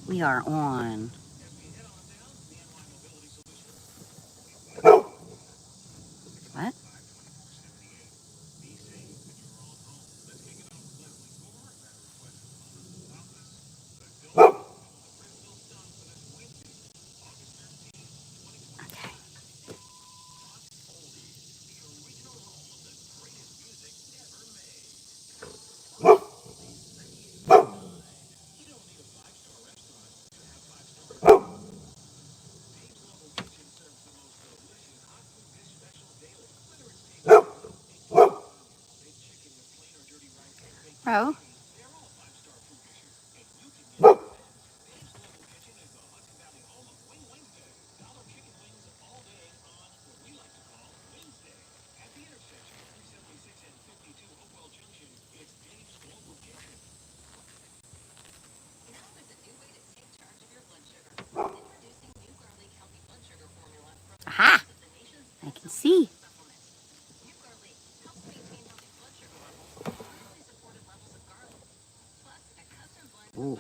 We are on. What? Okay. Bro. Aha! I can see. Ooh.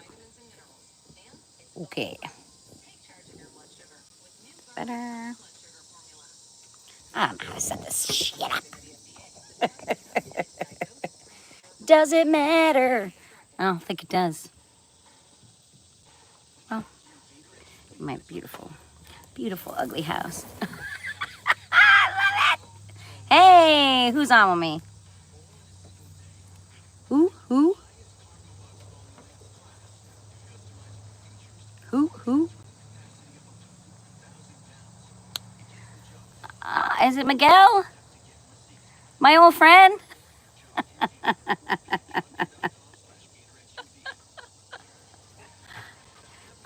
Okay. Better. I don't know how to set this shit up. Does it matter? I don't think it does. Well, my beautiful, beautiful, ugly house. I love it. Hey, who's on with me? Who? Who? Who? Is it Miguel? My old friend?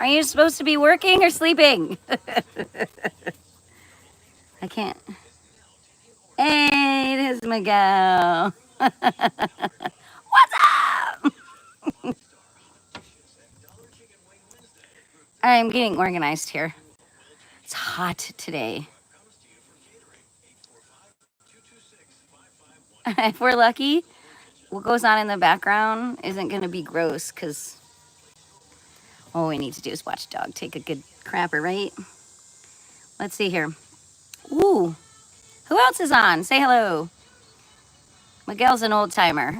Are you supposed to be working or sleeping? I can't. Hey, it is Miguel. What's up? I'm getting organized here. It's hot today. If we're lucky, what goes on in the background isn't going to be gross because all we need to do is watch a dog take a good crapper, right? Let's see here. Ooh, who else is on? Say hello. Miguel's an old timer.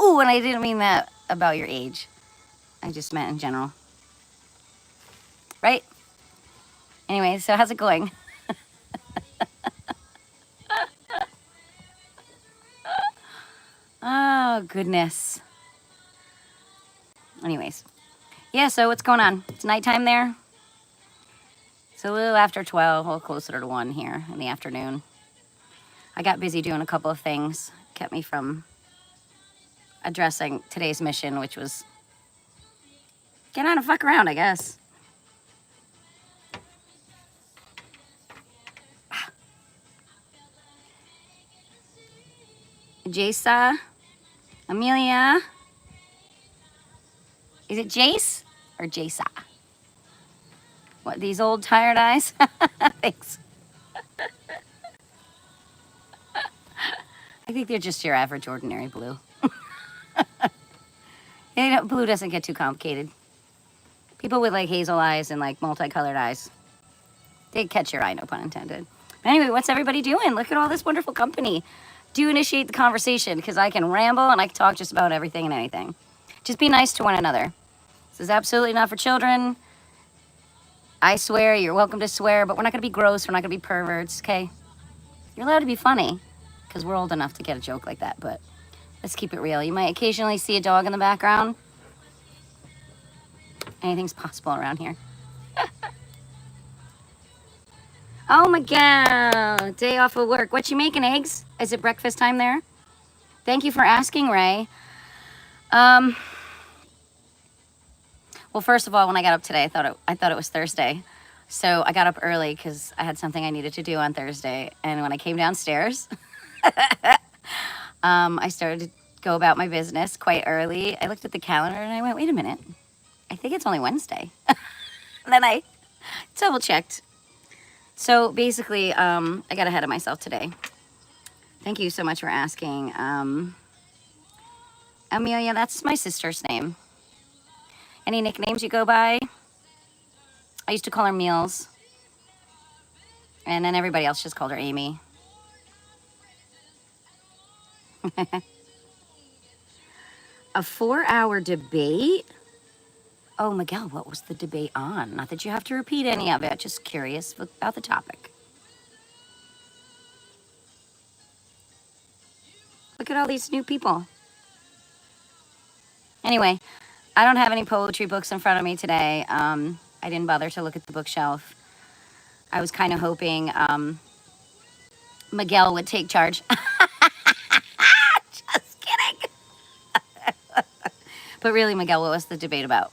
Ooh, and I didn't mean that about your age. I just meant in general. Right? Anyway, so how's it going? Oh, goodness. Anyways. Yeah, so what's going on? It's nighttime there. It's a little after 12, a little closer to 1 here in the afternoon. I got busy doing a couple of things. Kept me from addressing today's mission, which was get on and fuck around, I guess. Jasa, Amelia. Is it Jace or Jasa? What, these old tired eyes? Thanks. I think they're just your average ordinary blue. Blue doesn't get too complicated. People with like hazel eyes and like multicolored eyes, they catch your eye, no pun intended. Anyway, what's everybody doing? Look at all this wonderful company. Do initiate the conversation because I can ramble and I can talk just about everything and anything. Just be nice to one another. This is absolutely not for children. I swear, you're welcome to swear, but we're not going to be gross. We're not going to be perverts, okay? You're allowed to be funny because we're old enough to get a joke like that, but let's keep it real. You might occasionally see a dog in the background. Anything's possible around here. Oh my God, day off of work. What you making, eggs? Is it breakfast time there? Thank you for asking, Ray. Well, first of all, when I got up today, I thought it was Thursday. So I got up early because I had something I needed to do on Thursday. And when I came downstairs, I started to go about my business quite early. I looked at the calendar and I went, wait a minute. I think it's only Wednesday. And then I double checked. So basically, I got ahead of myself today. Thank you so much for asking. Amelia, that's my sister's name. Any nicknames you go by? I used to call her Meals. And then everybody else just called her Amy. A 4-hour debate? Oh, Miguel, what was the debate on? Not that you have to repeat any of it, just curious about the topic. Look at all these new people. Anyway, I don't have any poetry books in front of me today. I didn't bother to look at the bookshelf. I was kind of hoping Miguel would take charge. Just kidding. But really, Miguel, what was the debate about?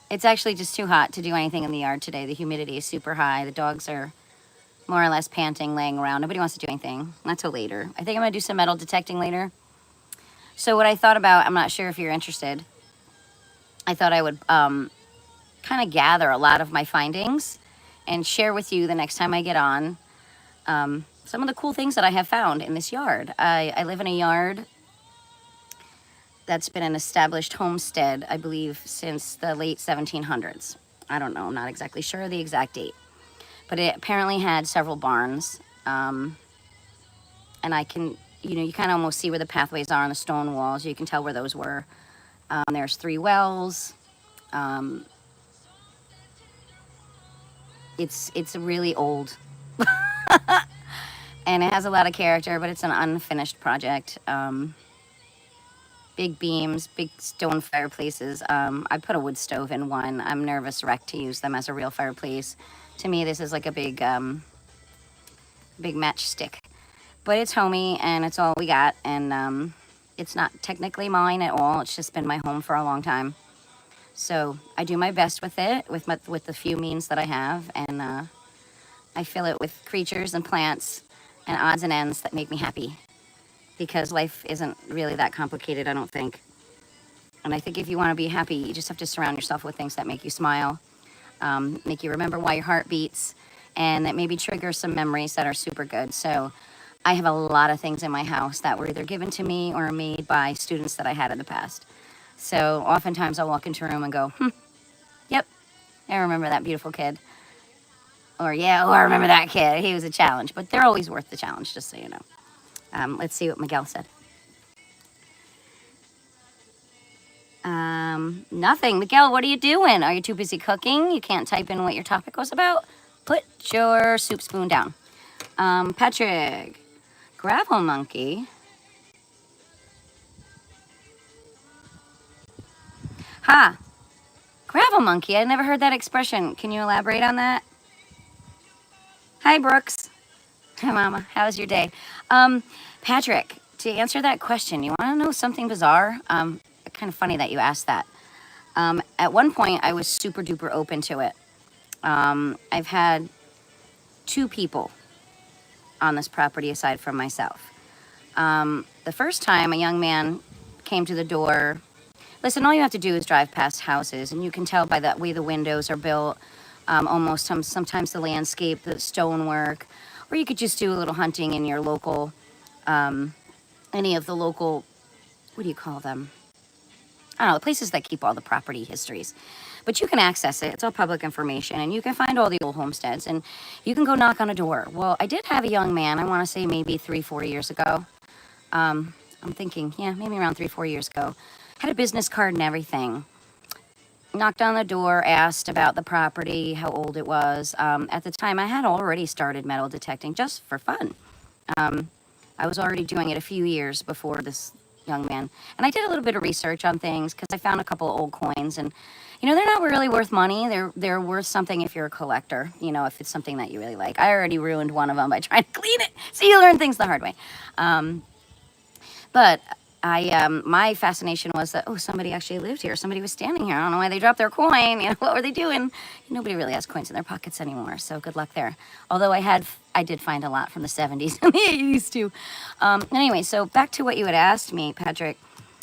It's actually just too hot to do anything in the yard today. The humidity is super high. The dogs are more or less panting, laying around. Nobody wants to do anything. Not till later. I think I'm going to do some metal detecting later. So what I thought about, I'm not sure if you're interested, I thought I would kind of gather a lot of my findings and share with you the next time I get on some of the cool things that I have found in this yard. I live in a yard that's been an established homestead, I believe, since the late 1700s. I don't know, I'm not exactly sure of the exact date. But it apparently had several barns. And I can, you kind of almost see where the pathways are on the stone walls. You can tell where those were. There's 3 wells. It's really old. And it has a lot of character, but it's an unfinished project. Big beams, big stone fireplaces. I put a wood stove in one. I'm nervous wreck to use them as a real fireplace. To me, this is like a big matchstick. But it's homey, and it's all we got. And it's not technically mine at all. It's just been my home for a long time. So I do my best with it, with the few means that I have. And I fill it with creatures and plants and odds and ends that make me happy. Because life isn't really that complicated, I don't think. And I think if you want to be happy, you just have to surround yourself with things that make you smile, make you remember why your heart beats, and that maybe trigger some memories that are super good. So I have a lot of things in my house that were either given to me or made by students that I had in the past. So oftentimes I'll walk into a room and go, yep, I remember that beautiful kid. Or, yeah, I remember that kid. He was a challenge. But they're always worth the challenge, just so you know. Let's see what Miguel said. Nothing. Miguel, what are you doing? Are you too busy cooking? You can't type in what your topic was about? Put your soup spoon down. Patrick, gravel monkey. Ha! Gravel monkey. I never heard that expression. Can you elaborate on that? Hi, Brooks. Hi, Mama. How's your day? Patrick, to answer that question, you want to know something bizarre? Kind of funny that you asked that. At one point, I was super duper open to it. I've had 2 people on this property aside from myself. The first time, a young man came to the door. Listen, all you have to do is drive past houses, and you can tell by the way the windows are built, almost sometimes the landscape, the stonework, or you could just do a little hunting in your local, any of the local, what do you call them? I don't know, the places that keep all the property histories. But you can access it. It's all public information, and you can find all the old homesteads, and you can go knock on a door. Well, I did have a young man, I want to say maybe 3-4 years ago. I'm thinking, yeah, maybe around 3-4 years ago. Had a business card and everything. Knocked on the door, asked about the property, how old it was. At the time, I had already started metal detecting just for fun. I was already doing it a few years before this young man. And I did a little bit of research on things because I found a couple of old coins. And, they're not really worth money. They're worth something if you're a collector, if it's something that you really like. I already ruined one of them by trying to clean it. So you learn things the hard way. But my fascination was that, somebody actually lived here. Somebody was standing here. I don't know why they dropped their coin. What were they doing? Nobody really has coins in their pockets anymore, so good luck there. Although I did find a lot from the 70s and the 80s too. Anyway, so back to what you had asked me, Patrick.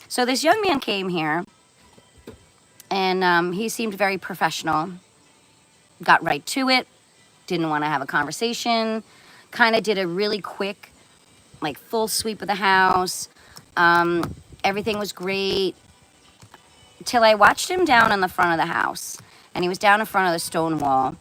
So this young man came here, and he seemed very professional. Got right to it. Didn't want to have a conversation. Kind of did a really quick, full sweep of the house. Everything was great till I watched him down in the front of the house. And he was down in front of the stone wall.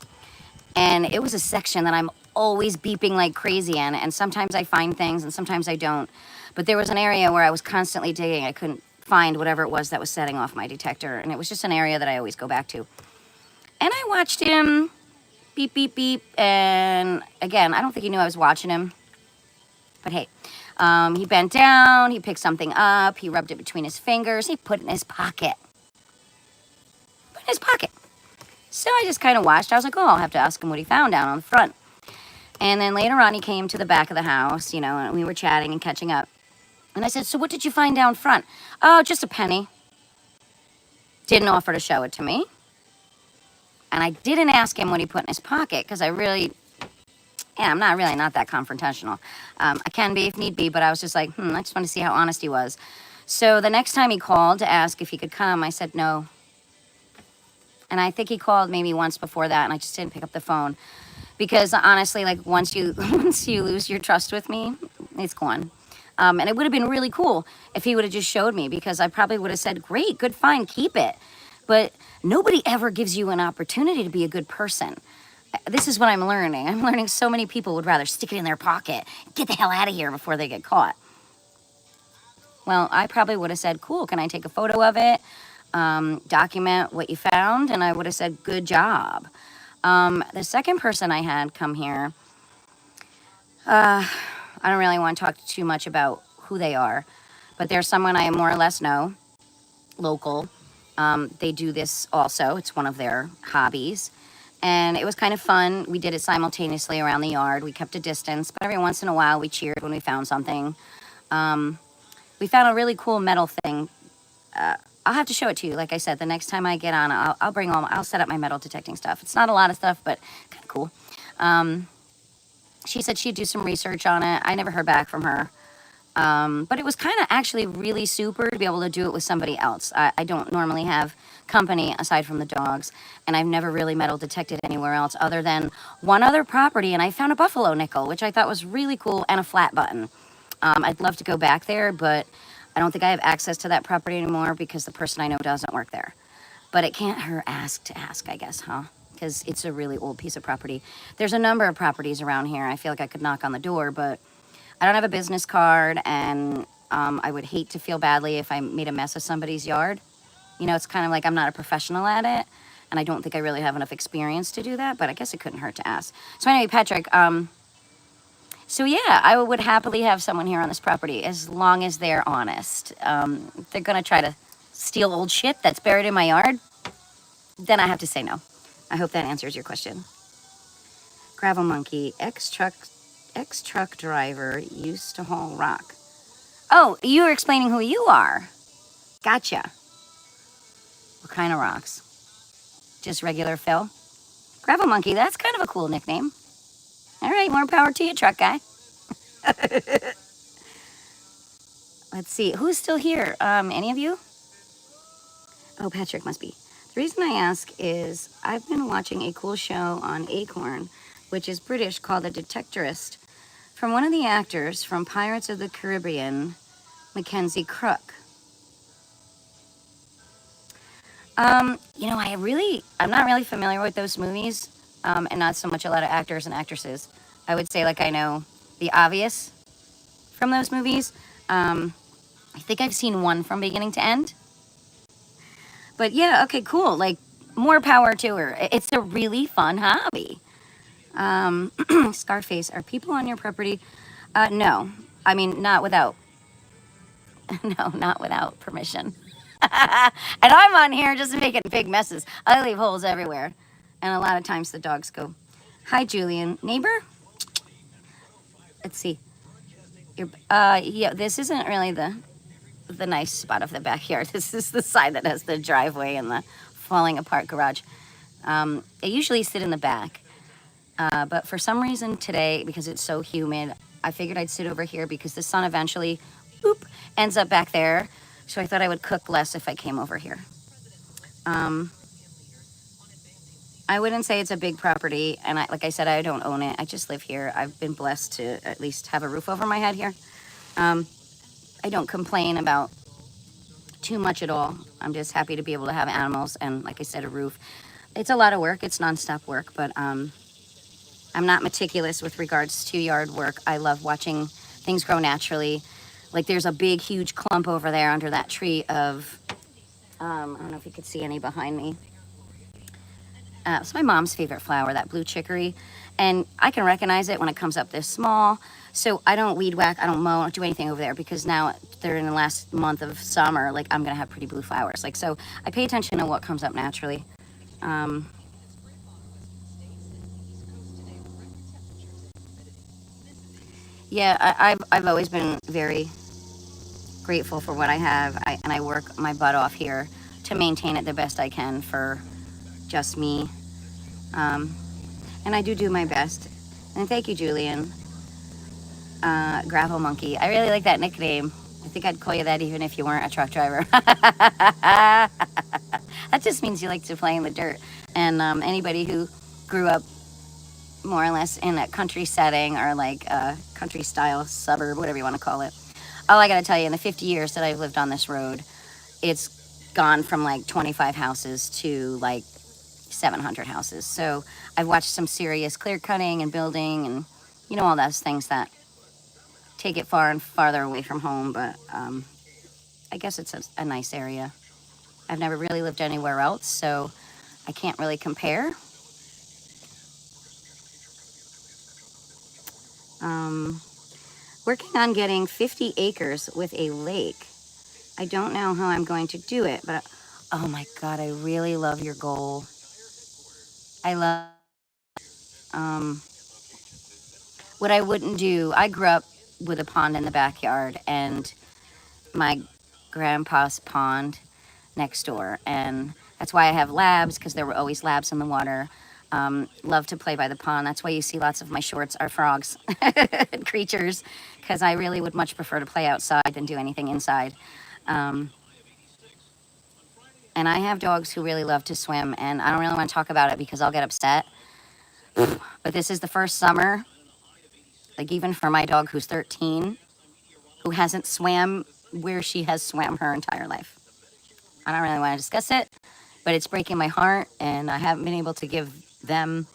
And it was a section that I'm always beeping like crazy in. And sometimes I find things and sometimes I don't. But there was an area where I was constantly digging. I couldn't find whatever it was that was setting off my detector. And it was just an area that I always go back to. And I watched him beep, beep, beep. And again, I don't think he knew I was watching him. But hey, he bent down. He picked something up. He rubbed it between his fingers. He put it in his pocket. Put it in his pocket. So I just kind of watched. I was like, oh, I'll have to ask him what he found down on the front. And then later on, he came to the back of the house, you know, and we were chatting and catching up. And I said, so what did you find down front? Oh, just a penny. Didn't offer to show it to me. And I didn't ask him what he put in his pocket because I really, I'm not that confrontational. I can be if need be, but I was just like, I just want to see how honest he was. So the next time he called to ask if he could come, I said no. And I think he called maybe once before that, and I just didn't pick up the phone. Because honestly, like once you lose your trust with me, it's gone. And it would have been really cool if he would have just showed me, because I probably would have said, great, good, fine, keep it. But nobody ever gives you an opportunity to be a good person. This is what I'm learning. I'm learning so many people would rather stick it in their pocket, get the hell out of here before they get caught. Well, I probably would have said, cool, can I take a photo of it? Document what you found, and I would have said, good job. The second person I had come here, I don't really want to talk too much about who they are, but they're someone I more or less know, local. They do this also. It's one of their hobbies, and it was kind of fun. We did it simultaneously around the yard. We kept a distance, but every once in a while we cheered when we found something. We found a really cool metal thing. I'll have to show it to you. Like I said, the next time I get on, I'll set up my metal detecting stuff. It's not a lot of stuff, but kind of cool. She said she'd do some research on it. I never heard back from her. But it was kind of actually really super to be able to do it with somebody else. I don't normally have company aside from the dogs, and I've never really metal detected anywhere else other than one other property, and I found a buffalo nickel, which I thought was really cool, and a flat button. I'd love to go back there, but I don't think I have access to that property anymore because the person I know doesn't work there. But it can't hurt to ask, I guess, huh? Because it's a really old piece of property. There's a number of properties around here. I feel like I could knock on the door, but I don't have a business card, and I would hate to feel badly if I made a mess of somebody's yard. You know, it's kind of like I'm not a professional at it, and I don't think I really have enough experience to do that, but I guess it couldn't hurt to ask. So anyway, Patrick, so yeah, I would happily have someone here on this property as long as they're honest. If they're gonna try to steal old shit that's buried in my yard, then I have to say no. I hope that answers your question. Gravel Monkey, ex-truck driver, used to haul rock. Oh, you were explaining who you are. Gotcha. What kind of rocks? Just regular fill? Gravel Monkey, that's kind of a cool nickname. All right, more power to you, truck guy. Let's see, who's still here? Any of you? Oh, Patrick must be. The reason I ask is I've been watching a cool show on Acorn, which is British, called The Detectorist, from one of the actors from Pirates of the Caribbean, Mackenzie Crook. You know, I'm not really familiar with those movies, and not so much a lot of actors and actresses. I would say, like, I know the obvious from those movies. I think I've seen one from beginning to end. But yeah, okay, cool. Like, more power to her. It's a really fun hobby. Scarface, are people on your property? No. I mean, not without permission. And I'm on here just making big messes. I leave holes everywhere. And a lot of times the dogs go, hi, Julian. Neighbor? Let's see. Yeah, this isn't really the nice spot of the backyard. This is the side that has the driveway and the falling apart garage. I usually sit in the back. But for some reason today, because it's so humid, I figured I'd sit over here because the sun eventually, boop, ends up back there. So I thought I would cook less if I came over here. I wouldn't say it's a big property, and like I said, I don't own it. I just live here. I've been blessed to at least have a roof over my head here. I don't complain about too much at all. I'm just happy to be able to have animals and, like I said, a roof. It's a lot of work. It's nonstop work, but I'm not meticulous with regards to yard work. I love watching things grow naturally. Like there's a big, huge clump over there under that tree of, I don't know if you could see any behind me. It's my mom's favorite flower, that blue chicory. And I can recognize it when it comes up this small. So I don't weed whack, I don't mow, I don't do anything over there because now they're in the last month of summer, like I'm gonna have pretty blue flowers. Like, so I pay attention to what comes up naturally. Yeah, I've always been very grateful for what I have. And I work my butt off here to maintain it the best I can for just me. And I do my best. And thank you, Julian. Gravel Monkey. I really like that nickname. I think I'd call you that even if you weren't a truck driver. That just means you like to play in the dirt. And anybody who grew up more or less in a country setting or like a country style suburb, whatever you want to call it. All I got to tell you, in the 50 years that I've lived on this road, it's gone from like 25 houses to like 700 houses. So I've watched some serious clear cutting and building and, you know, all those things that take it far and farther away from home. But I guess it's a nice area. I've never really lived anywhere else, so I can't really compare. Working on getting 50 acres with a lake. I don't know how I'm going to do it, but oh my God, I really love your goal. I love, what I wouldn't do, I grew up with a pond in the backyard and my grandpa's pond next door. And that's why I have labs, because there were always labs in the water. Love to play by the pond. That's why you see lots of my shorts are frogs and creatures, because I really would much prefer to play outside than do anything inside. And I have dogs who really love to swim, and I don't really want to talk about it because I'll get upset. But this is the first summer, like even for my dog who's 13, who hasn't swam where she has swam her entire life. I don't really want to discuss it, but it's breaking my heart, and I haven't been able to give them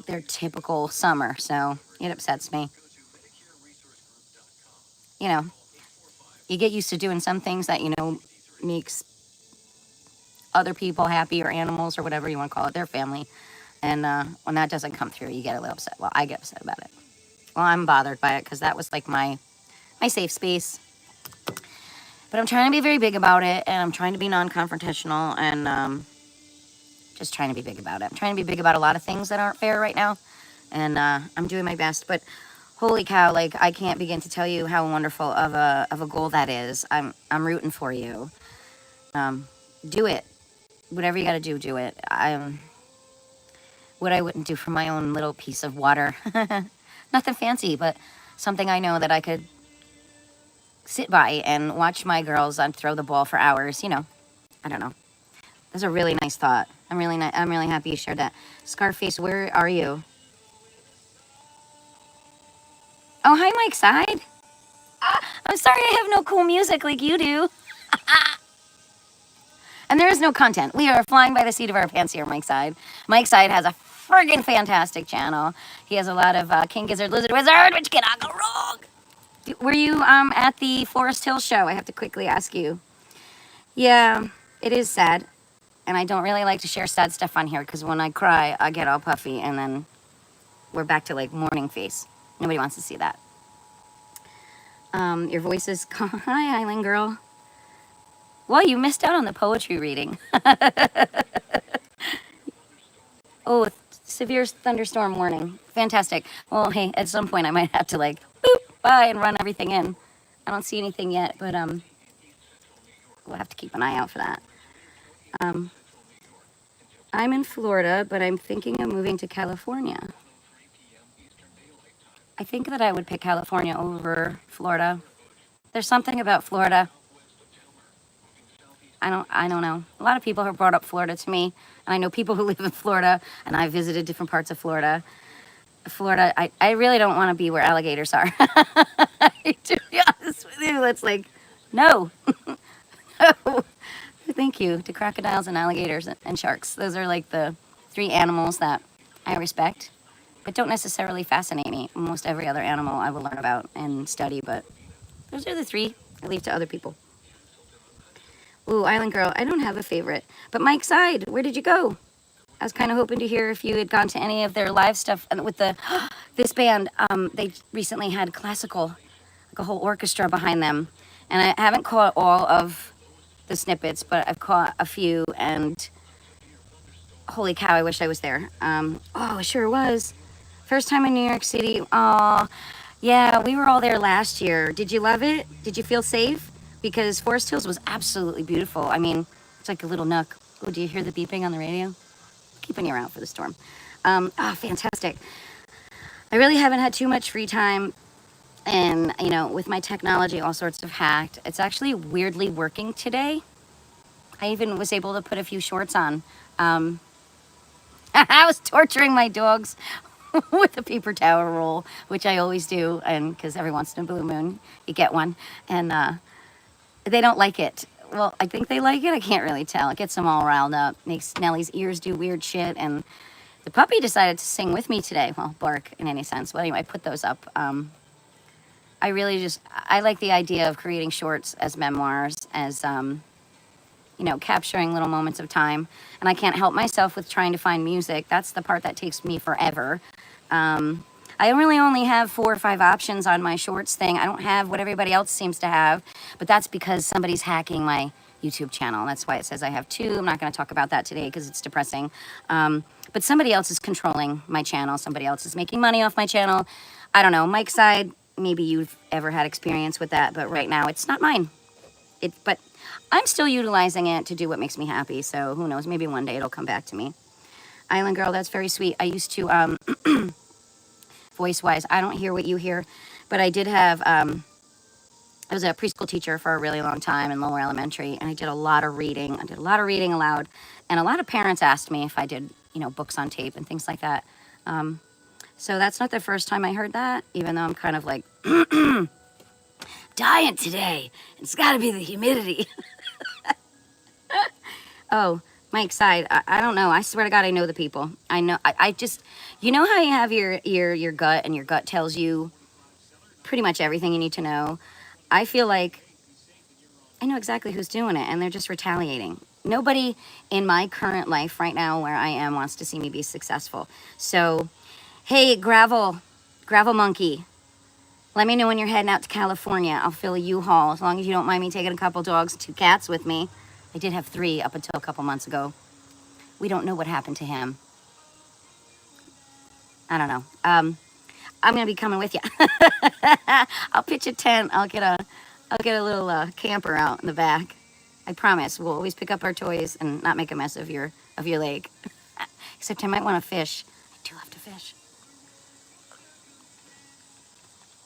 their typical summer, so it upsets me. You know, you get used to doing some things that, you know, makes other people happy, or animals, or whatever you want to call it, their family. And when that doesn't come through, you get a little upset. Well, I get upset about it. Well, I'm bothered by it because that was like my safe space. But I'm trying to be very big about it, and I'm trying to be non-confrontational, and just trying to be big about it. I'm trying to be big about a lot of things that aren't fair right now, and I'm doing my best. But holy cow, like I can't begin to tell you how wonderful of a goal that is. I'm rooting for you. Do it. Whatever you got to do it. What I wouldn't do for my own little piece of water. Nothing fancy, but something I know that I could sit by and watch my girls throw the ball for hours. You know, I don't know. That's a really nice thought. I'm really happy you shared that. Scarface, where are you? Oh, hi, Mike Side. I'm sorry I have no cool music like you do. And there is no content. We are flying by the seat of our pants here, Mike Side. Mike Side has a friggin' fantastic channel. He has a lot of King Gizzard, Lizard Wizard, which cannot go wrong. Were you at the Forest Hill show? I have to quickly ask you. Yeah, it is sad. And I don't really like to share sad stuff on here because when I cry, I get all puffy and then we're back to like morning face. Nobody wants to see that. Your voice is... Hi, Island Girl. Well, you missed out on the poetry reading. Oh, severe thunderstorm warning. Fantastic. Well, hey, at some point I might have to like, boop, bye, and run everything in. I don't see anything yet, but we'll have to keep an eye out for that. I'm in Florida, but I'm thinking of moving to California. I think that I would pick California over Florida. There's something about Florida. I don't know. A lot of people have brought up Florida to me, and I know people who live in Florida, and I've visited different parts of Florida. Florida, I really don't want to be where alligators are. To be honest with you, it's like, no. thank you to crocodiles and alligators and sharks. Those are like the 3 animals that I respect, but don't necessarily fascinate me. Almost every other animal I will learn about and study, but those are the 3 I leave to other people. Ooh, Island Girl, I don't have a favorite. But Mike Side, where did you go? I was kind of hoping to hear if you had gone to any of their live stuff with the this band. They recently had classical, like a whole orchestra behind them. And I haven't caught all of the snippets, but I've caught a few, and holy cow, I wish I was there. Oh, it sure was. First time in New York City. Oh, yeah, we were all there last year. Did you love it? Did you feel safe? Because Forest Hills was absolutely beautiful. I mean, it's like a little nook. Oh, do you hear the beeping on the radio? Keeping you around for the storm. Oh, fantastic. I really haven't had too much free time. And, you know, with my technology all sorts of hacked, it's actually weirdly working today. I even was able to put a few shorts on. I was torturing my dogs with a paper towel roll, which I always do, and because every once in a blue moon you get one, and they don't like it. Well, I think they like it. I can't really tell. It gets them all riled up, makes Nellie's ears do weird shit, and the puppy decided to sing with me today. Well, bark in any sense. But anyway, I put those up. I like the idea of creating shorts as memoirs, as you know, capturing little moments of time. And I can't help myself with trying to find music. That's the part that takes me forever. I really only have 4 or 5 options on my shorts thing. I don't have what everybody else seems to have, but that's because somebody's hacking my YouTube channel. That's why it says I have 2. I'm not going to talk about that today because it's depressing. But somebody else is controlling my channel. Somebody else is making money off my channel. I don't know. Mike's Side, maybe you've ever had experience with that, but right now it's not mine. But I'm still utilizing it to do what makes me happy. So who knows? Maybe one day it'll come back to me. Island Girl, that's very sweet. I used to, voice-wise, I don't hear what you hear, but I did have, I was a preschool teacher for a really long time in lower elementary, and I did a lot of reading. I did a lot of reading aloud, and a lot of parents asked me if I did, you know, books on tape and things like that. So that's not the first time I heard that, even though I'm kind of like, dying today. It's got to be the humidity. Oh, Mike's Side. I don't know. I swear to God, I know the people. I know. I just, you know how you have your gut, and your gut tells you pretty much everything you need to know. I feel like I know exactly who's doing it, and they're just retaliating. Nobody in my current life right now where I am wants to see me be successful. So, hey, Gravel Monkey, let me know when you're heading out to California. I'll fill a U-Haul, as long as you don't mind me taking a couple dogs, 2 cats with me. I did have 3 up until a couple months ago. We don't know what happened to him. I don't know. I'm gonna be coming with you. I'll pitch a tent. I'll get a little camper out in the back. I promise. We'll always pick up our toys and not make a mess of your lake. Except I might want to fish. I do love to fish.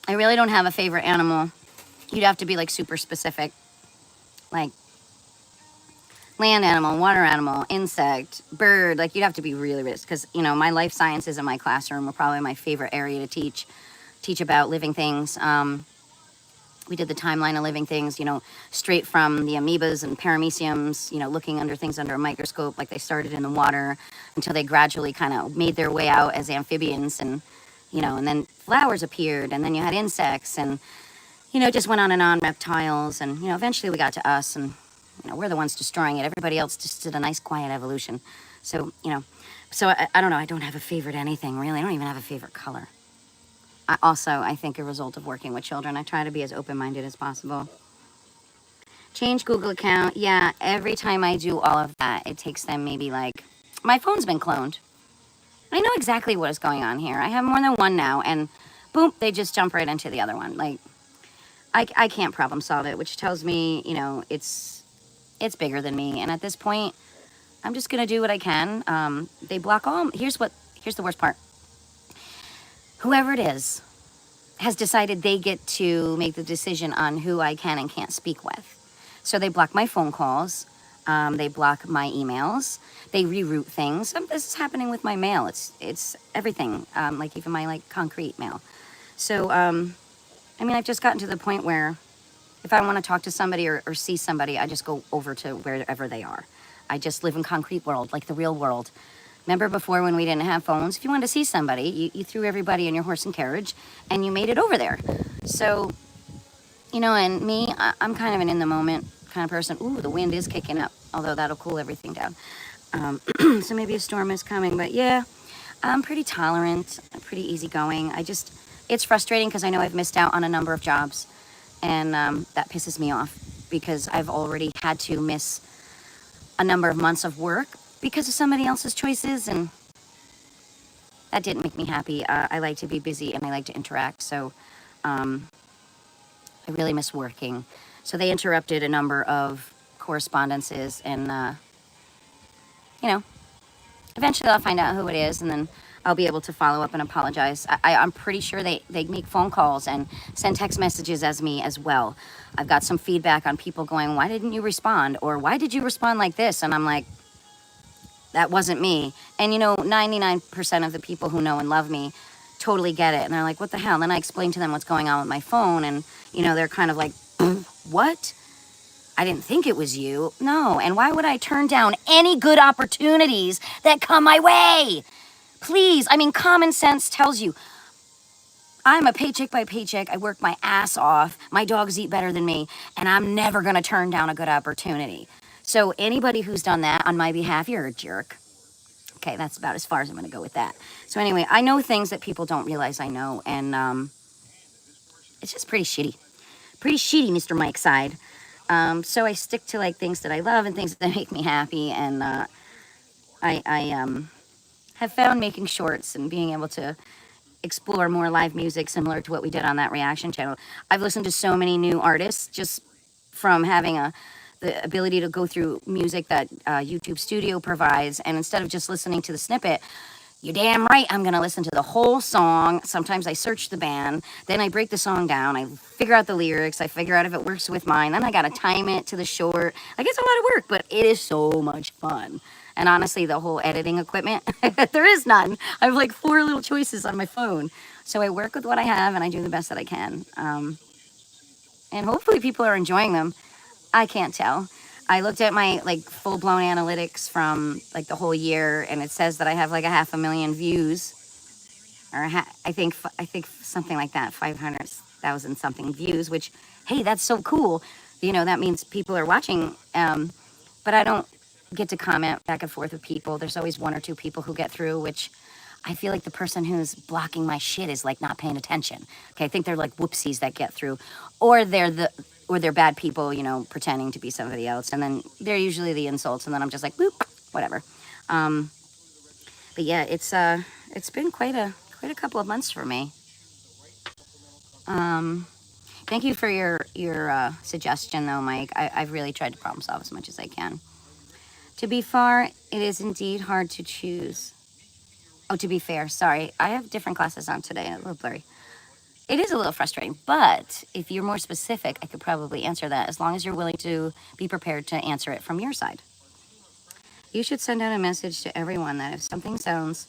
I really don't have a favorite animal. You'd have to be like super specific, like land animal, water animal, insect, bird. Like you'd have to be really rich, because you know my life sciences in my classroom were probably my favorite area to teach about living things. We did the timeline of living things, you know, straight from the amoebas and parameciums, you know, looking under things under a microscope, like they started in the water until they gradually kind of made their way out as amphibians, and you know, and then flowers appeared, and then you had insects, and you know, just went on and on, reptiles, and you know, eventually we got to us, and you know, we're the ones destroying it. Everybody else just did a nice, quiet evolution. So, you know, so I don't know. I don't have a favorite anything, really. I don't even have a favorite color. I think a result of working with children, I try to be as open-minded as possible. Change Google account. Yeah, every time I do all of that, it takes them maybe like, my phone's been cloned. I know exactly what is going on here. I have more than one now, and boom, they just jump right into the other one. Like, I can't problem solve it, which tells me, you know, it's bigger than me. And at this point, I'm just going to do what I can. They block all. Here's the worst part. Whoever it is has decided they get to make the decision on who I can and can't speak with. So they block my phone calls. They block my emails. They reroute things. This is happening with my mail. It's everything, like even my like concrete mail. So, I mean, I've just gotten to the point where If I want to talk to somebody or see somebody, I just go over to wherever they are. I just live in concrete world, like the real world. Remember before when we didn't have phones? If you wanted to see somebody, you threw everybody in your horse and carriage and you made it over there. So, you know, and me, I'm kind of an in the moment kind of person. Ooh, the wind is kicking up, although that'll cool everything down. So maybe a storm is coming, but yeah, I'm pretty tolerant, pretty easygoing. It's frustrating because I know I've missed out on a number of jobs, and that pisses me off because I've already had to miss a number of months of work because of somebody else's choices, and that didn't make me happy. I like to be busy and I like to interact, so I really miss working. So they interrupted a number of correspondences, and you know, eventually I'll find out who it is, and then I'll be able to follow up and apologize. I'm pretty sure they make phone calls and send text messages as me as well. I've got some feedback on people going, why didn't you respond? Or why did you respond like this? And I'm like, that wasn't me. And you know, 99% of the people who know and love me totally get it. And they're like, what the hell? And then I explain to them what's going on with my phone, and you know, they're kind of like, what? I didn't think it was you. No, and why would I turn down any good opportunities that come my way? Please, I mean, common sense tells you I'm a paycheck by paycheck. I work my ass off. My dogs eat better than me, and I'm never going to turn down a good opportunity. So anybody who's done that on my behalf, you're a jerk. Okay, that's about as far as I'm going to go with that. So anyway, I know things that people don't realize I know, and it's just pretty shitty. Pretty shitty, Mr. Mike's side. So I stick to like things that I love and things that make me happy, and I have found making shorts and being able to explore more live music similar to what we did on that reaction channel. I've listened to so many new artists just from having the ability to go through music that YouTube Studio provides, and instead of just listening to the snippet, you're damn right, I'm gonna listen to the whole song. Sometimes I search the band, then I break the song down, I figure out the lyrics, I figure out if it works with mine, then I gotta time it to the short. Like, it's a lot of work, but it is so much fun. And honestly, the whole editing equipment, there is none. I have like 4 little choices on my phone. So I work with what I have and I do the best that I can. And hopefully people are enjoying them. I can't tell. I looked at my like full-blown analytics from like the whole year, and it says that I have like 500,000 views, or I think something like that, 500,000 something views. Which, hey, that's so cool. You know, that means people are watching. But I don't get to comment back and forth with people. There's always 1 or 2 people who get through, which I feel like the person who's blocking my shit is like not paying attention. Okay, I think they're like whoopsies that get through, or they're bad people, you know, pretending to be somebody else, and then they're usually the insults, and then I'm just like, boop, whatever. But yeah, it's been quite a couple of months for me. Thank you for your suggestion, though, Mike. I've really tried to problem solve as much as I can. To be fair, it is indeed hard to choose. Oh, to be fair, sorry. I have different glasses on today, a little blurry. It is a little frustrating, but if you're more specific, I could probably answer that as long as you're willing to be prepared to answer it from your side. You should send out a message to everyone that if something sounds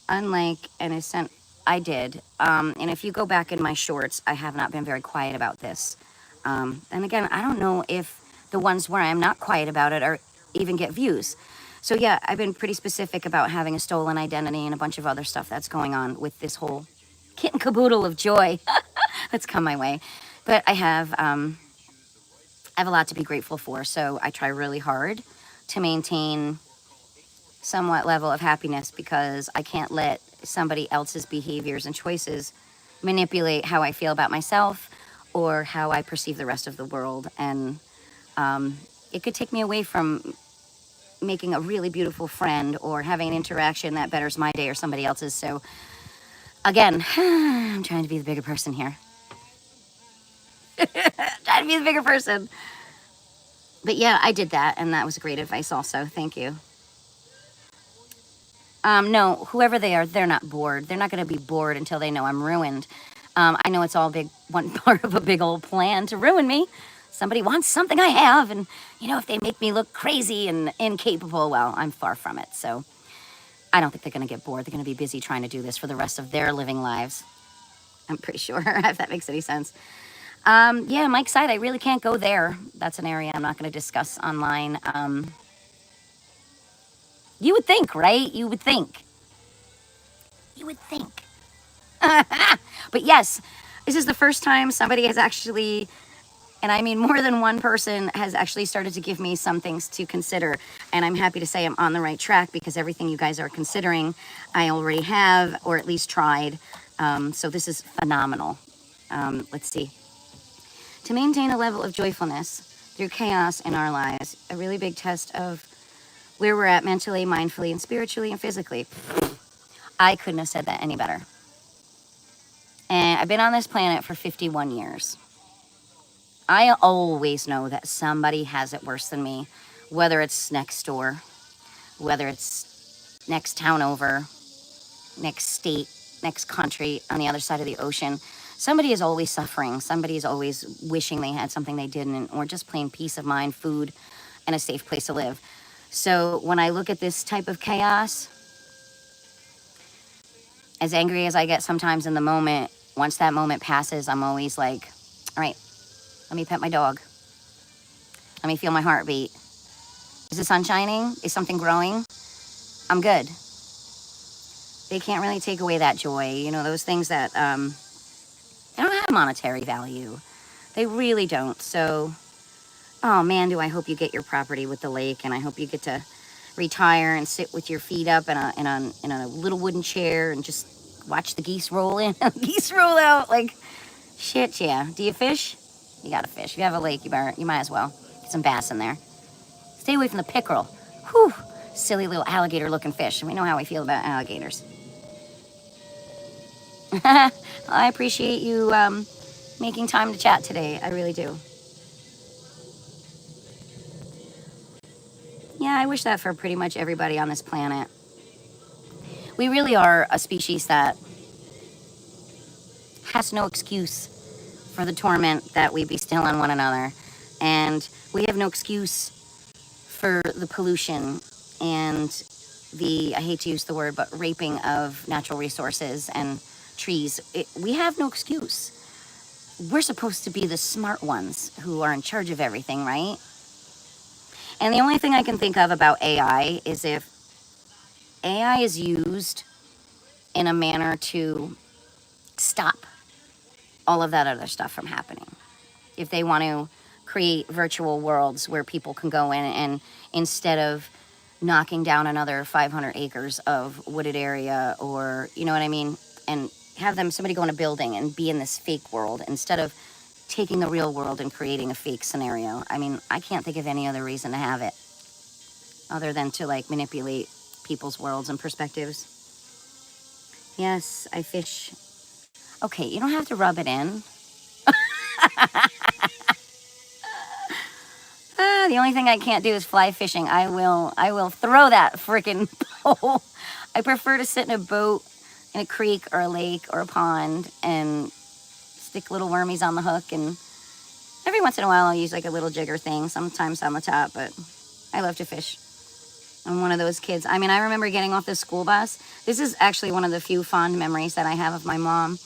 unlike and is sent, I did. And if you go back in my shorts, I have not been very quiet about this. And again, I don't know if the ones where I'm not quiet about it are even get views. So yeah, I've been pretty specific about having a stolen identity and a bunch of other stuff that's going on with this whole kit and caboodle of joy that's come my way. But I have a lot to be grateful for, so I try really hard to maintain somewhat level of happiness, because I can't let somebody else's behaviors and choices manipulate how I feel about myself or how I perceive the rest of the world. And it could take me away from making a really beautiful friend or having an interaction that betters my day or somebody else's. So again, I'm trying to be the bigger person here. Trying to be the bigger person. But yeah, I did that, and that was great advice also. Thank you. No, whoever they are, they're not bored. They're not going to be bored until they know I'm ruined. I know it's all one part of a big old plan to ruin me. Somebody wants something I have, and, you know, if they make me look crazy and incapable, well, I'm far from it. So I don't think they're going to get bored. They're going to be busy trying to do this for the rest of their living lives. I'm pretty sure, if that makes any sense. Yeah, Mike's side, I really can't go there. That's an area I'm not going to discuss online. You would think, right? You would think. You would think. But yes, this is the first time somebody has actually, and I mean more than one person has actually started to give me some things to consider. And I'm happy to say I'm on the right track because everything you guys are considering, I already have, or at least tried. So this is phenomenal. Let's see. To maintain a level of joyfulness through chaos in our lives, a really big test of where we're at mentally, mindfully, and spiritually and physically. I couldn't have said that any better. And I've been on this planet for 51 years. I always know that somebody has it worse than me, whether it's next door, whether it's next town over, next state, next country, on the other side of the ocean. Somebody is always suffering. Somebody is always wishing they had something they didn't, or just plain peace of mind, food, and a safe place to live. So when I look at this type of chaos, as angry as I get sometimes in the moment, once that moment passes, I'm always like, all right, let me pet my dog. Let me feel my heartbeat. Is the sun shining? Is something growing? I'm good. They can't really take away that joy. You know, those things that, they don't have monetary value. They really don't. So, oh man, do I hope you get your property with the lake, and I hope you get to retire and sit with your feet up in a little wooden chair and just watch the geese roll in, geese roll out. Like, shit, yeah. Do you fish? You gotta fish. If you have a lake, you might as well get some bass in there. Stay away from the pickerel. Whew, silly little alligator-looking fish. We know how I feel about alligators. I appreciate you making time to chat today. I really do. Yeah, I wish that for pretty much everybody on this planet. We really are a species that has no excuse for the torment that we bestow on one another. And we have no excuse for the pollution and the, I hate to use the word, but raping of natural resources and trees. We have no excuse. We're supposed to be the smart ones who are in charge of everything, right? And the only thing I can think of about AI is if AI is used in a manner to stop all of that other stuff from happening. If they want to create virtual worlds where people can go in and instead of knocking down another 500 acres of wooded area, or, you know what I mean? And have somebody go in a building and be in this fake world instead of taking the real world and creating a fake scenario. I mean, I can't think of any other reason to have it other than to like manipulate people's worlds and perspectives. Yes, I fish. Okay, you don't have to rub it in. The only thing I can't do is fly fishing. I will throw that freaking pole. I prefer to sit in a boat in a creek or a lake or a pond and stick little wormies on the hook, and every once in a while I'll use like a little jigger thing, sometimes on the top, but I love to fish. I'm one of those kids. I mean, I remember getting off the school bus. This is actually one of the few fond memories that I have of my mom.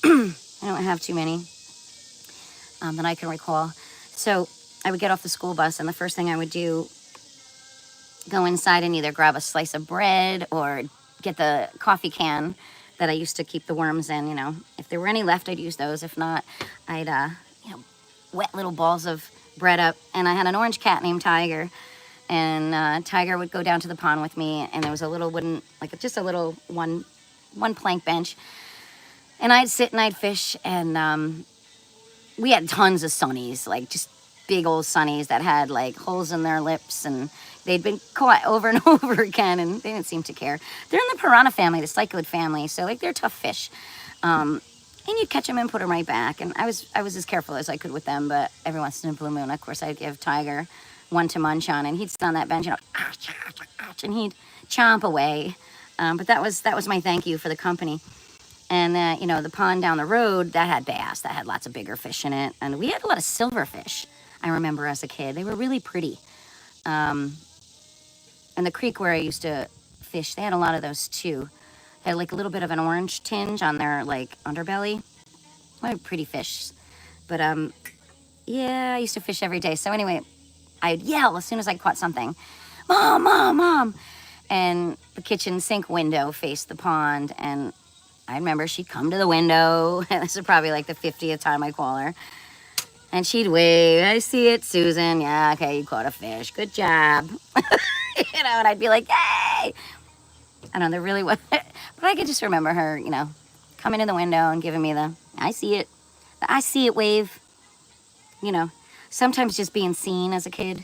I don't have too many that I can recall. So I would get off the school bus, and the first thing I would do, go inside and either grab a slice of bread or get the coffee can that I used to keep the worms in. You know, if there were any left, I'd use those. If not, I'd wet little balls of bread up. And I had an orange cat named Tiger, and Tiger would go down to the pond with me, and there was a little wooden, like just a little one plank bench, and I'd sit and I'd fish. And we had tons of sunnies, like just big old sunnies that had like holes in their lips, and they'd been caught over and over again, and they didn't seem to care. They're in the piranha family, the cyclid family, so like they're tough fish. And you'd catch them and put them right back. And I was as careful as I could with them, but every once in a blue moon, of course, I'd give Tiger one to munch on, and he'd sit on that bench, and he'd chomp away. But that was my thank you for the company. And the pond down the road, that had bass, that had lots of bigger fish in it, and we had a lot of silverfish. I remember as a kid, they were really pretty. And the creek where I used to fish, they had a lot of those too. They had like a little bit of an orange tinge on their like underbelly. What a pretty fish. But yeah, I used to fish every day. So anyway, I'd yell as soon as I caught something, "Mom, Mom, Mom!" And the kitchen sink window faced the pond, and I remember she'd come to the window, and this is probably like the 50th time I call her, and she'd wave, "I see it, Susan. Yeah, okay, you caught a fish. Good job." You know, and I'd be like, "Yay!" I don't know, there really was, but I could just remember her, you know, coming in the window and giving me the "I see it," the "I see it" wave. You know, sometimes just being seen as a kid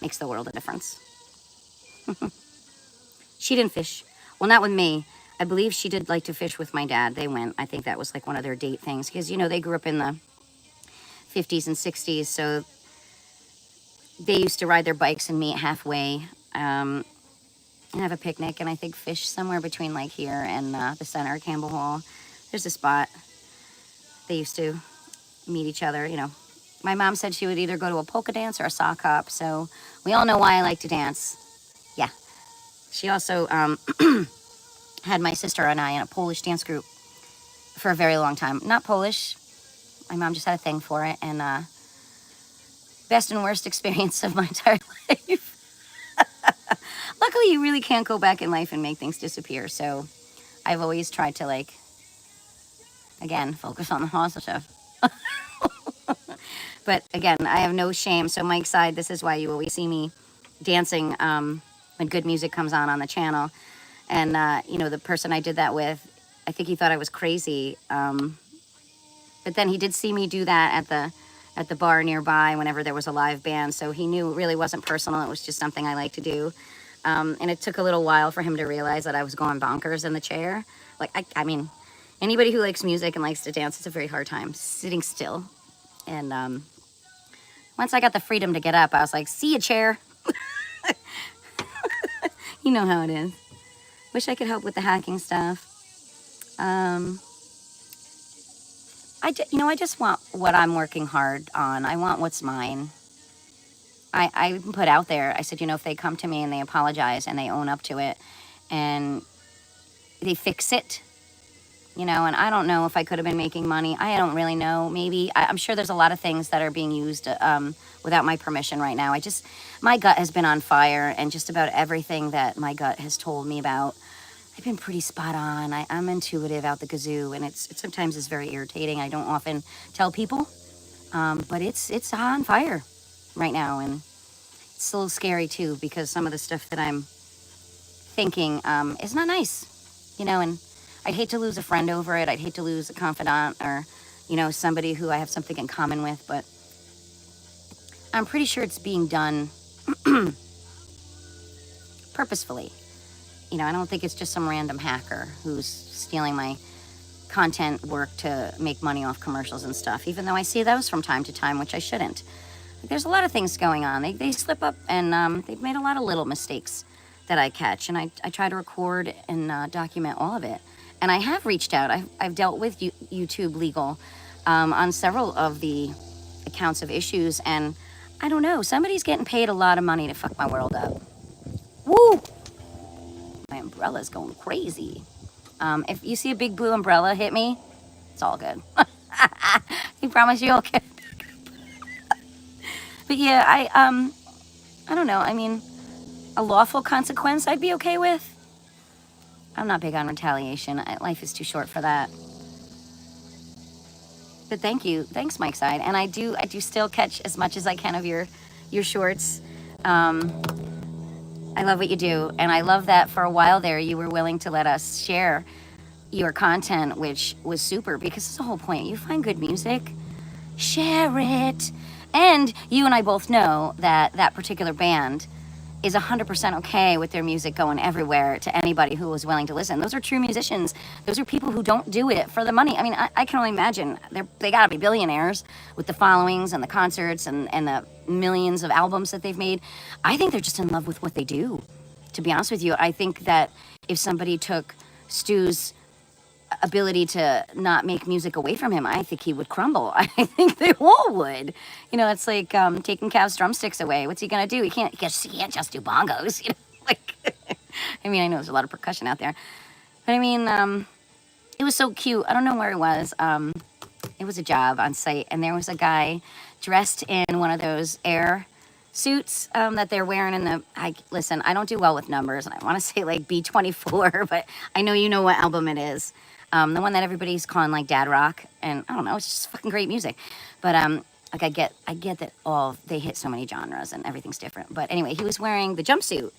makes the world a difference. She didn't fish. Well, not with me. I believe she did like to fish with my dad. They went. I think that was like one of their date things. Because, you know, they grew up in the 50s and 60s. So they used to ride their bikes and meet halfway and have a picnic. And I think fish somewhere between like here and the center of Campbell Hall. There's a spot. They used to meet each other, you know. My mom said she would either go to a polka dance or a sock hop. So we all know why I like to dance. Yeah. She also had my sister and I in a Polish dance group for a very long time. Not Polish. My mom just had a thing for it. And best and worst experience of my entire life. Luckily, you really can't go back in life and make things disappear. So I've always tried to, like, again, focus on the positive. But again, I have no shame. So Mike's side, this is why you always see me dancing when good music comes on the channel. And, you know, the person I did that with, I think he thought I was crazy. But then he did see me do that at the bar nearby whenever there was a live band. So he knew it really wasn't personal. It was just something I like to do. And it took a little while for him to realize that I was going bonkers in the chair. Like, I mean, anybody who likes music and likes to dance, it's a very hard time sitting still. And once I got the freedom to get up, I was like, "See you, chair." You know how it is. Wish I could help with the hacking stuff. You know, I just want what I'm working hard on. I want what's mine. I put out there, I said, you know, if they come to me and they apologize and they own up to it and they fix it, you know, and I don't know if I could have been making money. I don't really know. Maybe. I'm sure there's a lot of things that are being used without my permission right now. My gut has been on fire, and just about everything that my gut has told me about, I've been pretty spot on. I'm intuitive out the kazoo, and it sometimes is very irritating. I don't often tell people, but it's on fire right now, and it's a little scary too, because some of the stuff that I'm thinking is not nice, you know, and I'd hate to lose a friend over it. I'd hate to lose a confidant or, you know, somebody who I have something in common with, but I'm pretty sure it's being done purposefully. You know, I don't think it's just some random hacker who's stealing my content work to make money off commercials and stuff, even though I see those from time to time, which I shouldn't. There's a lot of things going on. They slip up, and they've made a lot of little mistakes that I catch, and I try to record and document all of it. And I have reached out. I've dealt with YouTube legal on several of the accounts of issues, and I don't know, somebody's getting paid a lot of money to fuck my world up. Woo! My umbrella's going crazy. If you see a big blue umbrella hit me, it's all good. I promise you, okay. But yeah, I don't know. I mean, a lawful consequence I'd be okay with. I'm not big on retaliation. Life is too short for that. But thank you. Thanks, Mike Side. And I do still catch as much as I can of your shorts. I love what you do. And I love that for a while there, you were willing to let us share your content, which was super, because it's the whole point. You find good music, share it. And you and I both know that that particular band is 100% okay with their music going everywhere to anybody who was willing to listen. Those are true musicians. Those are people who don't do it for the money. I mean, I can only imagine. They gotta be billionaires with the followings and the concerts and the millions of albums that they've made. I think they're just in love with what they do, to be honest with you. I think that if somebody took Stu's ability to not make music away from him, I think he would crumble. I think they all would. You know, it's like taking Cav's drumsticks away. What's he gonna do? He can't just do bongos. You know, like I mean, I know there's a lot of percussion out there, but I mean, it was so cute. I don't know where it was. It was a job on site, and there was a guy dressed in one of those air suits that they're wearing in the, listen, I don't do well with numbers, and I want to say like B24, but I know you know what album it is. The one that everybody's calling like dad rock, and I don't know, it's just fucking great music. But like I get that all, they hit so many genres and everything's different. But anyway, he was wearing the jumpsuit,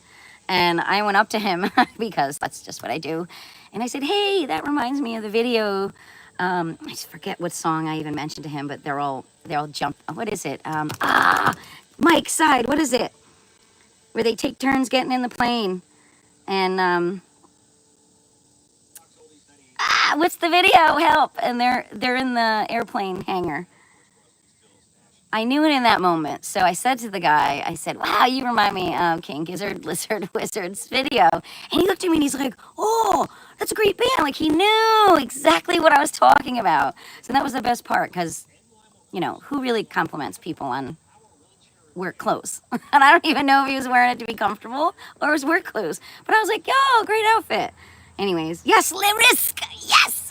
and I went up to him because that's just what I do. And I said, hey, that reminds me of the video. I just forget what song I even mentioned to him, but they're all jump. What is it? Mike's Side. What is it? Where they take turns getting in the plane. And what's the video? Help! And they're in the airplane hangar. I knew it in that moment. So I said to the guy, I said, wow, you remind me of King Gizzard, Lizard, Wizard's video. And he looked at me and he's like, oh, that's a great band. Like, he knew exactly what I was talking about. So that was the best part, because, you know, who really compliments people on work clothes? And I don't even know if he was wearing it to be comfortable or his work clothes. But I was like, yo, great outfit. Anyways, yes, Le Risk, yes!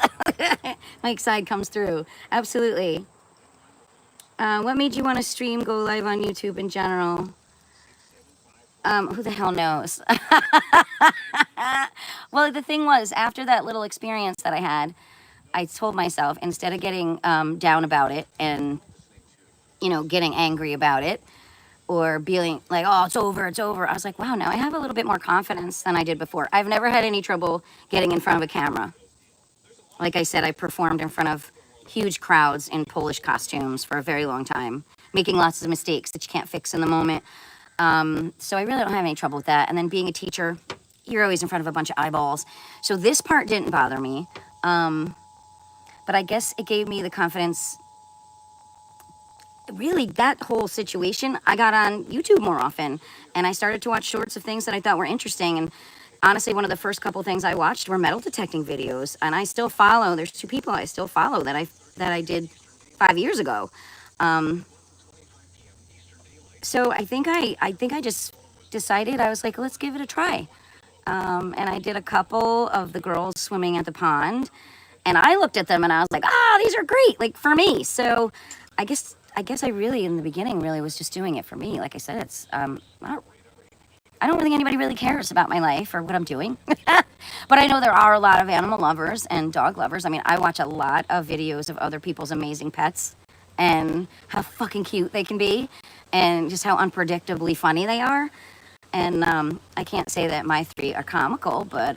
Mike's Side comes through, absolutely. What made you want to stream, go live on YouTube in general? Who the hell knows? Well, the thing was, after that little experience that I had, I told myself, instead of getting down about it and, you know, getting angry about it or being like, oh, it's over, I was like, wow, now I have a little bit more confidence than I did before. I've never had any trouble getting in front of a camera. Like I said, I performed in front of huge crowds in Polish costumes for a very long time, making lots of mistakes that you can't fix in the moment. So I really don't have any trouble with that. And then being a teacher, you're always in front of a bunch of eyeballs. So this part didn't bother me. But I guess it gave me the confidence. Really, that whole situation, I got on YouTube more often, and I started to watch shorts of things that I thought were interesting. And honestly, one of the first couple things I watched were metal detecting videos, and I still follow. There's 2 people I still follow that I did 5 years ago. So I think I just decided, I was like, let's give it a try. And I did a couple of the girls swimming at the pond, and I looked at them and I was like, these are great, like, for me. So I guess I really, in the beginning, really was just doing it for me. Like I said, it's I don't think anybody really cares about my life or what I'm doing. But I know there are a lot of animal lovers and dog lovers. I mean, I watch a lot of videos of other people's amazing pets and how fucking cute they can be and just how unpredictably funny they are. And I can't say that my 3 are comical, but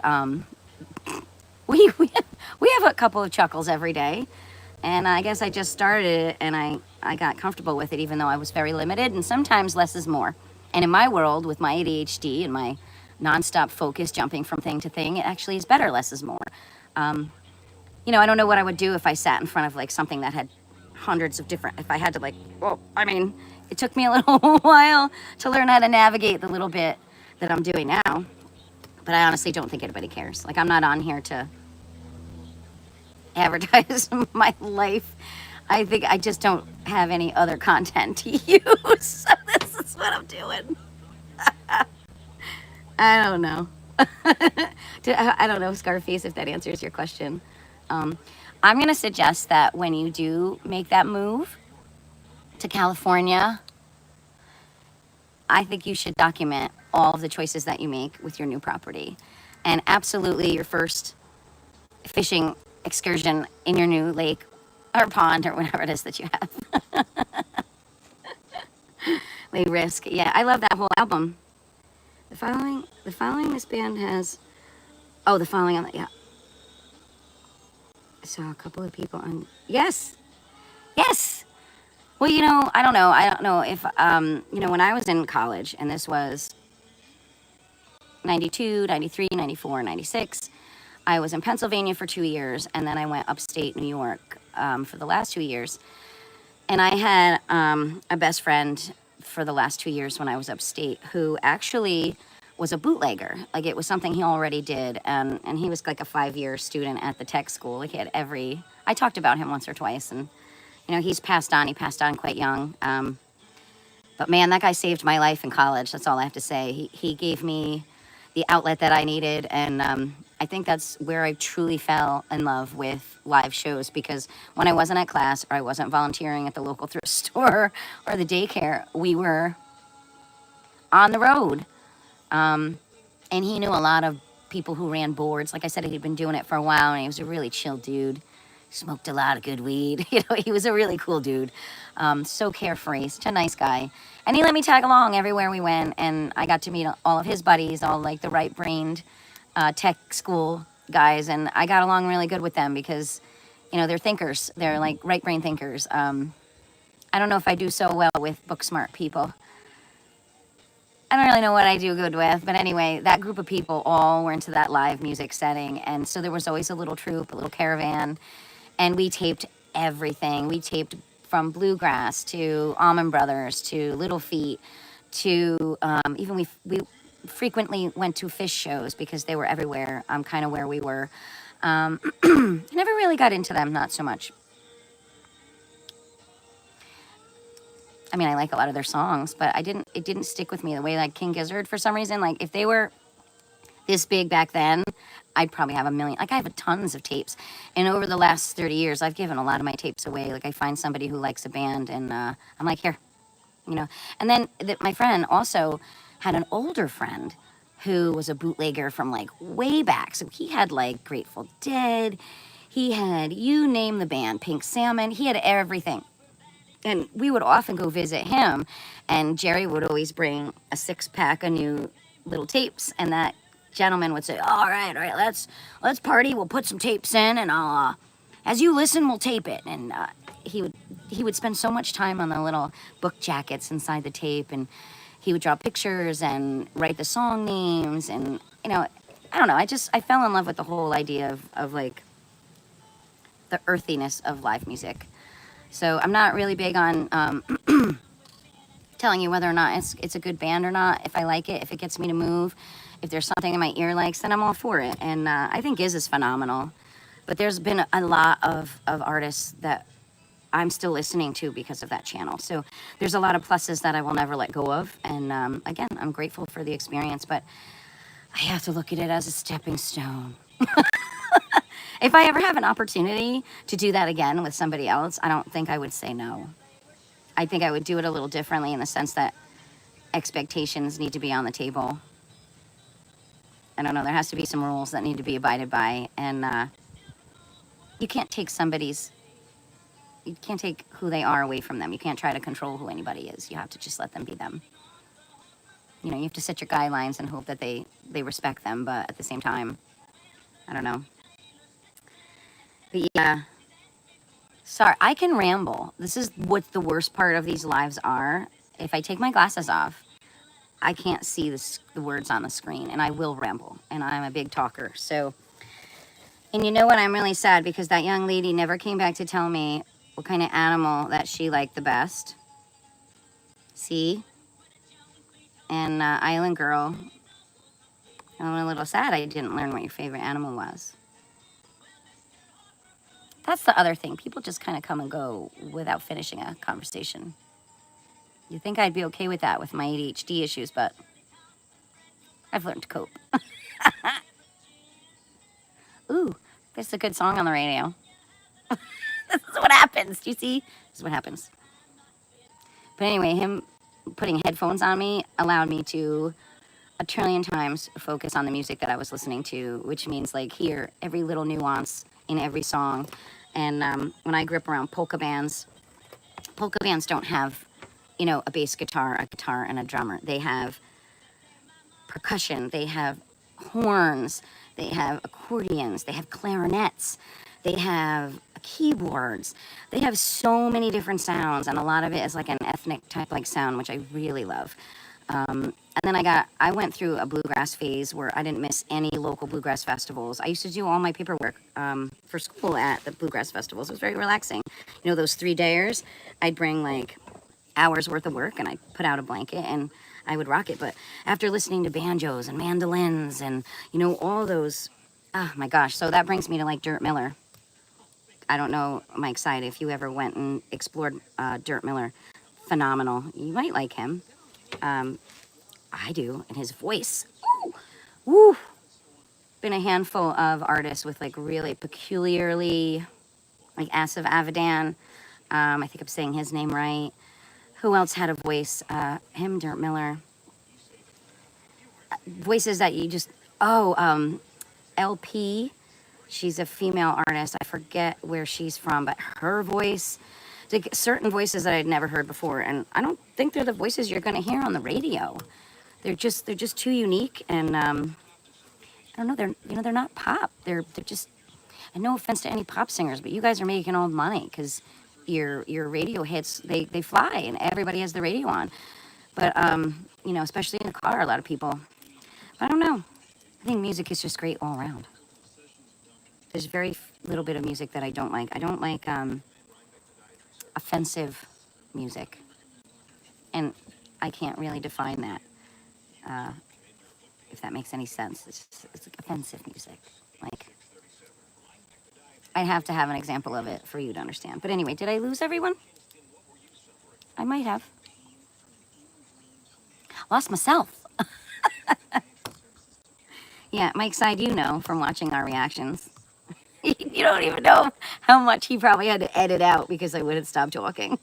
we have a couple of chuckles every day. And I guess I just started it, and I got comfortable with it, even though I was very limited, and sometimes less is more. And in my world, with my ADHD and my nonstop focus jumping from thing to thing, it actually is better, less is more. You know, I don't know what I would do if I sat in front of like something that had hundreds of different, if I had to like, well, I mean, it took me a little while to learn how to navigate the little bit that I'm doing now. But I honestly don't think anybody cares. Like, I'm not on here to advertise my life. I think I just don't have any other content to use. So this is what I'm doing. I don't know. I don't know, Scarface, if that answers your question. I'm going to suggest that when you do make that move to California, I think you should document all of the choices that you make with your new property. And absolutely your first fishing excursion in your new lake or pond or whatever it is that you have. They risk. Yeah, I love that whole album. The following this band has, the following on that, yeah. I saw a couple of people on, yes. Well, you know, I don't know if, you know, when I was in college, and this was 92, 93, 94, 96, I was in Pennsylvania for 2 years, and then I went upstate New York for the last 2 years. And I had a best friend for the last 2 years when I was upstate who actually was a bootlegger. Like, it was something he already did, and he was like a 5-year student at the tech school. Like, he had I talked about him once or twice, and, you know, he passed on quite young. But man, that guy saved my life in college. That's all I have to say. He gave me the outlet that I needed, and I think that's where I truly fell in love with live shows, because when I wasn't at class or I wasn't volunteering at the local thrift store or the daycare, we were on the road. And he knew a lot of people who ran boards. Like I said, he'd been doing it for a while, and he was a really chill dude. Smoked a lot of good weed. You know, he was a really cool dude. So carefree, such a nice guy. And he let me tag along everywhere we went, and I got to meet all of his buddies, all like the right-brained tech school guys, and I got along really good with them because, you know, they're thinkers. They're like right-brain thinkers. I don't know if I do so well with book-smart people. I don't really know what I do good with, but anyway, that group of people all were into that live music setting, and so there was always a little troupe, a little caravan, and we taped everything. We taped from bluegrass to Allman Brothers to Little Feat to even we frequently went to Fish shows because they were everywhere, kind of where we were. Never really got into them, not so much. I mean, I like a lot of their songs, but it didn't stick with me the way like King Gizzard for some reason. Like if they were this big back then, I'd probably have a million. Like I have tons of tapes, and over the last 30 years, I've given a lot of my tapes away. Like I find somebody who likes a band, and I'm like, here, you know. And then my friend also had an older friend who was a bootlegger from like way back. So he had like Grateful Dead, he had, you name the band, Pink Salmon, he had everything. And we would often go visit him, and Jerry would always bring a 6-pack of new little tapes, and that gentleman would say, all right, let's party, we'll put some tapes in, and I'll as you listen, we'll tape it. And he would spend so much time on the little book jackets inside the tape, and he would draw pictures and write the song names, and you know, I don't know, I fell in love with the whole idea of like the earthiness of live music. So I'm not really big on telling you whether or not it's a good band or not. If I like it, if it gets me to move, if there's something in my ear likes, then I'm all for it. And I think Giz is phenomenal. But there's been a lot of artists that I'm still listening to because of that channel. So there's a lot of pluses that I will never let go of. And again, I'm grateful for the experience, but I have to look at it as a stepping stone. If I ever have an opportunity to do that again with somebody else, I don't think I would say no. I think I would do it a little differently in the sense that expectations need to be on the table. I don't know, there has to be some rules that need to be abided by, and you can't take you can't take who they are away from them. You can't try to control who anybody is. You have to just let them be them. You know, you have to set your guidelines and hope that they respect them, but at the same time, I don't know. But yeah, sorry, I can ramble. This is what the worst part of these lives are. If I take my glasses off, I can't see the words on the screen, and I will ramble, and I'm a big talker. So, and you know what? I'm really sad because that young lady never came back to tell me what kind of animal that she liked the best. See? And Island Girl, I'm a little sad I didn't learn what your favorite animal was. That's the other thing. People just kind of come and go without finishing a conversation. You think I'd be okay with that with my ADHD issues, but I've learned to cope. Ooh, this is a good song on the radio. This is what happens. Do you see? This is what happens. But anyway, him putting headphones on me allowed me to a trillion times focus on the music that I was listening to, which means like hear every little nuance in every song. And when I grew up around polka bands don't have, you know, a bass guitar, a guitar, and a drummer. They have percussion, they have horns, they have accordions, they have clarinets, they have keyboards. They have so many different sounds, and a lot of it is like an ethnic type like sound, which I really love. And then I went through a bluegrass phase where I didn't miss any local bluegrass festivals. I used to do all my paperwork for school at the bluegrass festivals. It was very relaxing. You know, those 3-dayers, I'd bring like hours worth of work, and I'd put out a blanket and I would rock it. But after listening to banjos and mandolins and, you know, all those, oh my gosh. So that brings me to like Dirt Miller. I don't know, Mike Side, if you ever went and explored Dirt Miller. Phenomenal. You might like him. I do, and his voice. Ooh, woo. been a handful of artists with like really peculiarly, like Asif Avidan. I think I'm saying his name right. Who else had a voice? Him, Dirt Miller. Voices that you just, LP. She's a female artist. I forget where she's from, but her voice, like certain voices that I'd never heard before, and I don't think they're the voices you're going to hear on the radio. They're just too unique, and I don't know. They're not pop. They're just. And no offense to any pop singers, but you guys are making all the money because your radio hits they fly, and everybody has the radio on. But especially in the car, a lot of people. But I don't know. I think music is just great all around. There's very little bit of music that I don't like. I don't like offensive music. And I can't really define that, if that makes any sense. It's like offensive music. Like, I have to have an example of it for you to understand. But anyway, did I lose everyone? I might have. Lost myself. Yeah, Mike's side, you know from watching our reactions. You don't even know how much he probably had to edit out because I wouldn't stop talking.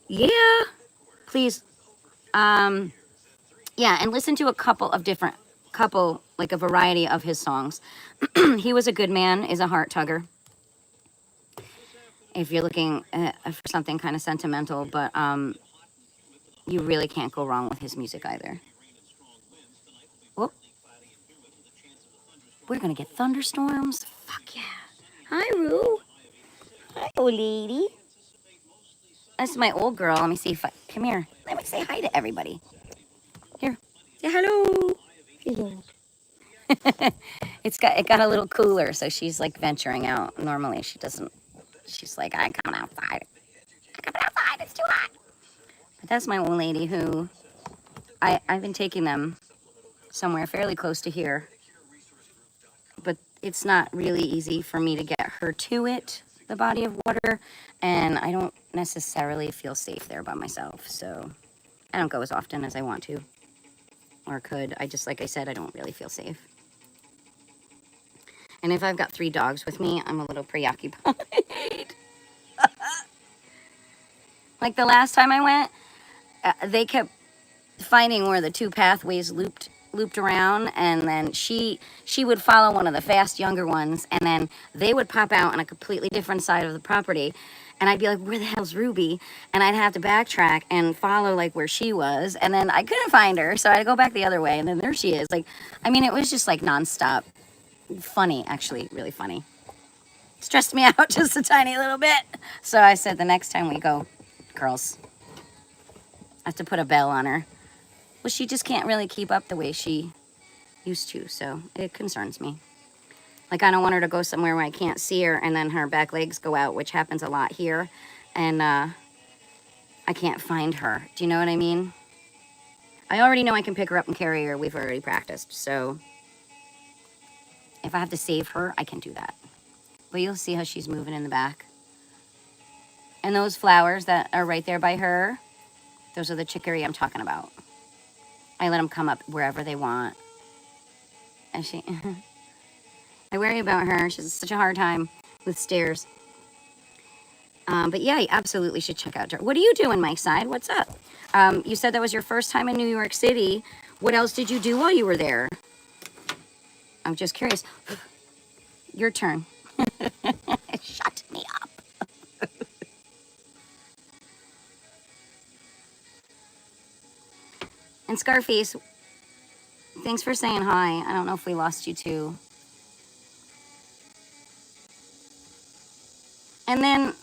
Yeah, please. Yeah, and listen to a couple, like a variety of his songs. He Was a Good Man is a heart tugger. If you're looking for something kind of sentimental, but you really can't go wrong with his music either. Whoop. We're gonna get thunderstorms. Fuck yeah. Hi, Rue. Hi, old lady. That's my old girl. Let me see if come here. Let me say hi to everybody. Here. Say hello. Hello. It got a little cooler, so she's like venturing out. Normally she doesn't. She's like, I'm coming outside. It's too hot. But that's my old lady who I've been taking them somewhere fairly close to here. But it's not really easy for me to get her to it, the body of water, and I don't necessarily feel safe there by myself. So I don't go as often as I want to or could. Like I said, I don't really feel safe. And if I've got 3 dogs with me, I'm a little preoccupied. Like the last time I went, they kept finding where the 2 pathways looped around, and then she would follow one of the fast younger ones, and then they would pop out on a completely different side of the property, and I'd be like, where the hell's Ruby? And I'd have to backtrack and follow like where she was, and then I couldn't find her, so I'd go back the other way, and then there she is. Like, I mean, it was just like nonstop. Funny, actually, really funny. Stressed me out just a tiny little bit. So I said, the next time we go, girls, I have to put a bell on her. Well, she just can't really keep up the way she used to, so it concerns me. Like, I don't want her to go somewhere where I can't see her, and then her back legs go out, which happens a lot here, and I can't find her. Do you know what I mean? I already know I can pick her up and carry her. We've already practiced, so if I have to save her, I can do that. But you'll see how she's moving in the back. And those flowers that are right there by her, those are the chicory I'm talking about. I let them come up wherever they want. And I worry about her. She has such a hard time with stairs. But yeah, you absolutely should check out her. What are you doing, Mike's side? What's up? You said that was your first time in New York City. What else did you do while you were there? I'm just curious. Your turn. Shut me up. And Scarface, thanks for saying hi. I don't know if we lost you too. And then,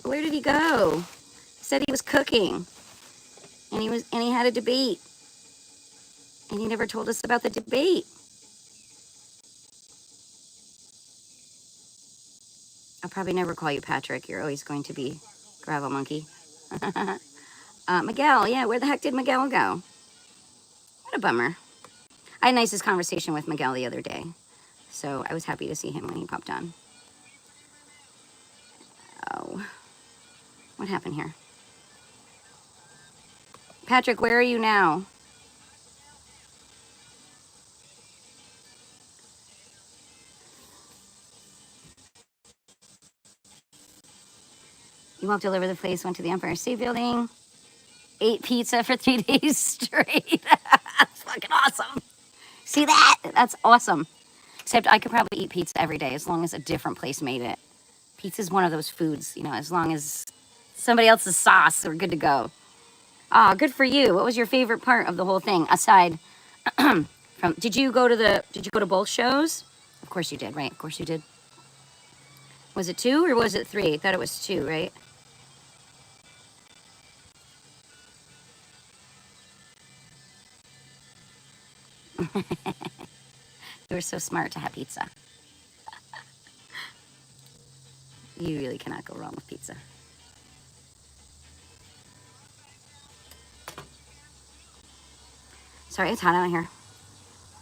where did he go? He said he was cooking. And he had a debate. And he never told us about the debate. I'll probably never call you Patrick. You're always going to be Gravel Monkey. Miguel, yeah, where the heck did Miguel go? What a bummer. I had the nicest conversation with Miguel the other day. So I was happy to see him when he popped on. Oh, what happened here? Patrick, where are you now? You walked all over the place, went to the Empire State Building, ate pizza for 3 days straight. That's fucking awesome. See that? That's awesome. Except I could probably eat pizza every day as long as a different place made it. Pizza is one of those foods, you know, as long as somebody else's sauce, we're good to go. Ah, good for you. What was your favorite part of the whole thing aside from did you go to both shows? Of course you did, right? Of course you did. Was it 2 or was it 3? I thought it was 2, right? You were so smart to have pizza. You really cannot go wrong with pizza. Sorry, it's hot out here.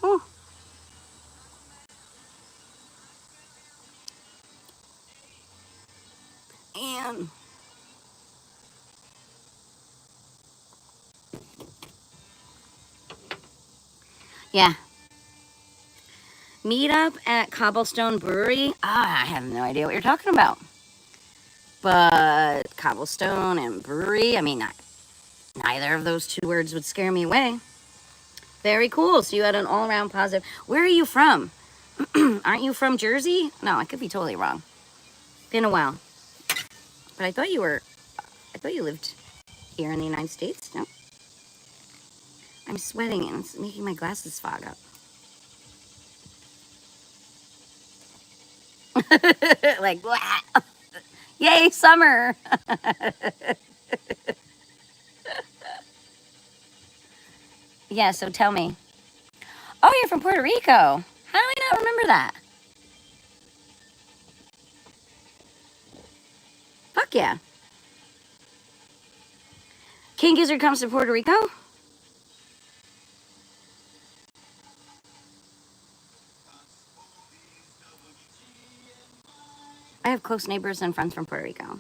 Ooh. And yeah. Meet up at Cobblestone Brewery. Ah, I have no idea what you're talking about. But Cobblestone and Brewery, I mean, neither of those 2 words would scare me away. Very cool. So you had an all-around positive. Where are you from? Aren't you from Jersey? No, I could be totally wrong. Been a while. But I thought you lived here in the United States. No? I'm sweating and it's making my glasses fog up. Like, wow. Yay, summer. Yeah, so tell me. Oh, you're from Puerto Rico. How do I not remember that? Fuck yeah. King Gizzard comes to Puerto Rico? I have close neighbors and friends from Puerto Rico.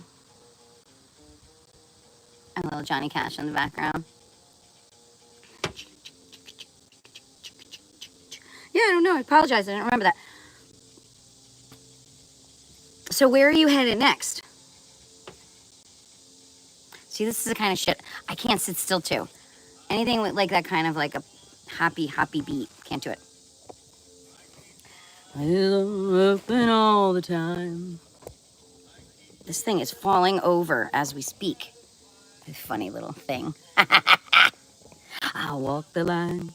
And little Johnny Cash in the background. Yeah, I don't know. I apologize. I don't remember that. So where are you headed next? See, this is the kind of shit I can't sit still to. Anything with like that kind of like a happy beat. Can't do it. Nothing all the time. This thing is falling over as we speak. This funny little thing. I'll walk the line.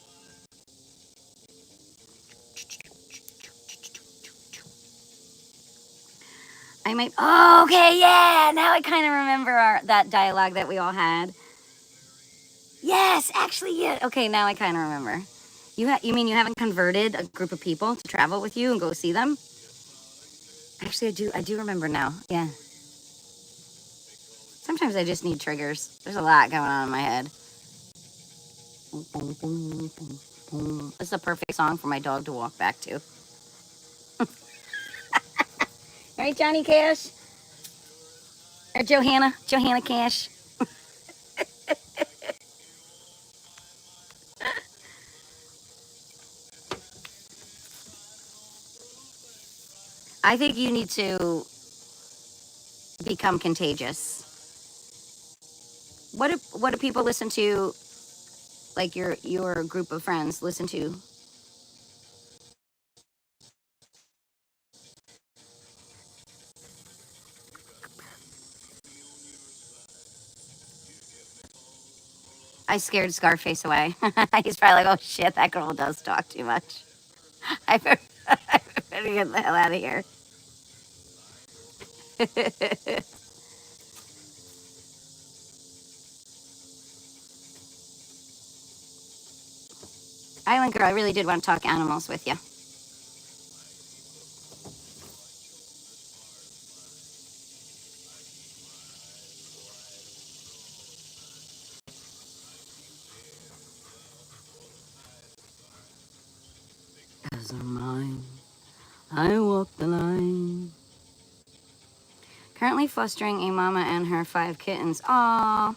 I might. Oh, okay, yeah. Now I kind of remember that dialogue that we all had. Yes, actually, yeah. Okay, now I kind of remember. You mean you haven't converted a group of people to travel with you and go see them? Actually, I do remember now. Yeah. Sometimes I just need triggers. There's a lot going on in my head. This is a perfect song for my dog to walk back to. All right, Johnny Cash. Or Johanna Cash. I think you need to become contagious. What do people listen to? Like your group of friends listen to? I scared Scarface away. He's probably like, oh shit, that girl does talk too much. I better get the hell out of here. Island Girl, I really did want to talk animals with you. As are mine, I walk the line. Currently fostering a mama and her 5 kittens. Aww,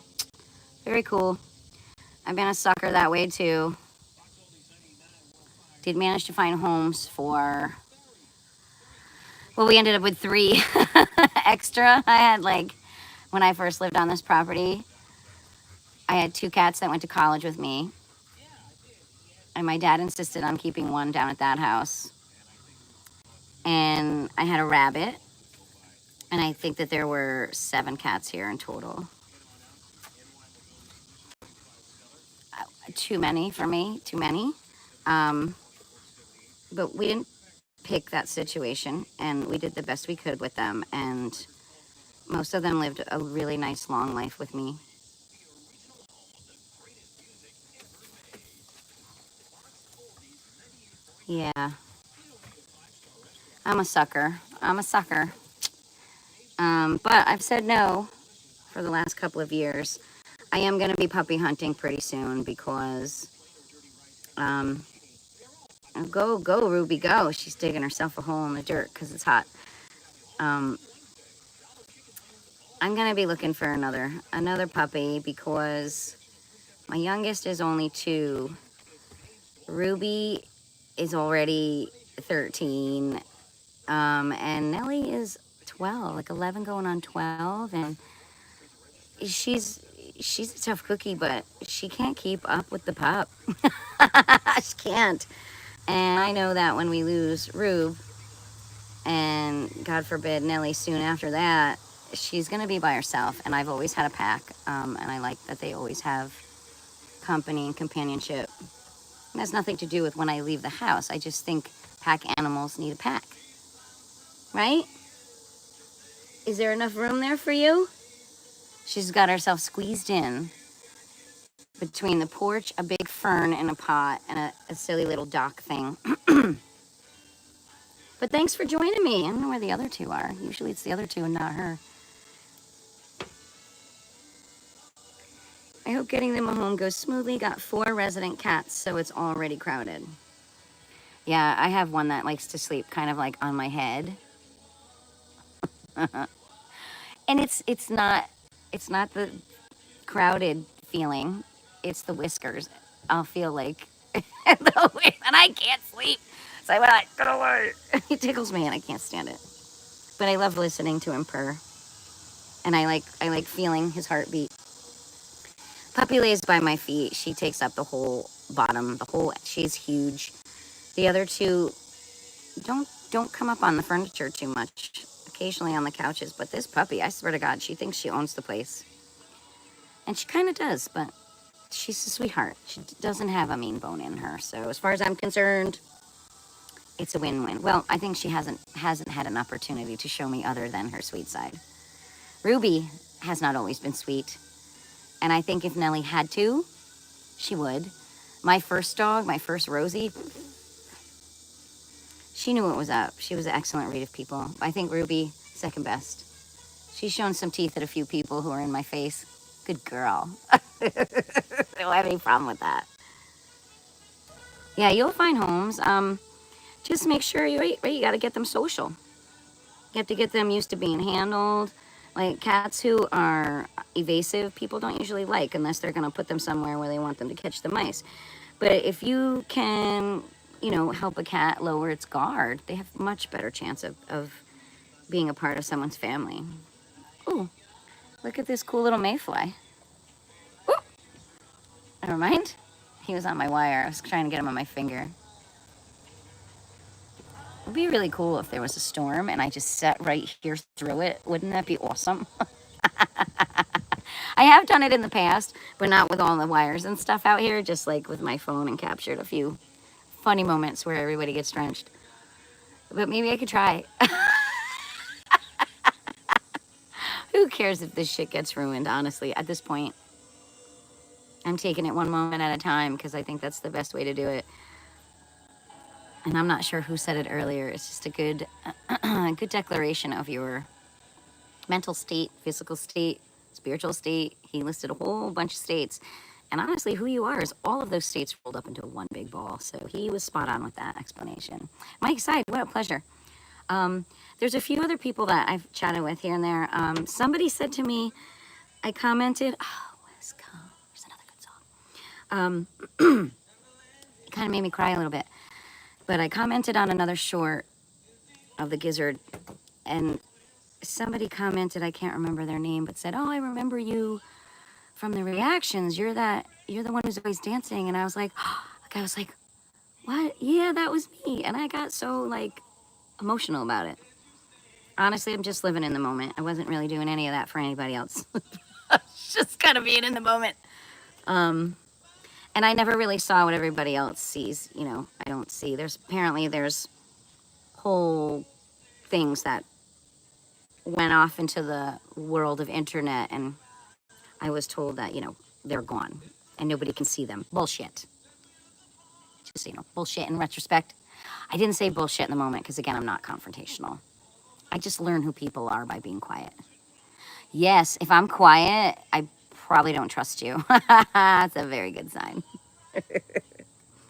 very cool. I've been a sucker that way too. Did manage to find homes for, well, we ended up with 3 extra. I had like, when I first lived on this property, I had 2 cats that went to college with me. And my dad insisted on keeping one down at that house. And I had a rabbit. And I think that there were 7 cats here in total. Too many for me, too many. But we didn't pick that situation, and we did the best we could with them. And most of them lived a really nice long life with me. Yeah. I'm a sucker. I'm a sucker. But I've said no for the last couple of years. I am going to be puppy hunting pretty soon because, go, Ruby, go. She's digging herself a hole in the dirt because it's hot. I'm going to be looking for another puppy because my youngest is only 2. Ruby is already 13. And Nellie is 12, like 11 going on 12. And she's a tough cookie, but she can't keep up with the pup. She can't. And I know that when we lose Rube, and God forbid Nellie soon after that, she's going to be by herself. And I've always had a pack, and I like that they always have company and companionship. It has nothing to do with when I leave the house. I just think pack animals need a pack. Right? Is there enough room there for you? She's got herself squeezed in between the porch, a big fern in a pot, and a silly little dock thing. But thanks for joining me. I don't know where the other 2 are. Usually it's the other 2 and not her. I hope getting them a home goes smoothly. Got 4 resident cats, so it's already crowded. Yeah, I have one that likes to sleep kind of like on my head. And it's not the crowded feeling. It's the whiskers. I'll feel like the way that I can't sleep. So I'm like, get away. He tickles me and I can't stand it. But I love listening to him purr. And I like feeling his heartbeat. Puppy lays by my feet. She takes up the whole bottom, she's huge. The other 2 don't come up on the furniture too much. Occasionally on the couches, but this puppy, I swear to God, she thinks she owns the place. And she kind of does, but she's a sweetheart. She doesn't have a mean bone in her. So as far as I'm concerned, it's a win-win. Well, I think she hasn't had an opportunity to show me other than her sweet side. Ruby has not always been sweet. And I think if Nellie had to, she would. My first dog, my first Rosie, she knew what was up. She was an excellent read of people. I think Ruby, second best. She's shown some teeth at a few people who are in my face. Good girl. I don't have any problem with that. Yeah, you'll find homes. Just make sure you got to get them social. You have to get them used to being handled. Like cats who are evasive, people don't usually like unless they're going to put them somewhere where they want them to catch the mice. But if you can, help a cat lower its guard, they have much better chance of being a part of someone's family. Ooh, look at this cool little mayfly. Ooh. Never mind. He was on my wire. I was trying to get him on my finger. It would be really cool if there was a storm and I just sat right here through it. Wouldn't that be awesome? I have done it in the past, but not with all the wires and stuff out here, just like with my phone, and captured a few funny moments where everybody gets drenched. But maybe I could try. Who cares if this shit gets ruined, honestly, at this point. I'm taking it one moment at a time because I think that's the best way to do it. And I'm not sure who said it earlier. It's just a good, good declaration of your mental state, physical state, spiritual state. He listed a whole bunch of states. And honestly, who you are is all of those states rolled up into one big ball. So he was spot on with that explanation. Mike Side, what a pleasure. There's a few other people that I've chatted with here and there. Somebody said to me, I commented, oh, West Coast, there's another good It kind of made me cry a little bit. But I commented on another short of the gizzard, and somebody commented, I can't remember their name, but said, "Oh, I remember you from the reactions. You're the one who's always dancing." And I was like, what? Yeah, that was me. And I got so like emotional about it. Honestly, I'm just living in the moment. I wasn't really doing any of that for anybody else. Just kind of being in the moment. And I never really saw what everybody else sees. You know, I don't see. There's whole things that went off into the world of internet, and I was told that, you know, they're gone and nobody can see them. Bullshit. Just, you know, bullshit in retrospect. I didn't say bullshit in the moment because, again, I'm not confrontational. I just learn who people are by being quiet. Yes, if I'm quiet, I probably don't trust you. That's a very good sign.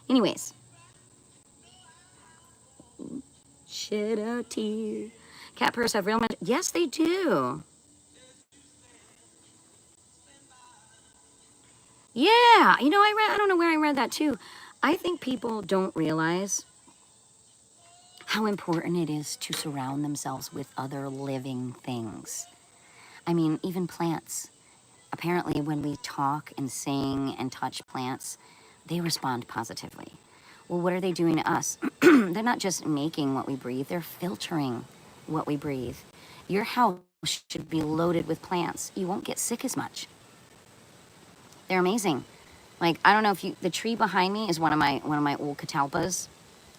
Anyways. Shed a tear. Cat purrs have real magic. Yes, they do. Yeah, you know, I don't know where I read that too. I think people don't realize how important it is to surround themselves with other living things. I mean, even plants. Apparently, when we talk and sing and touch plants, they respond positively. Well, what are they doing to us? They're not just making what we breathe, they're filtering what we breathe. Your house should be loaded with plants. You won't get sick as much. They're amazing. Like, I don't know if the tree behind me is one of my old catalpas.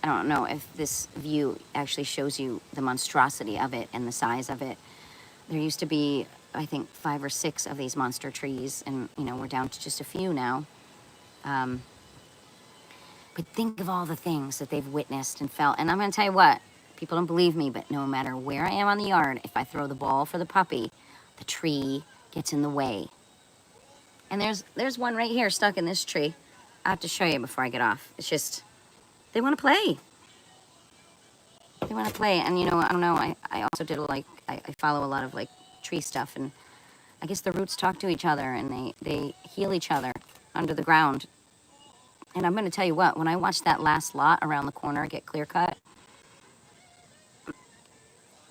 I don't know if this view actually shows you the monstrosity of it and the size of it. There used to be, I think, 5 or 6 of these monster trees, and, you know, we're down to just a few now. But think of all the things that they've witnessed and felt. And I'm going to tell you what, people don't believe me, but no matter where I am on the yard, if I throw the ball for the puppy, the tree gets in the way. And there's one right here stuck in this tree. I have to show you before I get off. It's just, they want to play. They want to play. And, you know, I don't know, I also did, like, I follow a lot of, like, tree stuff. And I guess the roots talk to each other, and they heal each other under the ground. And I'm going to tell you what, when I watched that last lot around the corner get clear cut,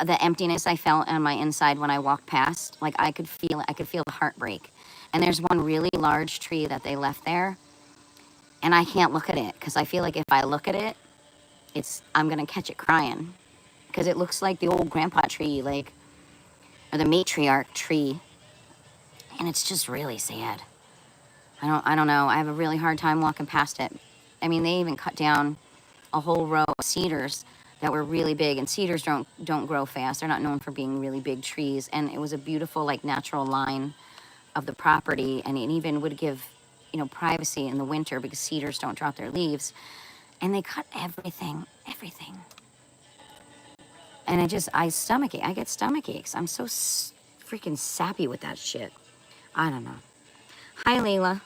the emptiness I felt on my inside when I walked past, like I could feel the heartbreak. And there's one really large tree that they left there, and I can't look at it because I feel like if I look at it, I'm going to catch it crying, because it looks like the old grandpa tree, like, or the matriarch tree. And it's just really sad. I don't know. I have a really hard time walking past it. I mean, they even cut down a whole row of cedars that were really big, and cedars don't grow fast. They're not known for being really big trees. And it was a beautiful, like, natural line of the property, and it even would give, you know, privacy in the winter because cedars don't drop their leaves. And they cut everything. And I get stomach aches. I'm so freaking sappy with that shit. I don't know. Hi, Layla.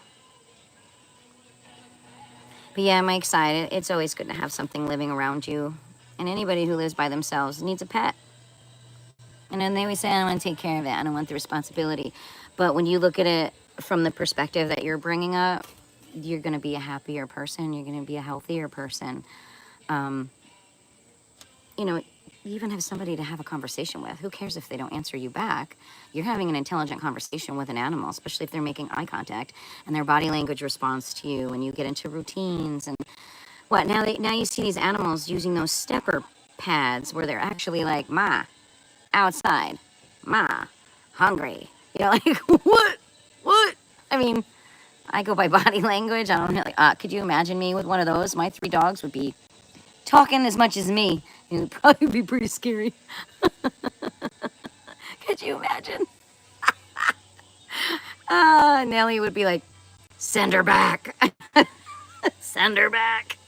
But yeah, I'm excited. It's always good to have something living around you. And anybody who lives by themselves needs a pet. And then they always say, I don't want to take care of it. I don't want the responsibility. But when you look at it from the perspective that you're bringing up, you're going to be a happier person. You're going to be a healthier person. You know, you even have somebody to have a conversation with. Who cares if they don't answer you back? You're having an intelligent conversation with an animal, especially if they're making eye contact and their body language responds to you, and you get into routines. And what, now you see these animals using those stepper pads where they're actually like, ma, outside, ma, hungry. You know, like, what? I mean, I go by body language. I don't know, like, could you imagine me with one of those? My 3 dogs would be talking as much as me. It would probably be pretty scary. Could you imagine? Nellie would be like, send her back. Send her back.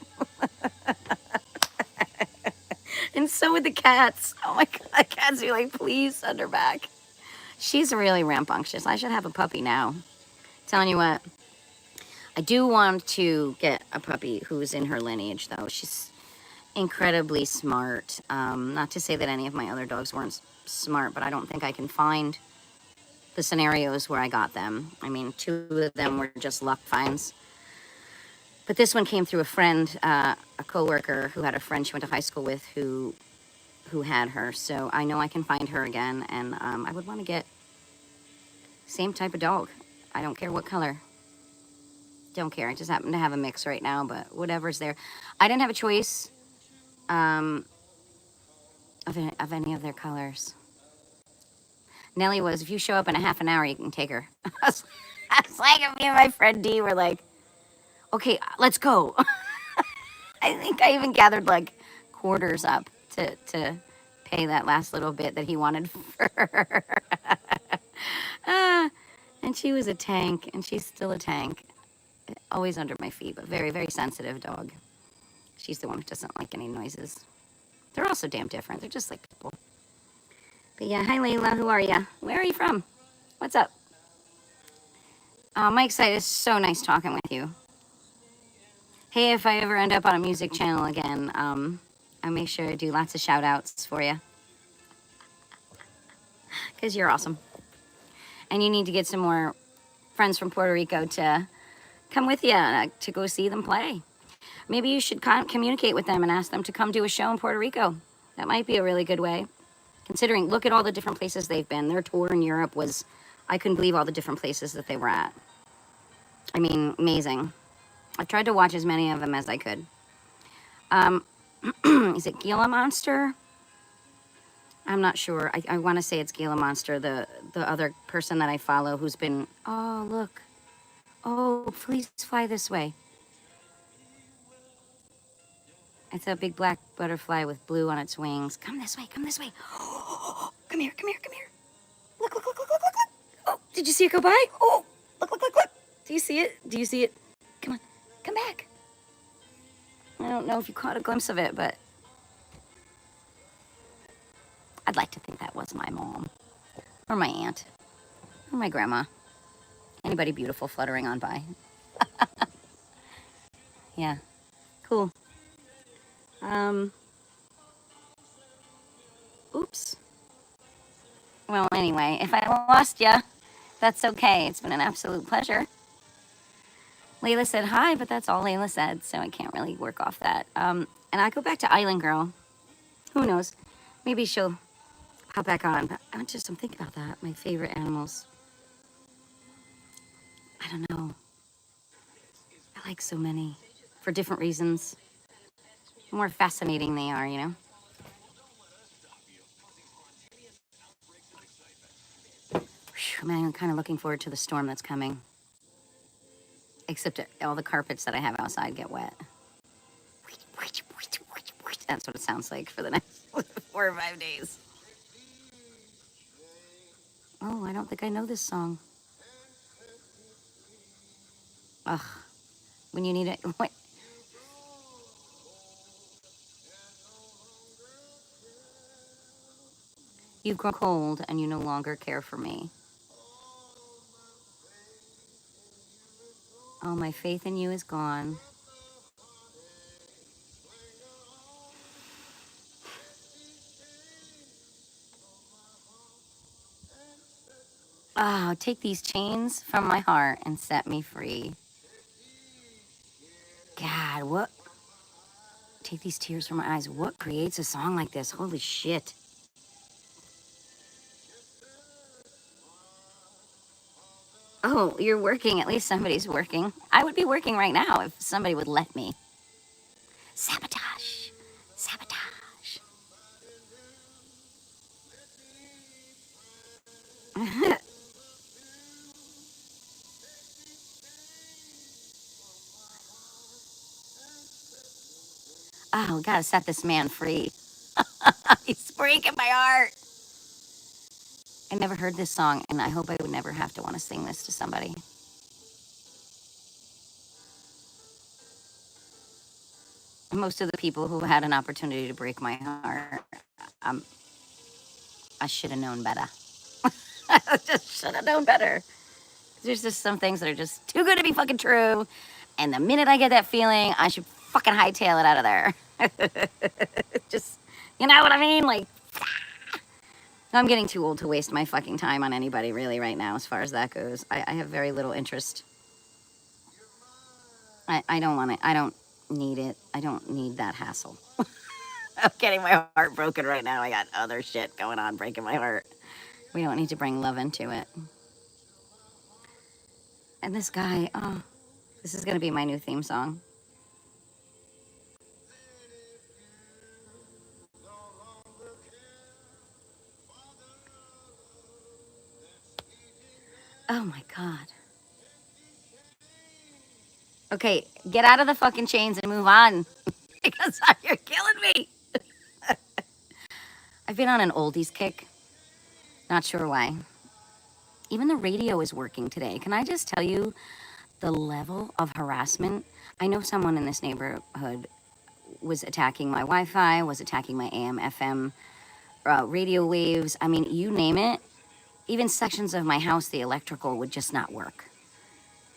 And so would the cats. Oh my God, cats would be like, please send her back. She's really rambunctious. I should have a puppy now. Telling you what, I do want to get a puppy who's in her lineage, though. She's incredibly smart. Not to say that any of my other dogs weren't smart, but I don't think I can find the scenarios where I got them. I mean, 2 of them were just luck finds. But this one came through a friend, a coworker who had a friend she went to high school with who had her. So I know I can find her again, and I would want to get same type of dog. I don't care what color. Don't care. I just happen to have a mix right now, but whatever's there. I didn't have a choice of any of their colors. Nellie was, if you show up in a half an hour, you can take her. I was like, me and my friend D were like, okay, let's go. I think I even gathered like quarters up to pay that last little bit that he wanted for her. And she was a tank, and she's still a tank. Always under my feet, but very, very sensitive dog. She's the one who doesn't like any noises. They're all so damn different. They're just like people. But yeah, hi Layla, who are you? Where are you from? What's up? Mike's site is so nice talking with you. Hey, if I ever end up on a music channel again, I'll make sure to do lots of shout outs for you. Because you're awesome. And you need to get some more friends from Puerto Rico to come with you to go see them play. Maybe you should communicate with them and ask them to come do a show in Puerto Rico. That might be a really good way. Considering, look at all the different places they've been. Their tour in Europe was, I couldn't believe all the different places that they were at. I mean, amazing. I tried to watch as many of them as I could. Is it Gila Monster? I'm not sure. I want to say it's Gila Monster, the other person that I follow who's been, oh, look. Oh, please fly this way. It's a big black butterfly with blue on its wings. Come this way, come this way. Oh, come here, come here, come here. Look, look, look, look, look, look, look. Oh, did you see it go by? Oh, look, look, look, look. Do you see it? Do you see it? Come on, come back. I don't know if you caught a glimpse of it, but I'd like to think that was my mom or my aunt or my grandma. Anybody beautiful fluttering on by. Yeah, cool. Oops. Well, anyway, if I lost ya, that's okay. It's been an absolute pleasure. Layla said hi, but that's all Layla said, so I can't really work off that. And I go back to Island Girl. Who knows? Maybe she'll pop back on. But I'm thinking about that. My favorite animals. I don't know. I like so many for different reasons. The more fascinating they are, you know? Whew, man, I'm kind of looking forward to the storm that's coming. Except all the carpets that I have outside get wet. That's what it sounds like for the next 4 or 5 days. Oh, I don't think I know this song. Ugh. When you need it. What? You've grown cold and you no longer care for me. Oh, my faith in you is gone. Oh, take these chains from my heart and set me free. God, what? Take these tears from my eyes. What creates a song like this? Holy shit. Oh, you're working. At least somebody's working. I would be working right now if somebody would let me. Sabotage. Sabotage. Oh, gotta set this man free. He's breaking my heart. I never heard this song, and I hope I would never have to want to sing this to somebody. Most of the people who had an opportunity to break my heart, I should have known better. I just should have known better. There's just some things that are just too good to be fucking true. And the minute I get that feeling, I should fucking hightail it out of there. Just, you know what I mean? Like, I'm getting too old to waste my fucking time on anybody really right now as far as that goes. I have very little interest I don't want it. I don't need it. I don't need that hassle. I'm getting my heart broken right now. I got other shit going on breaking my heart. We don't need to bring love into it. And this guy, oh, this is going to be my new theme song. Oh my God. Okay, get out of the fucking chains and move on. Because you're killing me. I've been on an oldies kick. Not sure why. Even the radio is working today. Can I just tell you the level of harassment? I know someone in this neighborhood was attacking my Wi-Fi, was attacking my AM, FM, radio waves. I mean, you name it. Even sections of my house, the electrical would just not work.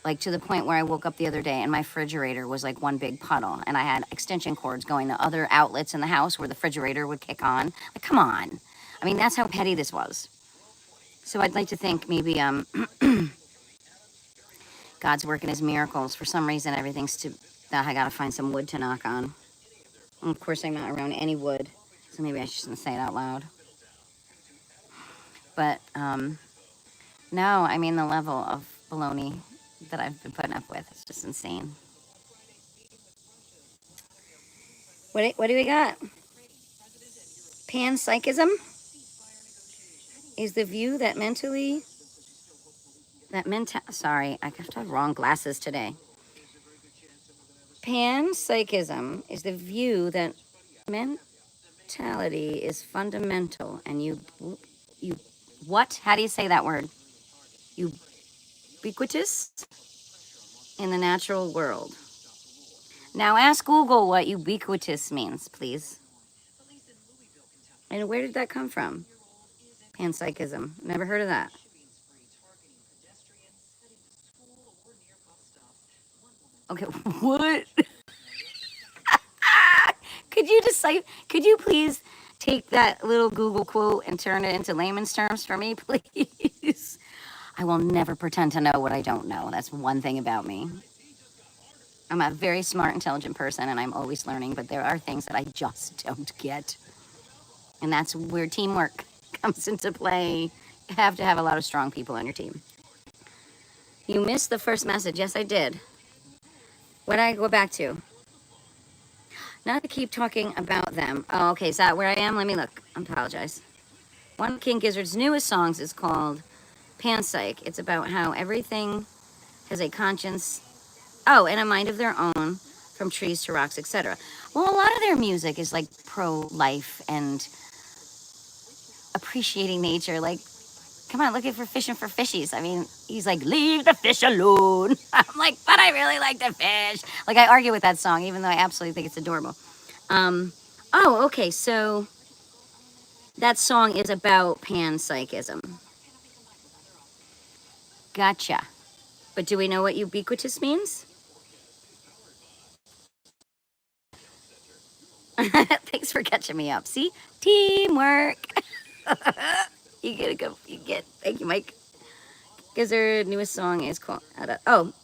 Like to the point where I woke up the other day and my refrigerator was like one big puddle, and I had extension cords going to other outlets in the house where the refrigerator would kick on. Like, come on. I mean, that's how petty this was. So I'd like to think maybe God's working his miracles. For some reason, everything's to, I gotta find some wood to knock on. And of course, I'm not around any wood, so maybe I shouldn't say it out loud. But no, I mean, the level of baloney that I've been putting up with is just insane. What do we got? Panpsychism is the view that sorry, I have wrong glasses today. Panpsychism is the view that mentality is fundamental and you what? How do you say that word? Ubiquitous in the natural world. Now ask Google what ubiquitous means, please. And where did that come from? Panpsychism. Never heard of that. Okay, what? Could you please take that little Google quote and turn it into layman's terms for me, please? I will never pretend to know what I don't know. That's one thing about me. I'm a very smart, intelligent person, and I'm always learning, but there are things that I just don't get. And that's where teamwork comes into play. You have to have a lot of strong people on your team. You missed the first message. Yes, I did. What did I go back to? Not to keep talking about them. Oh, okay, is that where I am? Let me look. I apologize. One of King Gizzard's newest songs is called Panpsych. It's about how everything has a conscience, and a mind of their own, from trees to rocks, etc. Well, a lot of their music is like pro-life and appreciating nature. Like, come on, looking for fishing for fishies. I mean, he's like, leave the fish alone. I'm like, but I really like to fish. Like, I argue with that song, even though I absolutely think it's adorable. Okay, so that song is about panpsychism. Gotcha. But do we know what ubiquitous means? Thanks for catching me up. See? Teamwork. Thank you, Mike. Gizzard newest song is called,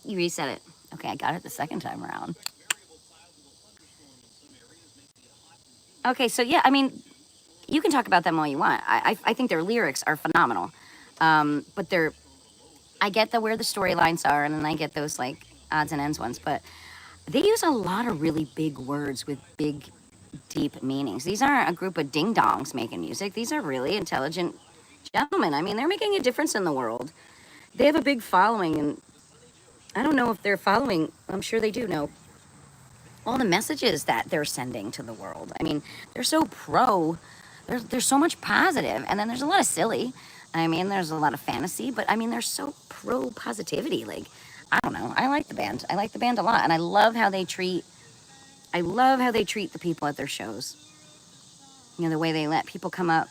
you reset it. Okay, I got it the second time around. Okay, so yeah, I mean, you can talk about them all you want. I think their lyrics are phenomenal. But I get where the storylines are, and then I get those like odds and ends ones, but they use a lot of really big words with big, deep meanings. These aren't a group of ding-dongs making music. These are really intelligent gentlemen. I mean, they're making a difference in the world. They have a big following, and I don't know if they're following, I'm sure they do know all the messages that they're sending to the world. I mean, they're so pro, there's so much positive, and then there's a lot of silly. I mean, there's a lot of fantasy, but I mean, they're so pro positivity. Like, I don't know. I like the band. I like the band a lot, and I love how they treat the people at their shows. You know, the way they let people come up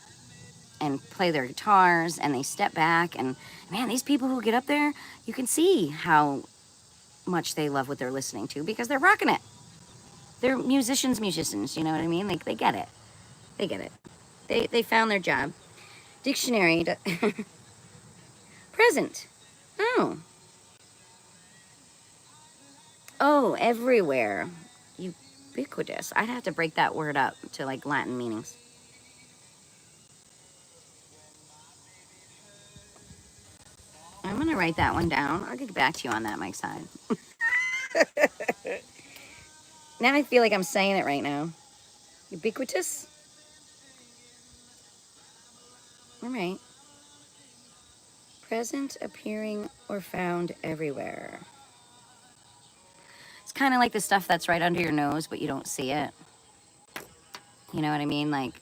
and play their guitars, and they step back, and man, these people who get up there, you can see how much they love what they're listening to because they're rocking it. They're musicians, you know what I mean? Like, they get it. They get it. They found their job. Dictionary. Present. Oh, Oh, everywhere. Ubiquitous. I'd have to break that word up to like Latin meanings. I'm gonna write that one down. I'll get back to you on that, Mike's side. Now I feel like I'm saying it right now. Ubiquitous? All right. Present, appearing, or found everywhere. It's kind of like the stuff that's right under your nose, but you don't see it. You know what I mean? Like,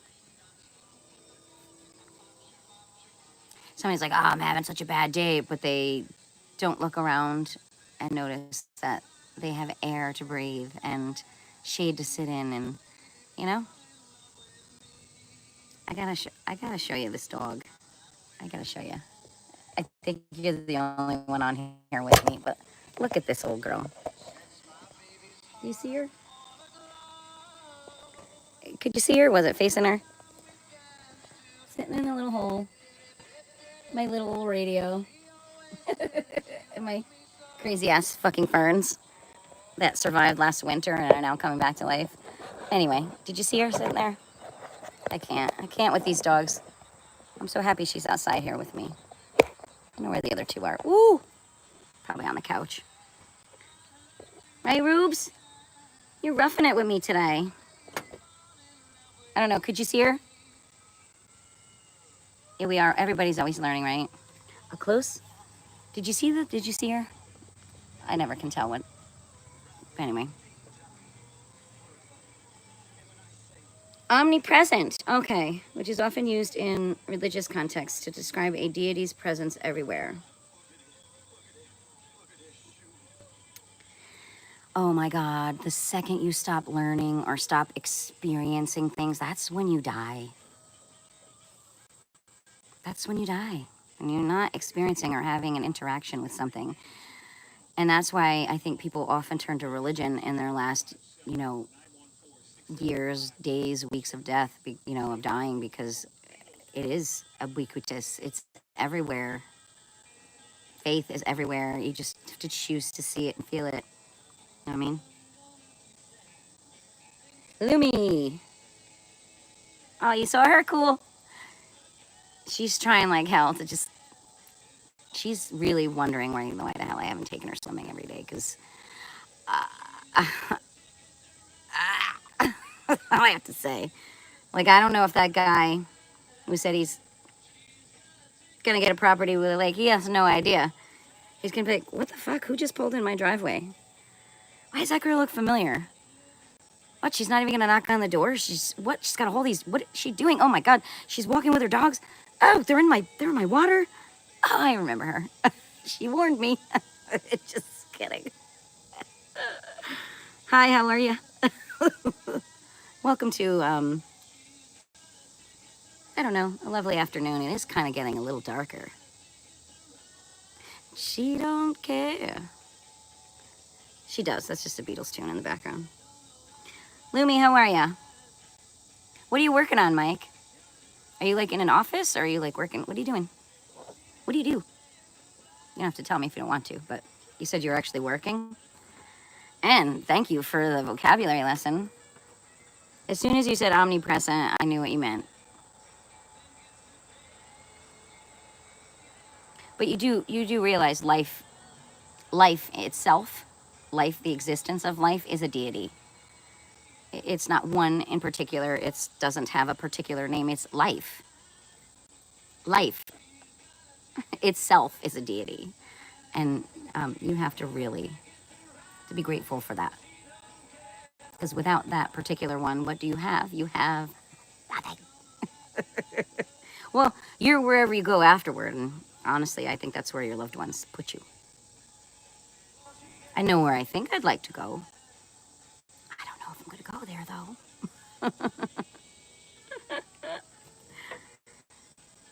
somebody's like, oh, I'm having such a bad day, but they don't look around and notice that they have air to breathe and shade to sit in, and, you know? I gotta show you this dog. I gotta show you. I think you're the only one on here with me, but look at this old girl. Do you see her? Could you see her? Was it facing her? Sitting in a little hole. My little old radio. And my crazy ass fucking ferns that survived last winter and are now coming back to life. Anyway, did you see her sitting there? I can't with these dogs. I'm so happy she's outside here with me. I don't know where the other two are. Ooh! Probably on the couch. Right, Rubes? You're roughing it with me today. I don't know, could you see her? Here we are. Everybody's always learning, right? Up close? Did you see her? I never can tell what. Anyway. Omnipresent, okay, which is often used in religious contexts to describe a deity's presence everywhere. Oh my God, the second you stop learning or stop experiencing things, that's when you die. That's when you die. When you're not experiencing or having an interaction with something. And that's why I think people often turn to religion in their last, years, days, weeks of death, of dying, because it is ubiquitous. It's everywhere. Faith is everywhere. You just have to choose to see it and feel it. You know what I mean? Lumi. Oh, you saw her? Cool. She's trying like hell to just... She's really wondering why the hell I haven't taken her swimming every day, because... I have to say. Like, I don't know if that guy who said he's gonna get a property with a lake, he has no idea. He's gonna be like, what the fuck? Who just pulled in my driveway? Why does that girl look familiar? What, she's not even gonna knock on the door? She's got all these, what is she doing? Oh my God, she's walking with her dogs. Oh, they're in my water. Oh, I remember her. She warned me. Just kidding. Hi, how are you? Welcome to, I don't know, a lovely afternoon. It is kind of getting a little darker. She don't care. She does. That's just a Beatles tune in the background. Lumi, how are ya? What are you working on, Mike? Are you like in an office, or are you like working? What are you doing? What do? You don't have to tell me if you don't want to, but you said you were actually working. And thank you for the vocabulary lesson. As soon as you said omnipresent, I knew what you meant. But you do realize life itself, the existence of life, is a deity. It's not one in particular. It doesn't have a particular name. It's life. Life itself is a deity. And you have to really be grateful for that. Because without that particular one, what do you have? You have nothing. Well, you're wherever you go afterward. And honestly, I think that's where your loved ones put you. I know where I think I'd like to go. I don't know if I'm going to go there, though.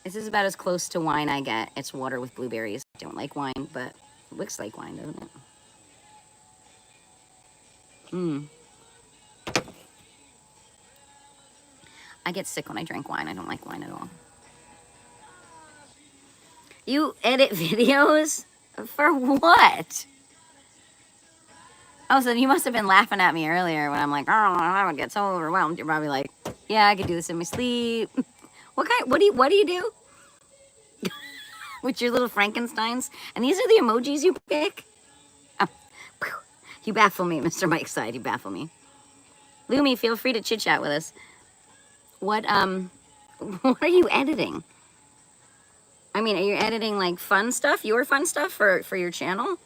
This is about as close to wine I get. It's water with blueberries. I don't like wine, but it looks like wine, doesn't it? I get sick when I drink wine. I don't like wine at all. You edit videos? For what? Oh, so you must have been laughing at me earlier when I'm like, oh, I would get so overwhelmed. You're probably like, yeah, I could do this in my sleep. What do you do with your little Frankensteins? And these are the emojis you pick? Oh, you baffle me, Mr. Mike's side. You baffle me. Lumi, feel free to chit chat with us. What what are you editing? I mean, are you editing like fun stuff, your fun stuff for your channel?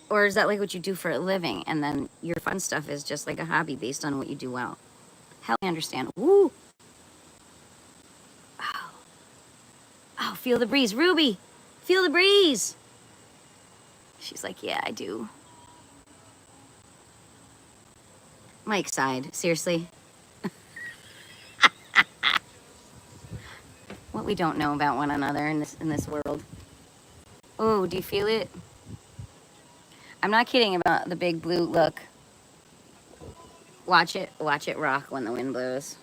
Or is that like what you do for a living, and then your fun stuff is just like a hobby based on what you do well? Hell, I understand. Woo! Oh, oh, feel the breeze. Ruby, feel the breeze. She's like, yeah, I do. Mike sighed. Seriously? What we don't know about one another in this world. Oh, do you feel it? I'm not kidding about the big blue look. Watch it rock when the wind blows.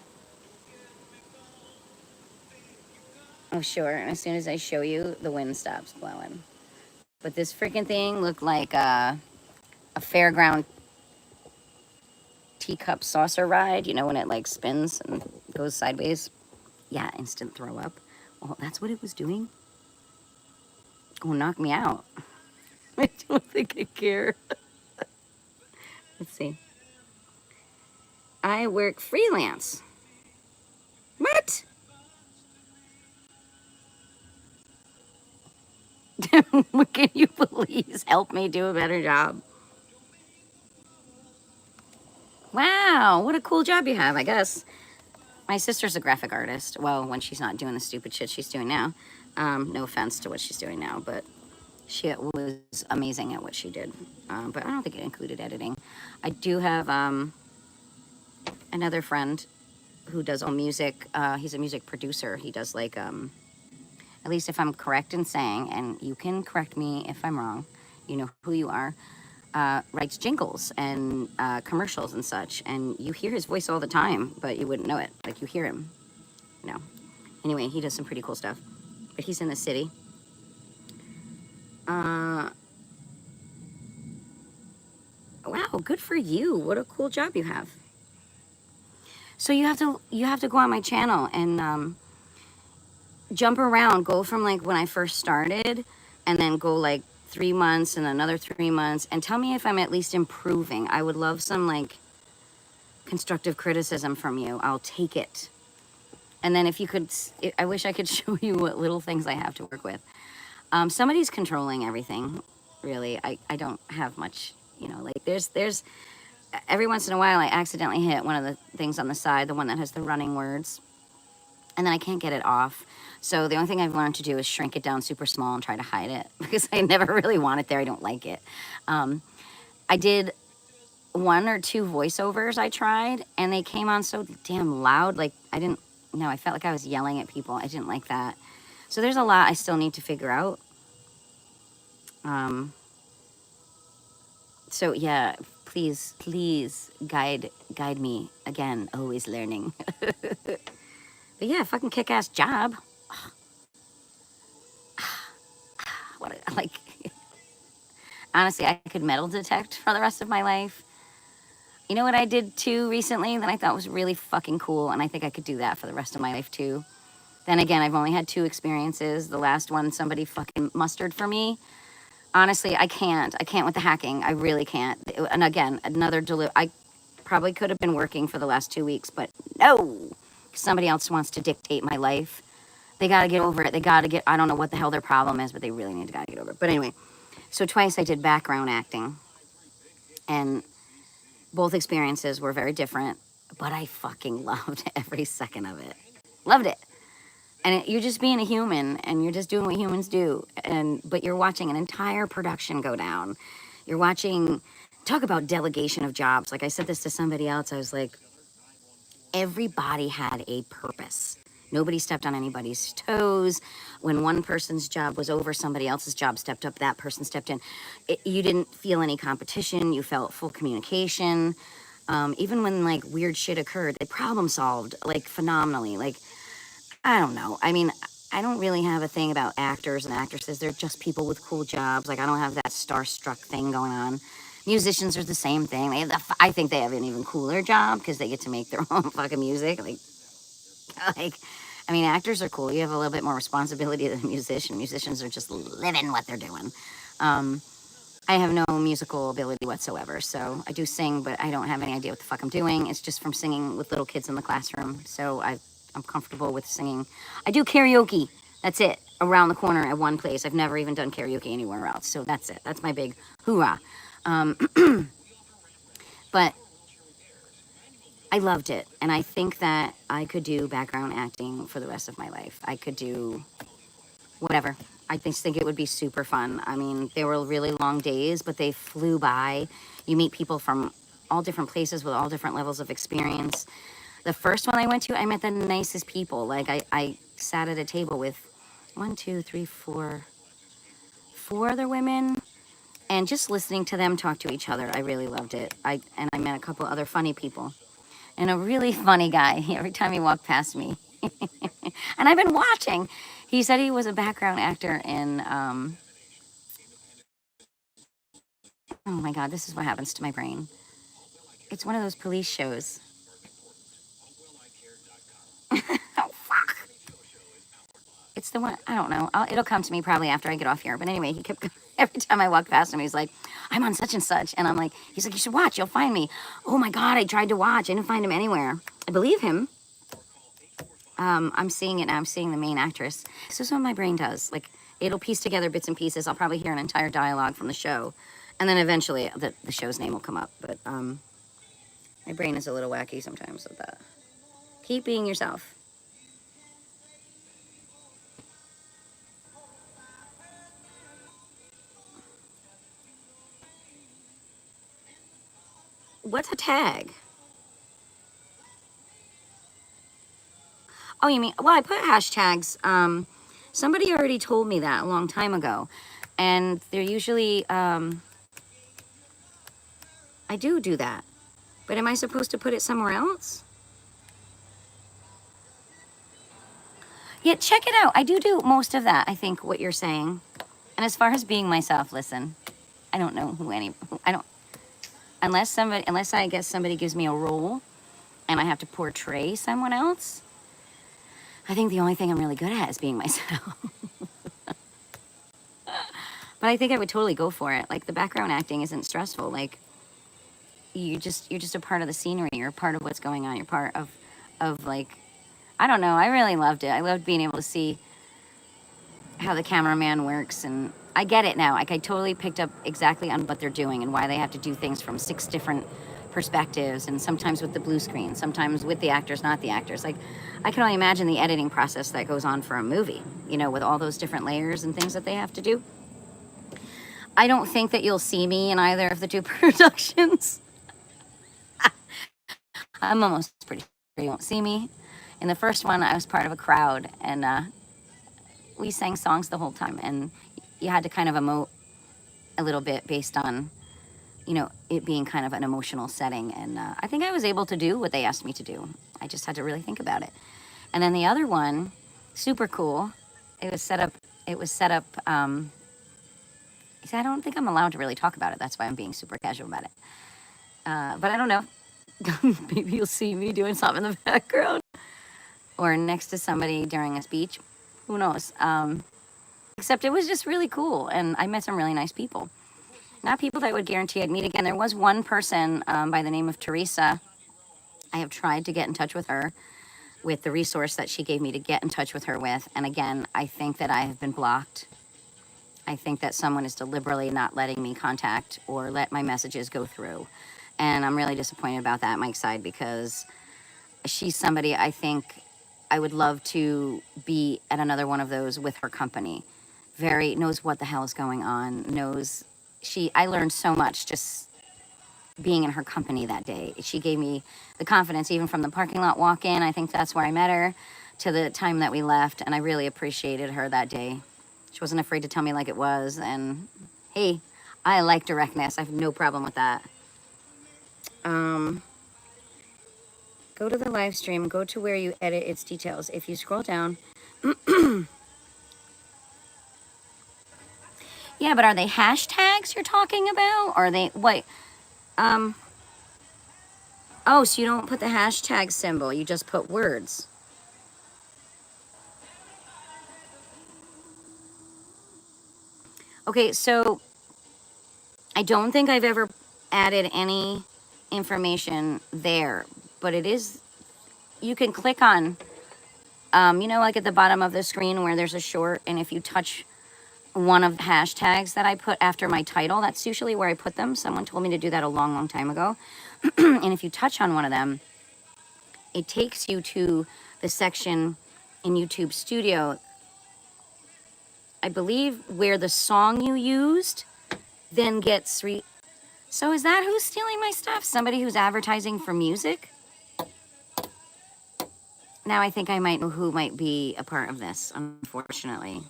Oh, sure. And as soon as I show you, the wind stops blowing. But this freaking thing looked like a fairground teacup saucer ride. You know, when it like spins and goes sideways? Yeah, instant throw up. Oh, that's what it was doing? Oh, knock me out. I don't think I care. Let's see. I work freelance. What? Can you please help me do a better job? Wow, what a cool job you have, I guess. My sister's a graphic artist. Well, when she's not doing the stupid shit she's doing now. No offense to what she's doing now, but she was amazing at what she did. But I don't think it included editing. I do have another friend who does all music. He's a music producer. He does like, at least if I'm correct in saying, and you can correct me if I'm wrong, you know who you are, writes jingles and commercials and such. And you hear his voice all the time, but you wouldn't know it. Like you hear him, you know. Anyway, he does some pretty cool stuff. But he's in the city. Wow, good for you. What a cool job you have. So you have to go on my channel and jump around, go from like when I first started and then go like 3 months and another 3 months and tell me if I'm at least improving. I would love some like constructive criticism from you. I'll take it. And then if you could, I wish I could show you what little things I have to work with. Somebody's controlling everything, really. I don't have much, you know, like there's every once in a while I accidentally hit one of the things on the side, the one that has the running words, and then I can't get it off. So the only thing I've learned to do is shrink it down super small and try to hide it because I never really want it there. I don't like it. I did 1 or 2 voiceovers I tried, and they came on so damn loud. Like I didn't know. I felt like I was yelling at people. I didn't like that. So there's a lot I still need to figure out. So yeah, please guide me again. Always learning. But yeah, fucking kick-ass job. What like. Honestly, I could metal detect for the rest of my life. You know what I did too recently that I thought was really fucking cool, and I think I could do that for the rest of my life too. Then again, I've only had 2 experiences. The last one, somebody fucking mustered for me. Honestly, I can't with the hacking. I really can't. And again, I probably could have been working for the last 2 weeks, but no, somebody else wants to dictate my life. They got to get over it. I don't know what the hell their problem is, but they really need to get over it. But anyway, so twice I did background acting, and both experiences were very different, but I fucking loved every second of it. Loved it. And you're just being a human, and you're just doing what humans do. But you're watching an entire production go down. You're watching, talk about delegation of jobs. Like I said this to somebody else. I was like, everybody had a purpose. Nobody stepped on anybody's toes. When one person's job was over, somebody else's job stepped up. That person stepped in. You didn't feel any competition. You felt full communication. Even when like weird shit occurred, they problem solved like phenomenally. Like, I don't know. I mean, I don't really have a thing about actors and actresses. They're just people with cool jobs. Like, I don't have that starstruck thing going on. Musicians are the same thing. They have I think they have an even cooler job because they get to make their own fucking music. Like, I mean, actors are cool. You have a little bit more responsibility than a musician. Musicians are just living what they're doing. Um, I have no musical ability whatsoever. So I do sing, but I don't have any idea what the fuck I'm doing. It's just from singing with little kids in the classroom. So I'm comfortable with singing. I do karaoke. That's it. Around the corner at one place. I've never even done karaoke anywhere else. So that's it. That's my big hoorah. But I loved it. And I think that I could do background acting for the rest of my life. I could do whatever. I just think it would be super fun. I mean, they were really long days, but they flew by. You meet people from all different places with all different levels of experience. The first one I went to, I met the nicest people. Like, I sat at a table with four other women, and just listening to them talk to each other, I really loved it. And I met a couple other funny people, and a really funny guy every time he walked past me. And I've been watching. He said he was a background actor in, oh my God, this is what happens to my brain. It's one of those police shows. Oh, fuck. It's the one, I don't know. It'll come to me probably after I get off here. But anyway, he kept, every time I walked past him, he's like, I'm on such and such. And I'm like, he's like, you should watch, you'll find me. Oh my God, I tried to watch. I didn't find him anywhere. I believe him. I'm seeing it now. I'm seeing the main actress. This is what my brain does. Like, it'll piece together bits and pieces. I'll probably hear an entire dialogue from the show. And then eventually the show's name will come up. But my brain is a little wacky sometimes with that. Keep being yourself. What's a tag? Oh, you mean, well, I put hashtags. Somebody already told me that a long time ago. And they're usually, I do that. But am I supposed to put it somewhere else? Yeah, check it out. I do most of that, I think, what you're saying. And as far as being myself, listen, I don't know unless I guess somebody gives me a role and I have to portray someone else, I think the only thing I'm really good at is being myself. But I think I would totally go for it. Like, the background acting isn't stressful. Like, you're just a part of the scenery. You're a part of what's going on. You're part of like, I don't know. I really loved it. I loved being able to see how the cameraman works, and I get it now. Like, I totally picked up exactly on what they're doing and why they have to do things from 6 different perspectives, and sometimes with the blue screen, sometimes with the actors, not the actors. Like, I can only imagine the editing process that goes on for a movie, you know, with all those different layers and things that they have to do. I don't think that you'll see me in either of the 2 productions. I'm almost pretty sure you won't see me. In the first one, I was part of a crowd, and we sang songs the whole time, and you had to kind of emote a little bit based on, you know, it being kind of an emotional setting. And I think I was able to do what they asked me to do. I just had to really think about it. And then the other one, super cool. It was set up, I don't think I'm allowed to really talk about it. That's why I'm being super casual about it. But I don't know. Maybe you'll see me doing something in the background or next to somebody during a speech. Who knows? Except it was just really cool, and I met some really nice people. Not people that I would guarantee I'd meet again. There was one person by the name of Teresa. I have tried to get in touch with her with the resource that she gave me to get in touch with her with. And again, I think that I have been blocked. I think that someone is deliberately not letting me contact or let my messages go through. And I'm really disappointed about that, Mike's side, because she's somebody I think I would love to be at another one of those with her company. Knows what the hell is going on, I learned so much just being in her company that day. She gave me the confidence, even from the parking lot walk-in. I think that's where I met her, to the time that we left, and I really appreciated her that day. She wasn't afraid to tell me like it was, and hey, I like directness. I have no problem with that. Go to the live stream, go to where you edit its details. If you scroll down, Yeah, but are they hashtags you're talking about? Or are they, what? Oh, so you don't put the hashtag symbol, you just put words. Okay, so I don't think I've ever added any information there, but it is, you can click on, you know, like at the bottom of the screen where there's a short, and if you touch one of the hashtags that I put after my title, that's usually where I put them. Someone told me to do that a long, long time ago. And if you touch on one of them, it takes you to the section in YouTube Studio, I believe, where the song you used then gets So is that who's stealing my stuff? Somebody who's advertising for music? Now I think I might know who might be a part of this, unfortunately.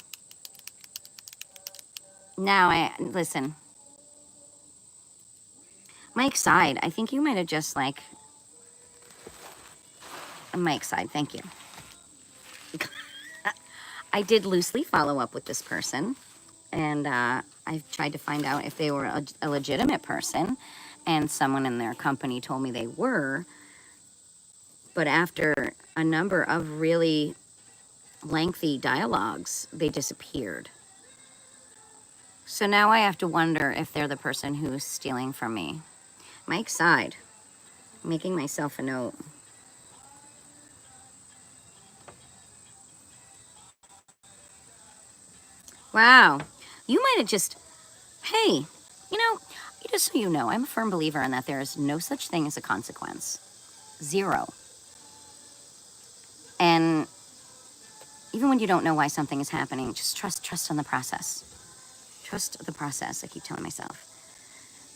Now listen. Mike's side, I think you might have just like, Mike's side, thank you. I did loosely follow up with this person, and I tried to find out if they were a legitimate person, and someone in their company told me they were, but after a number of really lengthy dialogues, they disappeared. So now I have to wonder if they're the person who's stealing from me. Mike's side, making myself a note. Wow, you might have just, hey, you know, just so you know, I'm a firm believer in that there is no such thing as a consequence. Zero. And even when you don't know why something is happening, just trust on the process. Trust the process, I keep telling myself.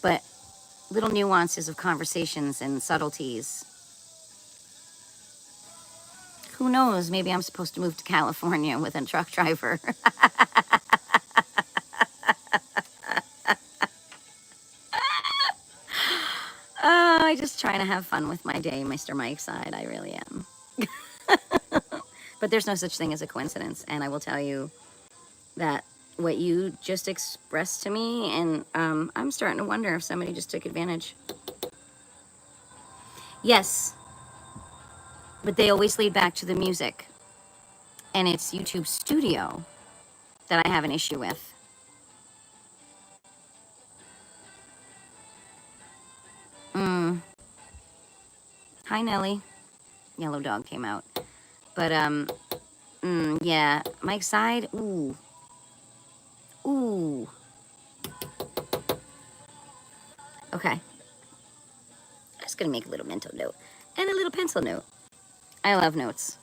But little nuances of conversations and subtleties. Who knows, maybe I'm supposed to move to California with a truck driver. I just trying to have fun with my day, Mr. Mike's side. I really am. But there's no such thing as a coincidence. And I will tell you that what you just expressed to me, and I'm starting to wonder if somebody just took advantage. Yes, but they always lead back to the music. And it's YouTube Studio that I have an issue with. Hi, Nelly. Yellow dog came out. But, yeah, Mike's side, ooh. Ooh. Okay. I'm just gonna make a little mental note and a little pencil note. I love notes.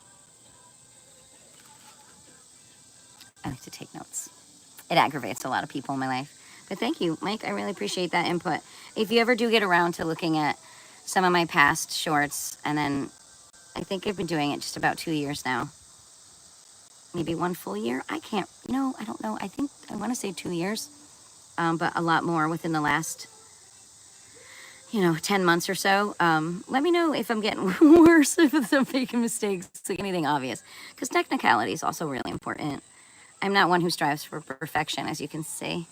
I like to take notes. It aggravates a lot of people in my life. But thank you, Mike. I really appreciate that input. If you ever do get around to looking at some of my past shorts, and then I think I've been doing it just about 2 years now. Maybe 1 full year. I can't, no, I don't know. I think I want to say 2 years, but a lot more within the last, 10 months or so. Let me know if I'm getting worse, if I'm making mistakes, like anything obvious, because technicality is also really important. I'm not one who strives for perfection, as you can see.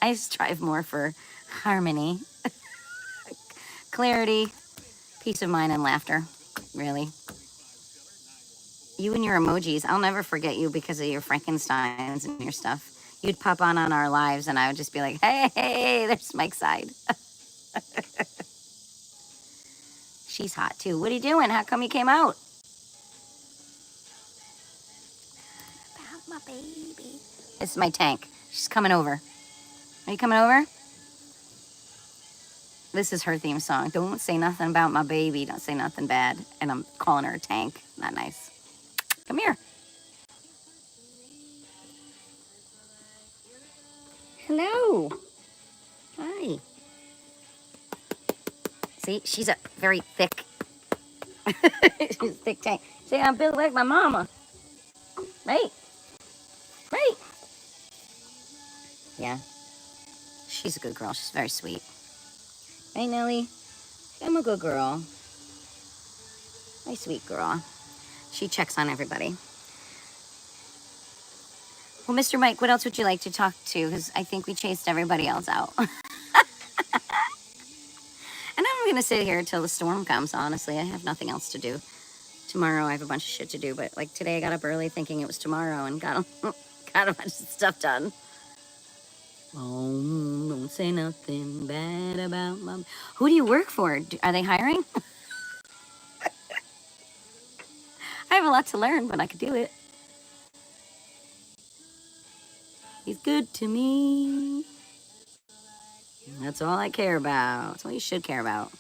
I strive more for harmony, clarity, peace of mind, and laughter, really. You and your emojis, I'll never forget you because of your Frankensteins and your stuff. You'd pop on our lives, and I would just be like, hey, there's Mike's side. She's hot, too. What are you doing? How come you came out? About my baby. This is my tank. She's coming over. Are you coming over? This is her theme song. Don't say nothing about my baby. Don't say nothing bad. And I'm calling her a tank. Not nice. Come here. Hello. Hi. See, she's a very thick, she's a thick tank. See, I'm built like my mama. Right? Right? Yeah. She's a good girl. She's very sweet. Right, Nellie? I'm a good girl. My sweet girl. She checks on everybody. Well, Mr. Mike, what else would you like to talk to? Because I think we chased everybody else out. And I'm going to sit here until the storm comes, honestly. I have nothing else to do. Tomorrow I have a bunch of shit to do, but like today I got up early thinking it was tomorrow and got a bunch of stuff done. Oh, don't say nothing bad about my... Who do you work for? Are they hiring? I have a lot to learn, but I could do it. He's good to me. That's all I care about. That's all you should care about.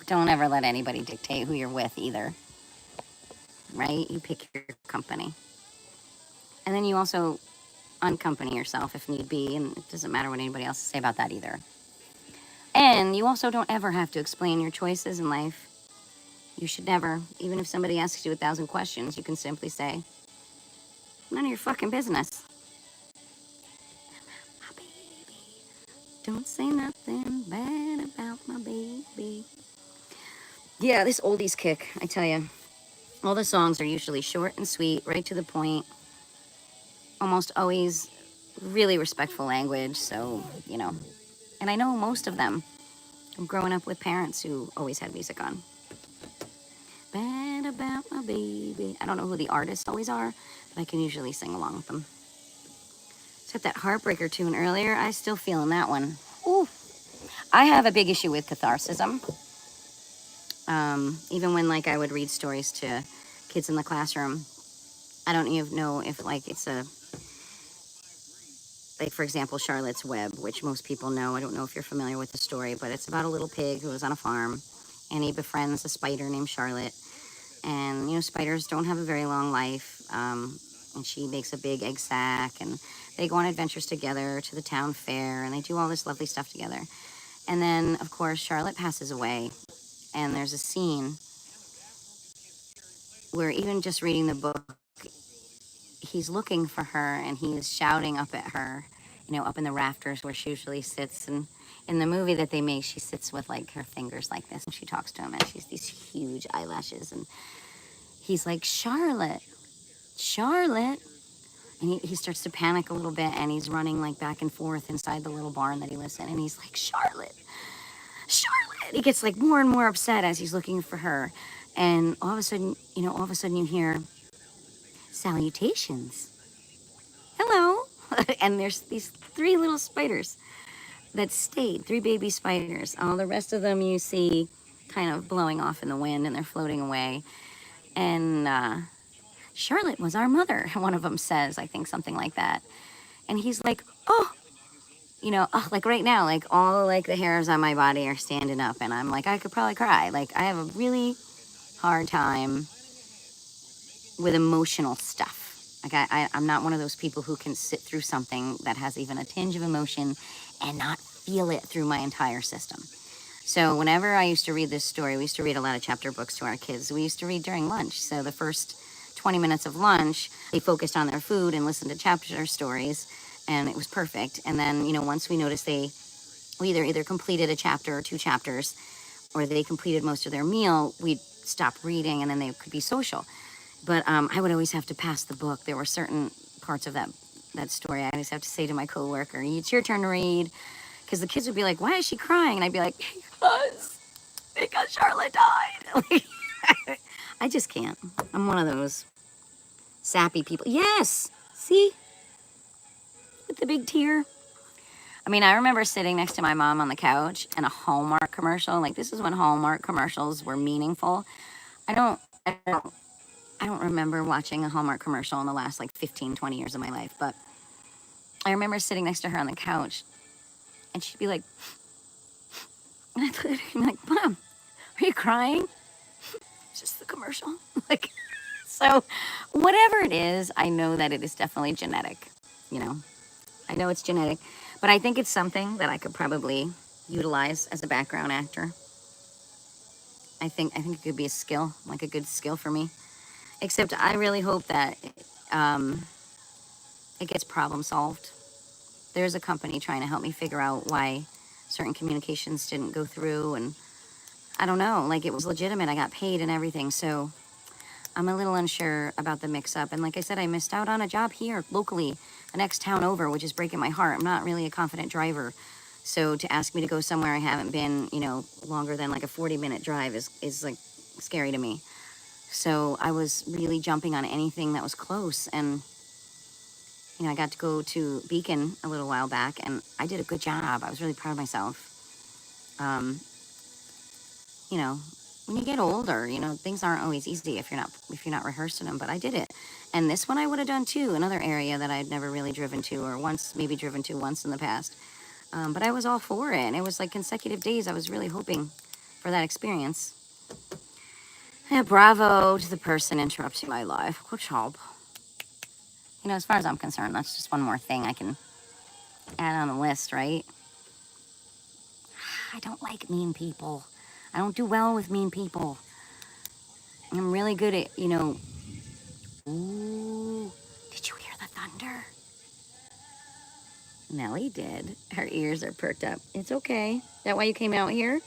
Don't ever let anybody dictate who you're with either. Right? You pick your company. And then you also uncompany yourself if need be, and it doesn't matter what anybody else say about that either. And you also don't ever have to explain your choices in life. You should never. Even if somebody asks you 1,000 questions, you can simply say, none of your fucking business. My baby. Don't say nothing bad about my baby. Yeah, this oldies kick, I tell you. All the songs are usually short and sweet, right to the point. Almost always really respectful language, so, you know. And I know most of them. I'm growing up with parents who always had music on. Bad about my baby. I don't know who the artists always are, but I can usually sing along with them. Except that Heartbreaker tune earlier, I still feeling that one. Ooh. I have a big issue with catharsism. Even when like I would read stories to kids in the classroom, I don't even know if like it's a, like for example, Charlotte's Web, which most people know. I don't know if you're familiar with the story, but it's about a little pig who was on a farm and he befriends a spider named Charlotte. And, you know, spiders don't have a very long life. And she makes a big egg sack and they go on adventures together to the town fair and they do all this lovely stuff together. And then, of course, Charlotte passes away. And there's a scene where even just reading the book, he's looking for her and he's shouting up at her, you know, up in the rafters where she usually sits. And in the movie that they make, she sits with like her fingers like this and she talks to him and she's these huge eyelashes. And he's like, Charlotte. And he starts to panic a little bit and he's running like back and forth inside the little barn that he lives in. And he's like, Charlotte. He gets like more and more upset as he's looking for her. And all of a sudden you hear salutations. Hello. And there's these 3 little spiders that stayed, 3 baby spiders. All the rest of them you see kind of blowing off in the wind and they're floating away. And Charlotte was our mother, one of them says, I think something like that. And he's like, oh, you know, like right now, like all like the hairs on my body are standing up and I'm like, I could probably cry. Like I have a really hard time with emotional stuff. Like I'm not one of those people who can sit through something that has even a tinge of emotion and not feel it through my entire system. So whenever I used to read this story, we used to read a lot of chapter books to our kids. We used to read during lunch. So the first 20 minutes of lunch, they focused on their food and listened to chapter stories, and it was perfect. And then, you know, once we noticed we either completed a chapter or 2 chapters, or they completed most of their meal, we'd stop reading, and then they could be social. But I would always have to pass the book. There were certain parts of that story I always have to say to my coworker, it's your turn to read. Because the kids would be like, why is she crying? And I'd be like, because Charlotte died. I just can't. I'm one of those sappy people. Yes, see? With the big tear. I mean, I remember sitting next to my mom on the couch and a Hallmark commercial. Like, this is when Hallmark commercials were meaningful. I don't remember watching a Hallmark commercial in the last, like, 15, 20 years of my life. But I remember sitting next to her on the couch, and she'd be like, and I'd look at her and be like, Mom, are you crying? It's just the commercial. Like, so whatever it is, I know that it is definitely genetic, you know. I know it's genetic, but I think it's something that I could probably utilize as a background actor. I think it could be a skill, like a good skill for me. Except I really hope that it gets problem solved. There's a company trying to help me figure out why certain communications didn't go through, and I don't know, like it was legitimate. I got paid and everything, so I'm a little unsure about the mix-up. And like I said, I missed out on a job here locally, the next town over, which is breaking my heart. I'm not really a confident driver. So to ask me to go somewhere I haven't been, you know, longer than like a 40-minute drive is like scary to me. So I was really jumping on anything that was close. And, you know, I got to go to Beacon a little while back, and I did a good job. I was really proud of myself. You know, when you get older, you know, things aren't always easy if you're not rehearsing them, but I did it. And this one I would have done too, another area that I'd never really driven to, or maybe driven to once in the past. But I was all for it, and it was like consecutive days. I was really hoping for that experience. Yeah, bravo to the person interrupting my life. Good job. You know, as far as I'm concerned, that's just one more thing I can add on the list, right? I don't like mean people. I don't do well with mean people. I'm really good at, you know... Ooh, did you hear the thunder? Nellie did. Her ears are perked up. It's okay. Is that why you came out here?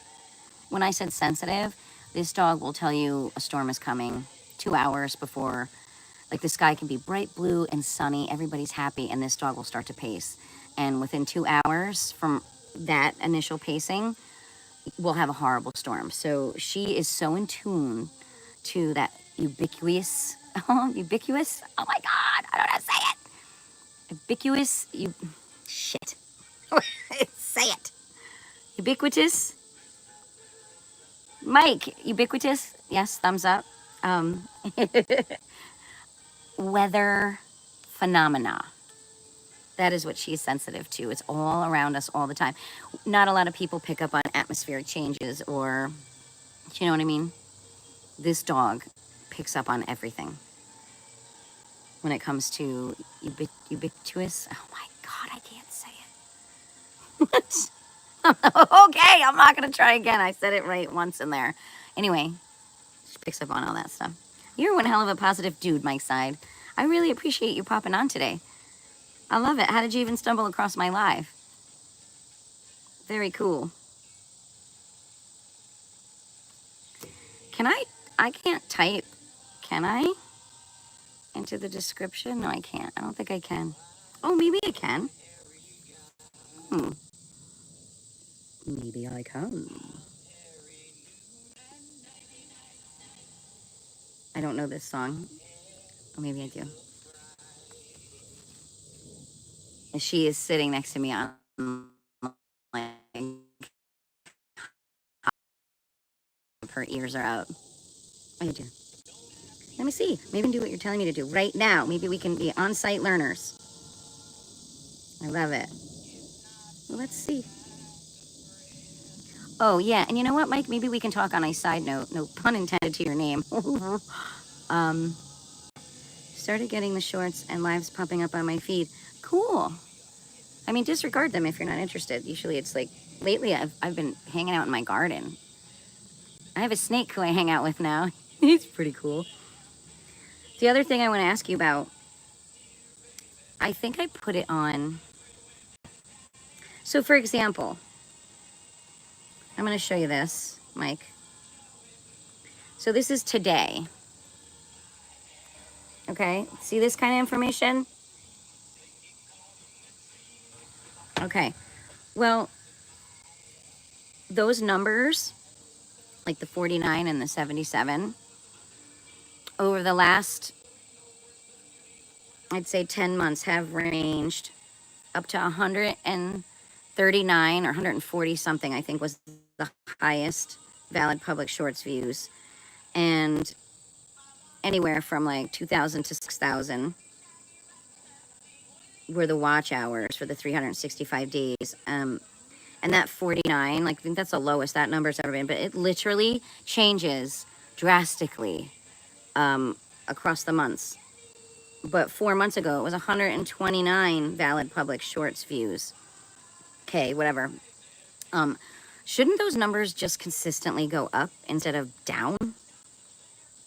When I said sensitive, this dog will tell you a storm is coming 2 hours before. Like, the sky can be bright blue and sunny. Everybody's happy, and this dog will start to pace. And within 2 hours from that initial pacing, we'll have a horrible storm. So she is so in tune to that ubiquitous, ubiquitous, oh my God, I don't know how to say it. Ubiquitous, shit. Say it. Ubiquitous. Mike, ubiquitous, yes, thumbs up. Weather phenomena. That is what she's sensitive to. It's all around us all the time. Not a lot of people pick up on atmospheric changes, or, you know what I mean? This dog picks up on everything. When it comes to ubiquitous, oh my God, I can't say it. Okay, I'm not gonna try again. I said it right once in there. Anyway, she picks up on all that stuff. You're one hell of a positive dude, Mike's side. I really appreciate you popping on today. I love it. How did you even stumble across my live? Very cool. Can I can't type, can I? Into the description? No, I can't. I don't think I can. Oh, maybe I can. Maybe I can. I don't know this song. Or maybe I do. And she is sitting next to me on my... Her ears are out. Oh, you do. Let me see. Maybe I can do what you're telling me to do right now. Maybe we can be on-site learners. I love it. Well, let's see. Oh, yeah. And you know what, Mike? Maybe we can talk on a side note. No pun intended to your name. Started getting the shorts and lives popping up on my feed. Cool. I mean, disregard them if you're not interested. Usually it's like, lately I've been hanging out in my garden. I have a snake who I hang out with now. He's pretty cool. The other thing I want to ask you about, I think I put it on. So for example, I'm going to show you this, Mike. So this is today. Okay, see this kind of information? Okay, well, those numbers, like the 49 and the 77, over the last, I'd say 10 months, have ranged up to 139 or 140 something, I think was the highest valid public shorts views. And anywhere from like 2,000 to 6,000 were the watch hours for the 365 days. And that 49, like, I think that's the lowest that number's ever been, but it literally changes drastically across the months. But 4 months ago, it was 129 valid public shorts views. Okay, whatever. Shouldn't those numbers just consistently go up instead of down?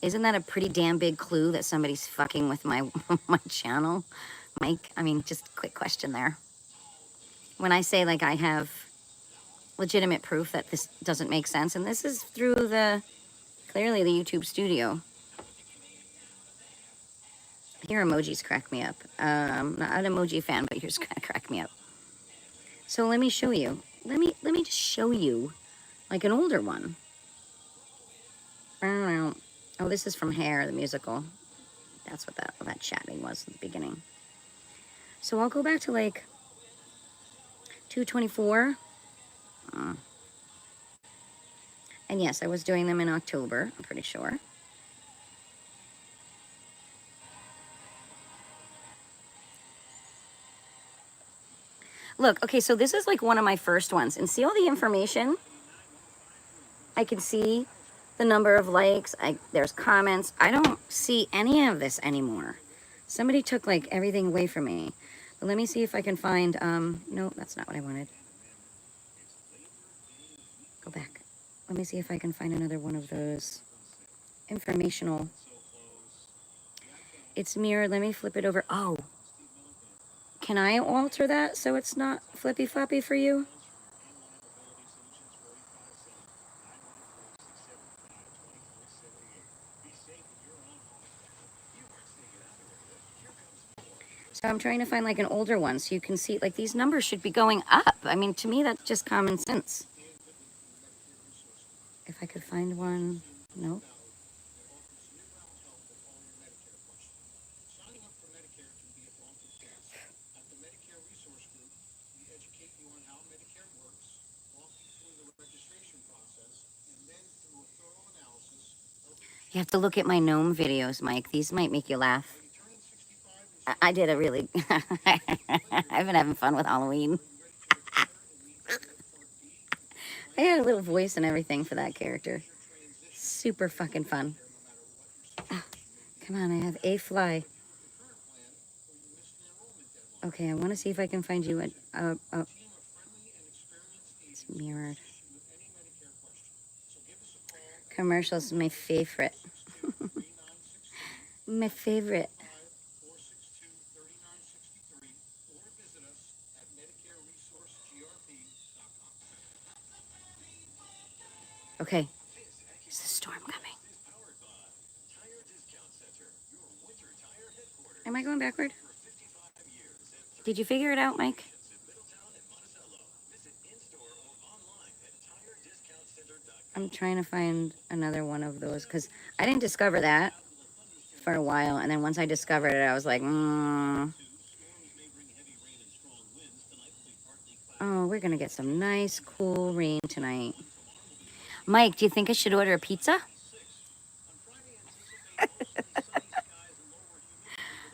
Isn't that a pretty damn big clue that somebody's fucking with my channel? Mike, I mean, just quick question there. When I say, like, I have legitimate proof that this doesn't make sense, and this is through clearly the YouTube studio. Your emojis crack me up. Not an emoji fan, but yours crack me up. So let me show you. Let me just show you like an older one. Oh, this is from Hair, the musical. That's what that chatting was at the beginning. So I'll go back to like 224. And yes, I was doing them in October, I'm pretty sure. Look, okay, so this is like one of my first ones. And see all the information? I can see the number of likes. There's comments. I don't see any of this anymore. Somebody took like everything away from me. But let me see if I can find, no, that's not what I wanted. Go back. Let me see if I can find another one of those informational. It's mirrored. Let me flip it over. Oh, can I alter that so it's not flippy floppy for you? So I'm trying to find like an older one so you can see like these numbers should be going up. I mean, to me, that's just common sense. If I could find one, no. You have to look at my gnome videos, Mike. These might make you laugh. I did a really, I've been having fun with Halloween. I had a little voice and everything for that character. Super fucking fun. Come on, I have a fly. Okay, I want to see if I can find you a it's mirrored. Commercials, my favorite. My favorite. Okay, is the storm coming? Am I going backward? Did you figure it out, Mike? I'm trying to find another one of those because I didn't discover that for a while. And then once I discovered it, I was like, Oh, we're going to get some nice, cool rain tonight. Mike, do you think I should order a pizza?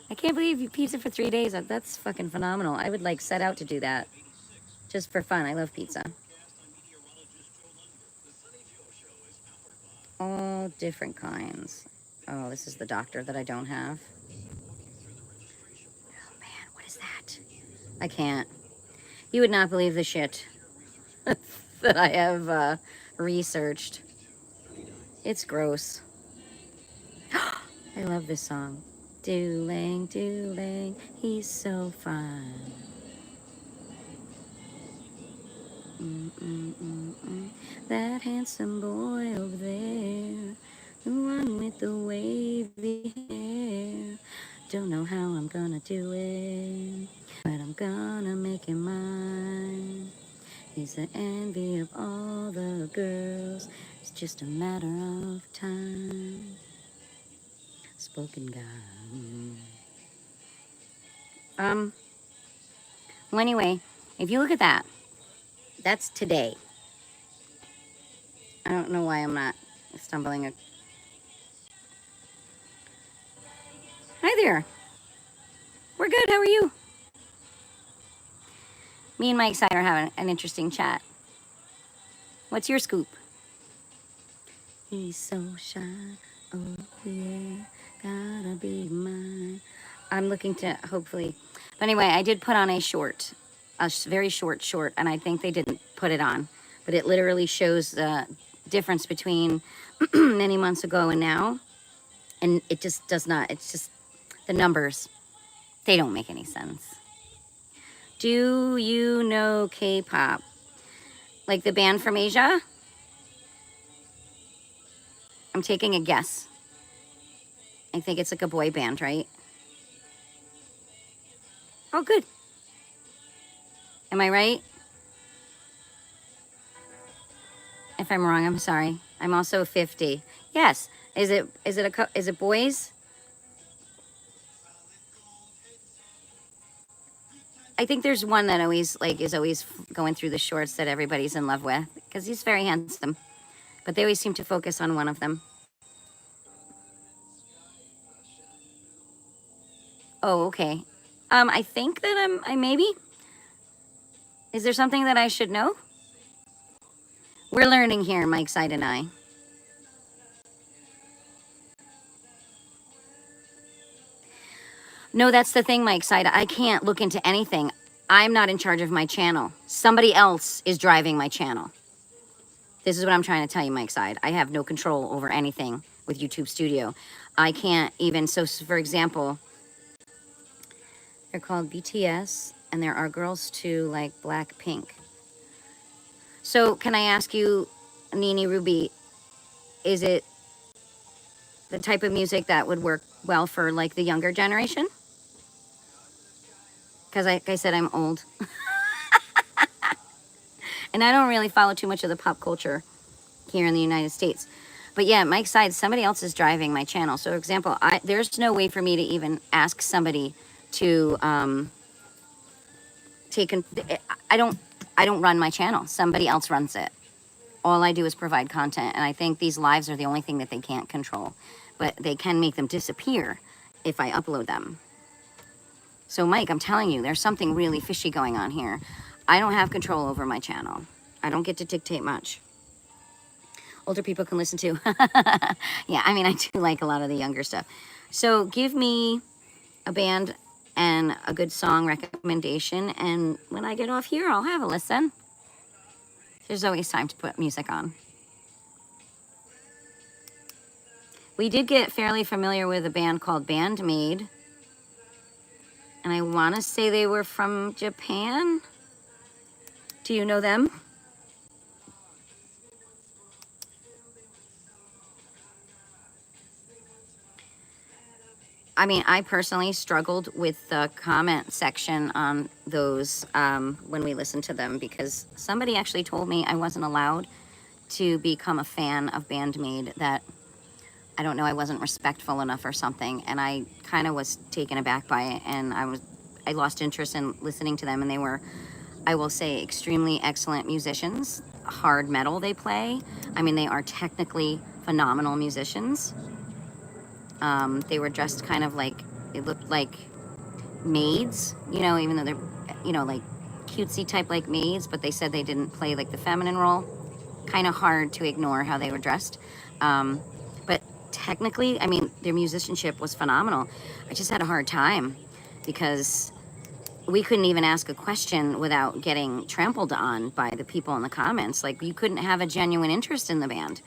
I can't believe you pizza for 3 days. That's fucking phenomenal. I would like set out to do that just for fun. I love pizza. All different kinds. Oh, this is the doctor that I don't have. Oh man, what is that? I can't. You would not believe the shit that I have researched. It's gross. I love this song. Doolang, Doolang, he's so fine. That handsome boy over there, the one with the wavy hair. Don't know how I'm gonna do it, but I'm gonna make him mine. He's the envy of all the girls. It's just a matter of time. Spoken God. Well, anyway, if you look at that, that's today. I don't know why I'm not stumbling. Hi there. We're good. How are you? Me and Mike Side are having an interesting chat. What's your scoop? He's so shy. Oh, yeah. Gotta be mine. I'm looking to hopefully. But anyway, I did put on a short, a very short, and I think they didn't put it on. But it literally shows the difference between many months ago and now. And it just does not. It's just the numbers. They don't make any sense. Do you know K-pop? Like the band from Asia? I'm taking a guess. I think it's like a boy band, right? Oh, good. Am I right? If I'm wrong, I'm sorry. I'm also 50. Yes. Is it boys? I think there's one that always is always going through the shorts that everybody's in love with because he's very handsome. But they always seem to focus on one of them. Oh, okay. I think that I maybe. Is there something that I should know? We're learning here, Mike Side and I. No, that's the thing, Mike Side. I can't look into anything. I'm not in charge of my channel. Somebody else is driving my channel. This is what I'm trying to tell you, Mike Side. I have no control over anything with YouTube Studio. I can't even, so for example, they're called BTS, and there are girls too, like Blackpink. So can I ask you, Nini Ruby, is it the type of music that would work well for like the younger generation? Because like I said, I'm old. And I don't really follow too much of the pop culture here in the United States. But yeah, Mike's side, somebody else is driving my channel. So for example, there's no way for me to even ask somebody to I don't run my channel. Somebody else runs it. All I do is provide content. And I think these lives are the only thing that they can't control. But they can make them disappear if I upload them. So Mike, I'm telling you, there's something really fishy going on here. I don't have control over my channel. I don't get to dictate much. Older people can listen to. Yeah, I mean, I do like a lot of the younger stuff. So give me a band and a good song recommendation. And when I get off here, I'll have a listen. There's always time to put music on. We did get fairly familiar with a band called Bandmade. And I want to say they were from Japan. Do you know them? I mean, I personally struggled with the comment section on those when we listened to them because somebody actually told me I wasn't allowed to become a fan of Bandmade, that I don't know, I wasn't respectful enough or something, and I kind of was taken aback by it, and I lost interest in listening to them. And they were, I will say, extremely excellent musicians. Hard metal they play. I mean, they are technically phenomenal musicians. They were dressed kind of like, it looked like maids, you know, even though they're, you know, like cutesy type like maids, but they said they didn't play like the feminine role. Kind of hard to ignore how they were dressed. But technically, I mean, their musicianship was phenomenal. I just had a hard time because we couldn't even ask a question without getting trampled on by the people in the comments. Like, you couldn't have a genuine interest in the band.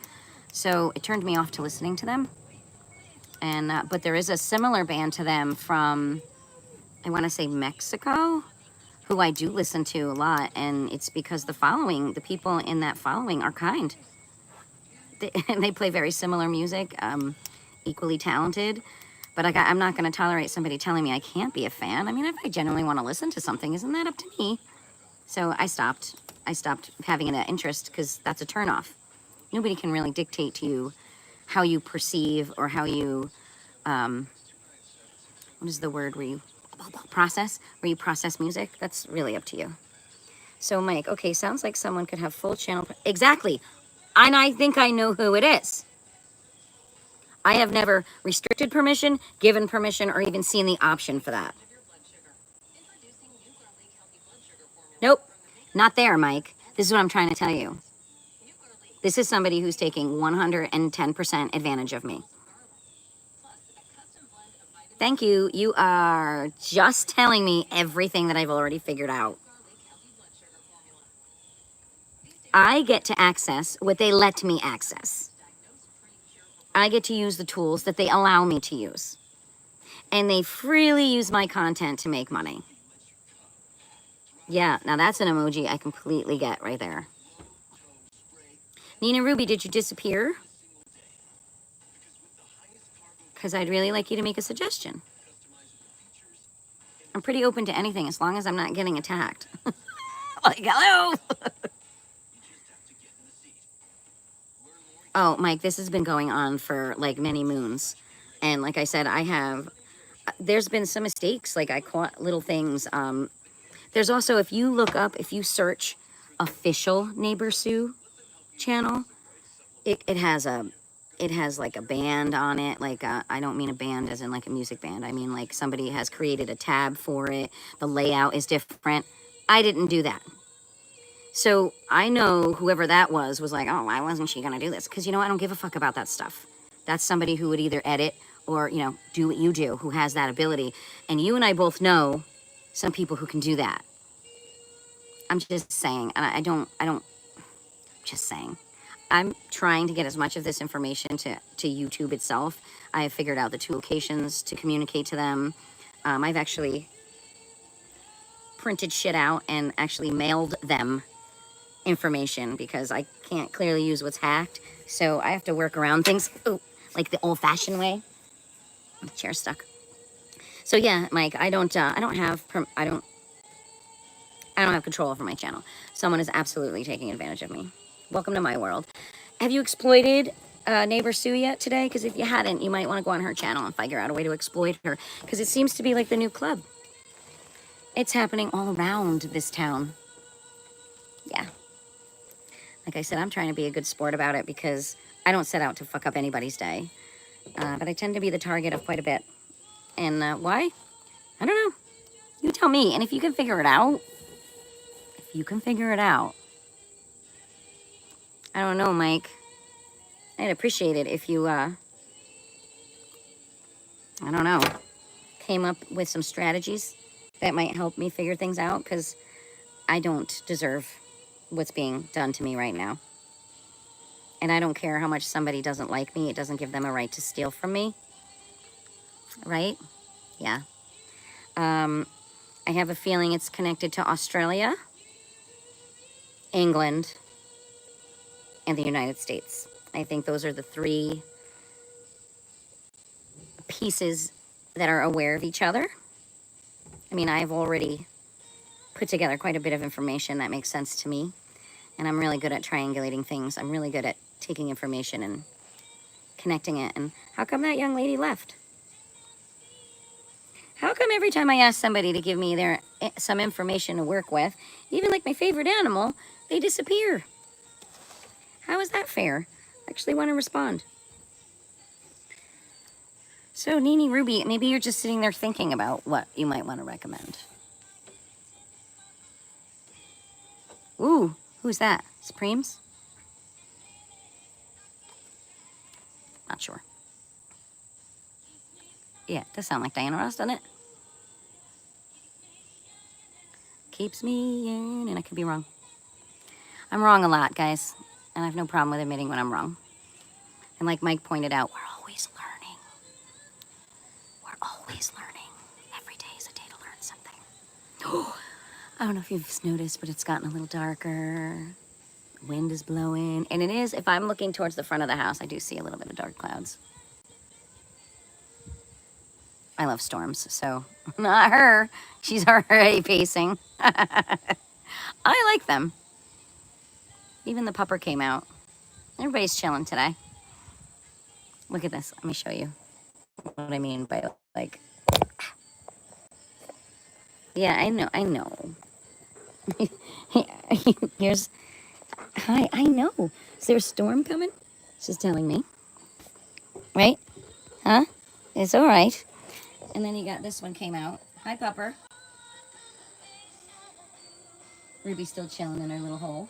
So it turned me off to listening to them. And but there is a similar band to them from, I want to say Mexico, who I do listen to a lot. And it's because the people in that following are kind. They play very similar music, equally talented. But I'm not going to tolerate somebody telling me I can't be a fan. I mean, if I genuinely want to listen to something, isn't that up to me? So I stopped having an interest because that's a turnoff. Nobody can really dictate to you how you perceive or how you, what is the word where you process music? That's really up to you. So Mike, okay, sounds like someone could have full channel. Exactly. And I think I know who it is. I have never restricted permission, given permission, or even seen the option for that. Nope, not there, Mike. This is what I'm trying to tell you. This is somebody who's taking 110% advantage of me. Thank you. You are just telling me everything that I've already figured out. I get to access what they let me access. I get to use the tools that they allow me to use. And they freely use my content to make money. Yeah, now that's an emoji I completely get right there. Nina Ruby, did you disappear? Because I'd really like you to make a suggestion. I'm pretty open to anything as long as I'm not getting attacked. Like, hello. Oh, Mike, this has been going on for like many moons. And like I said, there's been some mistakes. Like I caught little things. There's also, if you search official neighborsue channel, it has like a band on it. Like, I don't mean a band as in like a music band. I mean like somebody has created a tab for it. The layout is different. I didn't do that. So I know whoever that was like, oh, why wasn't she going to do this? Because, I don't give a fuck about that stuff. That's somebody who would either edit or, do what you do, who has that ability. And you and I both know some people who can do that. I'm just saying, and I don't, just saying. I'm trying to get as much of this information to YouTube itself. I have figured out the 2 locations to communicate to them. I've actually printed shit out and actually mailed them information because I can't clearly use what's hacked. So I have to work around things like the old-fashioned way. The chair's stuck. So yeah, Mike, I don't have control over my channel. Someone is absolutely taking advantage of me. Welcome to my world. Have you exploited neighborsue yet today? Because if you hadn't, you might want to go on her channel and figure out a way to exploit her. Because it seems to be like the new club. It's happening all around this town. Yeah. Like I said, I'm trying to be a good sport about it because I don't set out to fuck up anybody's day. But I tend to be the target of quite a bit. And why? I don't know. You tell me. And if you can figure it out, I don't know, Mike. I'd appreciate it if you, I don't know, came up with some strategies that might help me figure things out, because I don't deserve what's being done to me right now. And I don't care how much somebody doesn't like me. It doesn't give them a right to steal from me. Right? Yeah. I have a feeling it's connected to Australia, England, and the United States. I think those are the 3 pieces that are aware of each other. I mean, I've already put together quite a bit of information that makes sense to me. And I'm really good at triangulating things. I'm really good at taking information and connecting it. And how come that young lady left? How come every time I ask somebody to give me some information to work with, even like my favorite animal, they disappear? How is that fair? I actually want to respond. So, Nini Ruby, maybe you're just sitting there thinking about what you might want to recommend. Ooh, who's that? Supremes? Not sure. Yeah, it does sound like Diana Ross, doesn't it? Keeps me in, and I could be wrong. I'm wrong a lot, guys. And I have no problem with admitting when I'm wrong. And like Mike pointed out, we're always learning. We're always learning. Every day is a day to learn something. I don't know if you've noticed, but it's gotten a little darker. Wind is blowing. And it is, if I'm looking towards the front of the house, I do see a little bit of dark clouds. I love storms, so not her. She's already pacing. I like them. Even the pupper came out. Everybody's chilling today. Look at this. Let me show you what I mean by, like... Yeah, I know. Here's... Hi, I know. Is there a storm coming? She's telling me. Right? Huh? It's all right. And then you got this one came out. Hi, pupper. Ruby's still chilling in her little hole.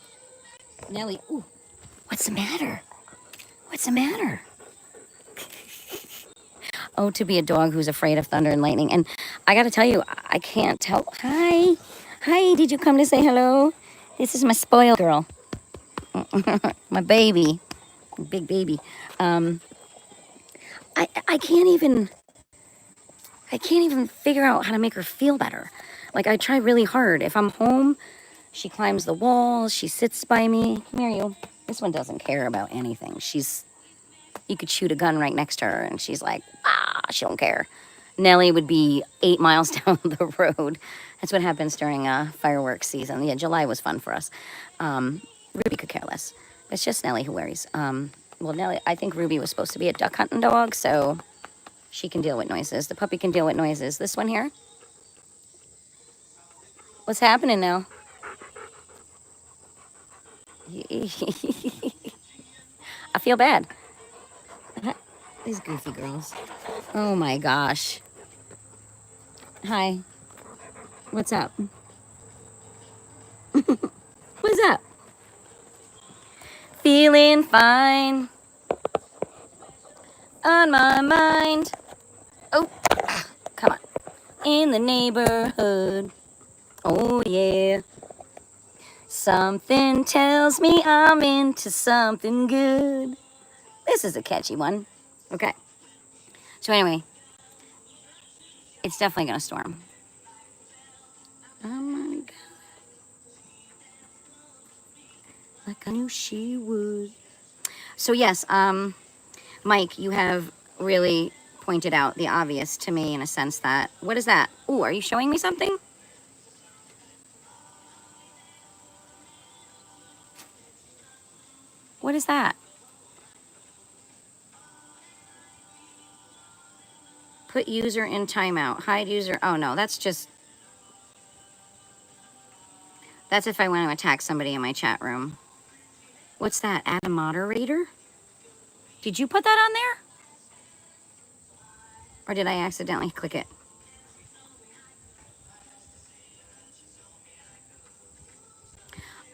Nellie, ooh, what's the matter? What's the matter? Oh, to be a dog who's afraid of thunder and lightning. And I got to tell you, I can't tell. Hi. Hi, did you come to say hello? This is my spoiled girl. My baby. Big baby. I can't even figure out how to make her feel better. Like, I try really hard. If I'm home, she climbs the walls, she sits by me. Come here, you. This one doesn't care about anything. You could shoot a gun right next to her, and she's like, she don't care. Nellie would be 8 miles down the road. That's what happens during fireworks season. Yeah, July was fun for us. Ruby could care less. It's just Nellie who worries. Well, Nellie, I think Ruby was supposed to be a duck hunting dog, so she can deal with noises. The puppy can deal with noises. This one here? What's happening now? I feel bad. These goofy girls. Oh my gosh. Hi. What's up? What's up? Feeling fine. On my mind. Oh, come on. In the neighborhood. Oh yeah. Something tells me I'm into something good. This is a catchy one. Okay. So anyway, it's definitely gonna storm. Oh my God. Like I knew she would. So yes, Mike, you have really pointed out the obvious to me in a sense that, what is that? Ooh, are you showing me something? What is that? Put user in timeout. Hide user. Oh no, that's just... That's if I want to attack somebody in my chat room. What's that? Add a moderator? Did you put that on there? Or did I accidentally click it?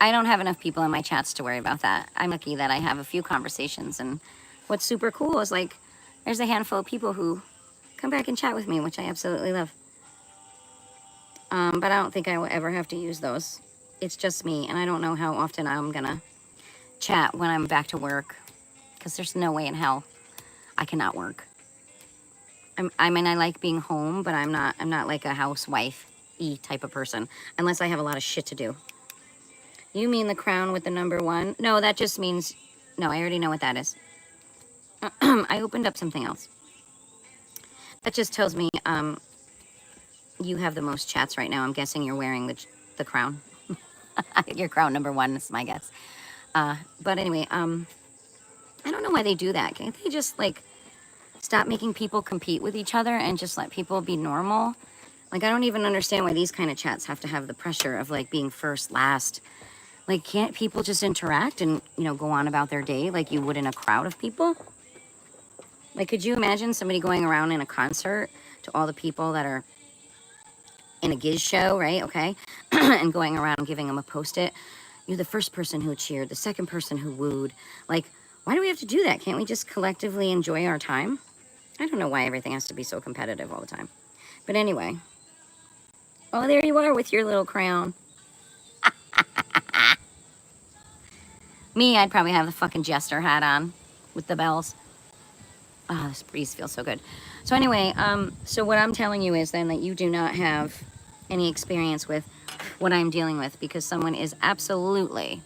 I don't have enough people in my chats to worry about that. I'm lucky that I have a few conversations, and what's super cool is like, there's a handful of people who come back and chat with me, which I absolutely love. But I don't think I will ever have to use those. It's just me, and I don't know how often I'm gonna chat when I'm back to work, because there's no way in hell I cannot work. I mean, I like being home, but I'm not like a housewife-y type of person, unless I have a lot of shit to do. You mean the crown with the number 1? No, that just means... No, I already know what that is. I opened up something else. That just tells me you have the most chats right now. I'm guessing you're wearing the crown. Your crown number 1 is my guess. But anyway, I don't know why they do that. Can't they just, like, stop making people compete with each other and just let people be normal? Like, I don't even understand why these kind of chats have to have the pressure of, like, being first, last. Like, can't people just interact and, you know, go on about their day like you would in a crowd of people? Like, could you imagine somebody going around in a concert to all the people that are in a Giz show, right? Okay. And going around giving them a post-it. You're the first person who cheered, the second person who wooed. Like, why do we have to do that? Can't we just collectively enjoy our time? I don't know why everything has to be so competitive all the time. But anyway. Oh, there you are with your little crown. Me, I'd probably have the fucking jester hat on with the bells. Oh, this breeze feels so good. So anyway, so what I'm telling you is then that you do not have any experience with what I'm dealing with, because someone is absolutely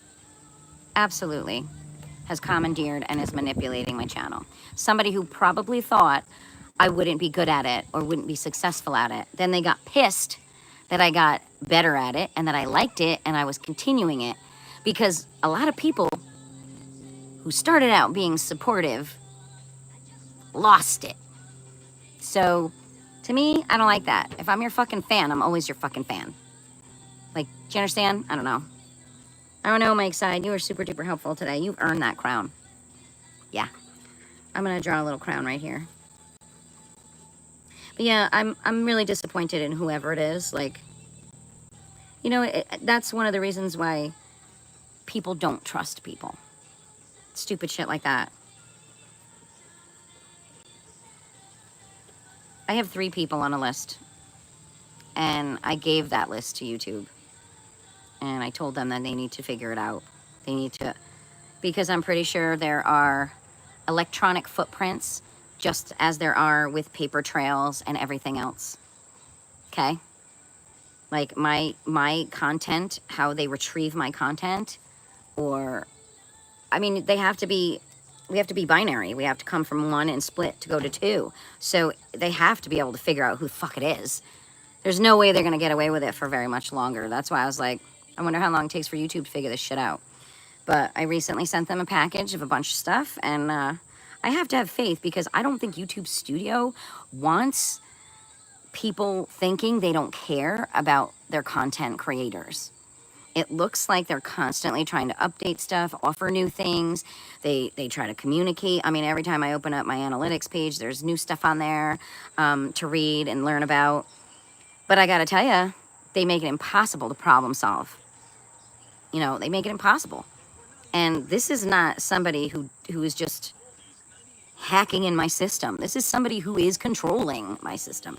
has commandeered and is manipulating my channel. Somebody who probably thought I wouldn't be good at it or wouldn't be successful at it. Then they got pissed that I got better at it and that I liked it and I was continuing it, because a lot of people who started out being supportive lost it. So to me, I don't like that. If I'm your fucking fan, I'm always your fucking fan. Like, do you understand? I don't know. I don't know, Mike Side. You were super duper helpful today. You've earned that crown. Yeah. I'm gonna draw a little crown right here. But yeah, I'm really disappointed in whoever it is. Like, you know, that's one of the reasons why people don't trust people. Stupid shit like that. I have 3 people on a list, and I gave that list to YouTube, and I told them that they need to figure it out. They need to, because I'm pretty sure there are electronic footprints just as there are with paper trails and everything else. Okay? Like my content, how they retrieve my content, or, I mean, they have to be we have to be binary. We have to come from 1 and split to go to 2. So they have to be able to figure out who the fuck it is. There's no way they're going to get away with it for very much longer. That's why I was like, I wonder how long it takes for YouTube to figure this shit out. But I recently sent them a package of a bunch of stuff, and I have to have faith because I don't think YouTube Studio wants people thinking they don't care about their content creators. It looks like they're constantly trying to update stuff, offer new things. They try to communicate. I mean, every time I open up my analytics page, there's new stuff on there to read and learn about. But I gotta tell you, they make it impossible to problem solve. You know, they make it impossible. And this is not somebody who is just hacking in my system. This is somebody who is controlling my system.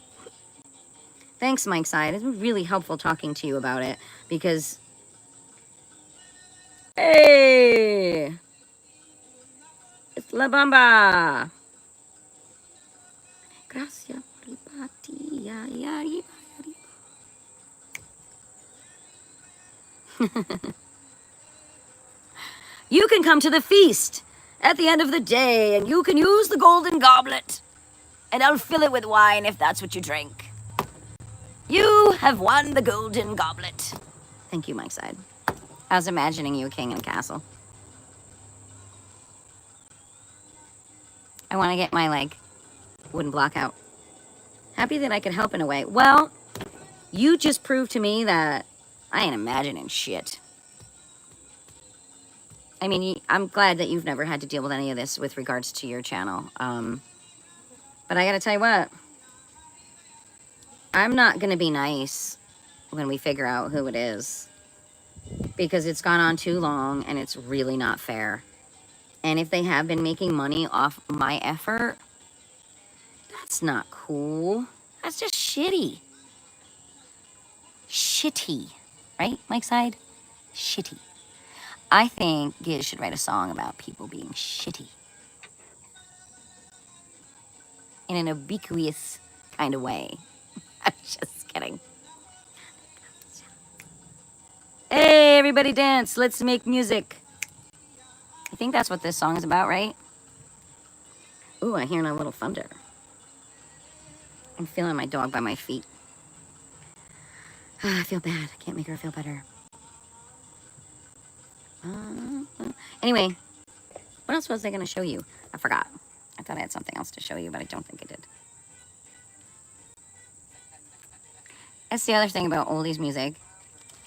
Thanks, Mike Side. It's been really helpful talking to you about it because... Hey! It's La Bamba! Gracias. You can come to the feast at the end of the day, and you can use the golden goblet, and I'll fill it with wine if that's what you drink. You have won the golden goblet. Thank you, Mike Side. I was imagining you a king in a castle. I want to get my, like, wooden block out. Happy that I could help in a way. Well, you just proved to me that I ain't imagining shit. I mean, I'm glad that you've never had to deal with any of this with regards to your channel. But I gotta tell you what. I'm not gonna be nice when we figure out who it is. Because it's gone on too long and it's really not fair. And if they have been making money off my effort, that's not cool. That's just shitty. Shitty. Right, Mike Side? Shitty. I think Giz should write a song about people being shitty. In an ubiquitous kind of way. I'm just kidding. Hey, everybody dance. Let's make music. I think that's what this song is about, right? Ooh, I hear a little thunder. I'm feeling my dog by my feet. I feel bad. I can't make her feel better. Anyway, what else was I going to show you? I forgot. I thought I had something else to show you, but I don't think I did. That's the other thing about oldies music.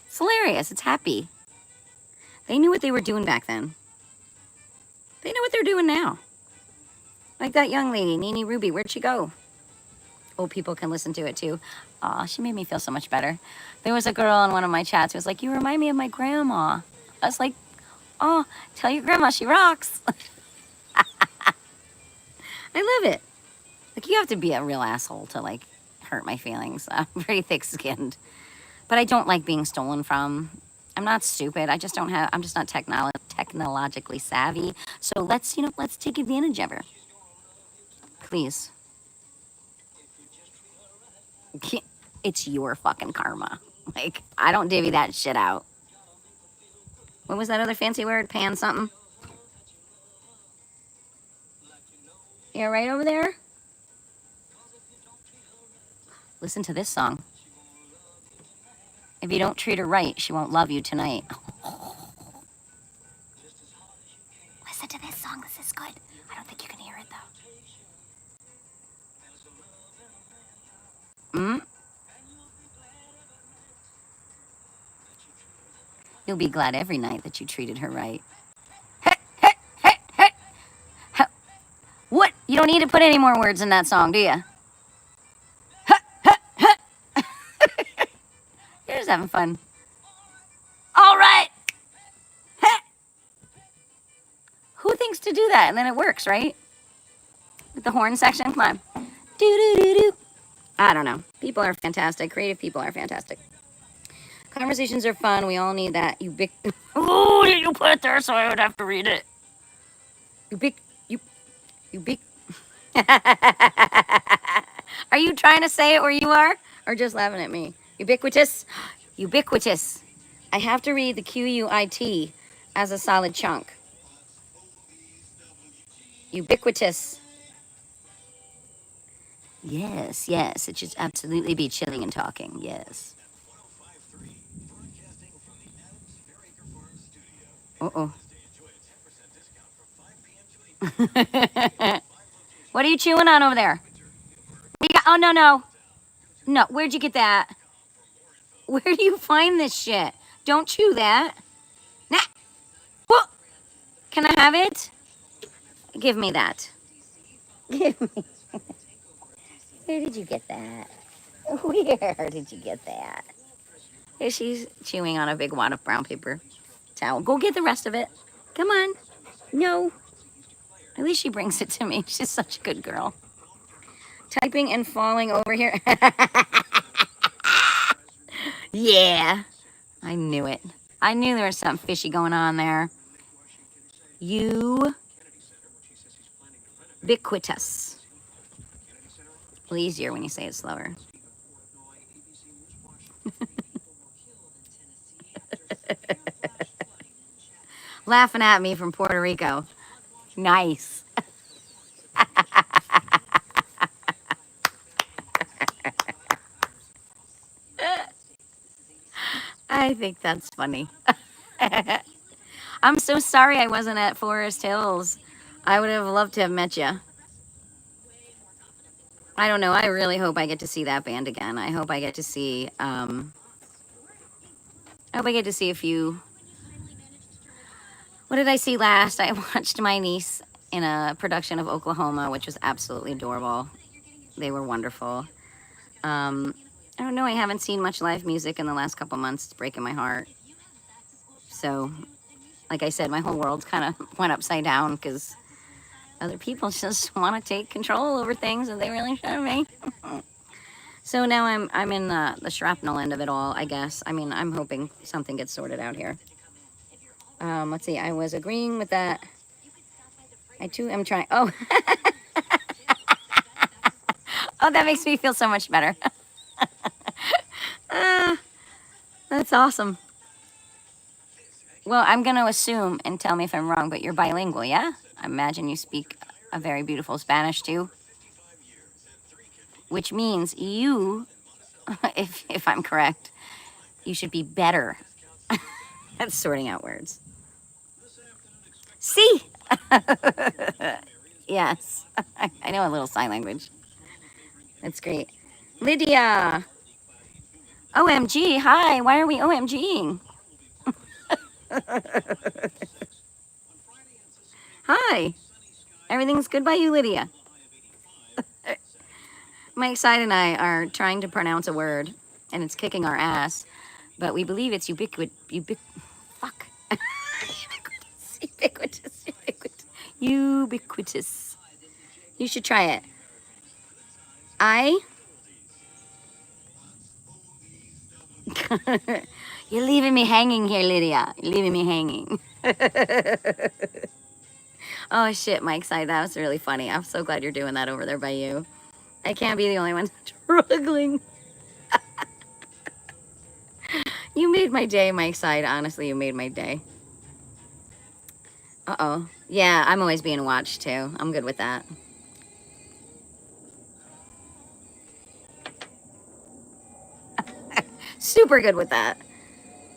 It's hilarious. It's happy. They knew what they were doing back then. They know what they're doing now. Like that young lady, Nene Ruby. Where'd she go? Old people can listen to it too. Aw, she made me feel so much better. There was a girl in one of my chats who was like, you remind me of my grandma. I was like, oh, tell your grandma she rocks. I love it. Like, you have to be a real asshole to, like, hurt my feelings. I'm pretty thick-skinned. But I don't like being stolen from. I'm not stupid. I'm just not technologically savvy. So let's take advantage of her. Please. It's your fucking karma. Like, I don't divvy that shit out. What was that other fancy word? Pan something? Yeah, right over there? Listen to this song. If you don't treat her right, she won't love you tonight. Listen to this song. This is good. I don't think you can hear it, though. You'll be glad every night that you treated her right. What? You don't need to put any more words in that song, do you? You're just having fun. All right. Who thinks to do that? And then it works, right? With the horn section. Come on. Do-do-do-do. I don't know. People are fantastic. Creative people are fantastic. Conversations are fun. We all need that Oh, did you put it there so I would have to read it? Are you trying to say it where you are? Or just laughing at me? Ubiquitous? Ubiquitous. I have to read the QUIT as a solid chunk. Ubiquitous. Yes, yes. It should absolutely be chilling and talking. Yes. Uh-oh. What are you chewing on over there? You got, oh, no, no. No, where'd you get that? Where do you find this shit? Don't chew that. Nah. Whoa. Can I have it? Give me that. Give me. Where did you get that? Where did you get that? Here she's chewing on a big wad of brown paper towel. Go get the rest of it. Come on. No. At least she brings it to me. She's such a good girl. Typing and falling over here. Yeah. I knew it. I knew there was something fishy going on there. Ubiquitous. A little easier when you say it slower. Laughing at me from Puerto Rico. Nice. I think that's funny. I'm so sorry I wasn't at Forest Hills. I would have loved to have met you. I don't know. I really hope I get to see that band again. I hope I get to see, I hope I get to see a few. What did I see last? I watched my niece in a production of Oklahoma, which was absolutely adorable. They were wonderful. I don't know. I haven't seen much live music in the last couple months. It's breaking my heart. So, like I said, my whole world kind of went upside down because other people just want to take control over things and they really shouldn't be. So now I'm in the shrapnel end of it all, I guess. I mean, I'm hoping something gets sorted out here. Let's see. I was agreeing with that. I too am trying. Oh, oh, that makes me feel so much better. That's awesome. Well, I'm going to assume, and tell me if I'm wrong, but you're bilingual, yeah? I imagine you speak a very beautiful Spanish too. Which means you, if I'm correct, you should be better at sorting out words. See? Yes. I know a little sign language. That's great. Lydia. OMG. Hi. Why are we OMGing? Hi. Everything's good by you, Lydia. Mike Side and I are trying to pronounce a word, and it's kicking our ass, but we believe it's fuck. Ubiquitous. You should try it. You're leaving me hanging here, Lydia. You're leaving me hanging. Oh, shit, Mike Side. That was really funny. I'm so glad you're doing that over there by you. I can't be the only one struggling. You made my day, Mike Side. Honestly, you made my day. Uh-oh. Yeah, I'm always being watched, too. I'm good with that. Super good with that.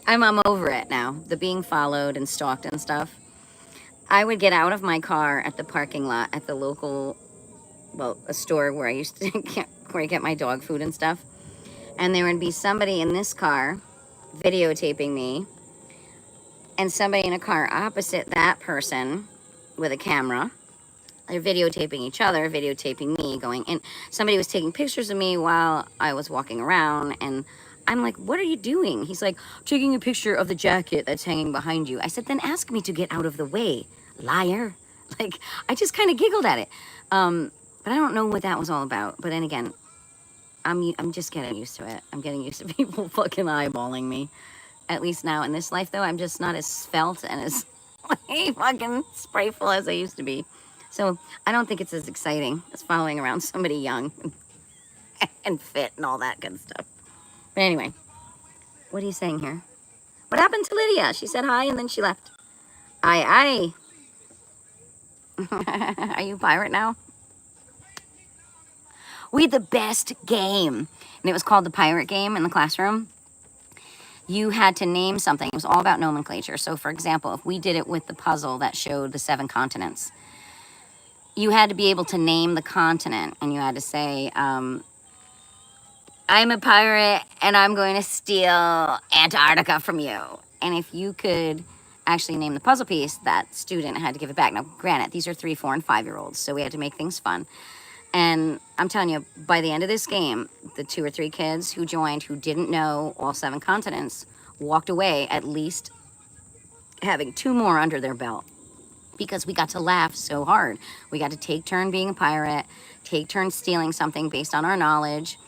I'm over it now. The being followed and stalked and stuff. I would get out of my car at the parking lot at the local, well, a store where I used to where I get my dog food and stuff. And there would be somebody in this car videotaping me, and somebody in a car opposite that person with a camera. They're videotaping each other, videotaping me going in. Somebody was taking pictures of me while I was walking around, and I'm like, what are you doing? He's like, taking a picture of the jacket that's hanging behind you. I said, then ask me to get out of the way, liar. Like, I just kind of giggled at it. But I don't know what that was all about. But then again, I'm just getting used to it. I'm getting used to people fucking eyeballing me. At least now in this life, though, I'm just not as svelte and as fucking sprayful as I used to be. So I don't think it's as exciting as following around somebody young and fit and all that good stuff. But anyway, what are you saying here? What happened to Lydia? She said hi and then she left. Aye, aye. Are you a pirate now? We had the best game, and it was called the pirate game in the classroom. You had to name something. It was all about nomenclature. So, for example, if we did it with the puzzle that showed the 7 continents, you had to be able to name the continent, and you had to say, I'm a pirate, and I'm going to steal Antarctica from you. And if you could actually name the puzzle piece, that student had to give it back. Now, granted, these are 3, 4, and 5-year-olds, so we had to make things fun. And I'm telling you, by the end of this game, the 2 or 3 kids who joined who didn't know all 7 continents walked away at least having 2 more under their belt, because we got to laugh so hard. We got to take turn being a pirate, take turn stealing something based on our knowledge.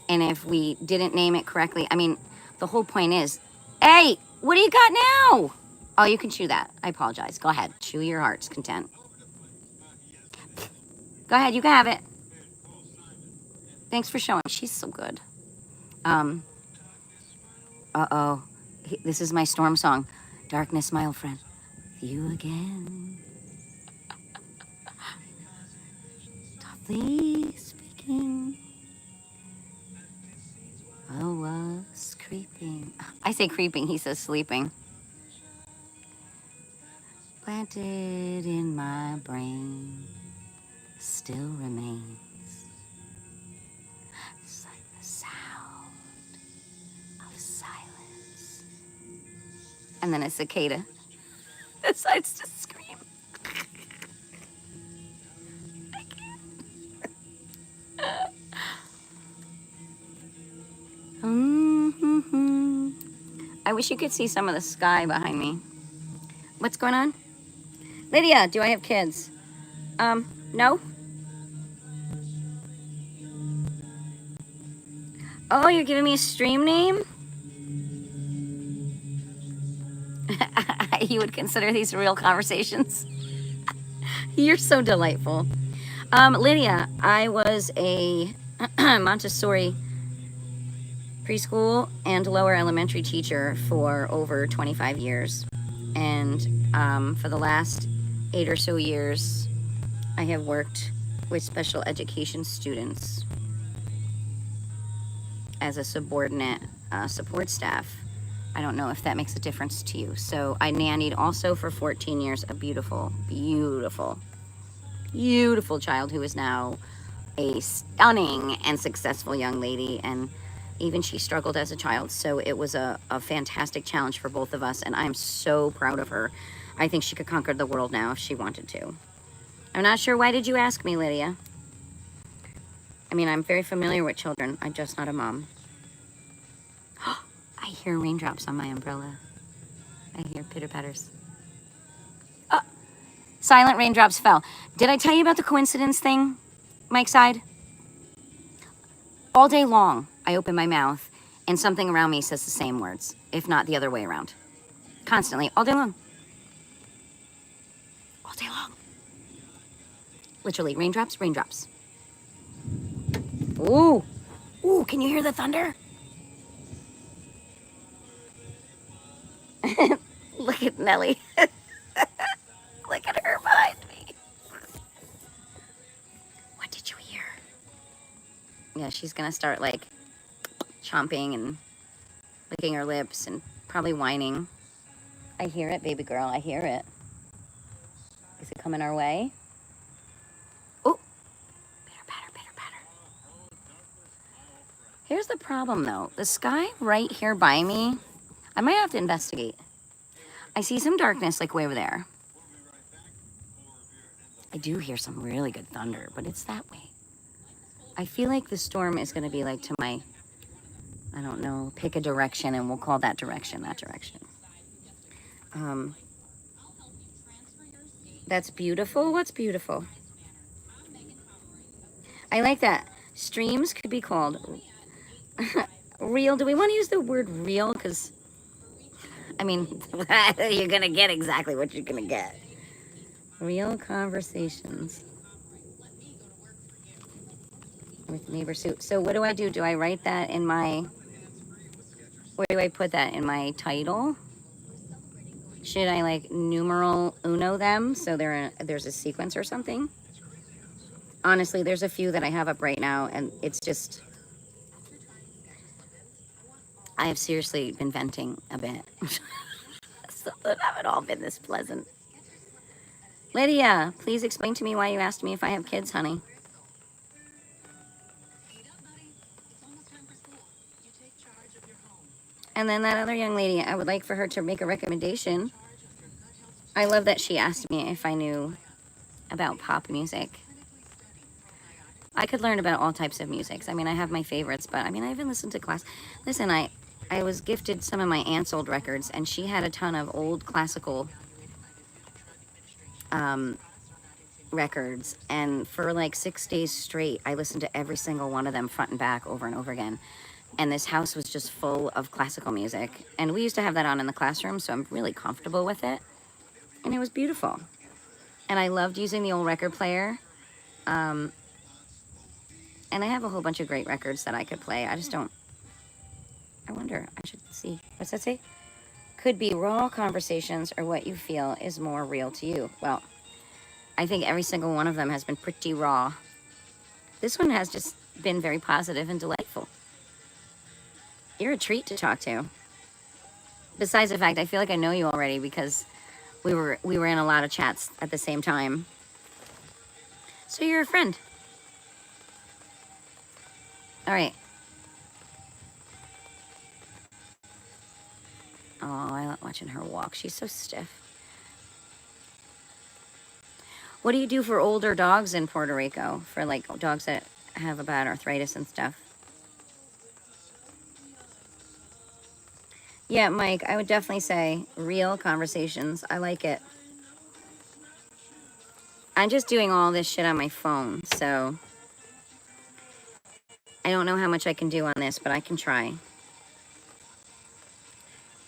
And if we didn't name it correctly, I mean, the whole point is, hey, what do you got now? Oh, you can chew that. I apologize. Go ahead. Chew your heart's content. Go ahead. You can have it. Thanks for showing. She's so good. Uh-oh. This is my storm song. Darkness, my old friend. You again. Softly speaking. I was creeping. I say creeping. He says sleeping. Planted in my brain. Still remains. And then a cicada decides to scream. I can't. I wish you could see some of the sky behind me. What's going on? Lydia, do I have kids? No? Oh, you're giving me a stream name? You would consider these real conversations? You're so delightful. Lydia, I was a Montessori preschool and lower elementary teacher for over 25 years. And for the last 8 or so years, I have worked with special education students as a subordinate support staff. I don't know if that makes a difference to you. So I nannied also for 14 years a beautiful, beautiful, beautiful child who is now a stunning and successful young lady. And even she struggled as a child. So it was a fantastic challenge for both of us. And I'm so proud of her. I think she could conquer the world now if she wanted to. I'm not sure. Why did you ask me, Lydia? I mean, I'm very familiar with children. I'm just not a mom. I hear raindrops on my umbrella. I hear pitter-patters. Oh, silent raindrops fell. Did I tell you about the coincidence thing, Mike's side? All day long, I open my mouth, and something around me says the same words, if not the other way around. Constantly, all day long. All day long. Literally, raindrops, raindrops. Ooh. Ooh, can you hear the thunder? Look at Nellie. Look at her behind me. What did you hear? Yeah, she's gonna start like chomping and licking her lips and probably whining. I hear it, baby girl. I hear it. Is it coming our way? Oh, pitter patter, pitter patter. Here's the problem though. The sky right here by me, I might have to investigate. I see some darkness like way over there. I do hear some really good thunder, but it's that way. I feel like the storm is going to be like to my, I don't know, pick a direction and we'll call that direction that direction. That's beautiful. What's beautiful? I like that. Streams could be called real. Do we want to use the word real? Because I mean, you're going to get exactly what you're going to get. Real conversations with neighborsue. So what do? Do I write that in my, where do I put that? In my title? Should I like numeral uno them so there's a sequence or something? Honestly, there's a few that I have up right now, and it's just, I have seriously been venting a bit. So that haven't all been this pleasant. Lydia, please explain to me why you asked me if I have kids, honey. And then that other young lady, I would like for her to make a recommendation. I love that she asked me if I knew about pop music. I could learn about all types of musics. I mean, I have my favorites, but I mean, I even listened to class. Listen, I was gifted some of my aunt's old records, and she had a ton of old classical records. And for like 6 days straight, I listened to every single one of them front and back over and over again. And this house was just full of classical music. And we used to have that on in the classroom, so I'm really comfortable with it. And it was beautiful. And I loved using the old record player. And I have a whole bunch of great records that I could play. I just don't, I wonder, I should see. What's that say? Could be raw conversations or what you feel is more real to you. Well, I think every single one of them has been pretty raw. This one has just been very positive and delightful. You're a treat to talk to. Besides the fact, I feel like I know you already because we were in a lot of chats at the same time. So you're a friend. All right. Oh, I like watching her walk. She's so stiff. What do you do for older dogs in Puerto Rico? For like dogs that have a bad arthritis and stuff? Yeah, Mike, I would definitely say real conversations. I like it. I'm just doing all this shit on my phone, so I don't know how much I can do on this, but I can try.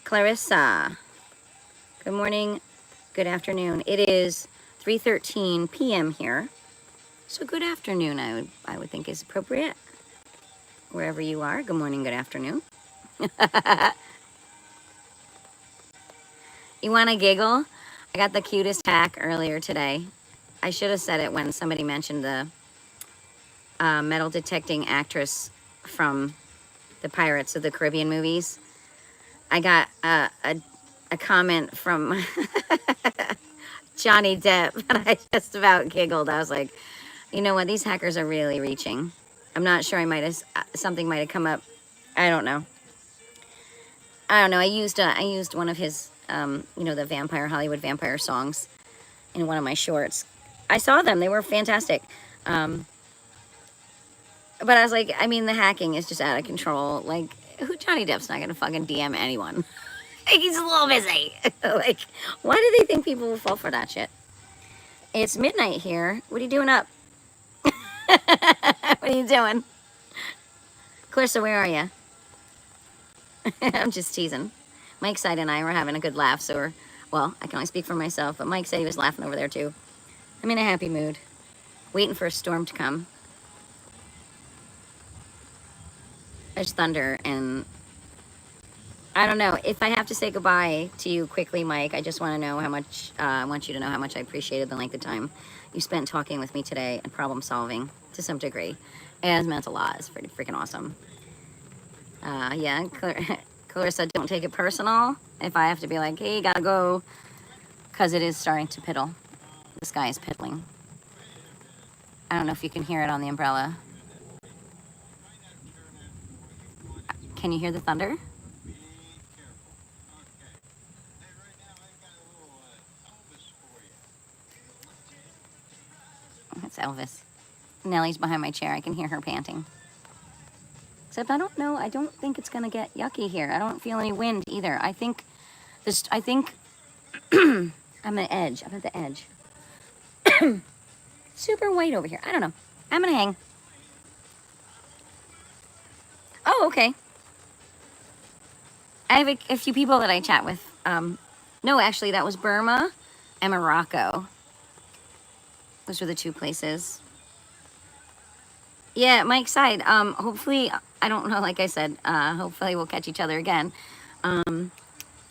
Clarissa, good morning, good afternoon. It is 3:13 p.m. here, so good afternoon, I would think is appropriate. Wherever you are, good morning, good afternoon. You want to giggle? I got the cutest hack earlier today. I should have said it when somebody mentioned the metal detecting actress from the Pirates of the Caribbean movies. I got a comment from Johnny Depp, and I just about giggled. I was like, you know what? These hackers are really reaching. I'm not sure. Something might have come up. I don't know. I used one of his, the Hollywood vampire songs in one of my shorts. I saw them. They were fantastic. But I was like, I mean, the hacking is just out of control. Like, Johnny Depp's not going to fucking DM anyone. He's a little busy. Like, why do they think people will fall for that shit? It's midnight here. What are you doing up? What are you doing? Clarissa, where are you? I'm just teasing. Mike's side and I were having a good laugh, so I can only speak for myself, but Mike said he was laughing over there too. I'm in a happy mood. Waiting for a storm to come. There's thunder, and I don't know. If I have to say goodbye to you quickly, Mike, I just want to know how much, I want you to know how much I appreciated the length of time you spent talking with me today and problem solving to some degree. It has meant a lot. It's pretty freaking awesome. Yeah, Clarissa, don't take it personal if I have to be like, hey, gotta go, because it is starting to piddle. The sky is piddling. I don't know if you can hear it on the umbrella. Can you hear the thunder? That's Elvis. Nellie's behind my chair. I can hear her panting. Except I don't know. I don't think it's gonna get yucky here. I don't feel any wind either. I think I'm at edge. I'm at the edge. Super white over here. I don't know. I'm gonna hang. Oh, okay. I have a few people that I chat with. No, actually, that was Burma and Morocco. Those were the two places. Yeah, Mike's side. Hopefully, I don't know, like I said, hopefully we'll catch each other again.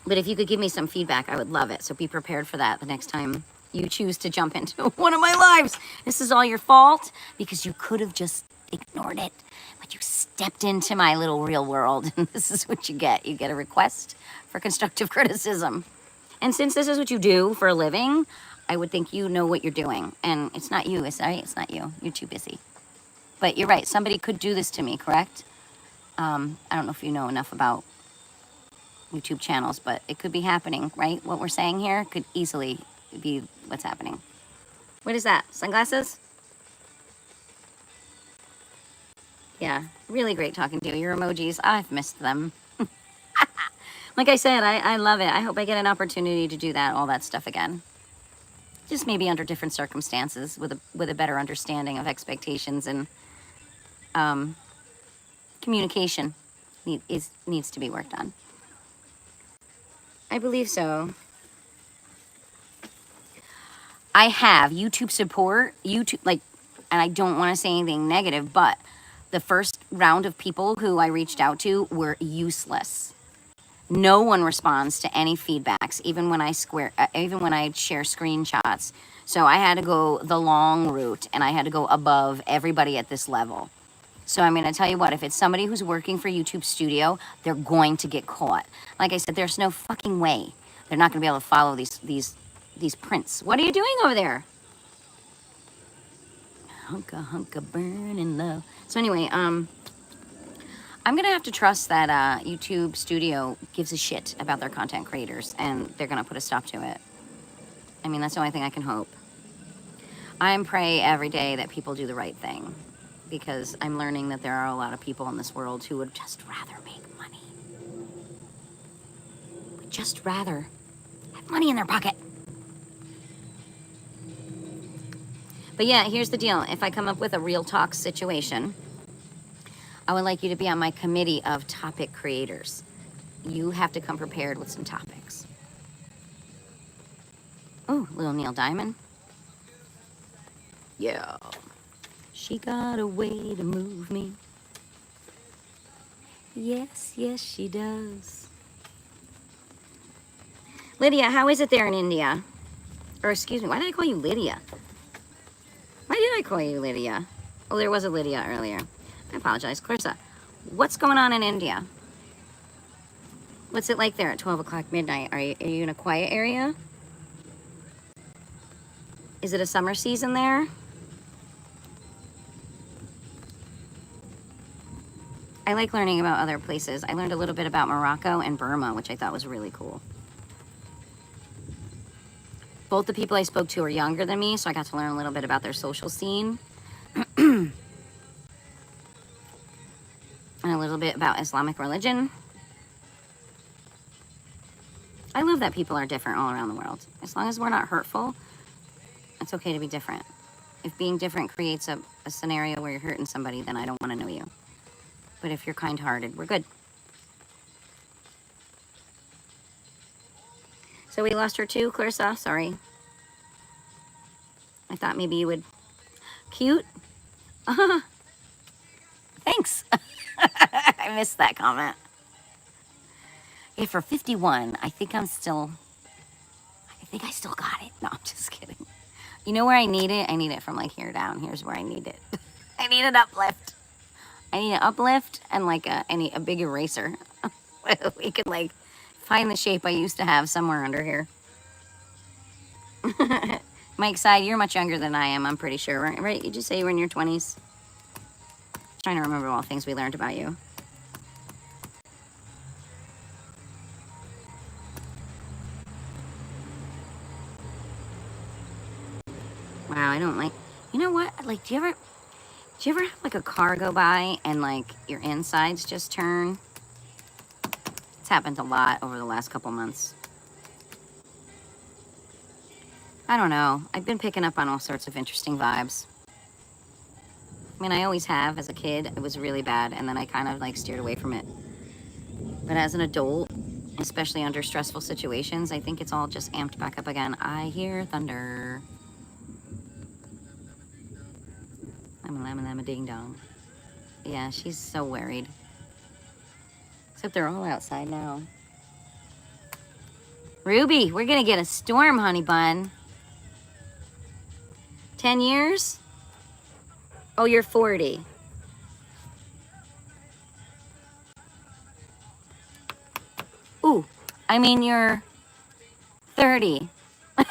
But if you could give me some feedback, I would love it. So be prepared for that the next time you choose to jump into one of my lives. This is all your fault because you could have just ignored it, but you stepped into my little real world, and this is what you get. You get a request for constructive criticism. And since this is what you do for a living, I would think you know what you're doing. And it's not you, right? It's not you. You're too busy. But you're right. Somebody could do this to me, correct? I don't know if you know enough about YouTube channels, but it could be happening, right? What we're saying here could easily be what's happening. What is that? Sunglasses? Yeah, really great talking to you. Your emojis, I've missed them. Like I said, I love it. I hope I get an opportunity to do that, all that stuff again. Just maybe under different circumstances with a better understanding of expectations and communication needs to be worked on. I believe so. I have YouTube support, and I don't want to say anything negative, but the first round of people who I reached out to were useless. No one responds to any feedbacks, even when I share screenshots. So I had to go the long route, and I had to go above everybody at this level. So I'm going to tell you what, if it's somebody who's working for YouTube Studio, they're going to get caught. Like I said, there's no fucking way they're not going to be able to follow these prints. What are you doing over there? Hunka burning low. So anyway, I'm going to have to trust that YouTube Studio gives a shit about their content creators, and they're going to put a stop to it. I mean, that's the only thing I can hope. I pray every day that people do the right thing, because I'm learning that there are a lot of people in this world who would just rather make money. Would just rather have money in their pocket. But yeah, here's the deal. If I come up with a real talk situation, I would like you to be on my committee of topic creators. You have to come prepared with some topics. Oh, little Neil Diamond. Yeah. She got a way to move me. Yes, yes, she does. Lydia, how is it there in India? Or excuse me, why did I call you Lydia? Why did I call you Lydia? Oh, there was a Lydia earlier. I apologize. Clarissa, what's going on in India? What's it like there at 12 o'clock midnight? Are you in a quiet area? Is it a summer season there? I like learning about other places. I learned a little bit about Morocco and Burma, which I thought was really cool. Both the people I spoke to are younger than me, so I got to learn a little bit about their social scene. And a little bit about Islamic religion. I love that people are different all around the world. As long as we're not hurtful, it's okay to be different. If being different creates a scenario where you're hurting somebody, then I don't want to know you. But if you're kind-hearted, we're good. So we lost her too, Clarissa? Sorry. I thought maybe you would... Cute? Thanks. I missed that comment. Yeah, for 51, I think I still got it. No, I'm just kidding. You know where I need it? I need it from like here down. Here's where I need it. I need an uplift. I need an uplift and like a big eraser. We could like find the shape I used to have somewhere under here. Mike Side, you're much younger than I am, I'm pretty sure, right? You just say you were in your 20s. Trying to remember all the things we learned about you. Wow, I don't like... You know what? Like, do you ever have like a car go by and like your insides just turn? It's happened a lot over the last couple months. I don't know. I've been picking up on all sorts of interesting vibes. I mean, I always have. As a kid, it was really bad, and then I kind of like steered away from it. But as an adult, especially under stressful situations, I think it's all just amped back up again. I hear thunder. I'm a ding dong. Yeah, she's so worried. Except they're all outside now. Ruby, we're going to get a storm, honey bun. 10 years? Oh, you're 40. Ooh, I mean, you're 30. Hey,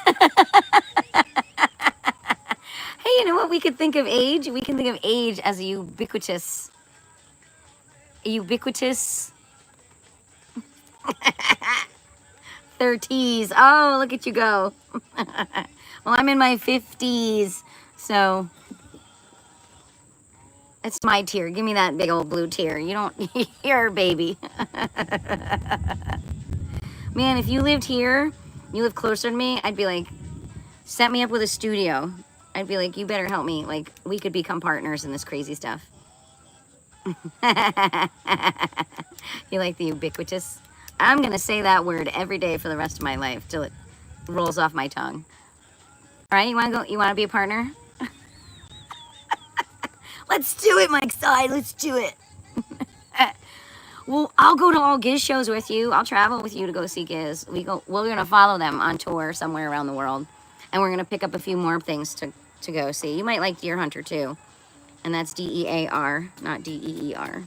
you know what? We could think of age. We can think of age as a ubiquitous 30s. Oh, look at you go. Well, I'm in my 50s, so it's my tier. Give me that big old blue tier. You don't, you're a baby. Man, if you lived here, you live closer to me, I'd be like, set me up with a studio. I'd be like, you better help me. Like, we could become partners in this crazy stuff. You like the ubiquitous? I'm going to say that word every day for the rest of my life till it rolls off my tongue. All right, you want to go? You want to be a partner? Let's do it, Mike Side. Let's do it. Well, I'll go to all Giz shows with you. I'll travel with you to go see Giz. We're going to follow them on tour somewhere around the world. And we're going to pick up a few more things to go see. You might like Deer Hunter, too. And that's D-E-A-R, not D-E-E-R.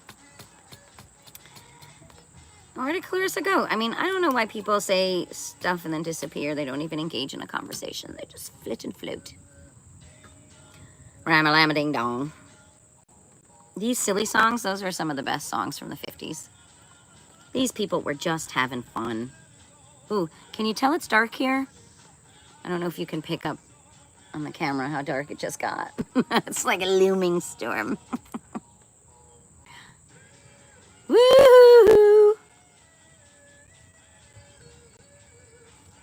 Where did Clarissa go? I mean, I don't know why people say stuff and then disappear. They don't even engage in a conversation. They just flit and float. Ram-a-lam-a-ding-dong. These silly songs, those are some of the best songs from the 50s. These people were just having fun. Ooh, can you tell it's dark here? I don't know if you can pick up on the camera how dark it just got. It's like a looming storm. Woo-hoo-hoo.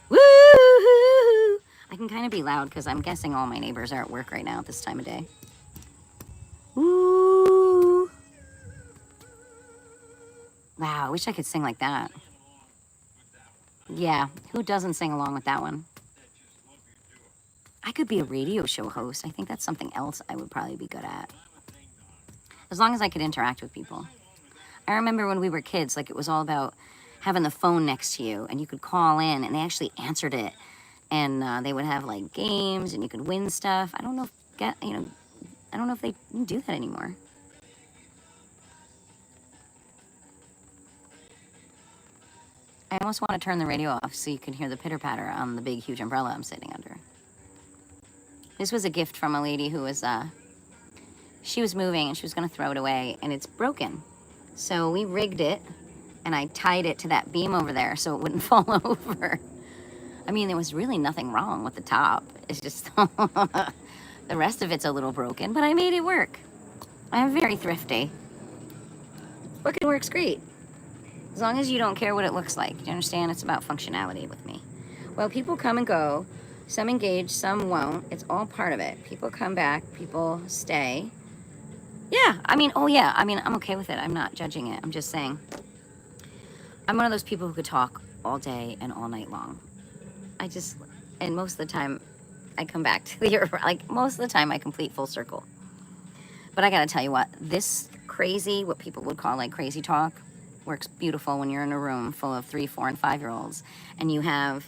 Woo-hoo-hoo. I can kind of be loud because I'm guessing all my neighbors are at work right now at this time of day. Woo. Wow, I wish I could sing like that. Yeah, who doesn't sing along with that one? I could be a radio show host. I think that's something else I would probably be good at. As long as I could interact with people. I remember when we were kids, like it was all about having the phone next to you and you could call in and they actually answered it. And they would have like games and you could win stuff. I don't know if they do that anymore. I almost want to turn the radio off so you can hear the pitter-patter on the big, huge umbrella I'm sitting under. This was a gift from a lady who was, she was moving and she was going to throw it away and it's broken. So we rigged it and I tied it to that beam over there so it wouldn't fall over. I mean, there was really nothing wrong with the top. It's just the rest of it's a little broken, but I made it work. I'm very thrifty. Fucking works great. As long as you don't care what it looks like. You understand? It's about functionality with me. Well, people come and go. Some engage, some won't. It's all part of it. People come back, people stay. Yeah, I mean, oh yeah, I mean, I'm okay with it. I'm not judging it. I'm just saying. I'm one of those people who could talk all day and all night long. And most of the time, I come back to most of the time I complete full circle. But I gotta tell you what, this crazy, what people would call like crazy talk, works beautiful when you're in a room full of 3, 4, and 5-year-olds and you have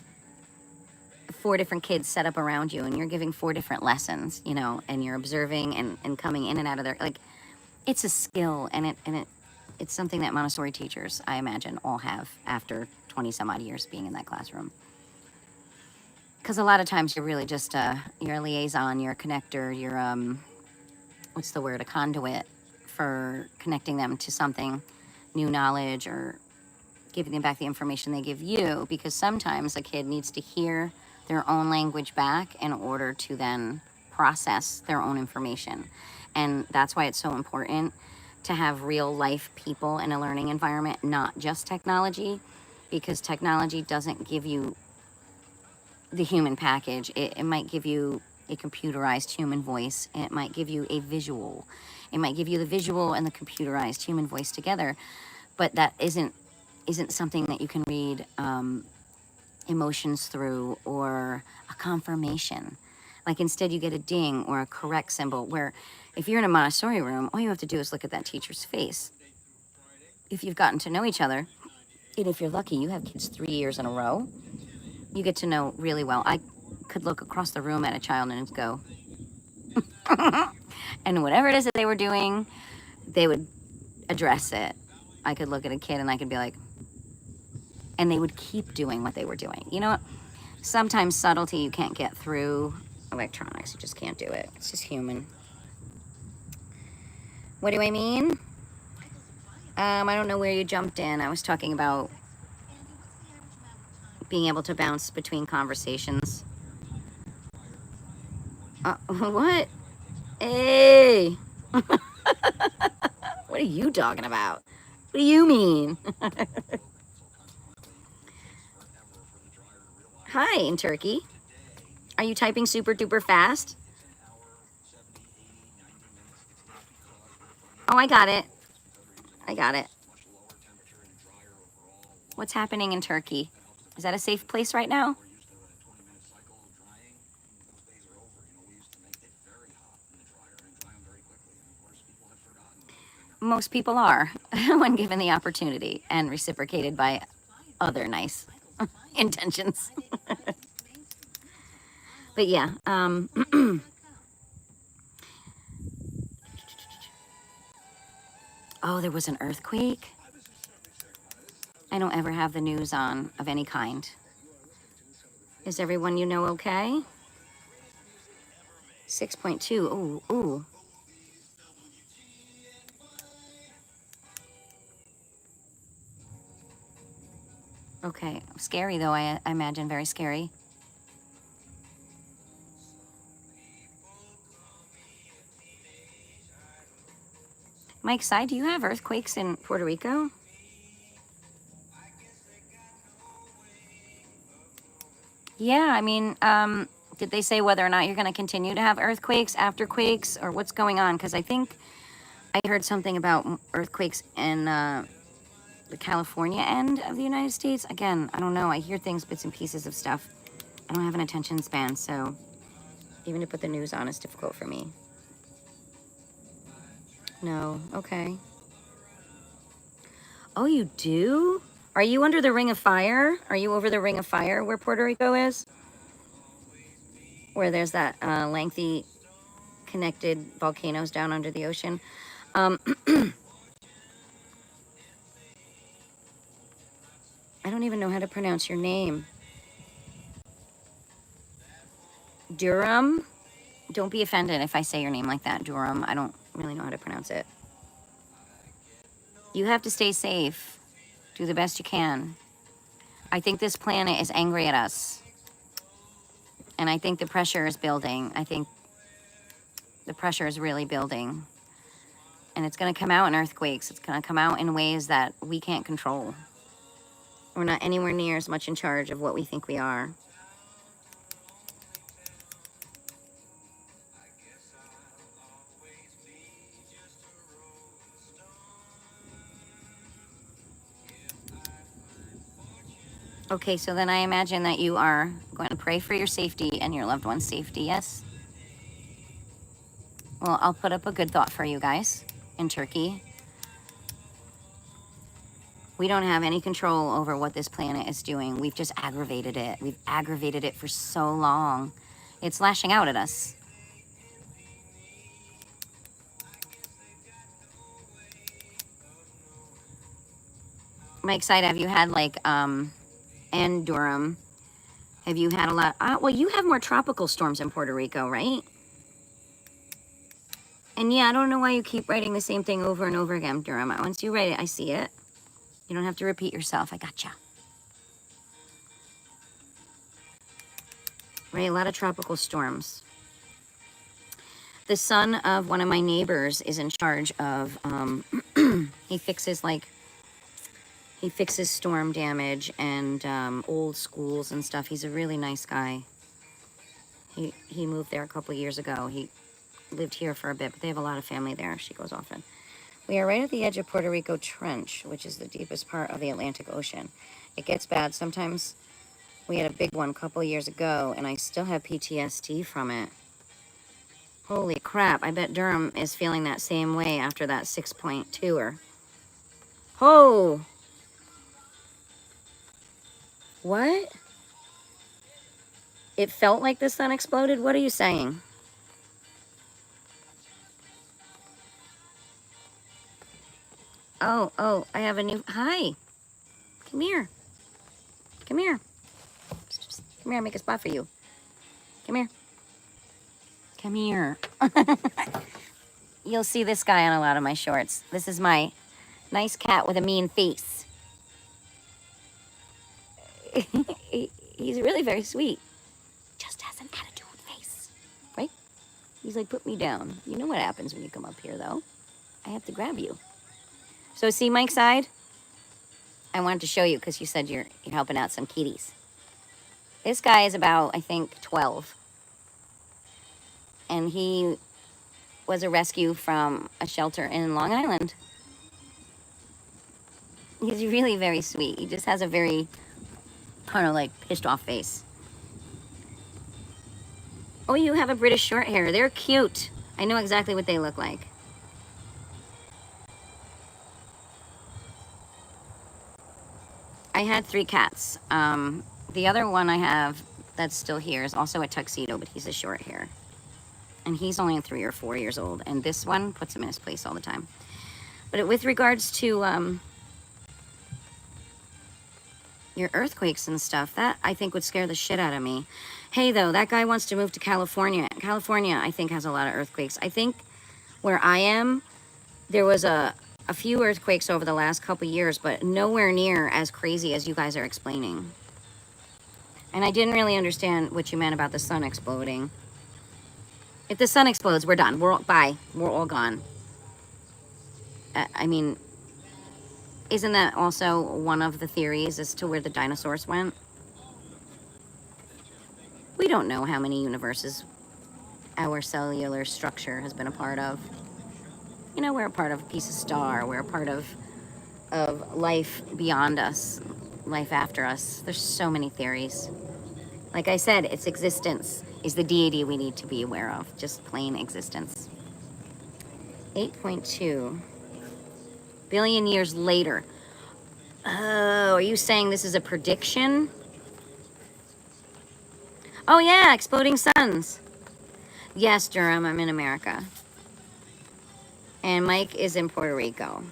4 different kids set up around you and you're giving 4 different lessons, you know, and you're observing and coming in and out of there. Like, it's a skill and it's something that Montessori teachers, I imagine, all have after 20 some odd years being in that classroom. Because a lot of times you're really just you're a liaison, you're a connector, you're a conduit for connecting them to something, new knowledge, or giving them back the information they give you, because sometimes a kid needs to hear their own language back in order to then process their own information. And that's why it's so important to have real life people in a learning environment, not just technology, because technology doesn't give you the human package. It might give you a computerized human voice. It might give you a visual. It might give you the visual and the computerized human voice together, but that isn't something that you can read emotions through or a confirmation. Like, instead you get a ding or a correct symbol, where if you're in a Montessori room, all you have to do is look at that teacher's face. If you've gotten to know each other, and if you're lucky, you have kids 3 years in a row, you get to know really well. I could look across the room at a child and go, and whatever it is that they were doing, they would address it. I could look at a kid and I could be like, and they would keep doing what they were doing. You know what? Sometimes subtlety you can't get through electronics. You just can't do it. It's just human. What do I mean? I don't know where you jumped in. I was talking about being able to bounce between conversations. What? Hey! What are you talking about? What do you mean? Hi, in Turkey. Are you typing super duper fast? Oh, I got it. I got it. What's happening in Turkey? Is that a safe place right now? Most people are when given the opportunity and reciprocated by other nice intentions. But yeah, oh, there was an earthquake. I don't ever have the news on of any kind. Is everyone you know okay? 6.2. Ooh, ooh. Okay, scary though, I imagine, very scary. Mike Side, do you have earthquakes in Puerto Rico? Yeah, I mean, did they say whether or not you're going to continue to have earthquakes, after quakes, or what's going on? Because I think I heard something about earthquakes in the California end of the United States. Again, I don't know. I hear things, bits and pieces of stuff. I don't have an attention span, so even to put the news on is difficult for me. No, okay. Oh, you do? Are you under the Ring of Fire? Are you over the Ring of Fire where Puerto Rico is? Where there's that lengthy connected volcanoes down under the ocean. I don't even know how to pronounce your name. Durham? Don't be offended if I say your name like that, Durham. I don't really know how to pronounce it. You have to stay safe. Do the best you can. I think this planet is angry at us. And I think the pressure is building. I think the pressure is really building. And it's going to come out in earthquakes. It's going to come out in ways that we can't control. We're not anywhere near as much in charge of what we think we are. Okay, so then I imagine that you are going to pray for your safety and your loved one's safety, yes? Well, I'll put up a good thought for you guys in Turkey. We don't have any control over what this planet is doing. We've just aggravated it. We've aggravated it for so long. It's lashing out at us. Mike Side, have you had like, and Durham, have you had a lot? Well, you have more tropical storms in Puerto Rico, right? And yeah, I don't know why you keep writing the same thing over and over again, Durham. Once you write it, I see it. You don't have to repeat yourself. I gotcha. Right, a lot of tropical storms. The son of one of my neighbors is in charge of, he fixes storm damage and old schools and stuff. He's a really nice guy. He moved there a couple of years ago. He lived here for a bit, but they have a lot of family there. She goes often. We are right at the edge of Puerto Rico Trench, which is the deepest part of the Atlantic Ocean. It gets bad sometimes. We had a big one a couple of years ago, and I still have PTSD from it. Holy crap, I bet Durham is feeling that same way after that 6.2-er. Oh! What? It felt like the sun exploded. What are you saying? Oh, I have a new, hi. Come here. Come here. Come here, I'll make a spot for you. Come here. Come here. You'll see this guy on a lot of my shorts. This is my nice cat with a mean face. He's really very sweet. Just has an attitude face, right? He's like, put me down. You know what happens when you come up here, though. I have to grab you. So see Mike's side? I wanted to show you because you said you're helping out some kitties. This guy is about, I think, 12. And he was a rescue from a shelter in Long Island. He's really very sweet. He just has a very, kind of like, pissed off face. Oh, you have a British short hair. They're cute. I know exactly what they look like. I had 3 cats. The other one I have that's still here is also a tuxedo, but he's a short hair. And he's only 3 or 4 years old. And this one puts him in his place all the time. But with regards to your earthquakes and stuff, that I think would scare the shit out of me. Hey, though, that guy wants to move to California. California, I think, has a lot of earthquakes. I think where I am, there was a few earthquakes over the last couple years, but nowhere near as crazy as you guys are explaining. And I didn't really understand what you meant about the sun exploding. If the sun explodes, we're done. We're all, bye. We're all gone. I mean, isn't that also one of the theories as to where the dinosaurs went? We don't know how many universes our cellular structure has been a part of. You know, we're a part of a piece of star. We're a part of life beyond us, life after us. There's so many theories. Like I said, its existence is the deity we need to be aware of. Just plain existence. 8.2 billion years later. Oh, are you saying this is a prediction? Oh yeah, exploding suns. Yes, Durham, I'm in America. And Mike is in Puerto Rico.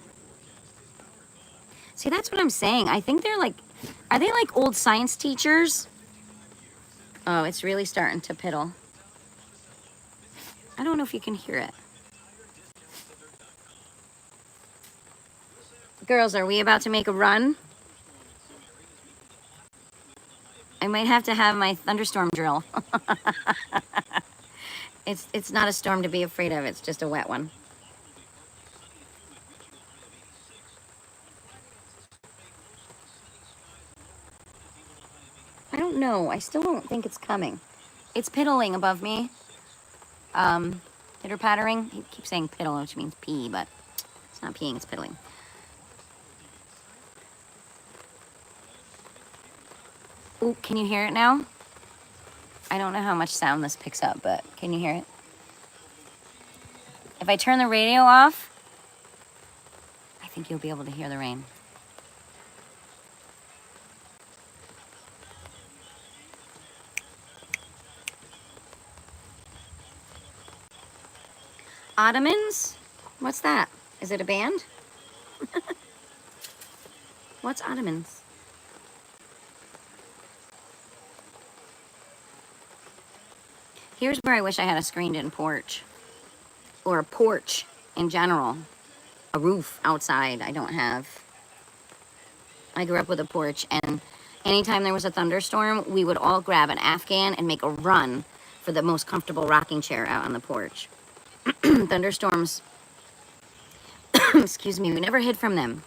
See, that's what I'm saying. I think they're like, are they like old science teachers? Oh, it's really starting to piddle. I don't know if you can hear it. Girls, are we about to make a run? I might have to have my thunderstorm drill. It's not a storm to be afraid of. It's just a wet one. I don't know. I still don't think it's coming. It's piddling above me. Pitter-pattering. He keeps saying piddle, which means pee, but it's not peeing, it's piddling. Ooh, can you hear it now? I don't know how much sound this picks up, but can you hear it? If I turn the radio off, I think you'll be able to hear the rain. Ottomans? What's that? Is it a band? What's Ottomans? Here's where I wish I had a screened-in porch. Or a porch in general. A roof outside I don't have. I grew up with a porch, and anytime there was a thunderstorm, we would all grab an Afghan and make a run for the most comfortable rocking chair out on the porch. Thunderstorms, excuse me, we never hid from them.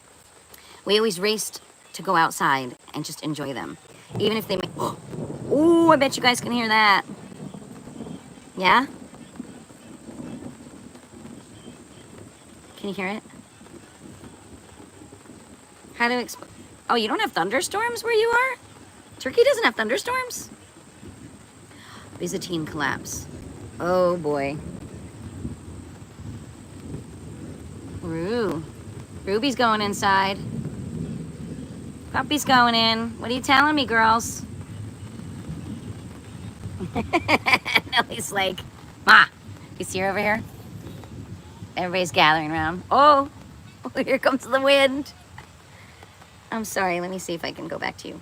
We always raced to go outside and just enjoy them. Even if they make, oh, I bet you guys can hear that. Yeah? Can you hear it? How to explain? Oh, you don't have thunderstorms where you are? Turkey doesn't have thunderstorms? Byzantine collapse. Oh boy. Ooh. Ruby's going inside. Puppy's going in. What are you telling me, girls? Nellie's like, Ma, you see her over here? Everybody's gathering around. Oh, here comes the wind. I'm sorry, let me see if I can go back to you.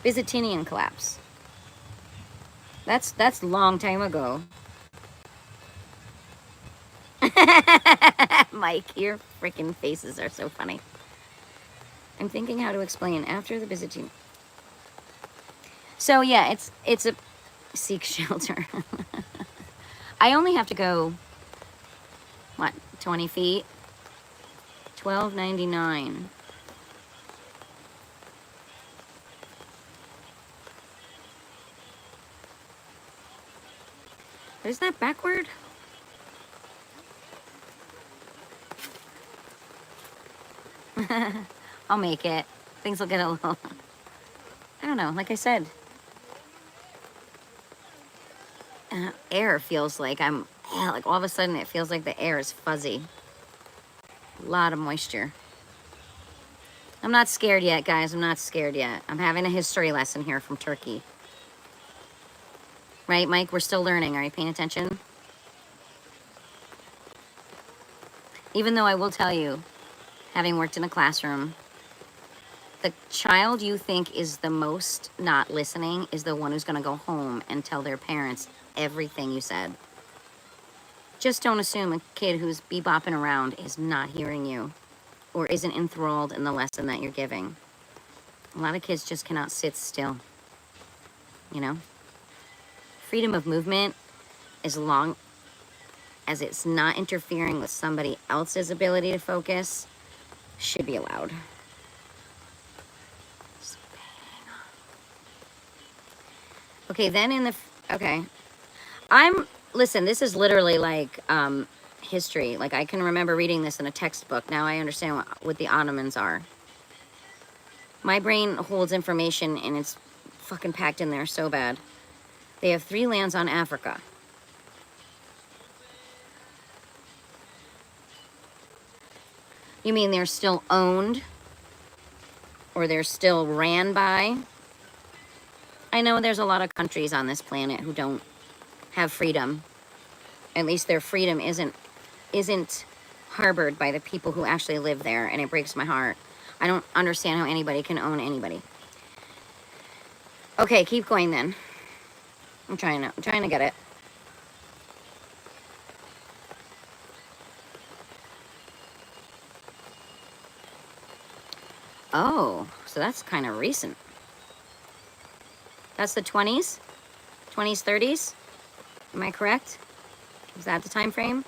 Byzantine collapse. That's a long time ago. Mike, your freaking faces are so funny. I'm thinking how to explain after the Byzantine. So yeah, it's a Sikh shelter. I only have to go, what, 20 feet? $12.99. Is that backward? I'll make it. Things will get a little, I don't know, like I said. Air feels like like all of a sudden it feels like the air is fuzzy. A lot of moisture. I'm not scared yet, guys. I'm not scared yet. I'm having a history lesson here from Turkey. Right, Mike? We're still learning. Are you paying attention? Even though I will tell you, having worked in a classroom, the child you think is the most not listening is the one who's going to go home and tell their parents everything you said. Just don't assume a kid who's bebopping around is not hearing you or isn't enthralled in the lesson that you're giving. A lot of kids just cannot sit still, you know? Freedom of movement, as long as it's not interfering with somebody else's ability to focus, should be allowed. Okay, then okay. Listen, this is literally like history. Like, I can remember reading this in a textbook. Now I understand what the Ottomans are. My brain holds information and it's fucking packed in there so bad. They have 3 lands on Africa. You mean they're still owned? Or they're still ran by? I know there's a lot of countries on this planet who don't have freedom. At least their freedom isn't harbored by the people who actually live there, and it breaks my heart. I don't understand how anybody can own anybody. Okay, keep going then. I'm trying to get it. Oh, so that's kind of recent. That's the 20s? 20s, 30s? Am I correct? Is that the time frame?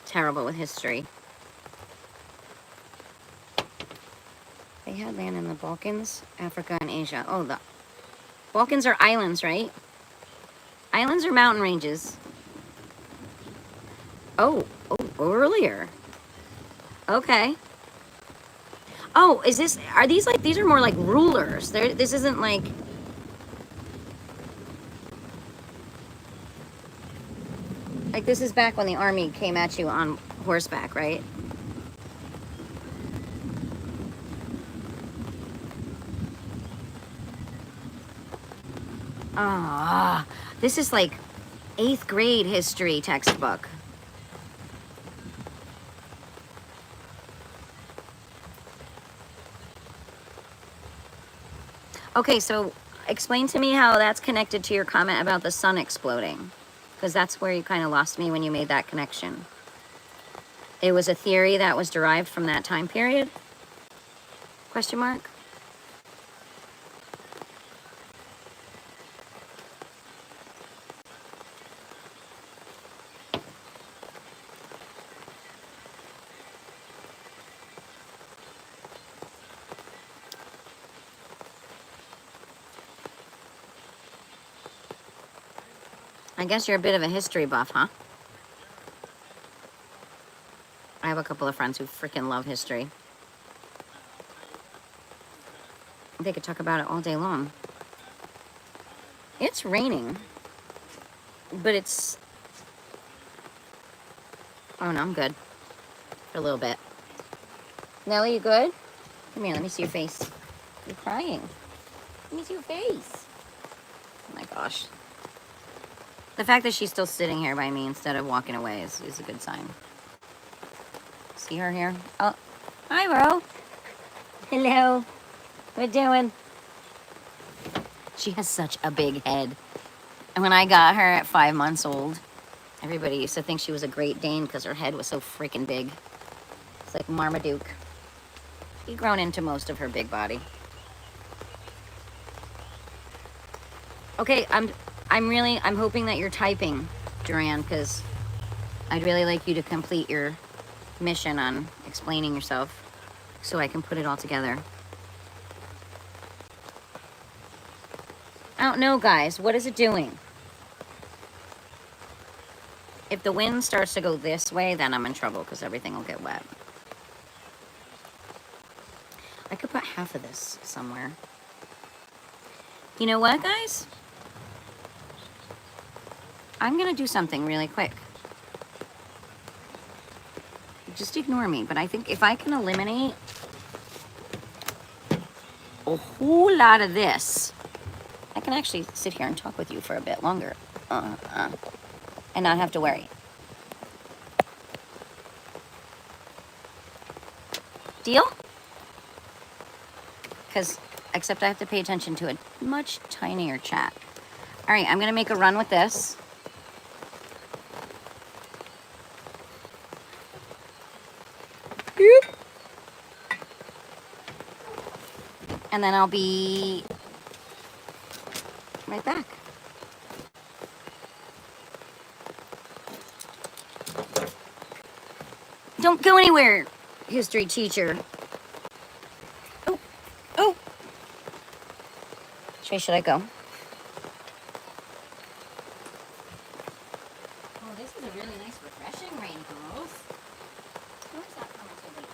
Terrible with history. They had land in the Balkans, Africa, and Asia. Oh, the Balkans are islands, right? Islands or mountain ranges? Oh, earlier. Okay. Oh, these are more like rulers. This isn't like... Like, this is back when the army came at you on horseback, right? Ah, this is like 8th grade history textbook. Okay, so explain to me how that's connected to your comment about the sun exploding. Because that's where you kind of lost me when you made that connection. It was a theory that was derived from that time period? Question mark? I guess you're a bit of a history buff, huh? I have a couple of friends who freaking love history. They could talk about it all day long. It's raining. But it's... Oh, no, I'm good. For a little bit. Nellie, you good? Come here, let me see your face. You're crying. Let me see your face. Oh my gosh. The fact that she's still sitting here by me instead of walking away is a good sign. See her here? Oh, hi, Ro. Hello. What doing? She has such a big head. And when I got her at 5 months old, everybody used to think she was a Great Dane because her head was so freaking big. It's like Marmaduke. She's grown into most of her big body. Okay, I'm hoping that you're typing, Duran, because I'd really like you to complete your mission on explaining yourself so I can put it all together. I don't know, guys. What is it doing? If the wind starts to go this way, then I'm in trouble because everything will get wet. I could put half of this somewhere. You know what, guys? I'm going to do something really quick. Just ignore me, but I think if I can eliminate a whole lot of this, I can actually sit here and talk with you for a bit longer. And not have to worry. Deal? Because, except I have to pay attention to a much tinier chat. All right, I'm going to make a run with this. Boop. And then I'll be right back. Don't go anywhere, history teacher. Oh, oh. Which way should I go? Oh, this is a really nice, refreshing rain, girls. Where's that coming to later?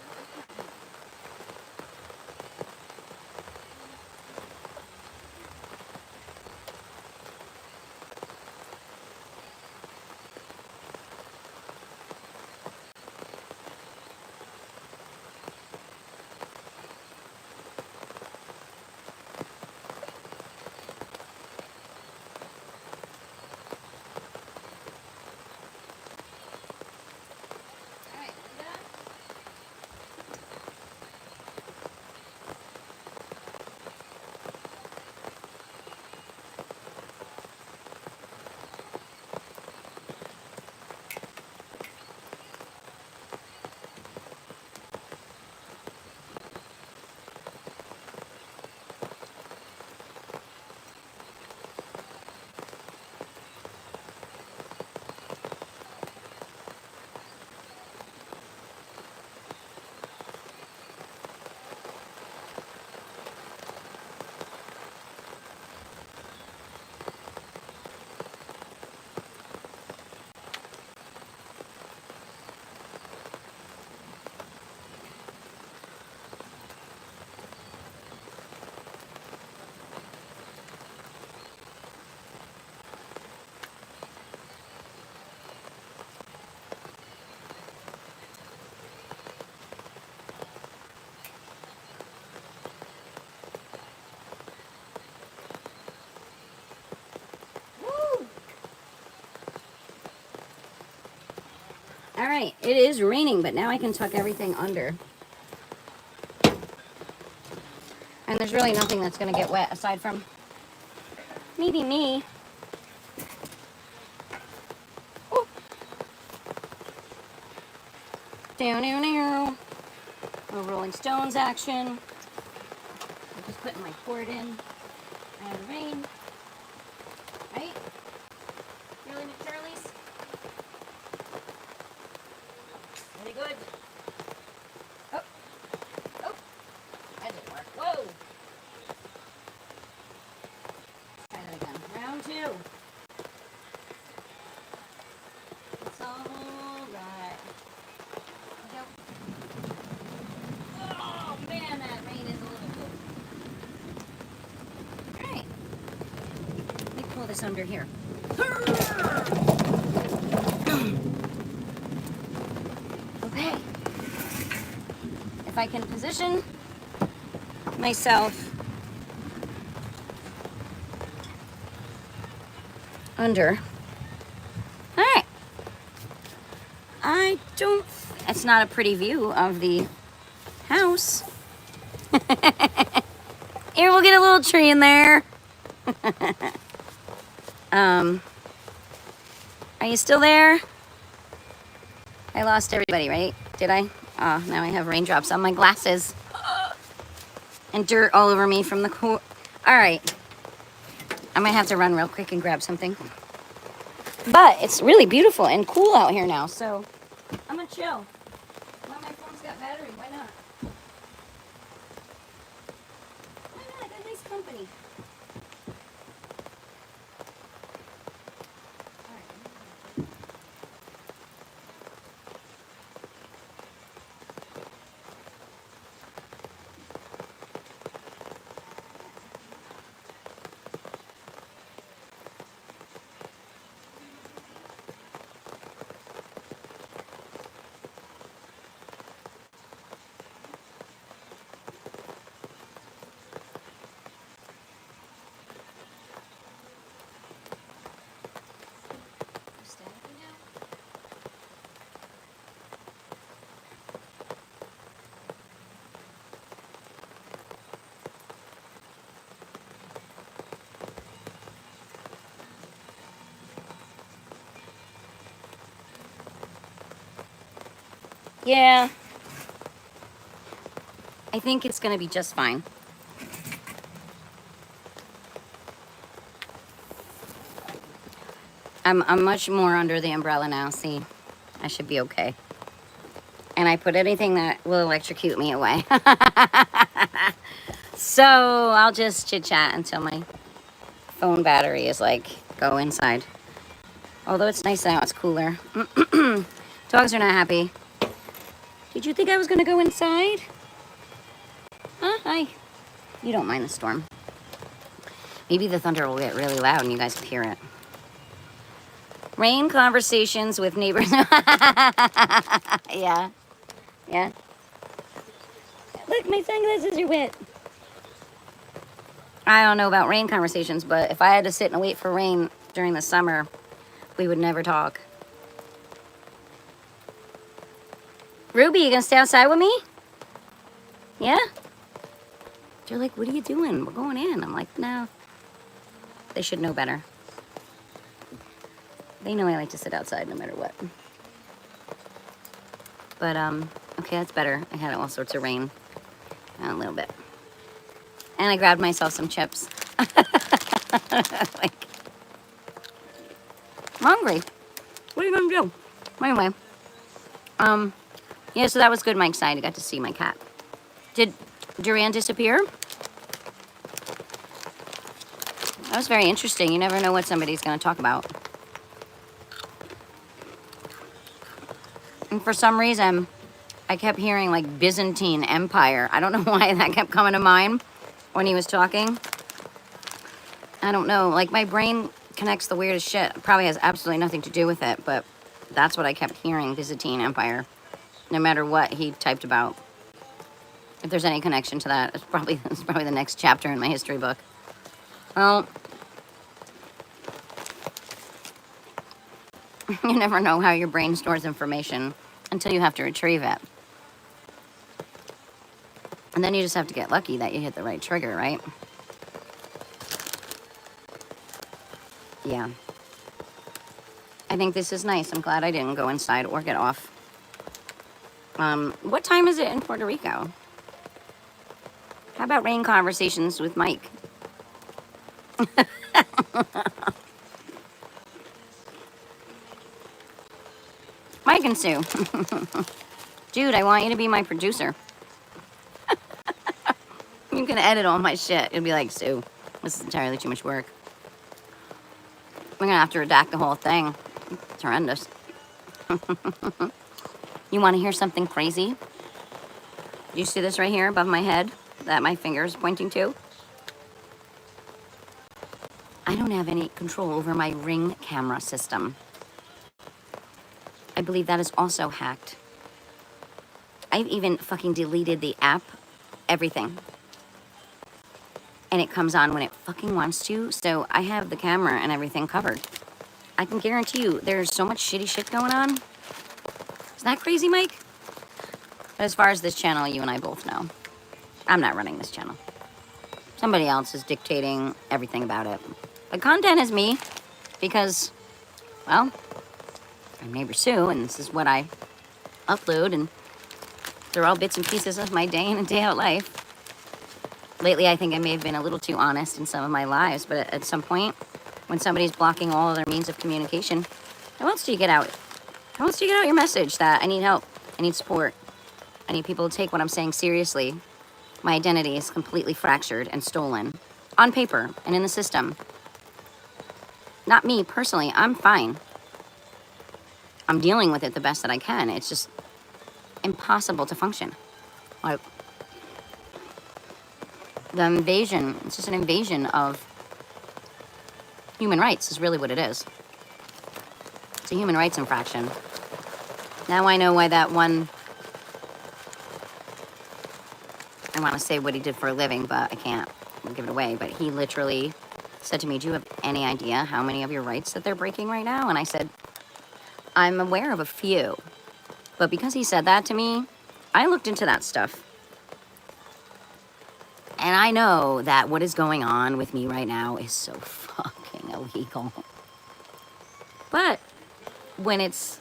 All right, it is raining, but now I can tuck everything under. And there's really nothing that's going to get wet aside from maybe me. Oh. Down, down, down. A little Rolling Stones action. I'm just putting my cord in. And rain. Right? Really, McCharlie's? Really good. Oh. Oh. That didn't work. Whoa. Try that again. Round two. It's all right. Go. Oh, man, that rain is a little good. All right. Let me pull this under here. Okay. If I can position myself under. All right. It's not a pretty view of the house. Here, we'll get a little tree in there. Are you still there? I lost everybody, right? Did I? Oh, now I have raindrops on my glasses. And dirt all over me from the All right. I might have to run real quick and grab something. But it's really beautiful and cool out here now, so I'm gonna chill. Well, my phone's got battery, why not? Why not? I got nice company. Yeah. I think it's gonna be just fine. I'm much more under the umbrella now. See, I should be okay. And I put anything that will electrocute me away. So I'll just chit chat until my phone battery is like, go inside. Although it's nice now, it's cooler. Dogs are not happy. Did you think I was gonna go inside? Huh? Hi. You don't mind the storm. Maybe the thunder will get really loud and you guys will hear it. Rain conversations with neighbors. Yeah. Yeah. Look, my sunglasses are wet. I don't know about rain conversations, but if I had to sit and wait for rain during the summer, we would never talk. Ruby, you gonna stay outside with me? Yeah? They're like, what are you doing? We're going in. I'm like, no. They should know better. They know I like to sit outside no matter what. But, okay, that's better. I had all sorts of rain. A little bit. And I grabbed myself some chips. Like, I'm hungry. What are you gonna do? Anyway, yeah, so that was good. I'm excited. I got to see my cat. Did Duran disappear? That was very interesting. You never know what somebody's going to talk about. And for some reason, I kept hearing like Byzantine Empire. I don't know why that kept coming to mind when he was talking. I don't know. Like, my brain connects the weirdest shit. It probably has absolutely nothing to do with it, but that's what I kept hearing, Byzantine Empire. No matter what he typed about. If there's any connection to that, it's probably the next chapter in my history book. Well, you never know how your brain stores information until you have to retrieve it. And then you just have to get lucky that you hit the right trigger, right? Yeah. I think this is nice. I'm glad I didn't go inside or get off. What time is it in Puerto Rico? How about rain conversations with Mike? Mike and Sue. Dude, I want you to be my producer. You can edit all my shit. It'll be like, Sue, this is entirely too much work. I'm gonna have to redact the whole thing. It's horrendous. You want to hear something crazy? Do you see this right here above my head that my finger is pointing to? I don't have any control over my Ring camera system. I believe that is also hacked. I've even fucking deleted the app, everything. And it comes on when it fucking wants to, so I have the camera and everything covered. I can guarantee you there's so much shitty shit going on. Isn't that crazy, Mike? But as far as this channel, you and I both know, I'm not running this channel. Somebody else is dictating everything about it. The content is me because, well, I'm Neighbor Sue, and this is what I upload, and they're all bits and pieces of my day in and day out life. Lately, I think I may have been a little too honest in some of my lives, but at some point, when somebody's blocking all other means of communication, how else do you get out? How else do you get out your message that I need help, I need support, I need people to take what I'm saying seriously? My identity is completely fractured and stolen on paper and in the system. Not me personally, I'm fine. I'm dealing with it the best that I can. It's just impossible to function. Like, the invasion, it's just an invasion of human rights is really what it is. It's a human rights infraction. Now I know why that one, I want to say what he did for a living, but I can't. I'll give it away. But he literally said to me, do you have any idea how many of your rights that they're breaking right now? And I said, I'm aware of a few. But because he said that to me, I looked into that stuff. And I know that what is going on with me right now is so fucking illegal. But when it's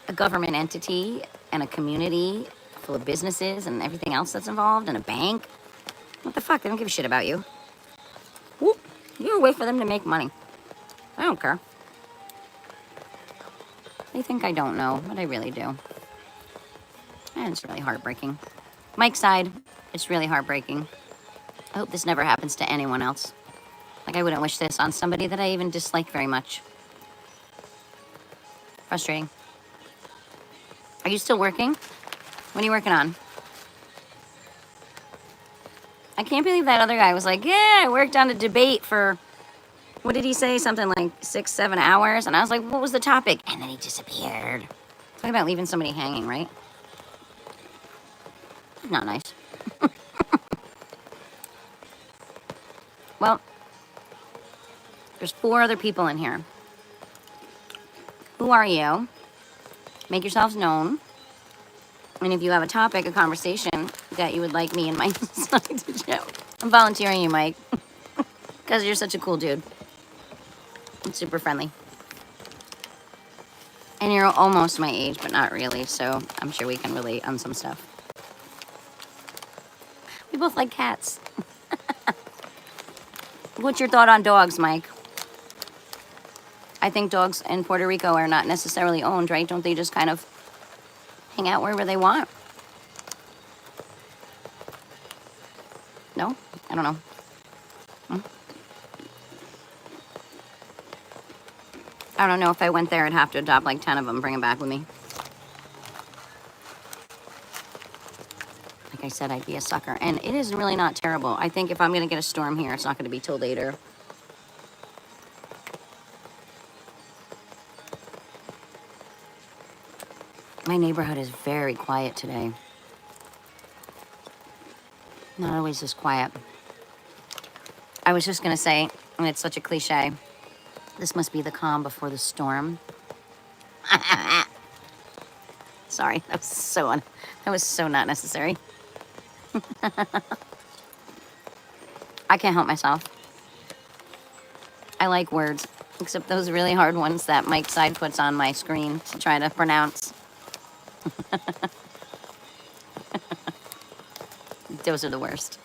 a government entity and a community full of businesses and everything else that's involved, and a bank, what the fuck? They don't give a shit about you. Whoop. You're a way for them to make money. I don't care. They think I don't know, but I really do. And it's really heartbreaking. Mike's side, it's really heartbreaking. I hope this never happens to anyone else. Like, I wouldn't wish this on somebody that I even dislike very much. Frustrating. Are you still working? What are you working on? I can't believe that other guy was like, yeah, I worked on a debate for, what did he say? Something like 6-7 hours. And I was like, what was the topic? And then he disappeared. Talk about leaving somebody hanging, right? Not nice. Well, there's 4 other people in here. Who are you? Make yourselves known. And if you have a topic, a conversation that you would like me and Mike to share, I'm volunteering you, Mike, because you're such a cool dude. And super friendly. And you're almost my age, but not really, so I'm sure we can relate on some stuff. We both like cats. What's your thought on dogs, Mike? I think dogs in Puerto Rico are not necessarily owned, right? Don't they just kind of hang out wherever they want? No? I don't know. I don't know. If I went there, I'd have to adopt like 10 of them, bring them back with me. Like I said, I'd be a sucker. And it is really not terrible. I think if I'm going to get a storm here, it's not going to be till later. My neighborhood is very quiet today. Not always this quiet. I was just going to say, and it's such a cliche, this must be the calm before the storm. Sorry, that was so not necessary. I can't help myself. I like words, except those really hard ones that Mike Side puts on my screen to try to pronounce. Those are the worst.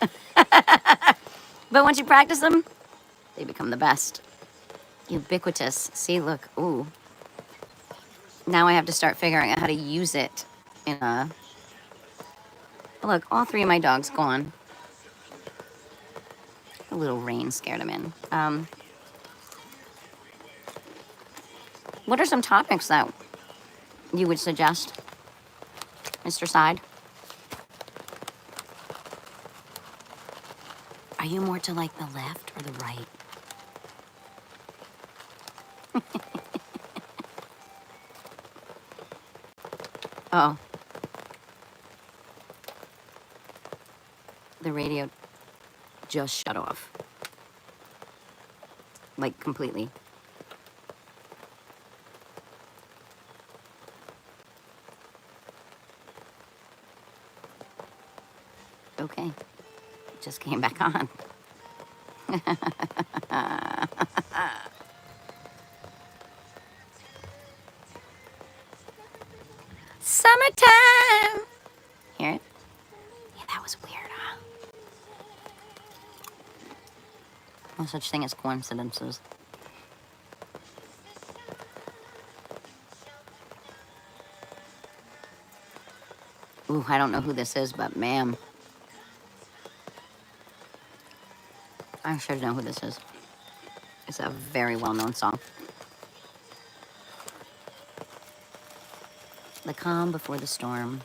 But once you practice them, they become the best. Ubiquitous. See, look. Ooh. Now I have to start figuring out how to use it in a... Look, all 3 of my dogs gone. A little rain scared them in. What are some topics that you would suggest, Mr. Side? Are you more to like the left or the right? Oh. The radio just shut off. Like, completely. Okay. It just came back on. Summertime! Hear it? Yeah, that was weird, huh? No such thing as coincidences. Ooh, I don't know who this is, but ma'am. I should know who this is. It's a very well-known song. The calm before the storm.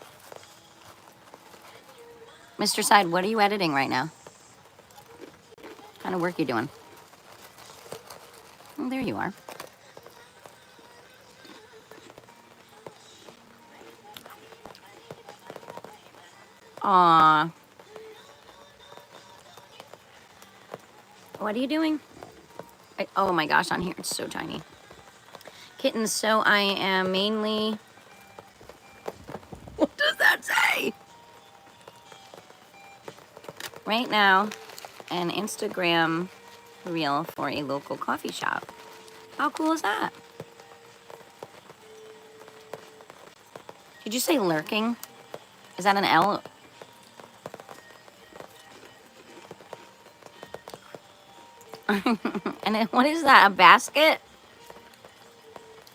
Mr. Side, what are you editing right now? What kind of work you doing? Oh, there you are. Aww. What are you doing? Oh my gosh, on here it's so tiny. Kittens, so I am mainly... What does that say? Right now, an Instagram reel for a local coffee shop. How cool is that? Did you say lurking? Is that an L? And then what is that, a basket?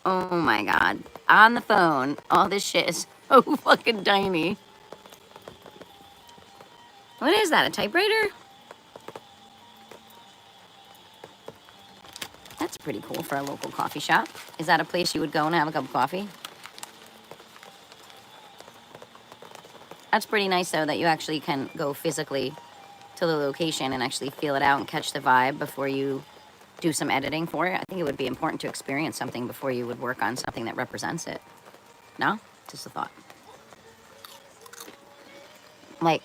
Oh my god. On the phone, all this shit is so fucking tiny. What is that, a typewriter? That's pretty cool for a local coffee shop. Is that a place you would go and have a cup of coffee? That's pretty nice though, that you actually can go physically to the location and actually feel it out and catch the vibe before you do some editing for it. I think it would be important to experience something before you would work on something that represents it. No? Just a thought. Like,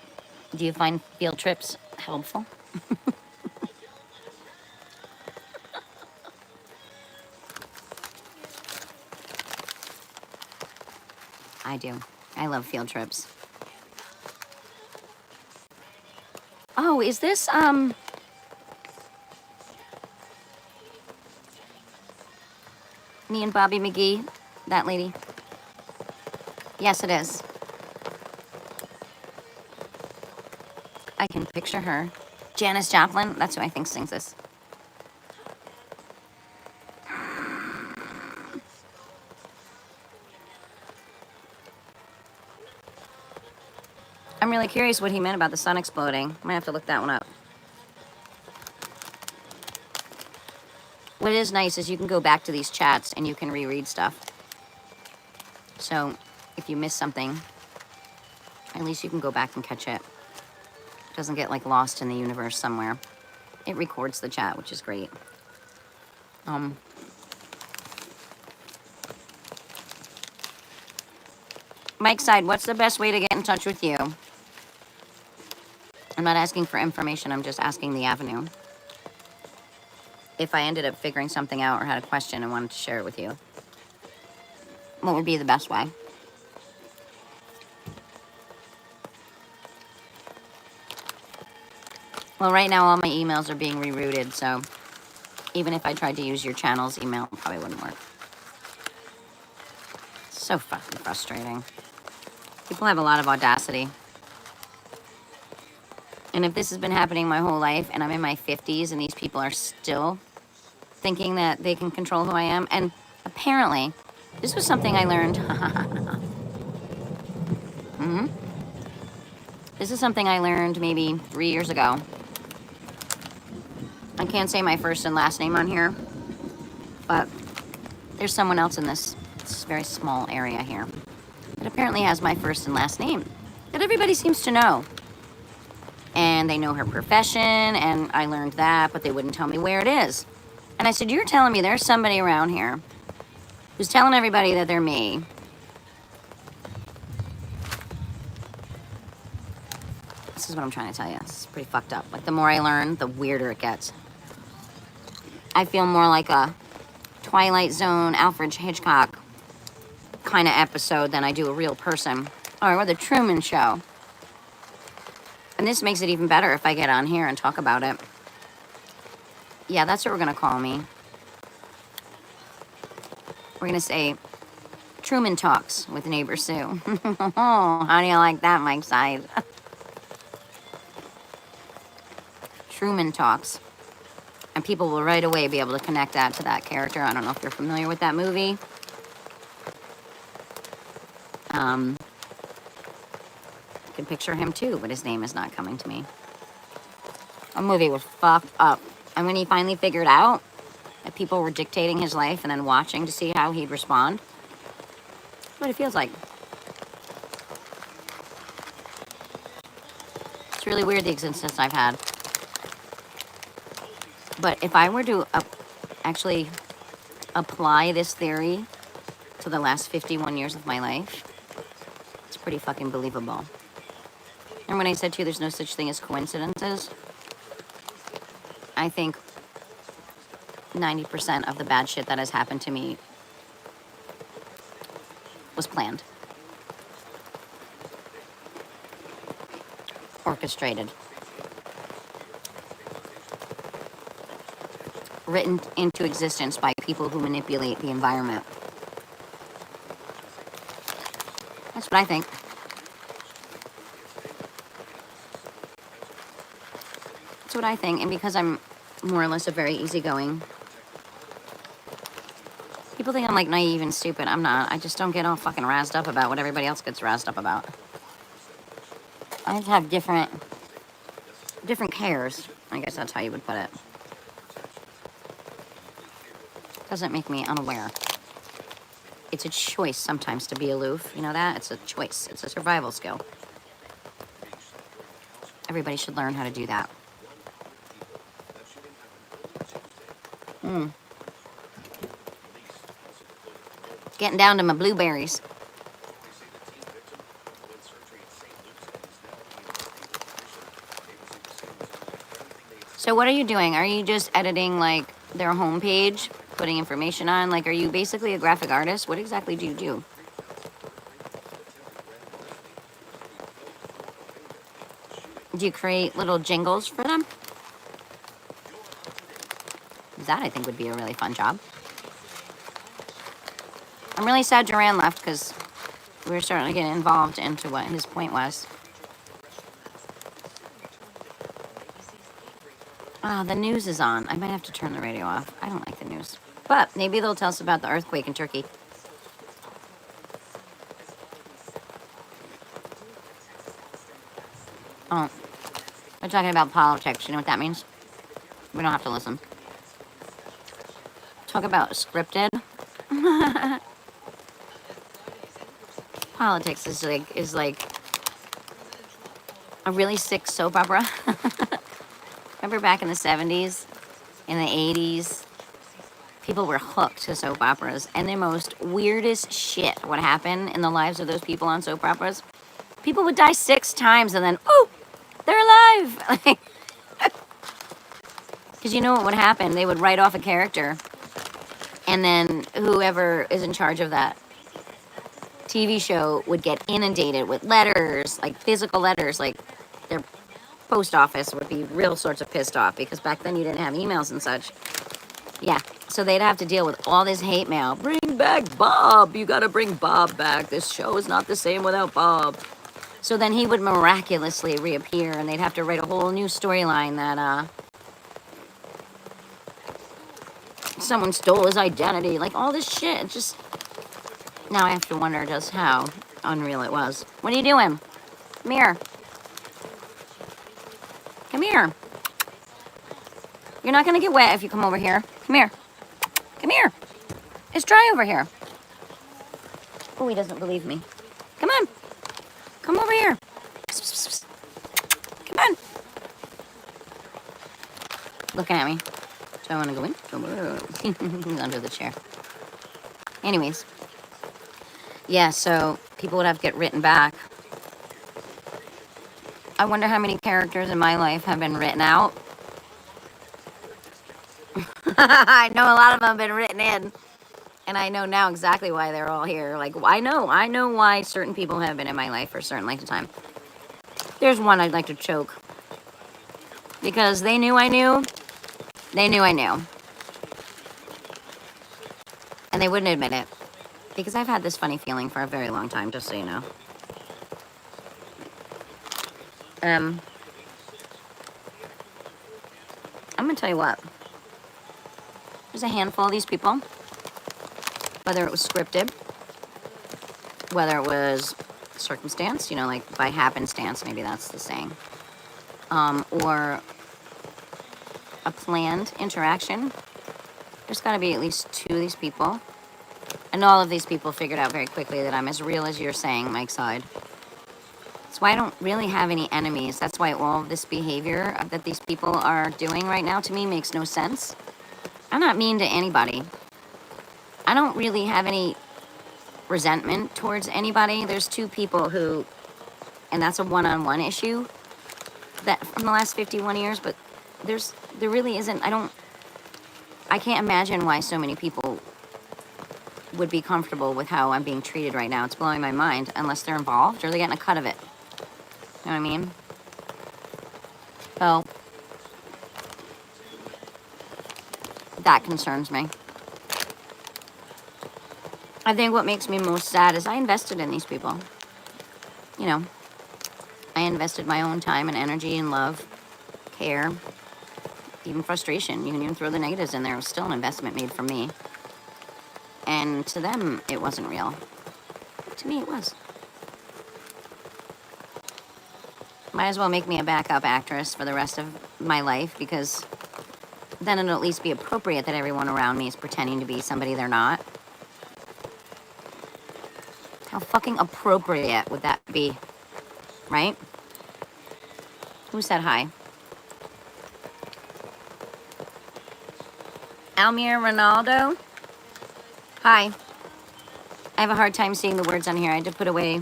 do you find field trips helpful? I do. I love field trips. Oh, is this, me and Bobby McGee, that lady? Yes, it is. I can picture her. Janis Joplin, that's who I think sings this. I'm really curious what he meant about the sun exploding. I might have to look that one up. What is nice is you can go back to these chats and you can reread stuff. So if you miss something, at least you can go back and catch it. It doesn't get like lost in the universe somewhere. It records the chat, which is great. Mike Side, what's the best way to get in touch with you? I'm not asking for information, I'm just asking the avenue. If I ended up figuring something out or had a question and wanted to share it with you, what would be the best way? Well, right now all my emails are being rerouted, so even if I tried to use your channel's email, it probably wouldn't work. So fucking frustrating. People have a lot of audacity. And if this has been happening my whole life and I'm in my 50s and these people are still thinking that they can control who I am, and apparently, this was something I learned. This is something I learned maybe 3 years ago. I can't say my first and last name on here, but there's someone else in this very small area here that apparently has my first and last name that everybody seems to know. And they know her profession, and I learned that, but they wouldn't tell me where it is. And I said, you're telling me there's somebody around here who's telling everybody that they're me. This is what I'm trying to tell you. This is pretty fucked up. Like, the more I learn, the weirder it gets. I feel more like a Twilight Zone, Alfred Hitchcock kind of episode than I do a real person. Or the Truman Show. And this makes it even better if I get on here and talk about it. Yeah, that's what we're going to call me. We're going to say Truman Talks with Neighbor Sue. How do you like that, Mike Side? Truman Talks. And people will right away be able to connect that to that character. I don't know if you're familiar with that movie. You can picture him too, but his name is not coming to me. A movie was fucked up. And when he finally figured out that people were dictating his life and then watching to see how he'd respond, that's what it feels like. It's really weird, the existence I've had. But if I were to actually apply this theory to the last 51 years of my life, it's pretty fucking believable. And when I said to you there's no such thing as coincidences, I think 90% of the bad shit that has happened to me was planned. Orchestrated. Written into existence by people who manipulate the environment. That's what I think. That's what I think. And because I'm more or less a very easygoing, people think I'm like naive and stupid. I'm not. I just don't get all fucking razzed up about what everybody else gets razzed up about. I just have different cares. I guess that's how you would put it. Doesn't make me unaware. It's a choice sometimes to be aloof. You know that? It's a choice. It's a survival skill. Everybody should learn how to do that. Getting down to my blueberries. So what are you doing? Are you just editing like their homepage, putting information on? Like, are you basically a graphic artist? What exactly do you do? Do you create little jingles for them? That I think would be a really fun job. I'm really sad Duran left because we were starting to get involved into what his point was. The news is on. I might have to turn the radio off. I don't like the news. But maybe they'll tell us about the earthquake in Turkey. Oh, we're talking about politics. You know what that means? We don't have to listen. Talk about scripted. Politics is like a really sick soap opera. Remember back in the 70s, in the 80s, people were hooked to soap operas, and the most weirdest shit would happen in the lives of those people on soap operas. People would die 6 times, and then, oh, they're alive. Because you know what would happen? They would write off a character, and then whoever is in charge of that TV show would get inundated with letters, like physical letters, like their post office would be real sorts of pissed off because back then you didn't have emails and such. Yeah, so they'd have to deal with all this hate mail. Bring back Bob. You gotta bring Bob back. This show is not the same without Bob. So then he would miraculously reappear, and they'd have to write a whole new storyline that someone stole his identity. Like all this shit. It just, now I have to wonder just how unreal it was. What are you doing? Come here. Come here. You're not going to get wet if you come over here. Come here. Come here. It's dry over here. Oh, he doesn't believe me. Come on. Come over here. Come on. Looking at me. So I want to go in. He's under the chair. Anyways. Yeah, so people would have to get written back. I wonder how many characters in my life have been written out. I know a lot of them have been written in. And I know now exactly why they're all here. Like, I know why certain people have been in my life for a certain length of time. There's one I'd like to choke. Because they knew I knew. They knew I knew. And they wouldn't admit it. Because I've had this funny feeling for a very long time, just so you know. I'm gonna tell you what. There's a handful of these people. Whether it was scripted, whether it was circumstance, you know, like by happenstance, maybe that's the saying, or a planned interaction. There's got to be at least 2 of these people. And all of these people figured out very quickly that I'm as real as you're saying, Mike's side. That's why I don't really have any enemies. That's why all of this behavior that these people are doing right now to me makes no sense. I'm not mean to anybody. I don't really have any resentment towards anybody. There's 2 people who, and that's a one-on-one issue that from the last 51 years, but there really isn't. I can't imagine why so many people would be comfortable with how I'm being treated right now. It's blowing my mind, unless they're involved or they're getting a cut of it. You know what I mean? So, that concerns me. I think what makes me most sad is I invested in these people. You know, I invested my own time and energy and love, care, even frustration. You can even throw the negatives in there. It was still an investment made from me. And to them, it wasn't real. To me, it was. Might as well make me a backup actress for the rest of my life, because then it'll at least be appropriate that everyone around me is pretending to be somebody they're not. How fucking appropriate would that be? Right? Who said hi? Almir Ronaldo? Hi. I have a hard time seeing the words on here. I had to put away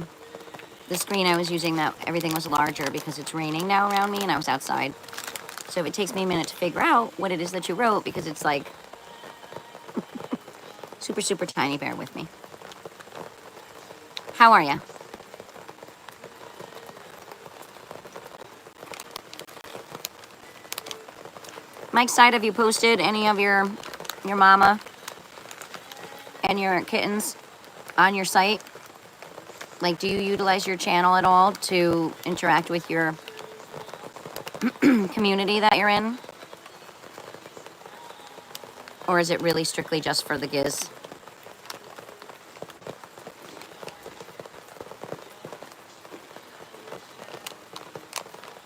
the screen I was using, that everything was larger because it's raining now around me and I was outside. So if it takes me a minute to figure out what it is that you wrote, because it's like super, super tiny, bear with me. How are you? Mike's side, have you posted any of your mama and your kittens on your site? Like, do you utilize your channel at all to interact with your community that you're in? Or is it really strictly just for the giz?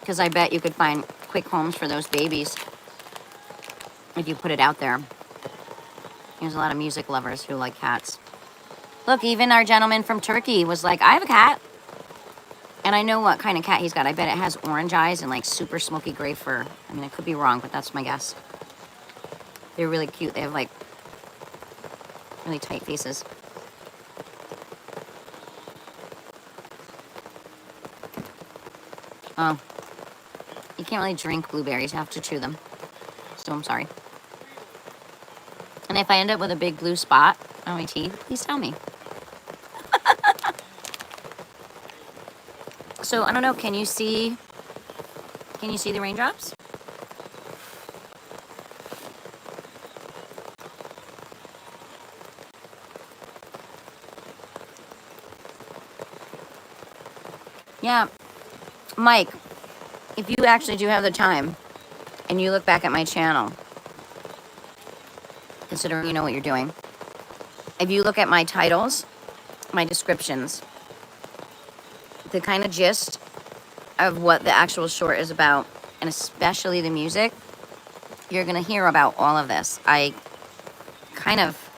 Because I bet you could find quick homes for those babies if you put it out there. There's a lot of music lovers who like cats. Look, even our gentleman from Turkey was like, I have a cat. And I know what kind of cat he's got. I bet it has orange eyes and like super smoky gray fur. I mean, I could be wrong, but that's my guess. They're really cute. They have like really tight faces. Oh. You can't really drink blueberries. You have to chew them. So I'm sorry. And if I end up with a big blue spot on my teeth, please tell me. So I don't know, can you see the raindrops? Yeah, Mike, if you actually do have the time and you look back at my channel, considering you know what you're doing, if you look at my titles, my descriptions, the kind of gist of what the actual short is about, and especially the music, you're going to hear about all of this. I kind of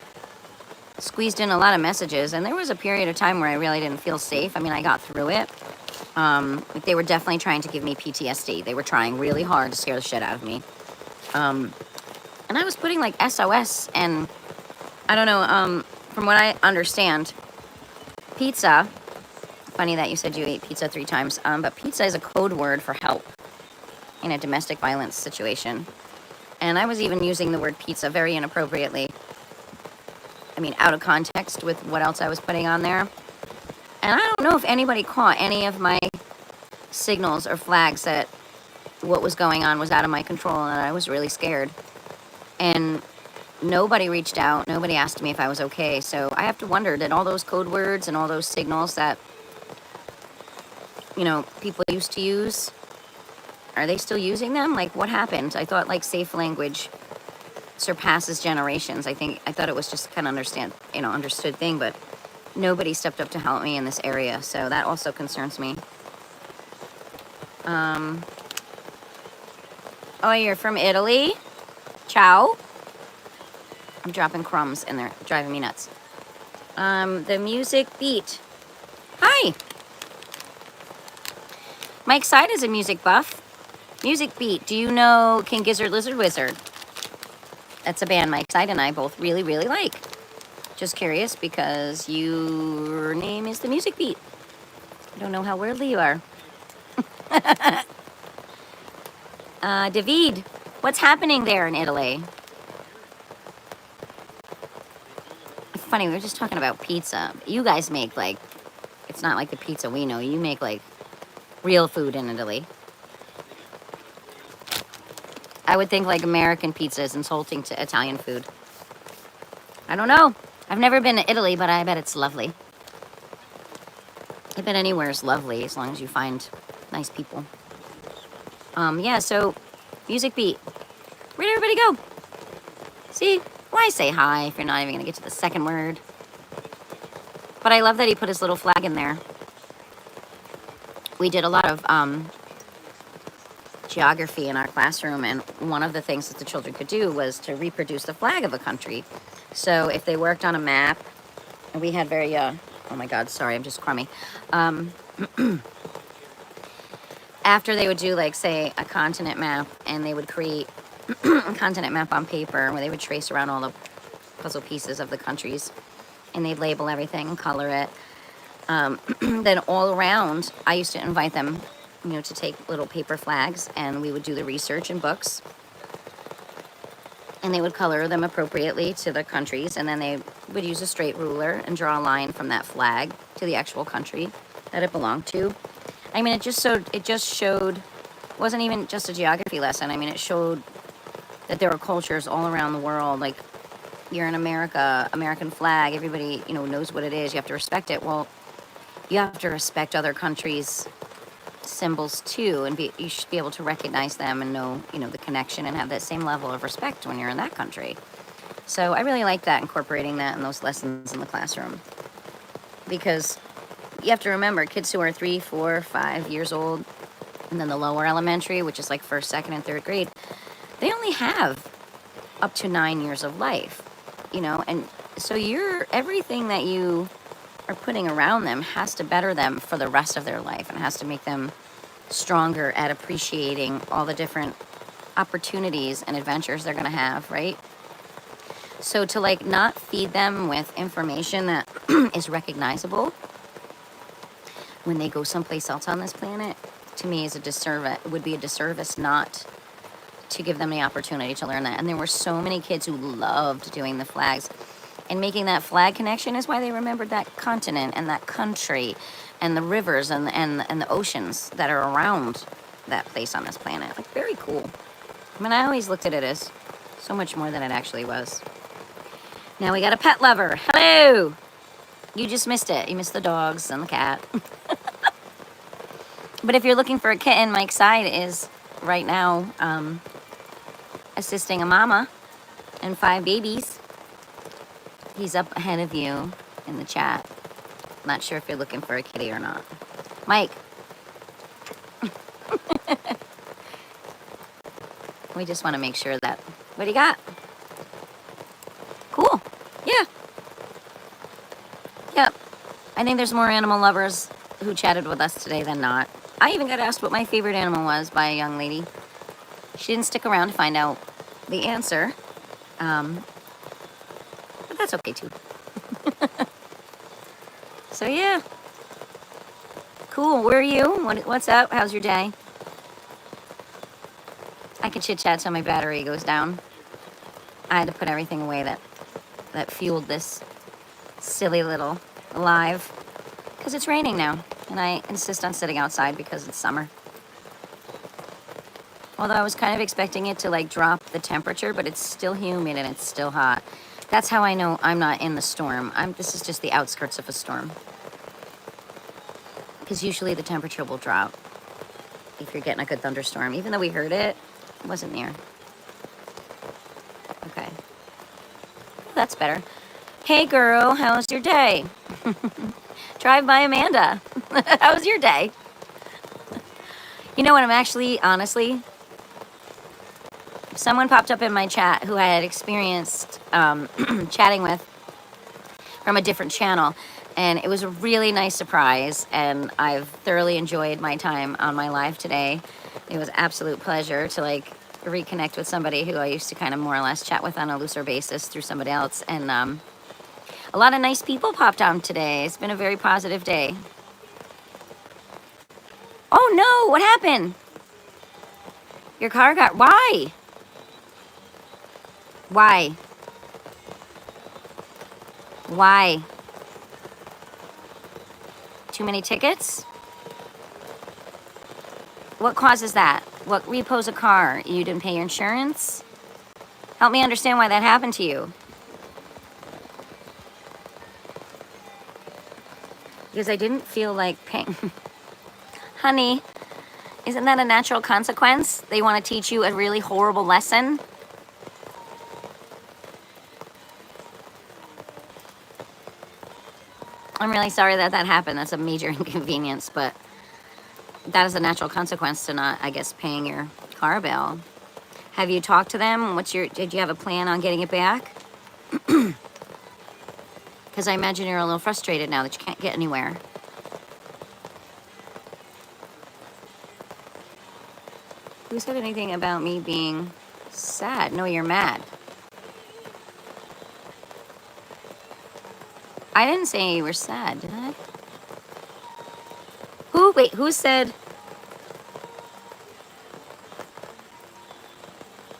squeezed in a lot of messages, and there was a period of time where I really didn't feel safe. I mean, I got through it. They were definitely trying to give me PTSD. They were trying really hard to scare the shit out of me. And I was putting like SOS, and I don't know, from what I understand, pizza, funny that you said you ate pizza 3 times, but pizza is a code word for help in a domestic violence situation. And I was even using the word pizza very inappropriately. I mean, out of context with what else I was putting on there. And I don't know if anybody caught any of my signals or flags that what was going on was out of my control and I was really scared. And nobody reached out. Nobody asked me if I was okay. So I have to wonder, did all those code words and all those signals that, you know, people used to use, are they still using them? Like, what happened? I thought, like, safe language surpasses generations. I thought it was just kind of understood thing, but nobody stepped up to help me in this area. So that also concerns me. Oh, you're from Italy? Ciao. I'm dropping crumbs and they're driving me nuts. The music beat. Hi. Mike Side is a music buff. Music beat. Do you know King Gizzard Lizard Wizard? That's a band Mike Side and I both really, really like. Just curious because your name is the music beat. I don't know how worldly you are. David, what's happening there in Italy? Funny, we were just talking about pizza. You guys make, like, it's not like the pizza we know. You make, like, real food in Italy. I would think, like, American pizza is insulting to Italian food. I don't know. I've never been to Italy, but I bet it's lovely. I bet anywhere is lovely as long as you find nice people. Yeah, so, music beat. Where'd everybody go? See, why say hi if you're not even going to get to the second word? But I love that he put his little flag in there. We did a lot of geography in our classroom, and one of the things that the children could do was to reproduce the flag of a country. So if they worked on a map, and we had very, oh my God, sorry, I'm just crummy. After they would do, like, say, a continent map, and they would create a continent map on paper where they would trace around all the puzzle pieces of the countries, and they'd label everything and color it. Then all around, I used to invite them, you know, to take little paper flags, and we would do the research in books. And they would color them appropriately to the countries, and then they would use a straight ruler and draw a line from that flag to the actual country that it belonged to. I mean, it just showed, it wasn't even just a geography lesson. I mean, it showed that there were cultures all around the world. Like, you're in America, American flag, everybody, you know, knows what it is. You have to respect it. Well, you have to respect other countries' symbols too, and you should be able to recognize them and know, you know, the connection and have that same level of respect when you're in that country. So I really like that, incorporating that in those lessons in the classroom, because you have to remember, kids who are 3, 4, 5 years old, and then the lower elementary, which is like 1st, 2nd, and 3rd grade, they only have up to 9 years of life, you know, and so everything that you are putting around them has to better them for the rest of their life, and has to make them stronger at appreciating all the different opportunities and adventures they're going to have, right? So to, like, not feed them with information that is recognizable when they go someplace else on this planet, to me is a disservice. It would be a disservice not to give them the opportunity to learn that. And there were so many kids who loved doing the flags, and making that flag connection is why they remembered that continent and that country and the rivers and the oceans that are around that place on this planet. Like, very cool. I mean, I always looked at it as so much more than it actually was. Now we got a pet lover. Hello. You just missed it. You missed the dogs and the cat. But if you're looking for a kitten, Mike Side is right now assisting a mama and 5 babies. He's up ahead of you in the chat. I'm not sure if you're looking for a kitty or not. Mike. We just want to make sure that... What do you got? Cool. Yeah. Yep. I think there's more animal lovers who chatted with us today than not. I even got asked what my favorite animal was by a young lady. She didn't stick around to find out the answer. But that's okay too. So yeah. Cool. Where are you? What's up? How's your day? I could chit chat till my battery goes down. I had to put everything away that fueled this silly little live, because it's raining now. And I insist on sitting outside because it's summer. Although I was kind of expecting it to like drop the temperature, but it's still humid and it's still hot. That's how I know I'm not in the storm. This is just the outskirts of a storm. Because usually the temperature will drop if you're getting a good thunderstorm. Even though we heard it, it wasn't near. Okay. That's better. Hey girl, how's your day? Drive by Amanda. How's your day? You know what, I'm actually, honestly, someone popped up in my chat who I had experienced chatting with from a different channel, and it was a really nice surprise, and I've thoroughly enjoyed my time on my live today. It was an absolute pleasure to like reconnect with somebody who I used to kind of more or less chat with on a looser basis through somebody else, and a lot of nice people popped on today. It's been a very positive day. Oh no, what happened? Your car got, why? Why? Why? Too many tickets? What causes that? What repos a car? You didn't pay your insurance? Help me understand why that happened to you. Because I didn't feel like paying. Honey, isn't that a natural consequence? They want to teach you a really horrible lesson. I'm really sorry that that happened. That's a major inconvenience, but that is a natural consequence to not, I guess, paying your car bill. Have you talked to them? Did you have a plan on getting it back? Because I imagine you're a little frustrated now that you can't get anywhere. Who said anything about me being sad? No, you're mad. I didn't say you were sad, did I? Wait, who said?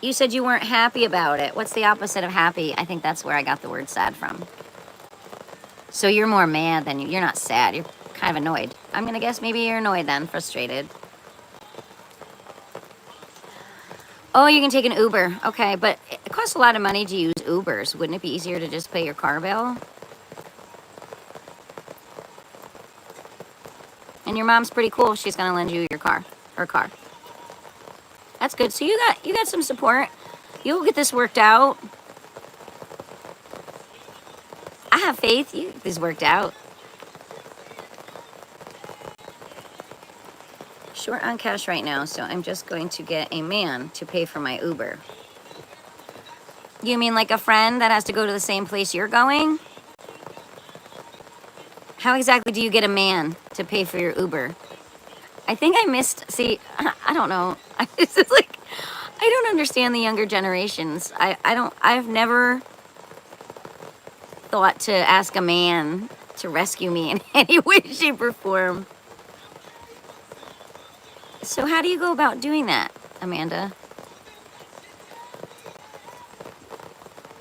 You said you weren't happy about it. What's the opposite of happy? I think that's where I got the word sad from. So you're more mad than you're not sad. You're kind of annoyed. I'm going to guess maybe you're annoyed then, frustrated. Oh, you can take an Uber. Okay, but it costs a lot of money to use Ubers. Wouldn't it be easier to just pay your car bill? And your mom's pretty cool. She's going to lend you your car, her car. That's good. So you got some support. You'll get this worked out. I have faith. You get this worked out. Short on cash right now, so I'm just going to get a man to pay for my Uber. You mean like a friend that has to go to the same place you're going? How exactly do you get a man to pay for your Uber? I think I missed, see, I don't know. It's just like, I don't understand the younger generations. I've never thought to ask a man to rescue me in any way, shape, or form. So how do you go about doing that, Amanda?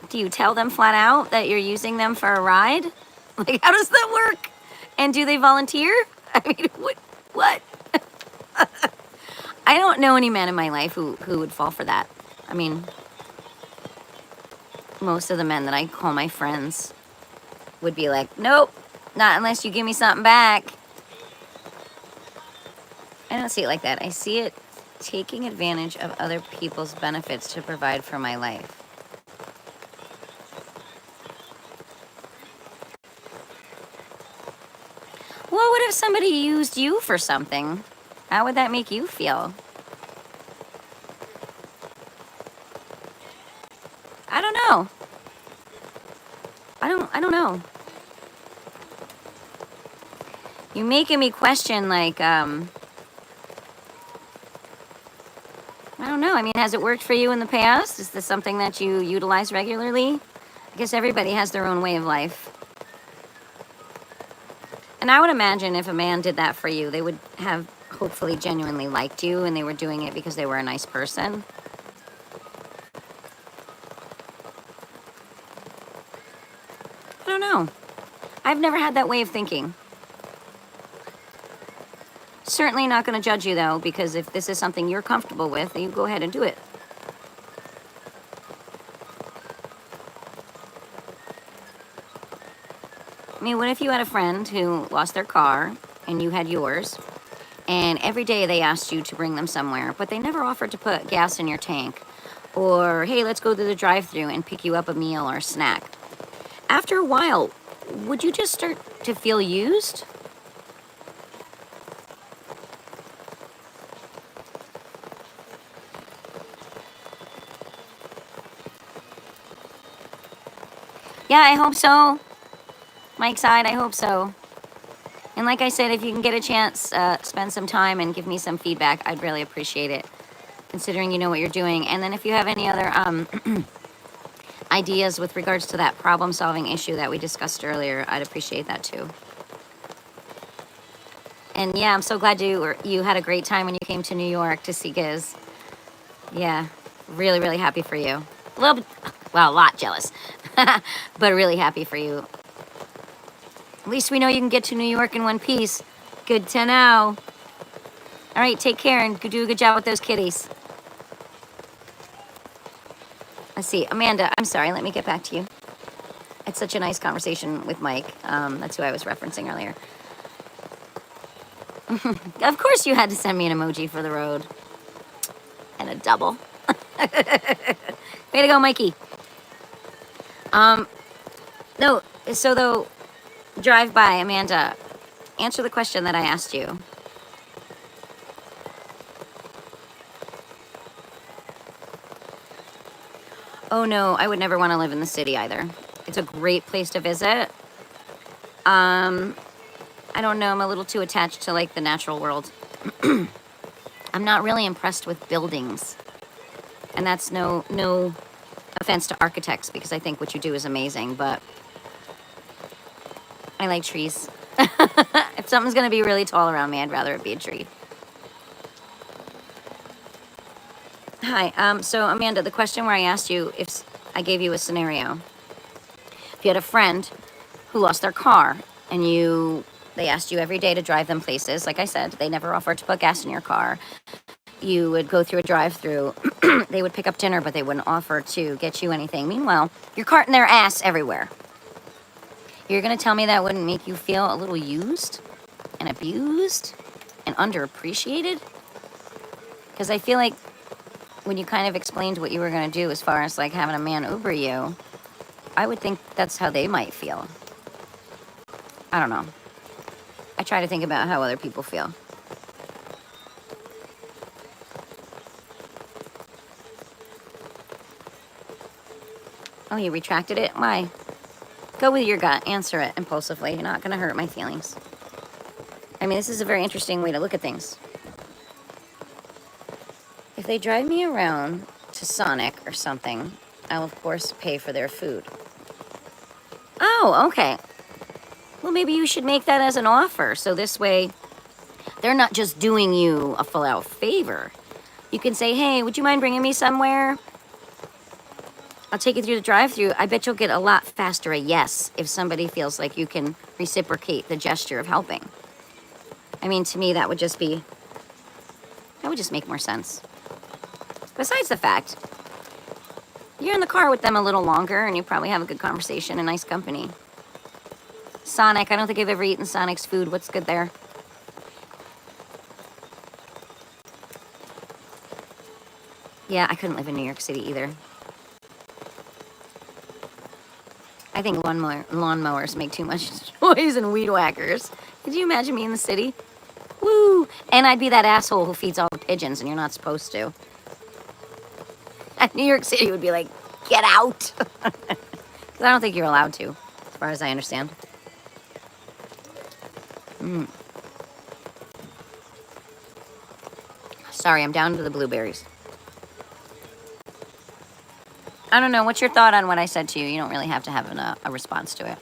Do you tell them flat out that you're using them for a ride? Like, how does that work? And do they volunteer? I mean, what? I don't know any men in my life who would fall for that. I mean, most of the men that I call my friends would be like, nope, not unless you give me something back. I don't see it like that. I see it taking advantage of other people's benefits to provide for my life. Well, what if somebody used you for something? How would that make you feel? I don't know. I don't know. You're making me question, like, I don't know. I mean, has it worked for you in the past? Is this something that you utilize regularly? I guess everybody has their own way of life. And I would imagine if a man did that for you, they would have hopefully genuinely liked you and they were doing it because they were a nice person. I don't know. I've never had that way of thinking. certainly not going to judge you, though, because if this is something you're comfortable with, you go ahead and do it. I mean, what if you had a friend who lost their car and you had yours, and every day they asked you to bring them somewhere, but they never offered to put gas in your tank, or, hey, let's go to the drive-thru and pick you up a meal or a snack. After a while, would you just start to feel used? Yeah, I hope so. Mike side, I hope so. And like I said, if you can get a chance, spend some time and give me some feedback, I'd really appreciate it, considering you know what you're doing. And then if you have any other ideas with regards to that problem-solving issue that we discussed earlier, I'd appreciate that too. And yeah, I'm so glad you had a great time when you came to New York to see Giz. Yeah, really, really happy for you. A little bit, well, a lot jealous, but really happy for you. At least we know you can get to New York in one piece. Good to know. All right, take care and do a good job with those kitties. Let's see, Amanda, I'm sorry, let me get back to you. It's such a nice conversation with Mike. That's who I was referencing earlier. Of course you had to send me an emoji for the road. And a double. Way to go, Mikey. No, so though, drive by, Amanda, answer the question that I asked you. Oh no, I would never want to live in the city either. It's a great place to visit. I don't know, I'm a little too attached to like the natural world. I'm not really impressed with buildings. And that's no offense to architects, because I think what you do is amazing, but I like trees. If something's gonna be really tall around me, I'd rather it be a tree. Hi, so Amanda, the question where I asked you if I gave you a scenario. If you had a friend who lost their car and they asked you every day to drive them places, like I said, they never offered to put gas in your car. You would go through a drive-through, they would pick up dinner, but they wouldn't offer to get you anything. Meanwhile, you're carting their ass everywhere. You're gonna tell me that wouldn't make you feel a little used and abused and underappreciated? Because I feel like when you kind of explained what you were gonna do as far as like having a man Uber you, I would think that's how they might feel. I don't know. I try to think about how other people feel. Oh, you retracted it? Why? Go with your gut. Answer it impulsively. You're not going to hurt my feelings. I mean, this is a very interesting way to look at things. If they drive me around to Sonic or something, I'll of course pay for their food. Oh, okay. Well, maybe you should make that as an offer, so this way they're not just doing you a full-out favor. You can say, hey, would you mind bringing me somewhere? I'll take you through the drive-thru. I bet you'll get a lot faster a yes if somebody feels like you can reciprocate the gesture of helping. I mean, to me, that would just make more sense. Besides the fact, you're in the car with them a little longer and you probably have a good conversation and nice company. Sonic, I don't think I've ever eaten Sonic's food. What's good there? Yeah, I couldn't live in New York City either. I think lawnmowers make too much noise and weed whackers. Could you imagine me in the city? Woo! And I'd be that asshole who feeds all the pigeons and you're not supposed to. New York City would be like, get out! Because I don't think you're allowed to, as far as I understand. Sorry, I'm down to the blueberries. I don't know, what's your thought on what I said to you? You don't really have to have a response to it.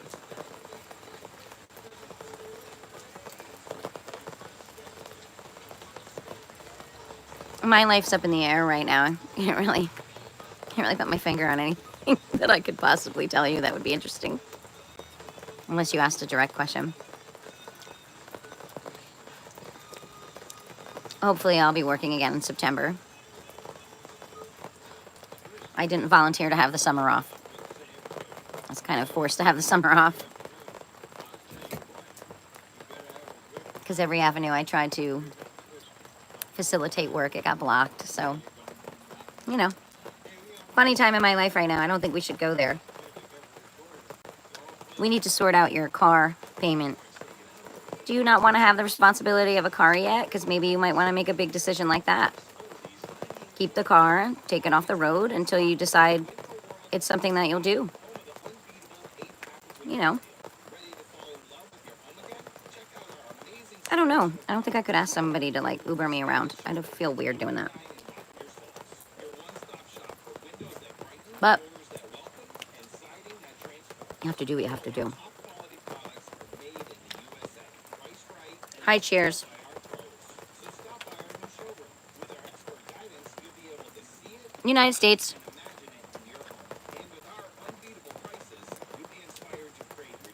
My life's up in the air right now. I can't really put my finger on anything that I could possibly tell you that would be interesting. Unless you asked a direct question. Hopefully I'll be working again in September. I didn't volunteer to have the summer off. I was kind of forced to have the summer off. Because every avenue I tried to facilitate work, it got blocked. So, you know, funny time in my life right now. I don't think we should go there. We need to sort out your car payment. Do you not want to have the responsibility of a car yet? Because maybe you might want to make a big decision like that. Keep the car, take it off the road until you decide it's something that you'll do. You know. I don't know. I don't think I could ask somebody to like Uber me around. I'd feel weird doing that. But you have to do what you have to do. Hi, cheers. United States.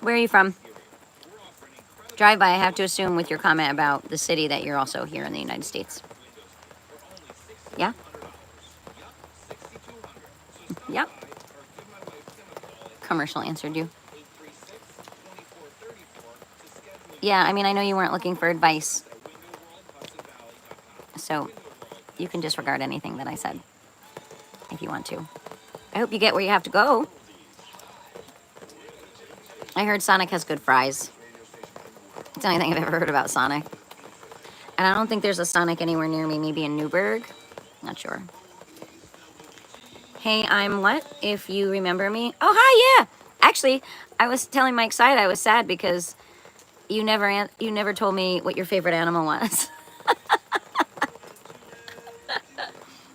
Where are you from? Drive by, I have to assume with your comment about the city that you're also here in the United States. Yeah? Yep. Commercial answered you. Yeah, I mean, I know you weren't looking for advice. So you can disregard anything that I said if you want to. I hope you get where you have to go. I heard Sonic has good fries. It's the only thing I've ever heard about Sonic. And I don't think there's a Sonic anywhere near me, maybe in Newburgh. Not sure. Hey, I'm what? If you remember me. Oh, hi, yeah. Actually, I was telling Mike Side I was sad because you never told me what your favorite animal was.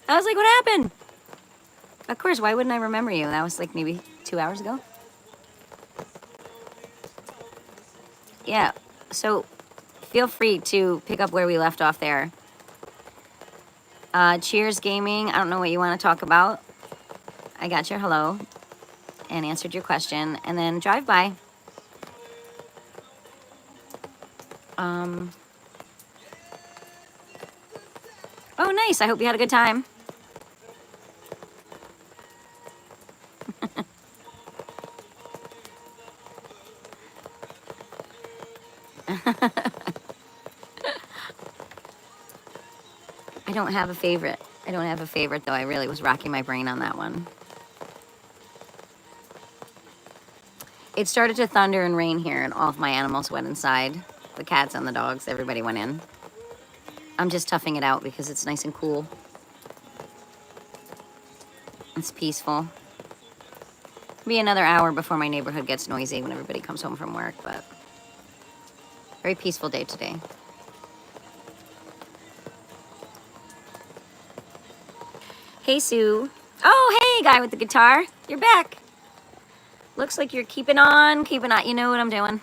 I was like, what happened? Of course, why wouldn't I remember you? That was like maybe 2 hours ago. Yeah, so feel free to pick up where we left off there. Cheers Gaming, I don't know what you want to talk about. I got your hello and answered your question. And then drive by. Oh, nice. I hope you had a good time. I don't have a favorite. I don't have a favorite, though. I really was racking my brain on that one. It started to thunder and rain here, and all of my animals went inside. The cats and the dogs, everybody went in. I'm just toughing it out because it's nice and cool. It's peaceful. It'll be another hour before my neighborhood gets noisy when everybody comes home from work, but very peaceful day today. Hey, Sue. Oh, hey, guy with the guitar. You're back. Looks like you're keeping on. You know what I'm doing.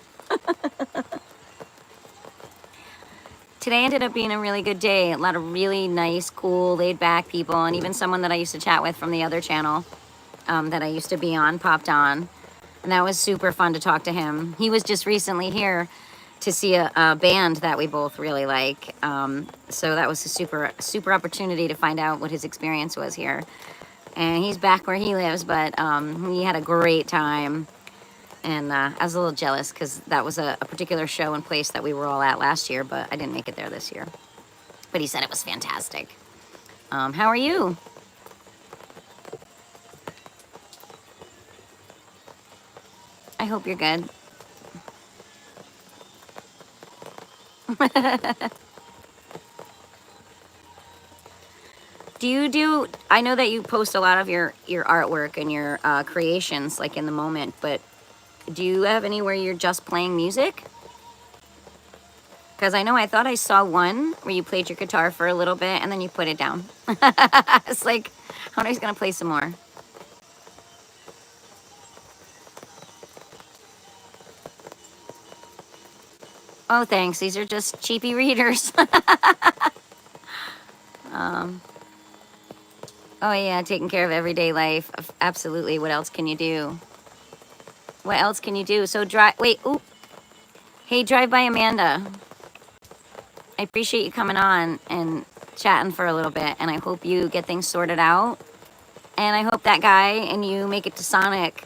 Today ended up being a really good day. A lot of really nice, cool, laid-back people, and even someone that I used to chat with from the other channel that I used to be on popped on. And that was super fun to talk to him. He was just recently here to see a band that we both really like. So that was a super opportunity to find out what his experience was here. And he's back where he lives, but he had a great time. And I was a little jealous because that was a particular show and place that we were all at last year, but I didn't make it there this year. But he said it was fantastic. How are you? I hope you're good. I know that you post a lot of your artwork and your creations like in the moment, but do you have any where you're just playing music? Because I thought I saw one where you played your guitar for a little bit and then you put it down. It's like, how are you going to play some more? Oh, thanks. These are just cheapy readers. Oh, yeah, taking care of everyday life. Absolutely. What else can you do? What else can you do? So wait, ooh. Hey, drive by Amanda. I appreciate you coming on and chatting for a little bit, and I hope you get things sorted out. And I hope that guy and you make it to Sonic.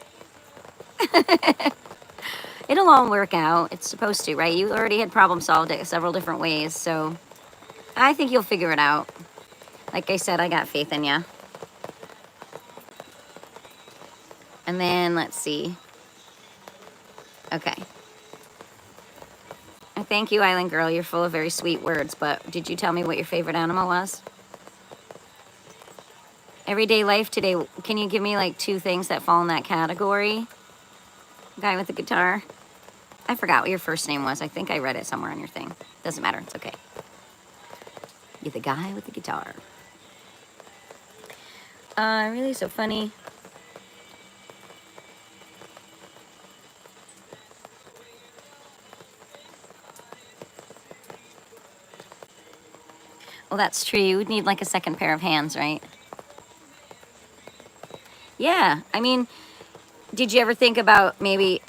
It'll all work out. It's supposed to, right? You already had problem solved it several different ways, so I think you'll figure it out. Like I said, I got faith in you. And then, let's see. Okay. And thank you, Island Girl. You're full of very sweet words, but did you tell me what your favorite animal was? Everyday life today. Can you give me like 2 things that fall in that category? Guy with the guitar. I forgot what your first name was. I think I read it somewhere on your thing. Doesn't matter. It's okay. You're the guy with the guitar. Really so funny. Well, that's true. You would need like a second pair of hands, right? Yeah. I mean, did you ever think about maybe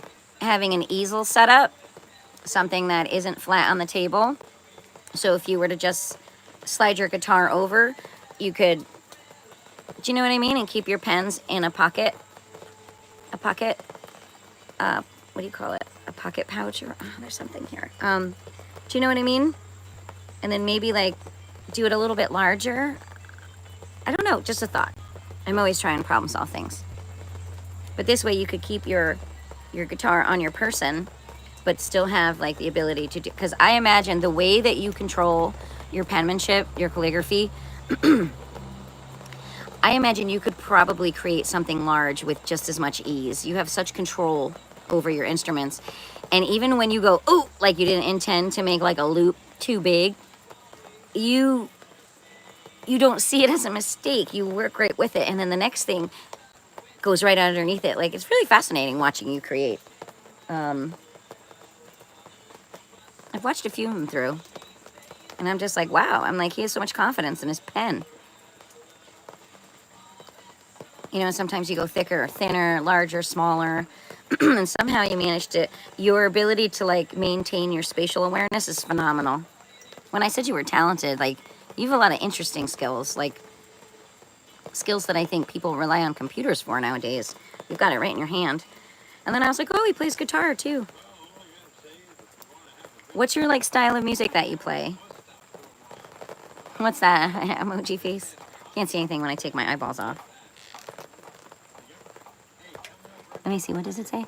having an easel set up? Something that isn't flat on the table. So if you were to just slide your guitar over, you could, do you know what I mean? And keep your pens in a pocket. What do you call it? A pocket pouch or, oh, there's something here. Do you know what I mean? And then maybe like do it a little bit larger. I don't know, just a thought. I'm always trying to problem solve things. But this way you could keep your guitar on your person, but still have like the ability to do, because I imagine the way that you control your penmanship, your calligraphy, I imagine you could probably create something large with just as much ease. You have such control over your instruments. And even when you go, oh, like you didn't intend to make like a loop too big, you don't see it as a mistake. You work right with it. And then the next thing goes right underneath it. Like, it's really fascinating watching you create. I've watched a few of them through. And I'm just like, wow. I'm like, he has so much confidence in his pen. You know, sometimes you go thicker or thinner, larger, smaller. And somehow you manage to, your ability to like maintain your spatial awareness is phenomenal. When I said you were talented, like, you have a lot of interesting skills, like skills that I think people rely on computers for nowadays. You've got it right in your hand. And then I was like, oh, he plays guitar too. What's your like style of music that you play? What's that? Emoji face? Can't see anything when I take my eyeballs off. Let me see, what does it say?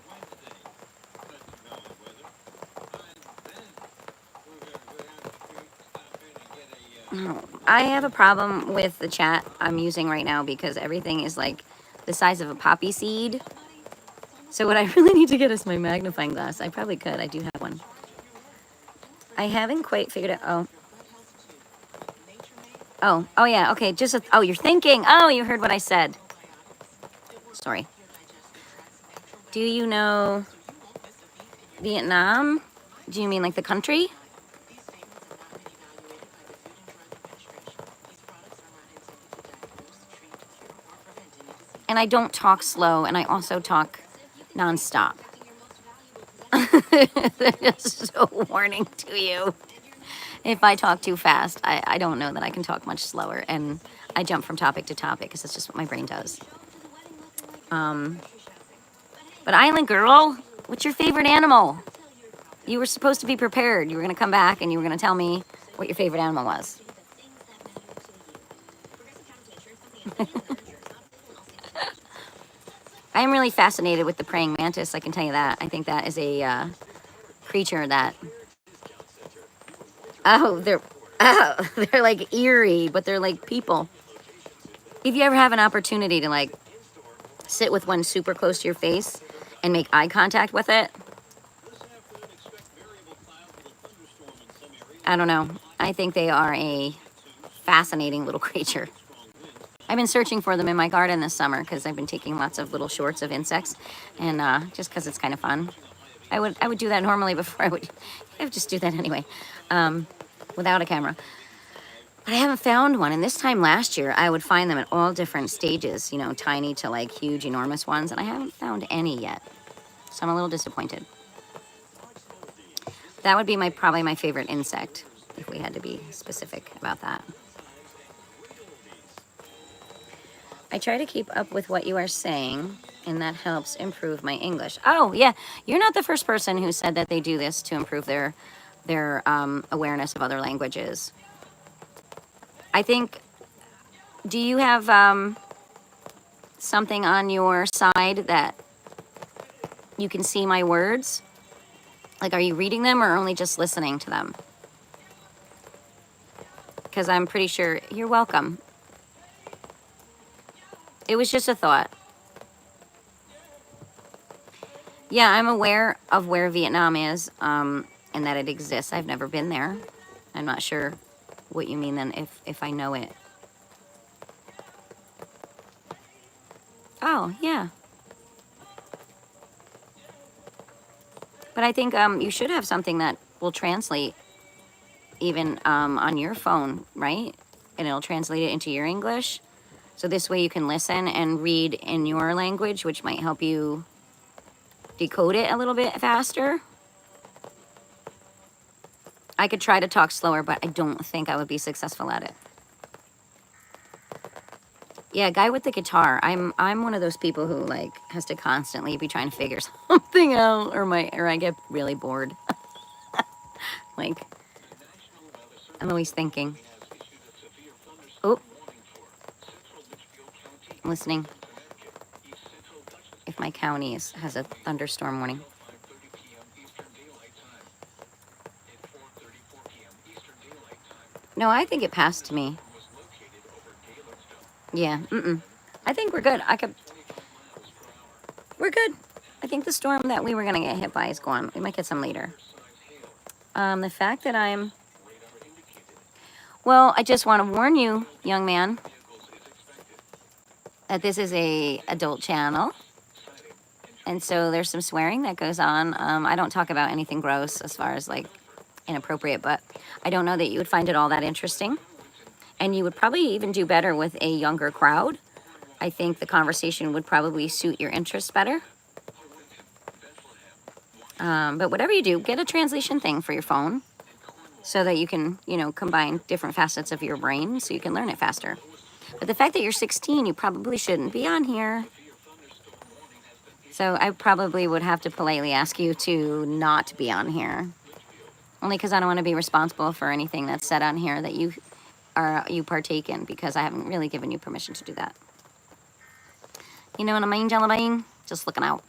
I have a problem with the chat I'm using right now because everything is like the size of a poppy seed. So what I really need to get is my magnifying glass. I probably could. I do have one. I haven't quite figured out. Oh yeah. Okay. Oh, you're thinking. Oh, you heard what I said. Sorry. Do you know Vietnam? Do you mean like the country? And I don't talk slow, and I also talk nonstop. Just a warning to you. If I talk too fast, I don't know that I can talk much slower, and I jump from topic to topic because that's just what my brain does. But Island Girl, what's your favorite animal? You were supposed to be prepared. You were going to come back, and you were going to tell me what your favorite animal was. I am really fascinated with the praying mantis, I can tell you that. I think that is a creature that... they're like eerie, but they're like people. If you ever have an opportunity to like sit with one super close to your face and make eye contact with it, I don't know. I think they are a fascinating little creature. I've been searching for them in my garden this summer because I've been taking lots of little shorts of insects, and just because it's kind of fun. I would do that normally before I would just do that anyway, without a camera. But I haven't found one, and this time last year I would find them at all different stages, you know, tiny to like huge, enormous ones, and I haven't found any yet. So I'm a little disappointed. That would be probably my favorite insect, if we had to be specific about that. I try to keep up with what you are saying, and that helps improve my English. Oh, yeah. You're not the first person who said that they do this to improve their awareness of other languages. I think, do you have something on your side that you can see my words? Like, are you reading them or only just listening to them? Because I'm pretty sure you're welcome. It was just a thought. Yeah, I'm aware of where Vietnam is, and that it exists. I've never been there. I'm not sure what you mean then, if I know it. Oh, yeah. But I think you should have something that will translate even on your phone, right? And it'll translate it into your English. So this way you can listen and read in your language, which might help you decode it a little bit faster. I could try to talk slower, but I don't think I would be successful at it. Yeah, guy with the guitar. I'm one of those people who like has to constantly be trying to figure something out, or I get really bored. Like, I'm always thinking. Oh, I'm listening. If my county has a thunderstorm warning. No, I think it passed to me. Yeah, I think we're good. We're good. I think the storm that we were gonna get hit by is gone. We might get some later. The fact that well, I just want to warn you, young man, that this is a adult channel. And so there's some swearing that goes on. I don't talk about anything gross as far as like inappropriate, but I don't know that you would find it all that interesting. And you would probably even do better with a younger crowd. I think the conversation would probably suit your interests better. But whatever you do, get a translation thing for your phone so that you can, combine different facets of your brain so you can learn it faster. But the fact that you're 16, you probably shouldn't be on here. So I probably would have to politely ask you to not be on here. Only because I don't want to be responsible for anything that's said on here that you partake in, because I haven't really given you permission to do that. You know what I mean, Jellybean? Just looking out.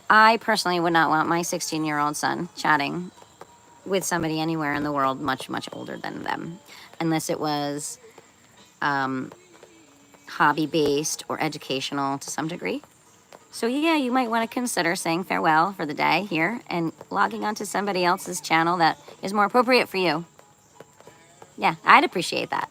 I personally would not want my 16-year-old son chatting with somebody anywhere in the world much, much older than them, unless it was hobby-based or educational to some degree. So yeah, you might want to consider saying farewell for the day here and logging onto somebody else's channel that is more appropriate for you. Yeah, I'd appreciate that.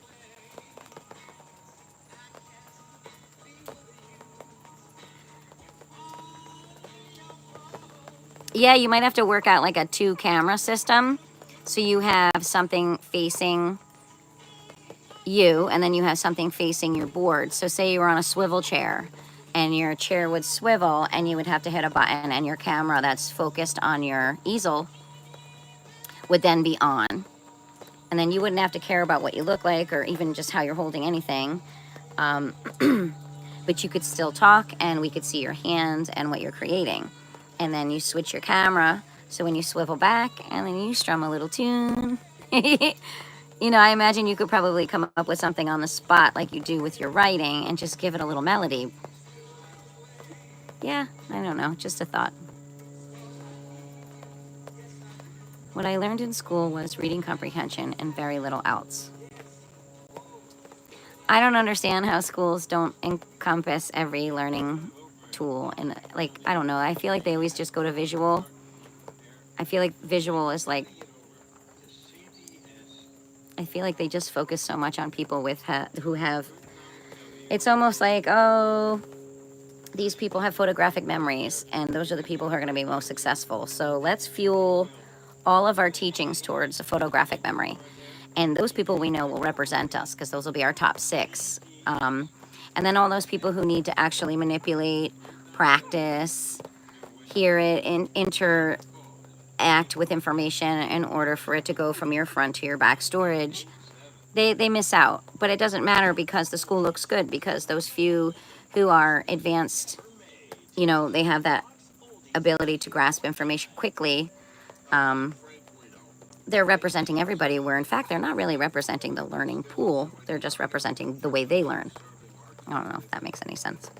Yeah, you might have to work out like a 2-camera system. So you have something facing you, and then you have something facing your board. So say you were on a swivel chair, and your chair would swivel, and you would have to hit a button, and your camera that's focused on your easel would then be on. And then you wouldn't have to care about what you look like or even just how you're holding anything. But you could still talk, and we could see your hands and what you're creating. And then you switch your camera, so when you swivel back, and then you strum a little tune. I imagine you could probably come up with something on the spot like you do with your writing and just give it a little melody. Yeah, I don't know, just a thought. What I learned in school was reading comprehension and very little else. I don't understand how schools don't encompass every learning tool. And like, I don't know, I feel like they always just go to visual. I feel like visual is like, I feel like they just focus so much on people who have, it's almost like, oh, these people have photographic memories, and those are the people who are going to be most successful. So let's fuel all of our teachings towards a photographic memory. And those people we know will represent us, because those will be our top 6. And then all those people who need to actually manipulate, practice, hear it, and act with information in order for it to go from your front to your back storage, they miss out. But it doesn't matter because the school looks good, because those few who are advanced, you know, they have that ability to grasp information quickly. They're representing everybody, where in fact they're not really representing the learning pool. They're just representing the way they learn. I don't know if that makes any sense.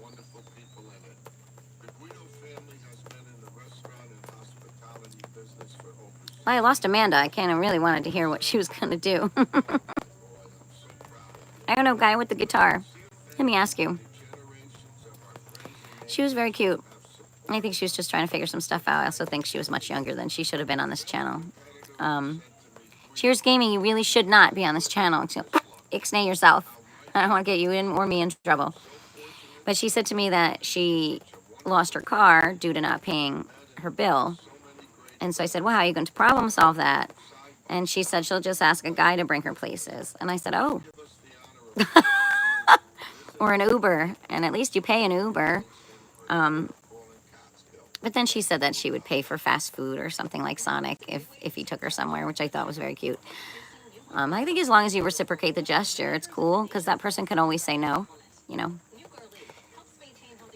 Well, I lost Amanda. I kind of really wanted to hear what she was going to do. I don't know, guy with the guitar. Let me ask you. She was very cute. I think she was just trying to figure some stuff out. I also think she was much younger than she should have been on this channel. Cheers Gaming, you really should not be on this channel. Ixnay yourself. I don't want to get you in or me in trouble. But she said to me that she lost her car due to not paying her bill. And so I said, well, how are you going to problem solve that? And she said she'll just ask a guy to bring her places. And I said, oh. Or an Uber. And at least you pay an Uber. But then she said that she would pay for fast food or something like Sonic if he took her somewhere, which I thought was very cute. I think as long as you reciprocate the gesture, it's cool, because that person can always say no, you know.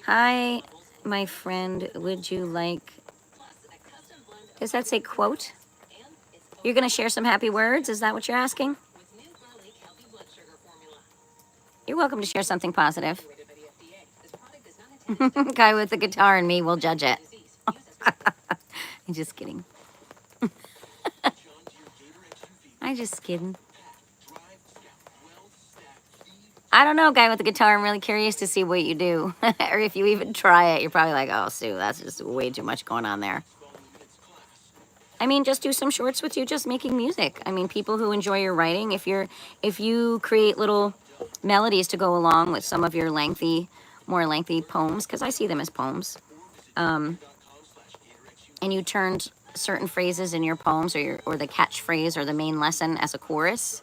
Hi, my friend, would you like... Does that say quote? You're going to share some happy words? Is that what you're asking? You're welcome to share something positive. Guy with the guitar and me will judge it. I'm just kidding. I'm just kidding. I don't know, guy with the guitar. I'm really curious to see what you do. Or if you even try it, you're probably like, oh, Sue, that's just way too much going on there. I mean, just do some shorts with you just making music. I mean, people who enjoy your writing, if you create little melodies to go along with some of your more lengthy poems, because I see them as poems, and you turned certain phrases in your poems or the catchphrase or the main lesson as a chorus,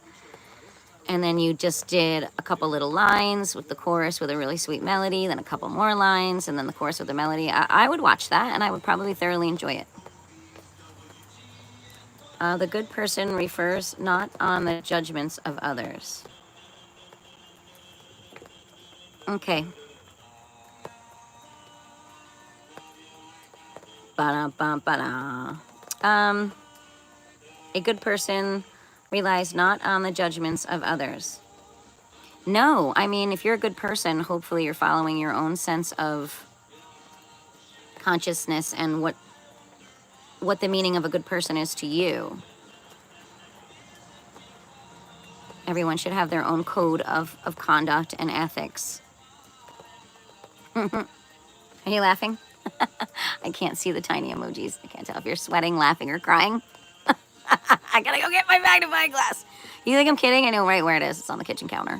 and then you just did a couple little lines with the chorus with a really sweet melody, then a couple more lines, and then the chorus with the melody, I would watch that, and I would probably thoroughly enjoy it. The good person refers not on the judgments of others. Okay. Ba-da-ba-ba-da. A good person relies not on the judgments of others. No, I mean, if you're a good person, hopefully you're following your own sense of consciousness and what the meaning of a good person is to you. Everyone should have their own code of conduct and ethics. Are you laughing? I can't see the tiny emojis. I can't tell if you're sweating, laughing, or crying. I gotta go get my magnifying glass. You think I'm kidding? I know right where it is. It's on the kitchen counter.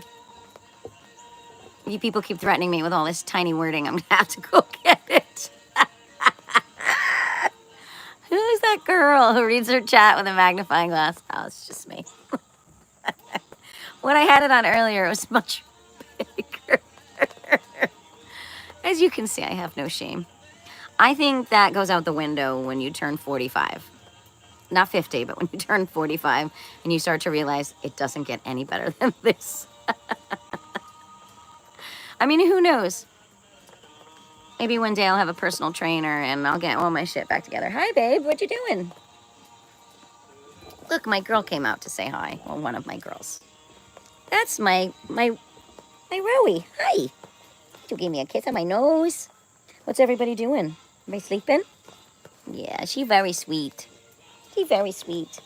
You people keep threatening me with all this tiny wording. I'm gonna have to go get it. Who's that girl who reads her chat with a magnifying glass? Oh, it's just me. When I had it on earlier, it was much bigger. As you can see, I have no shame. I think that goes out the window when you turn 45. Not 50, but when you turn 45 and you start to realize it doesn't get any better than this. I mean, who knows? Maybe one day I'll have a personal trainer and I'll get all my shit back together. Hi, babe. What you doing? Look, my girl came out to say hi. Well, one of my girls. That's my Rowie. Hi. You gave me a kiss on my nose. What's everybody doing? Everybody sleeping? Yeah, she's very sweet. She's very sweet.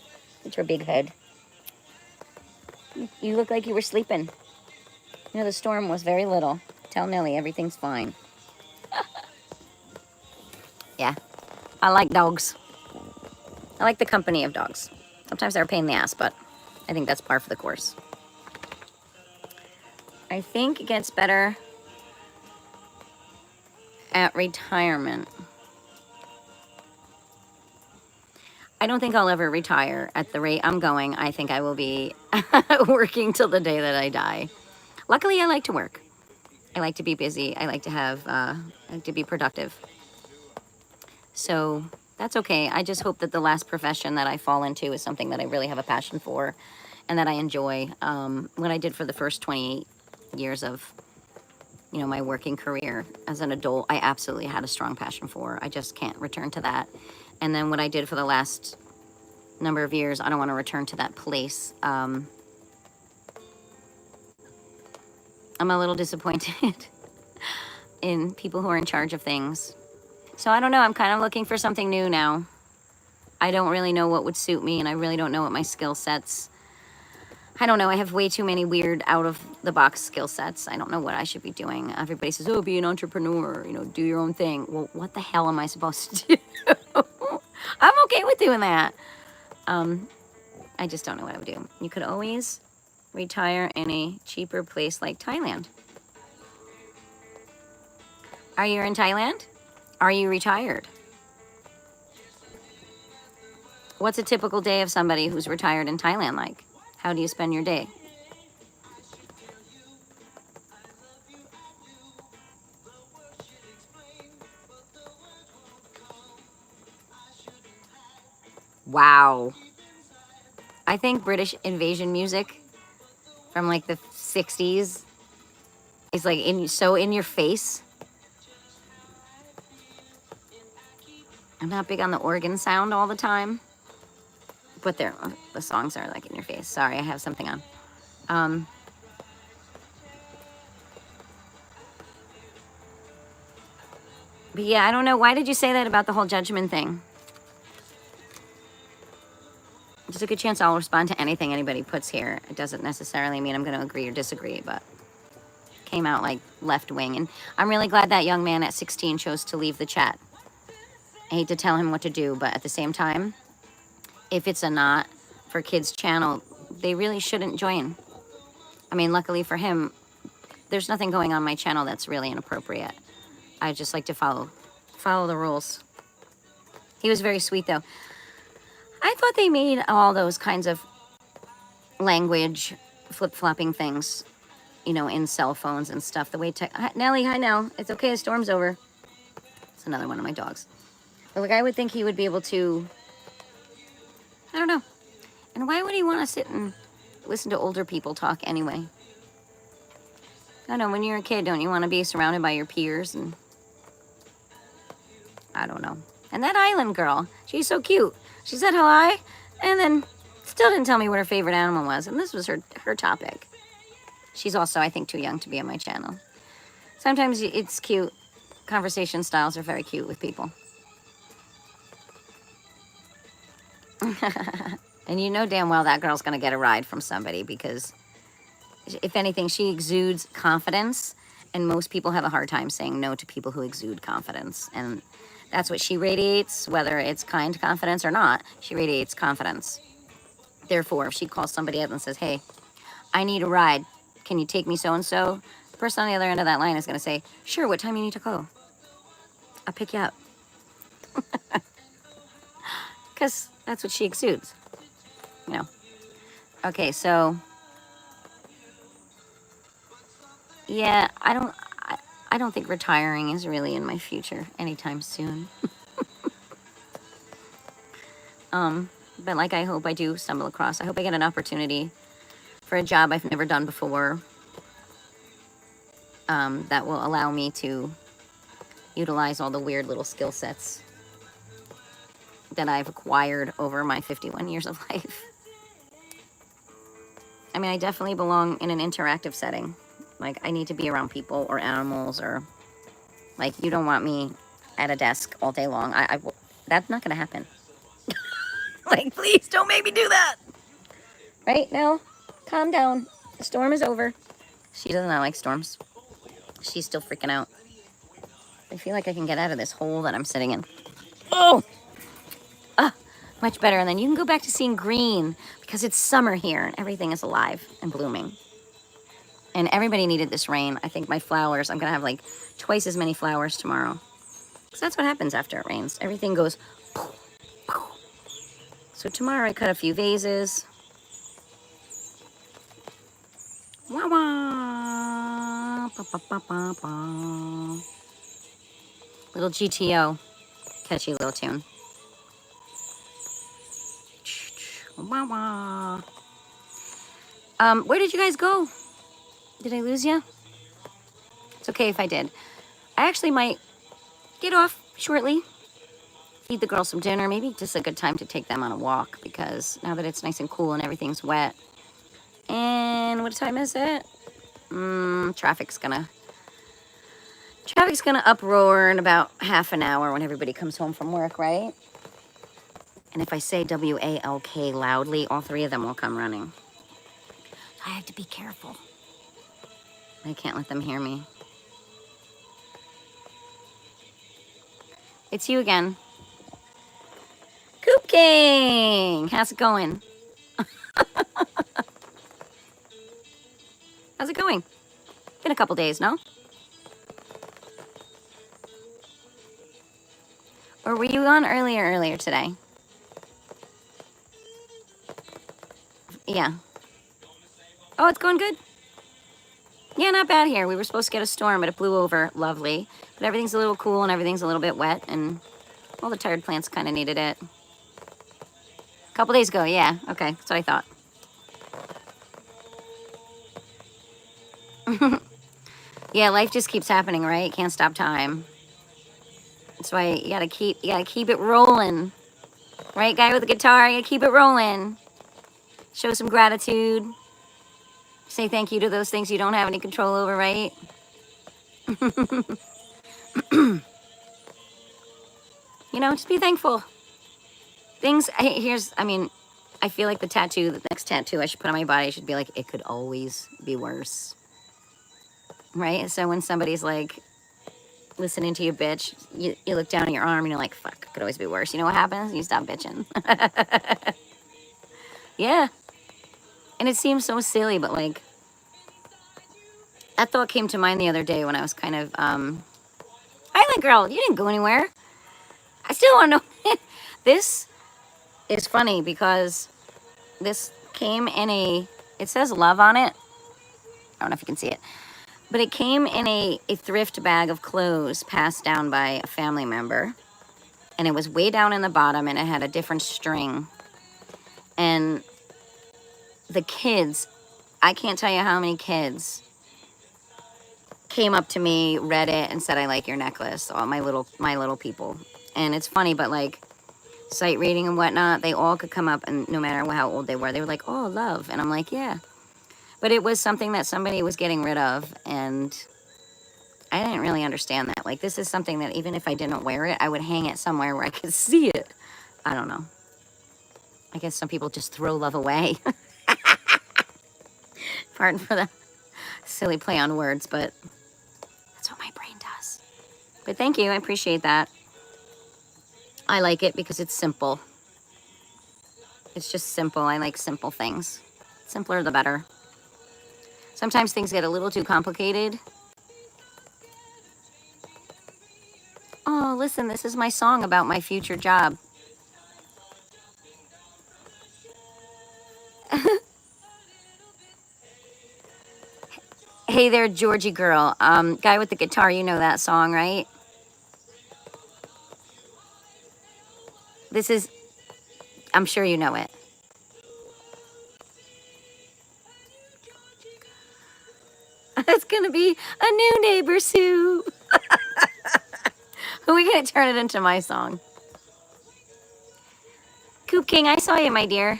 With her big head. You look like you were sleeping. You know, the storm was very little. Tell Nellie everything's fine. Yeah, I like dogs. I like the company of dogs. Sometimes they're a pain in the ass, but I think that's par for the course. I think it gets better at retirement. I don't think I'll ever retire at the rate I'm going. I think I will be working till the day that I die. Luckily, I like to work. I like to be busy. I like to have, I like to be productive. So That's okay. I just hope that the last profession that I fall into is something that I really have a passion for and that I enjoy. What I did for the first 28 years of, you know, my working career as an adult, I absolutely had a strong passion for. I just can't return to that. And then what I did for the last number of years, I don't want to return to that place. I'm a little disappointed in people who are in charge of things. So I don't know, I'm kind of looking for something new now. I don't really know what would suit me, and I really don't know what my skill sets. I don't know, I have way too many weird out-of-the-box skill sets. I don't know what I should be doing. Everybody says, oh, be an entrepreneur, you know, do your own thing. Well, what the hell am I supposed to do? I'm okay with doing that. I just don't know what I would do. You could always retire in a cheaper place like Thailand. Are you in Thailand? Are you retired? What's a typical day of somebody who's retired in Thailand like? How do you spend your day? Wow. I think British invasion music from like the 60s is like so in your face. I'm not big on the organ sound all the time, but the songs are like in your face. Sorry, I have something on. But yeah, I don't know. Why did you say that about the whole judgment thing? There's a good chance I'll respond to anything anybody puts here. It doesn't necessarily mean I'm going to agree or disagree, but came out like left wing. And I'm really glad that young man at 16 chose to leave the chat. I hate to tell him what to do, but at the same time, if it's a not for kids channel, they really shouldn't join. I mean, luckily for him, there's nothing going on my channel that's really inappropriate. I just like to follow the rules. He was very sweet though. I thought they made all those kinds of language flip-flopping things, you know, in cell phones and stuff. The way Nellie, hi Nell. It's okay, the storm's over. It's another one of my dogs. But like, I would think he would be able to, I don't know. And why would he want to sit and listen to older people talk anyway? I don't know, when you're a kid, don't you want to be surrounded by your peers? And I don't know. And that island girl, she's so cute. She said hi, and then still didn't tell me what her favorite animal was. And this was her topic. She's also, I think, too young to be on my channel. Sometimes it's cute. Conversation styles are very cute with people. And you know damn well that girl's going to get a ride from somebody because, if anything, she exudes confidence, and most people have a hard time saying no to people who exude confidence. And that's what she radiates, whether it's kind confidence or not. She radiates confidence. Therefore, if she calls somebody up and says, hey, I need a ride. Can you take me so-and-so? The person on the other end of that line is going to say, sure, what time you need to go? I'll pick you up. Because that's what she exudes. You know. Okay, so yeah, I don't think retiring is really in my future anytime soon. But like, I hope I do stumble across. I hope I get an opportunity for a job I've never done before, that will allow me to utilize all the weird little skill sets that I've acquired over my 51 years of life. I mean, I definitely belong in an interactive setting. Like, I need to be around people or animals, or like, you don't want me at a desk all day long. That's not gonna happen. Like, please don't make me do that. Right now, calm down. The storm is over. She does not like storms. She's still freaking out. I feel like I can get out of this hole that I'm sitting in. Oh! Much better. And then you can go back to seeing green because it's summer here and everything is alive and blooming. And everybody needed this rain. I think my flowers, I'm going to have like twice as many flowers tomorrow. Because that's what happens after it rains. Everything goes poof, poof. So tomorrow I cut a few vases. Wah wah. Ba, ba, ba, ba, ba. Little GTO. Catchy little tune. Wah, wah. Where did you guys go? Did I lose you? It's okay if I did. I actually might get off shortly. Feed the girls some dinner. Maybe just a good time to take them on a walk because now that it's nice and cool and everything's wet. And what time is it? Traffic's gonna uproar in about half an hour when everybody comes home from work, right? And if I say W-A-L-K loudly, all three of them will come running. I have to be careful. I can't let them hear me. It's you again. Coop King! How's it going? How's it going? Been a couple days, no? Or were you on earlier today? Yeah. Oh, it's going good? Yeah, not bad here. We were supposed to get a storm, but it blew over. Lovely. But everything's a little cool and everything's a little bit wet, and all the tired plants kind of needed it. A couple days ago, yeah. Okay, that's what I thought. Yeah, life just keeps happening, right? Can't stop time. That's why you gotta keep it rolling. Right, guy with the guitar, you gotta keep it rolling. Show some gratitude. Say thank you to those things you don't have any control over, right? You know, just be thankful. I feel like the next tattoo I should put on my body should be like, it could always be worse. Right? So when somebody's like listening to you bitch, you look down at your arm and you're like, fuck, it could always be worse. You know what happens? You stop bitching. Yeah. And it seems so silly, but like, that thought came to mind the other day when I was kind of, Island Girl, you didn't go anywhere. I still want to know. This is funny because this came in it says love on it. I don't know if you can see it. But it came in a thrift bag of clothes passed down by a family member. And it was way down in the bottom and it had a different string. And the kids, I can't tell you how many kids came up to me, read it, and said, I like your necklace. All my little people. And it's funny, but like sight reading and whatnot, they all could come up and no matter how old they were like, oh, love. And I'm like, yeah. But it was something that somebody was getting rid of, and I didn't really understand that. Like, this is something that even if I didn't wear it, I would hang it somewhere where I could see it. I don't know. I guess some people just throw love away. Pardon for the silly play on words, but that's what my brain does. But thank you. I appreciate that. I like it because it's simple. It's just simple. I like simple things. Simpler the better. Sometimes things get a little too complicated. Oh, listen, this is my song about my future job. Hey there, Georgie girl. Guy with the guitar, you know that song, right? This is, I'm sure you know it. It's gonna be a new neighborsue. We're gonna turn it into my song. Coop King, I saw you, my dear.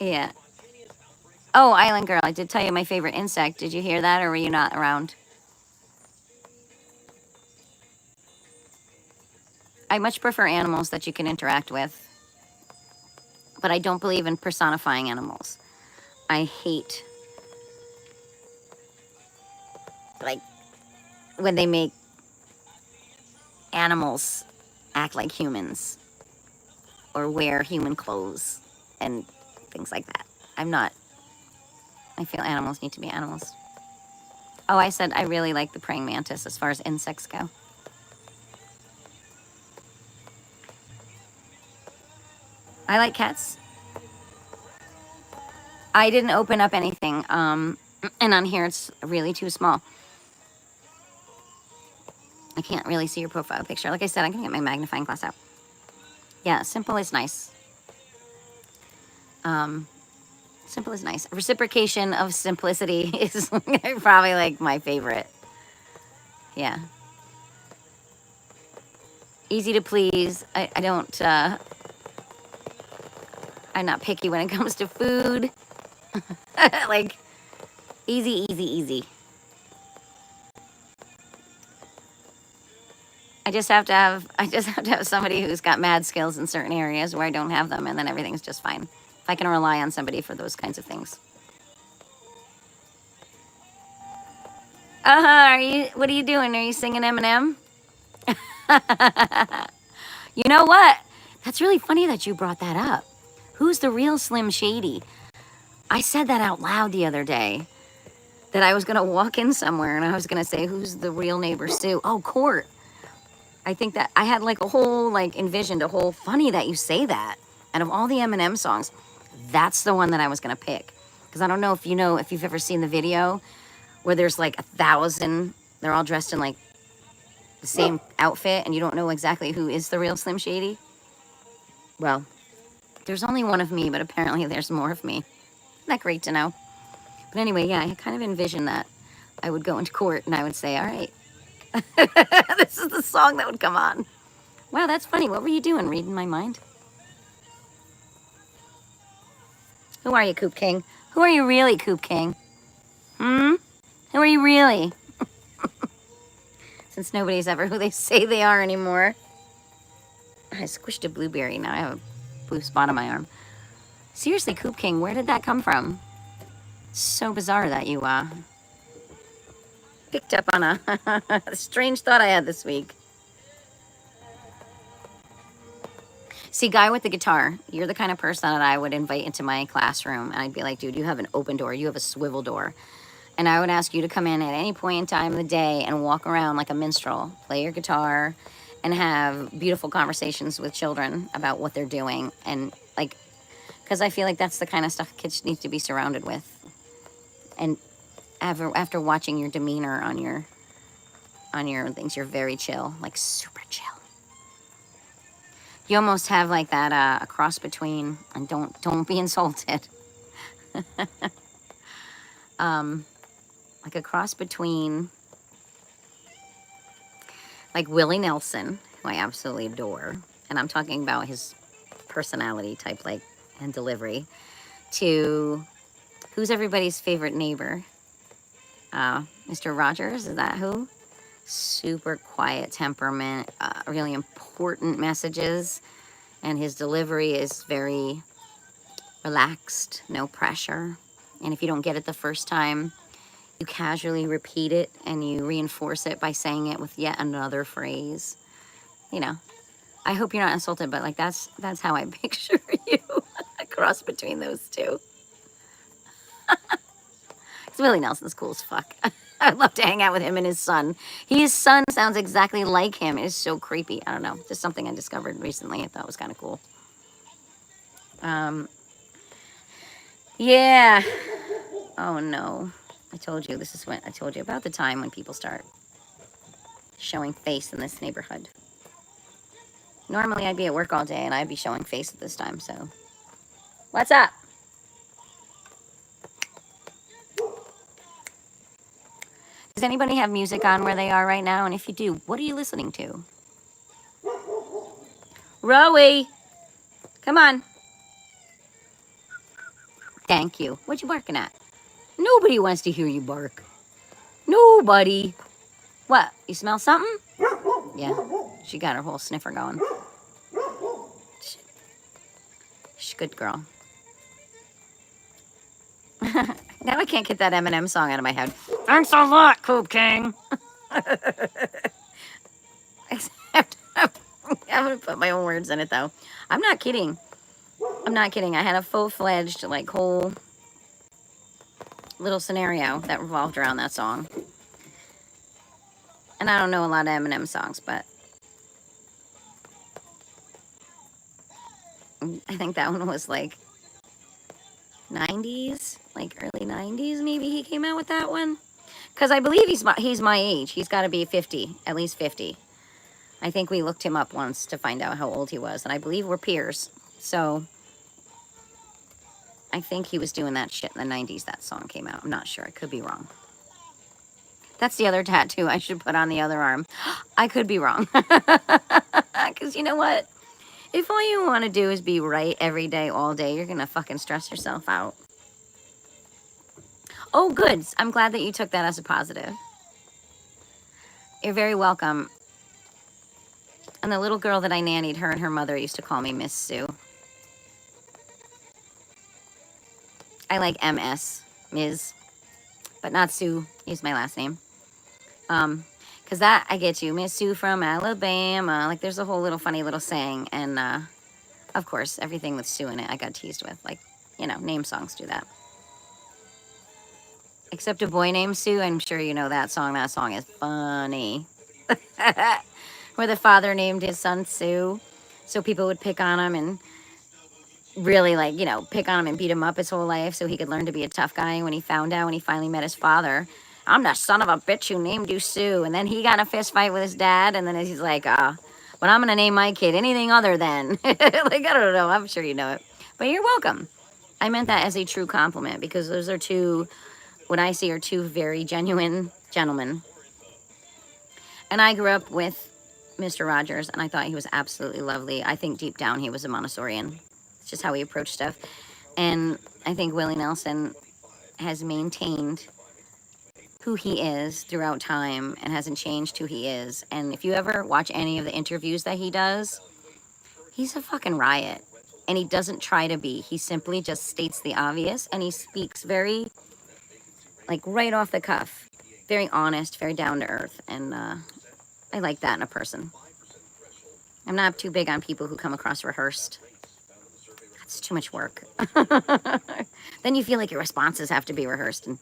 Yeah. Oh, Island Girl, I did tell you my favorite insect. Did you hear that, or were you not around? I much prefer animals that you can interact with. But I don't believe in personifying animals. I hate, like, when they make animals act like humans or wear human clothes and things like that. I feel animals need to be animals. Oh, I said I really like the praying mantis as far as insects go. I like cats. I didn't open up anything, and on here it's really too small. I can't really see your profile picture. Like I said, I can get my magnifying glass out. Yeah, simple is nice. Simple is nice. Reciprocation of simplicity is probably like my favorite. Yeah. Easy to please. I don't, I'm not picky when it comes to food. Like, easy, easy, easy. I just have to have somebody who's got mad skills in certain areas where I don't have them, and then everything's just fine. If I can rely on somebody for those kinds of things. What are you doing? Are you singing Eminem? You know what? That's really funny that you brought that up. Who's the real Slim Shady? I said that out loud the other day, that I was going to walk in somewhere and I was going to say, who's the real neighbor Sue? Oh, Court. I think that I had like a whole, like envisioned a whole, funny that you say that. Out of all the Eminem songs, that's the one that I was going to pick. Because I don't know if you've ever seen the video where there's like 1,000, they're all dressed in like the same outfit and you don't know exactly who is the real Slim Shady. Well, there's only one of me, but apparently there's more of me. Isn't that great to know? But anyway, yeah, I kind of envisioned that I would go into court and I would say, all right, this is the song that would come on. Wow, that's funny. What were you doing? Reading my mind? Who are you, Coop King? Who are you really, Coop King? Who are you really? Since nobody's ever who they say they are anymore. I squished a blueberry. Now I have a blue spot on my arm. Seriously, Coop King, where did that come from? So bizarre that you picked up on a strange thought I had this week. See, guy with the guitar, you're the kind of person that I would invite into my classroom, and I'd be like, dude, you have an open door, you have a swivel door. And I would ask you to come in at any point in time of the day and walk around like a minstrel, play your guitar, and have beautiful conversations with children about what they're doing. And like, because I feel like that's the kind of stuff kids need to be surrounded with. And after watching your demeanor on your things, you're very chill, like super chill. You almost have like that a cross between, and don't be insulted. Like a cross between like Willie Nelson, who I absolutely adore, and I'm talking about his personality type, like, and delivery, to who's everybody's favorite neighbor? Mr. Rogers, is that who? Super quiet temperament, really important messages, and his delivery is very relaxed, no pressure. And if you don't get it the first time, you casually repeat it and you reinforce it by saying it with yet another phrase. You know, I hope you're not insulted, but like that's how I picture you. A cross between those two. Willie Nelson's cool as fuck. I'd love to hang out with him and his son. His son sounds exactly like him. It is so creepy. I don't know. Just something I discovered recently I thought was kind of cool. Yeah. Oh no. I told you about the time when people start showing face in this neighborhood. Normally I'd be at work all day and I'd be showing face at this time, so. What's up? Does anybody have music on where they are right now? And if you do, what are you listening to? Rowie, come on. Thank you. What you barking at? Nobody wants to hear you bark. Nobody. What? You smell something? Yeah. She got her whole sniffer going. She's a good girl. Now I can't get that Eminem song out of my head. Thanks a lot, Coop King. Except I'm going to put my own words in it, though. I'm not kidding. I'm not kidding. I had a full-fledged, like, whole little scenario that revolved around that song. And I don't know a lot of Eminem songs, but I think that one was, like, 90s, like early 90s, maybe he came out with that one. Because I believe he's my age. He's got to be 50, at least 50. I think we looked him up once to find out how old he was, and I believe we're peers. So I think he was doing that shit in the 90s. That song came out. I'm not sure. I could be wrong. That's the other tattoo I should put on the other arm. I could be wrong. Because you know what? If all you want to do is be right every day, all day, you're going to fucking stress yourself out. Oh, good. I'm glad that you took that as a positive. You're very welcome. And the little girl that I nannied, her and her mother used to call me Miss Sue. I like MS, Ms., but not Sue. Use my last name. Because that, I get you, Miss Sue from Alabama. Like, there's a whole little funny little saying. And, of course, everything with Sue in it, I got teased with. Like, you know, name songs do that. Except A Boy Named Sue. I'm sure you know that song. That song is funny. Where the father named his son Sue. So people would pick on him and really, like, you know, pick on him and beat him up his whole life so he could learn to be a tough guy. And when he found out, when he finally met his father, I'm the son of a bitch who named you Sue. And then he got in a fist fight with his dad. And then he's like, but I'm going to name my kid anything other than. Like, I don't know. I'm sure you know it. But you're welcome. I meant that as a true compliment because those are two, what I see are two very genuine gentlemen. And I grew up with Mr. Rogers, and I thought he was absolutely lovely. I think deep down he was a Montessorian. It's just how he approached stuff. And I think Willie Nelson has maintained who he is throughout time and hasn't changed who he is. And if you ever watch any of the interviews that he does, he's a fucking riot. And he doesn't try to be. He simply just states the obvious, and he speaks very, like, right off the cuff. Very honest, very down to earth. And I like that in a person. I'm not too big on people who come across rehearsed. That's too much work. Then you feel like your responses have to be rehearsed, and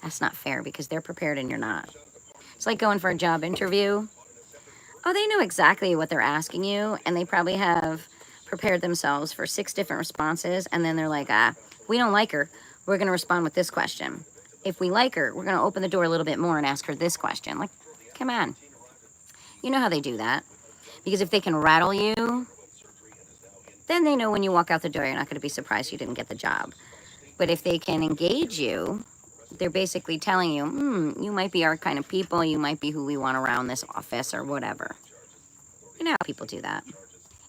that's not fair because they're prepared and you're not. It's like going for a job interview. Oh, they know exactly what they're asking you, and they probably have prepared themselves for 6 different responses, and then they're like, we don't like her. We're going to respond with this question. If we like her, we're going to open the door a little bit more and ask her this question. Like, come on. You know how they do that. Because if they can rattle you, then they know when you walk out the door, you're not going to be surprised you didn't get the job. But if they can engage you, they're basically telling you, you might be our kind of people. You might be who we want around this office or whatever. You know how people do that.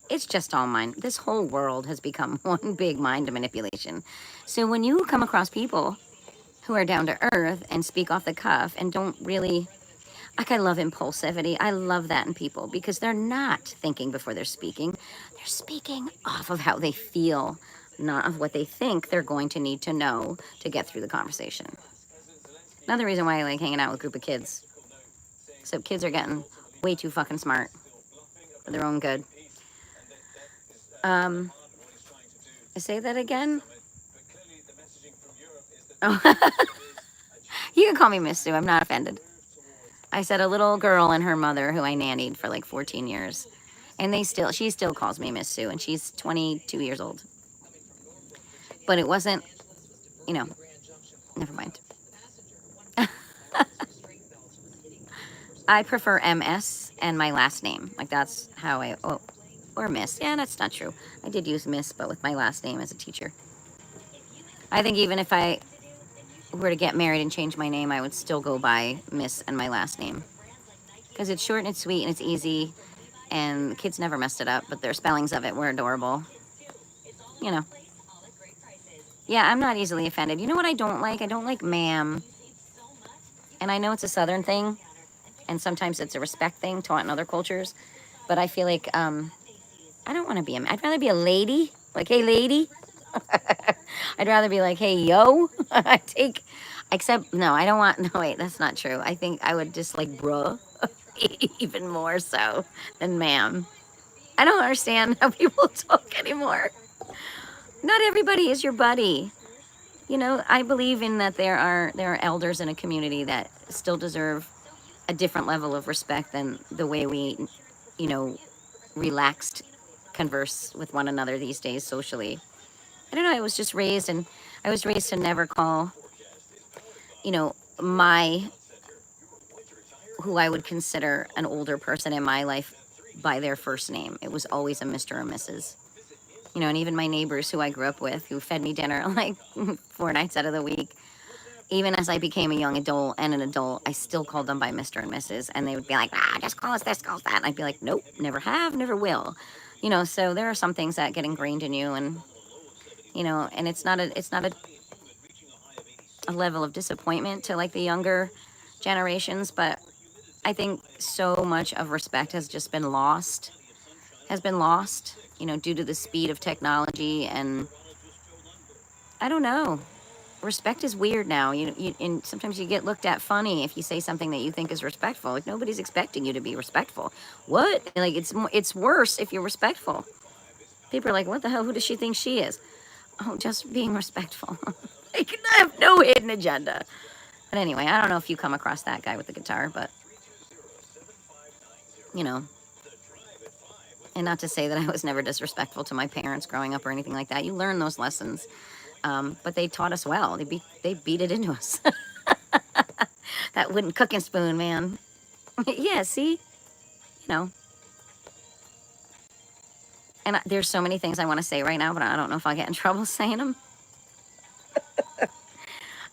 It's just all mind. This whole world has become one big mind manipulation. So when you come across people who are down to earth and speak off the cuff and don't really, like, I love impulsivity. I love that in people because they're not thinking before they're speaking. They're speaking off of how they feel, not of what they think they're going to need to know to get through the conversation. Another reason why I like hanging out with a group of kids. Except kids are getting way too fucking smart for their own good. I say that again? Oh. You can call me Miss Sue. I'm not offended. I said a little girl and her mother who I nannied for like 14 years. And she still calls me Miss Sue, and she's 22 years old. But it wasn't, never mind. I prefer MS and my last name. Like, that's how or Miss. Yeah, that's not true. I did use Miss, but with my last name as a teacher. I think even if I were to get married and change my name, I would still go by Miss and my last name. Because it's short and it's sweet and it's easy. And the kids never messed it up, but their spellings of it were adorable. Yeah, I'm not easily offended. You know what I don't like? I don't like ma'am. And I know it's a Southern thing. And sometimes it's a respect thing taught in other cultures. But I feel like, I don't want to be I'd rather be a lady. Like, hey, lady. I'd rather be like, hey, yo. No, I don't want, no, wait, that's not true. I think I would just like, bruh, even more so than ma'am. I don't understand how people talk anymore. Not everybody is your buddy. I believe in that there are elders in a community that still deserve a different level of respect than the way we, relaxed converse with one another these days socially. I don't know, I was raised to never call, my who I would consider an older person in my life by their first name. It was always a Mr. or Mrs. You know, and even my neighbors who I grew up with, who fed me dinner like 4 nights out of the week, even as I became a young adult and an adult, I still called them by Mr. and Mrs. And they would be like, just call us this, call us that. And I'd be like, nope, never have, never will. You know, so there are some things that get ingrained in you, and, you know, and it's not a level of disappointment to like the younger generations, but I think so much of respect has just been lost, you know, due to the speed of technology. And I don't know. Respect is weird now. And sometimes you get looked at funny if you say something that you think is respectful. Like, nobody's expecting you to be respectful. What? Like, it's worse if you're respectful. People are like, what the hell? Who does she think she is? Oh, just being respectful. Like, I have no hidden agenda. But anyway, I don't know if you come across that guy with the guitar, but, you know. And not to say that I was never disrespectful to my parents growing up or anything like that. You learn those lessons. But they taught us well. They beat it into us. That wooden cooking spoon, man. Yeah, see? You know. And there's so many things I want to say right now, but I don't know if I'll get in trouble saying them.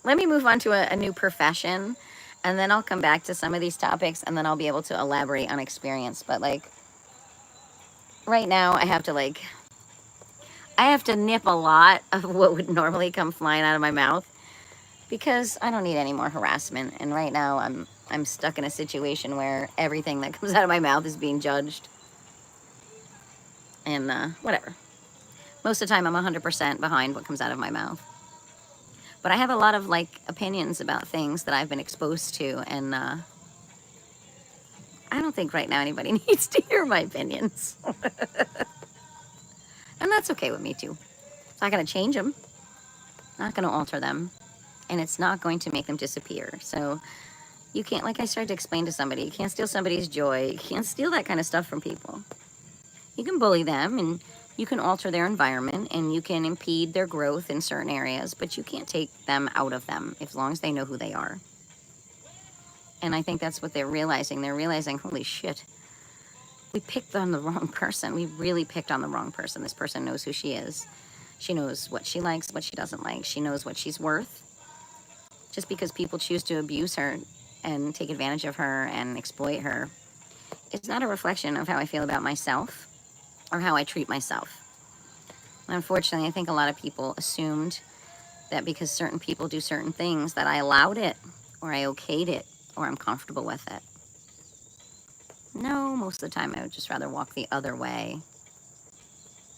Let me move on to a new profession, and then I'll come back to some of these topics, and then I'll be able to elaborate on experience. But, like, right now I have to nip a lot of what would normally come flying out of my mouth, because I don't need any more harassment. And right now I'm stuck in a situation where everything that comes out of my mouth is being judged. And whatever. Most of the time I'm 100% behind what comes out of my mouth. But I have a lot of like opinions about things that I've been exposed to, and I don't think right now anybody needs to hear my opinions. And that's okay with me too. It's not going to change them. Not going to alter them. And it's not going to make them disappear. So you can't, like I started to explain to somebody, you can't steal somebody's joy. You can't steal that kind of stuff from people. You can bully them, and you can alter their environment, and you can impede their growth in certain areas, but you can't take them out of them as long as they know who they are. And I think that's what they're realizing. They're realizing, holy shit, we picked on the wrong person. We really picked on the wrong person. This person knows who she is. She knows what she likes, what she doesn't like. She knows what she's worth. Just because people choose to abuse her and take advantage of her and exploit her, it's not a reflection of how I feel about myself or how I treat myself. Unfortunately, I think a lot of people assumed that because certain people do certain things that I allowed it, or I okayed it, or I'm comfortable with it. No, most of the time I would just rather walk the other way.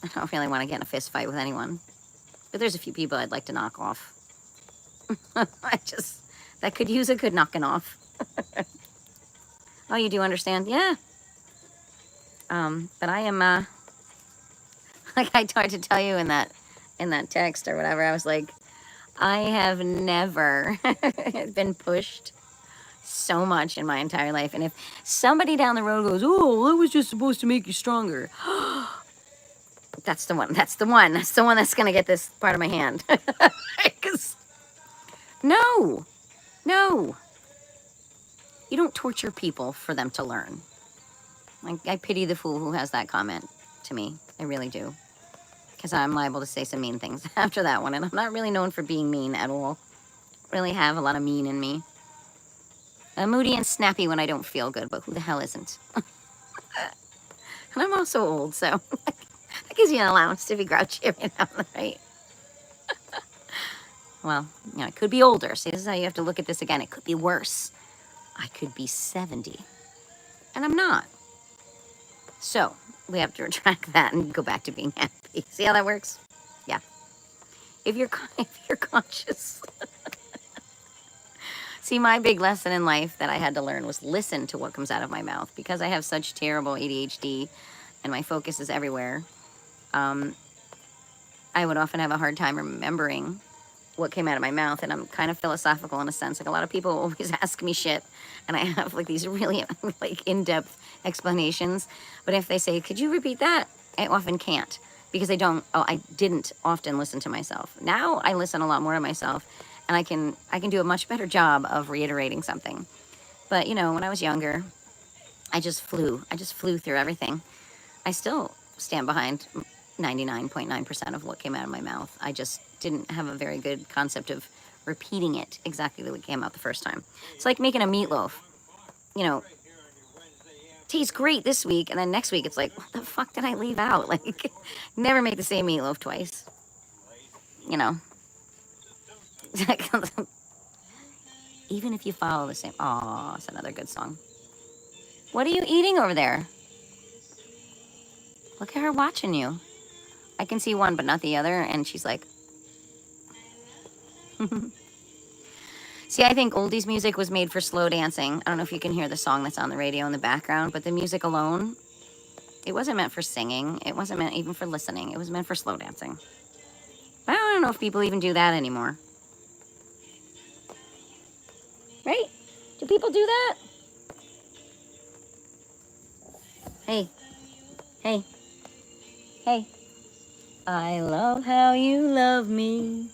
I don't really want to get in a fist fight with anyone. But there's a few people I'd like to knock off. That could use a good knocking off. Oh, you do understand? Yeah. But I am, like I tried to tell you in that text or whatever, I was like, I have never been pushed so much in my entire life. And if somebody down the road goes, oh, that was just supposed to make you stronger. That's the one. That's the one that's going to get this part of my hand. No. You don't torture people for them to learn. I pity the fool who has that comment to me. I really do. Because I'm liable to say some mean things after that one. And I'm not really known for being mean at all. Really have a lot of mean in me. I'm moody and snappy when I don't feel good, but who the hell isn't? And I'm also old, so that gives you an allowance to be grouchy every now and then, right? Well, you know, it could be older. See, this is how you have to look at this again. It could be worse. I could be 70. And I'm not. So, we have to retract that and go back to being happy. See how that works? Yeah. If you're conscious. See, my big lesson in life that I had to learn was listen to what comes out of my mouth. Because I have such terrible ADHD and my focus is everywhere, I would often have a hard time remembering what came out of my mouth. And I'm kind of philosophical in a sense. Like, a lot of people always ask me shit, and I have like these really like in-depth explanations. But if they say, could you repeat that? I often can't, because I didn't often listen to myself. Now I listen a lot more to myself, and I can do a much better job of reiterating something. But, you know, when I was younger, I just flew through everything. I still stand behind 99.9% of what came out of my mouth. I just didn't have a very good concept of repeating it exactly the way it came out the first time. It's like making a meatloaf. You know, tastes great this week, and then next week it's like, what the fuck did I leave out? Like, never make the same meatloaf twice. You know. Even if you follow the same. Aw, it's another good song. What are you eating over there? Look at her watching you. I can see one, but not the other, and she's like... See, I think oldies music was made for slow dancing. I don't know if you can hear the song that's on the radio in the background, but the music alone, it wasn't meant for singing. It wasn't meant even for listening. It was meant for slow dancing. But I don't know if people even do that anymore. Right? Do people do that? Hey. Hey. Hey. I love how you love me.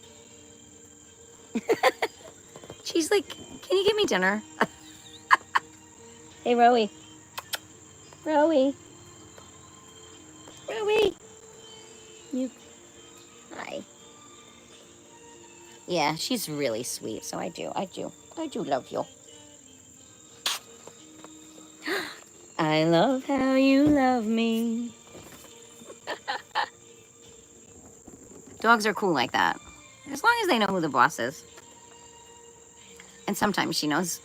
She's like, can you give me dinner? Hey, Rowie. Rowie. Rowie. You. Hi. Yeah, she's really sweet, so I do love you. I love how you love me. Dogs are cool like that. As long as they know who the boss is. And sometimes she knows.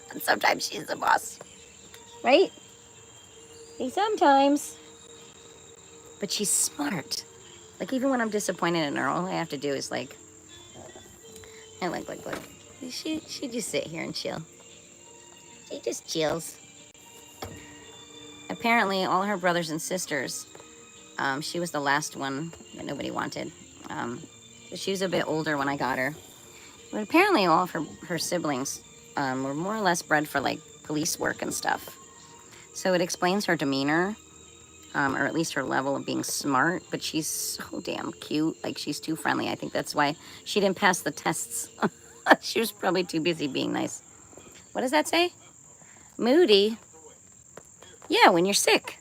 And sometimes she's the boss. Right? Hey, sometimes. But she's smart. Like, even when I'm disappointed in her, all I have to do is, like... And look. She just sit here and chill. She just chills. Apparently, all her brothers and sisters... she was the last one that nobody wanted. She was a bit older when I got her. But apparently all of her siblings were more or less bred for, like, police work and stuff. So it explains her demeanor, or at least her level of being smart. But she's so damn cute. Like, she's too friendly. I think that's why she didn't pass the tests. She was probably too busy being nice. What does that say? Moody? Yeah, when you're sick.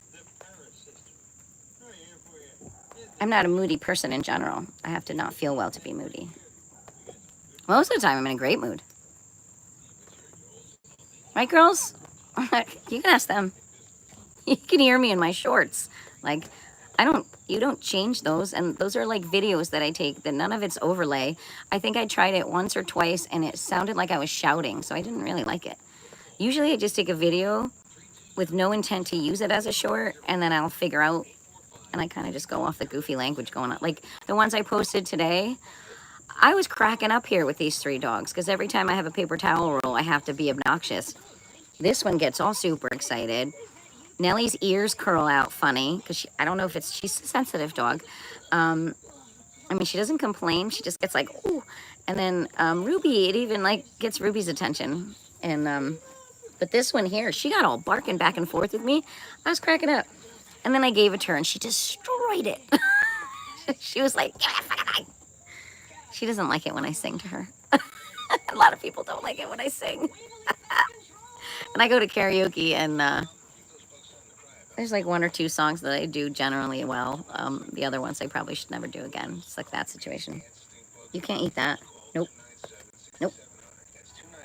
I'm not a moody person in general. I have to not feel well to be moody. Most of the time, I'm in a great mood. Right, girls? You can ask them. You can hear me in my shorts. Like, you don't change those. And those are like videos that I take that none of it's overlay. I think I tried it once or twice and it sounded like I was shouting. So I didn't really like it. Usually I just take a video with no intent to use it as a short. And then I'll figure out, and I kind of just go off the goofy language going on. Like the ones I posted today, I was cracking up here with these 3 dogs because every time I have a paper towel roll, I have to be obnoxious. This one gets all super excited. Nellie's ears curl out funny because I don't know if she's a sensitive dog. I mean, she doesn't complain. She just gets like, ooh. And then Ruby, it even like gets Ruby's attention. And but this one here, she got all barking back and forth with me. I was cracking up. And then I gave it to her and she destroyed it. She was like, give me a fucking thing. She doesn't like it when I sing to her. A lot of people don't like it when I sing. And I go to karaoke and there's like 1 or 2 songs that I do generally well. The other ones I probably should never do again. It's like that situation. You can't eat that. Nope. Nope.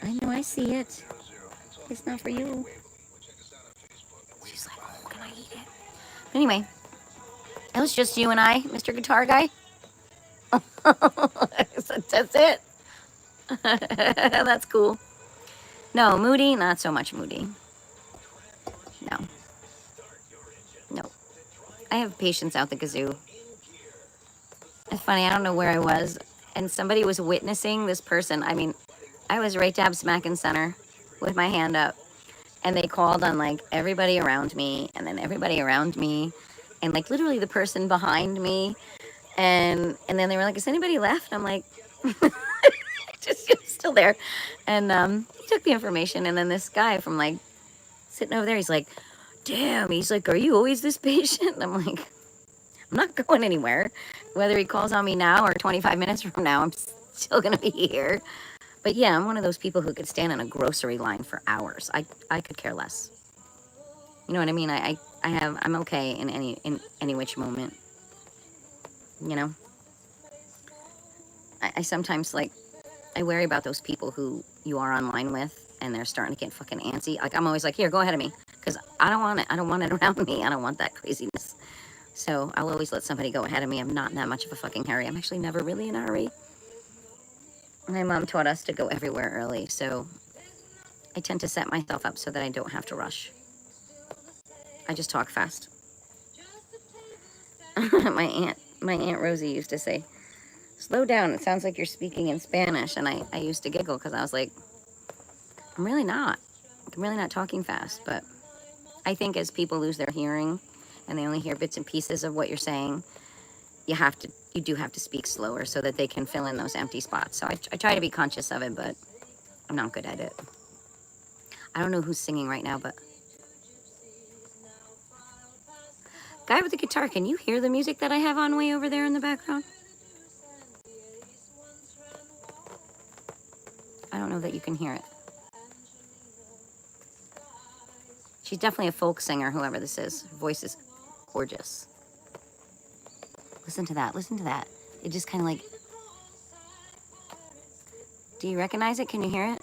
I know, I see it. It's not for you. She's like, oh, can I eat it? Anyway, it was just you and I, Mr. Guitar Guy. That's it. That's cool. No, moody, not so much moody. No. No. I have patience out the kazoo. It's funny, I don't know where I was, and somebody was witnessing this person. I mean, I was right dab smack in center with my hand up, and they called on, like, everybody around me, and then everybody around me, and, like, literally the person behind me, and then they were like, is anybody left? I'm like, just still there. And he took the information, and then this guy from, like, sitting over there, he's like, damn, he's like, are you always this patient? And I'm like, I'm not going anywhere. Whether he calls on me now or 25 minutes from now, I'm still going to be here. But But yeah, I'm one of those people who could stand in a grocery line for hours. I could care less. You know what I mean? I'm okay in any which moment. You know? I sometimes, like, I worry about those people who you are online with and they're starting to get fucking antsy. Like, I'm always like, here, go ahead of me. Because I don't want it. I don't want it around me. I don't want that craziness. So I'll always let somebody go ahead of me. I'm not in that much of a fucking hurry. I'm actually never really in a hurry. My mom taught us to go everywhere early. So I tend to set myself up so that I don't have to rush. I just talk fast. my aunt Rosie used to say, slow down, it sounds like you're speaking in Spanish. And I used to giggle because I was like, I'm really not talking fast. But I think as people lose their hearing and they only hear bits and pieces of what you're saying, you do have to speak slower so that they can fill in those empty spots. So I try to be conscious of it, but I'm not good at it. I don't know who's singing right now, but guy with the guitar, can you hear the music that I have on way over there in the background? I don't know that you can hear it. She's definitely a folk singer, whoever this is. Her voice is gorgeous. Listen to that. Listen to that. It just kind of like... Do you recognize it? Can you hear it?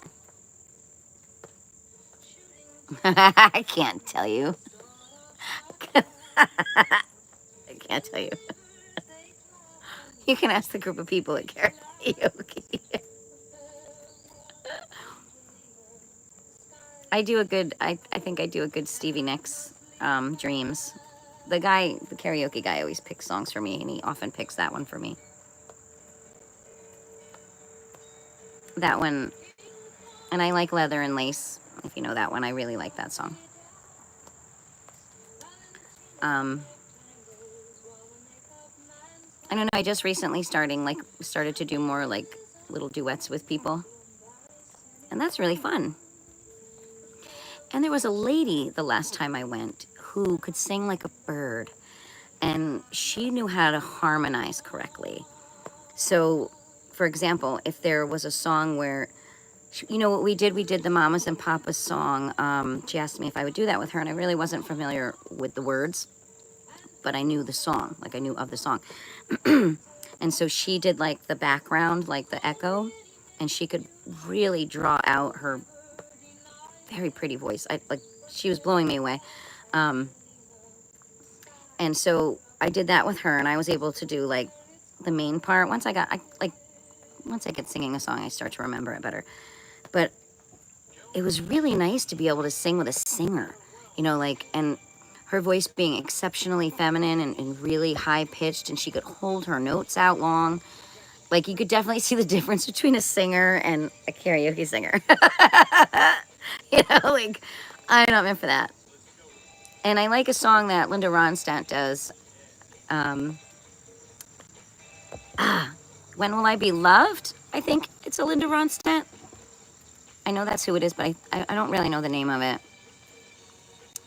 I can't tell you. I can't tell you. You can ask the group of people at karaoke. I think I do a good Stevie Nicks, Dreams. The karaoke guy always picks songs for me, and he often picks that one for me. That one, and I like Leather and Lace, if you know that one. I really like that song. I don't know, I just recently started to do more like little duets with people. And that's really fun. And there was a lady the last time I went who could sing like a bird. And she knew how to harmonize correctly. So, for example, if there was a song where, you know what we did? We did the Mamas and Papas song. She asked me if I would do that with her, and I really wasn't familiar with the words, but I knew the song, like I knew of the song. And so she did like the background, like the echo, and she could really draw out her very pretty voice. She was blowing me away. And so I did that with her, and I was able to do like the main part. Once I get singing a song, I start to remember it better. But it was really nice to be able to sing with a singer, you know, like, and her voice being exceptionally feminine and really high pitched, and she could hold her notes out long. Like, you could definitely see the difference between a singer and a karaoke singer. You know, like, I'm not meant for that. And I like a song that Linda Ronstadt does. When Will I Be Loved? I think it's a Linda Ronstadt. I know that's who it is, but I don't really know the name of it.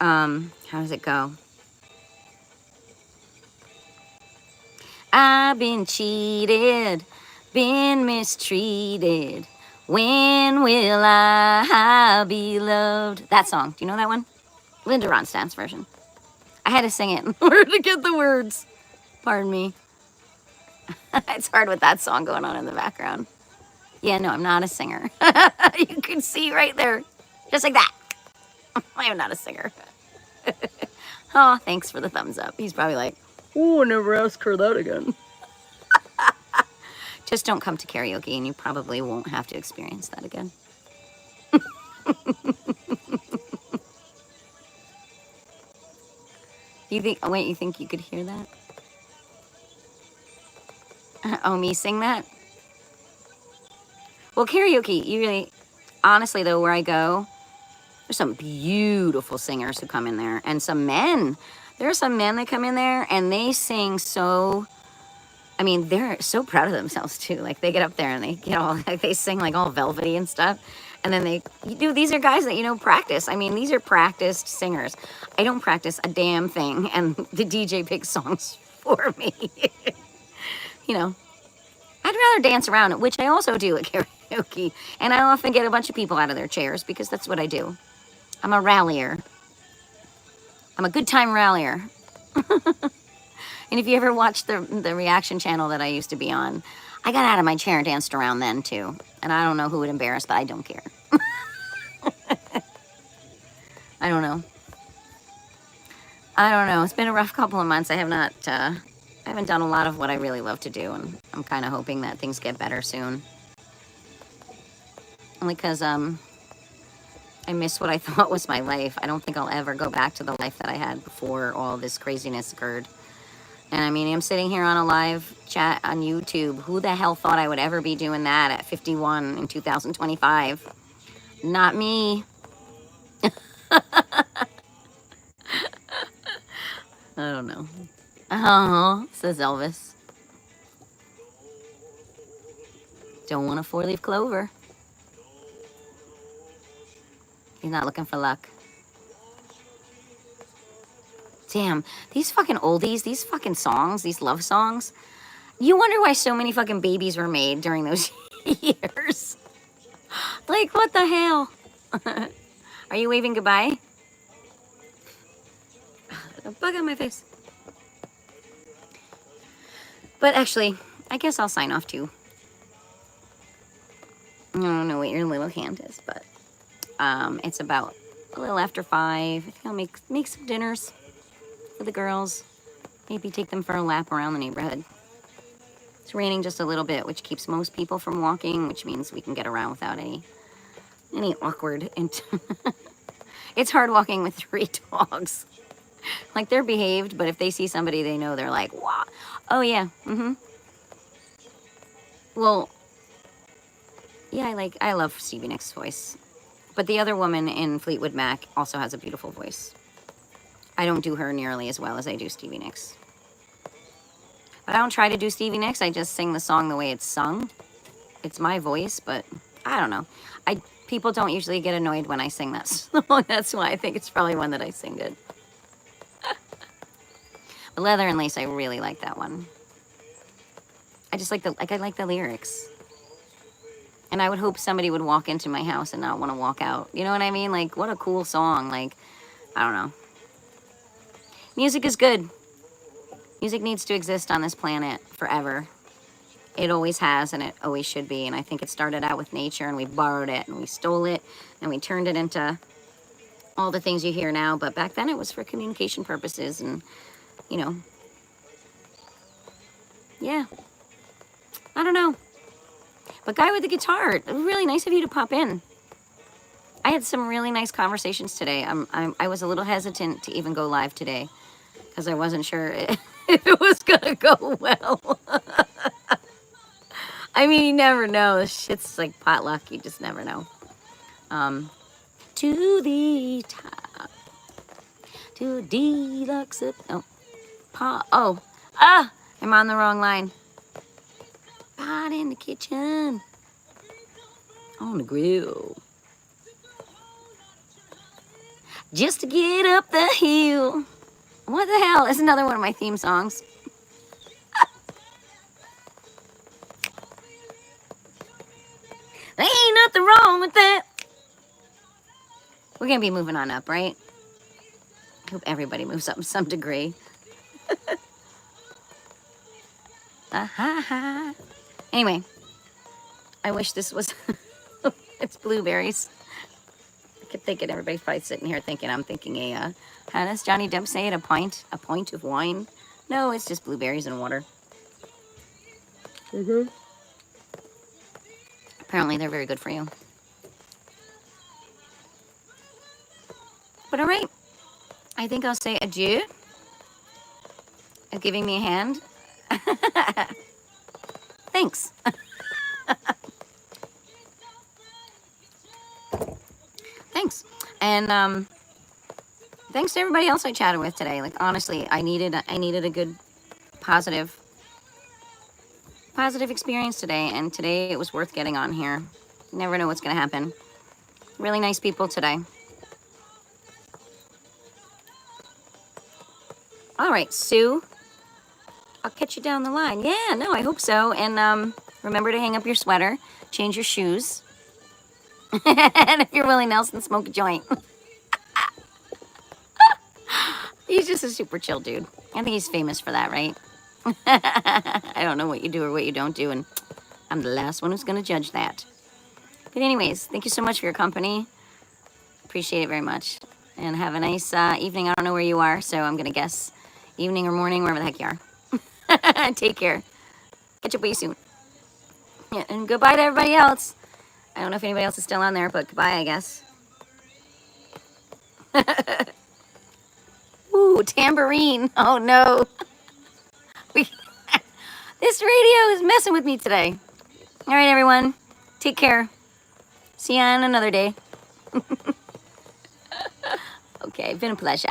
How does it go? I've been cheated, been mistreated. When will I be loved? That song. Do you know that one? Linda Ronstadt's version. I had to sing it in order to get the words. Pardon me. It's hard with that song going on in the background. Yeah, no, I'm not a singer. You can see right there. Just like that. I am not a singer. Oh, thanks for the thumbs up. He's probably like, oh, I never asked her that again. Just don't come to karaoke and you probably won't have to experience that again. You think you could hear that? Oh, me sing that? Well, karaoke, you really, honestly though, where I go, there's some beautiful singers who come in there, and some men. There are some men that come in there and they sing so, I mean, they're so proud of themselves too. Like, they get up there and they get all, like, they sing like all velvety and stuff. And then these are guys that, you know, practice. I mean, these are practiced singers. I don't practice a damn thing, and the DJ picks songs for me. You know, I'd rather dance around, which I also do at karaoke. karaoke. And I often get a bunch of people out of their chairs because that's what I do. I'm a rallier. I'm a good time rallier. And if you ever watched the reaction channel that I used to be on, I got out of my chair and danced around then too. And I don't know who would embarrass, but I don't care. I don't know. I don't know. It's been a rough couple of months. I haven't done a lot of what I really love to do, and I'm kind of hoping that things get better soon. Only because I miss what I thought was my life. I don't think I'll ever go back to the life that I had before all this craziness occurred. And I mean, I'm sitting here on a live chat on YouTube. Who the hell thought I would ever be doing that at 51 in 2025? Not me. I don't know. Oh, says Elvis. Don't want a 4-leaf clover. He's not looking for luck. Damn, these fucking oldies, these fucking songs, these love songs. You wonder why so many fucking babies were made during those years. Like, what the hell? Are you waving goodbye? A bug on my face. But actually, I guess I'll sign off too. I don't know what your little hand is, but it's about a little after 5. I think I'll make some dinners for the girls. Maybe take them for a lap around the neighborhood. It's raining just a little bit, which keeps most people from walking, which means we can get around without any awkward. It's hard walking with 3 dogs. Like, they're behaved, but if they see somebody they know, they're like, wow. Oh, yeah. Well, yeah, I love Stevie Nicks' voice. But the other woman in Fleetwood Mac also has a beautiful voice. I don't do her nearly as well as I do Stevie Nicks. But I don't try to do Stevie Nicks. I just sing the song the way it's sung. It's my voice, but I don't know. People don't usually get annoyed when I sing that song. That's why I think it's probably one that I sing good. But Leather and Lace, I really like that one. I just like I like the lyrics. And I would hope somebody would walk into my house and not want to walk out. You know what I mean? Like, what a cool song. Like, I don't know. Music is good. Music needs to exist on this planet forever. It always has, and it always should be. And I think it started out with nature, and we borrowed it, and we stole it, and we turned it into all the things you hear now. But back then, it was for communication purposes, and, you know. Yeah. I don't know. But Guy with the Guitar, really nice of you to pop in. I had some really nice conversations today. I was a little hesitant to even go live today because I wasn't sure if it was going to go well. I mean, you never know. This shit's like potluck. You just never know. To the top. To deluxe. I'm on the wrong line. Pot in the kitchen. On the grill. Just to get up the hill. What the hell? It's another one of my theme songs. There ain't nothing wrong with that. We're going to be moving on up, right? I hope everybody moves up to some degree. Anyway, I wish this was... It's blueberries. I kept thinking everybody's probably sitting here thinking I'm thinking how does Johnny Depp say it? A pint of wine? No, it's just blueberries and water. Apparently they're very good for you. But all right, I think I'll say adieu. Giving me a hand. Thanks. Thanks. And thanks to everybody else I chatted with today. Like, honestly, I needed a good positive experience today, and today it was worth getting on here. You never know what's gonna happen. Really nice people today. All right, Sue. I'll catch you down the line. Yeah, no, I hope so. And remember to hang up your sweater. change your shoes. And if you're Willie Nelson, smoke a joint. He's just a super chill dude. I think he's famous for that, right? I don't know what you do or what you don't do, and I'm the last one who's going to judge that. But anyways, thank you so much for your company. Appreciate it very much. And have a nice evening. I don't know where you are, so I'm going to guess evening or morning, wherever the heck you are. Take care. Catch up with you soon. Yeah, and goodbye to everybody else. I don't know if anybody else is still on there, but goodbye, I guess. Ooh, tambourine. Oh, no. This radio is messing with me today. All right, everyone. Take care. See you on another day. Okay, been a pleasure.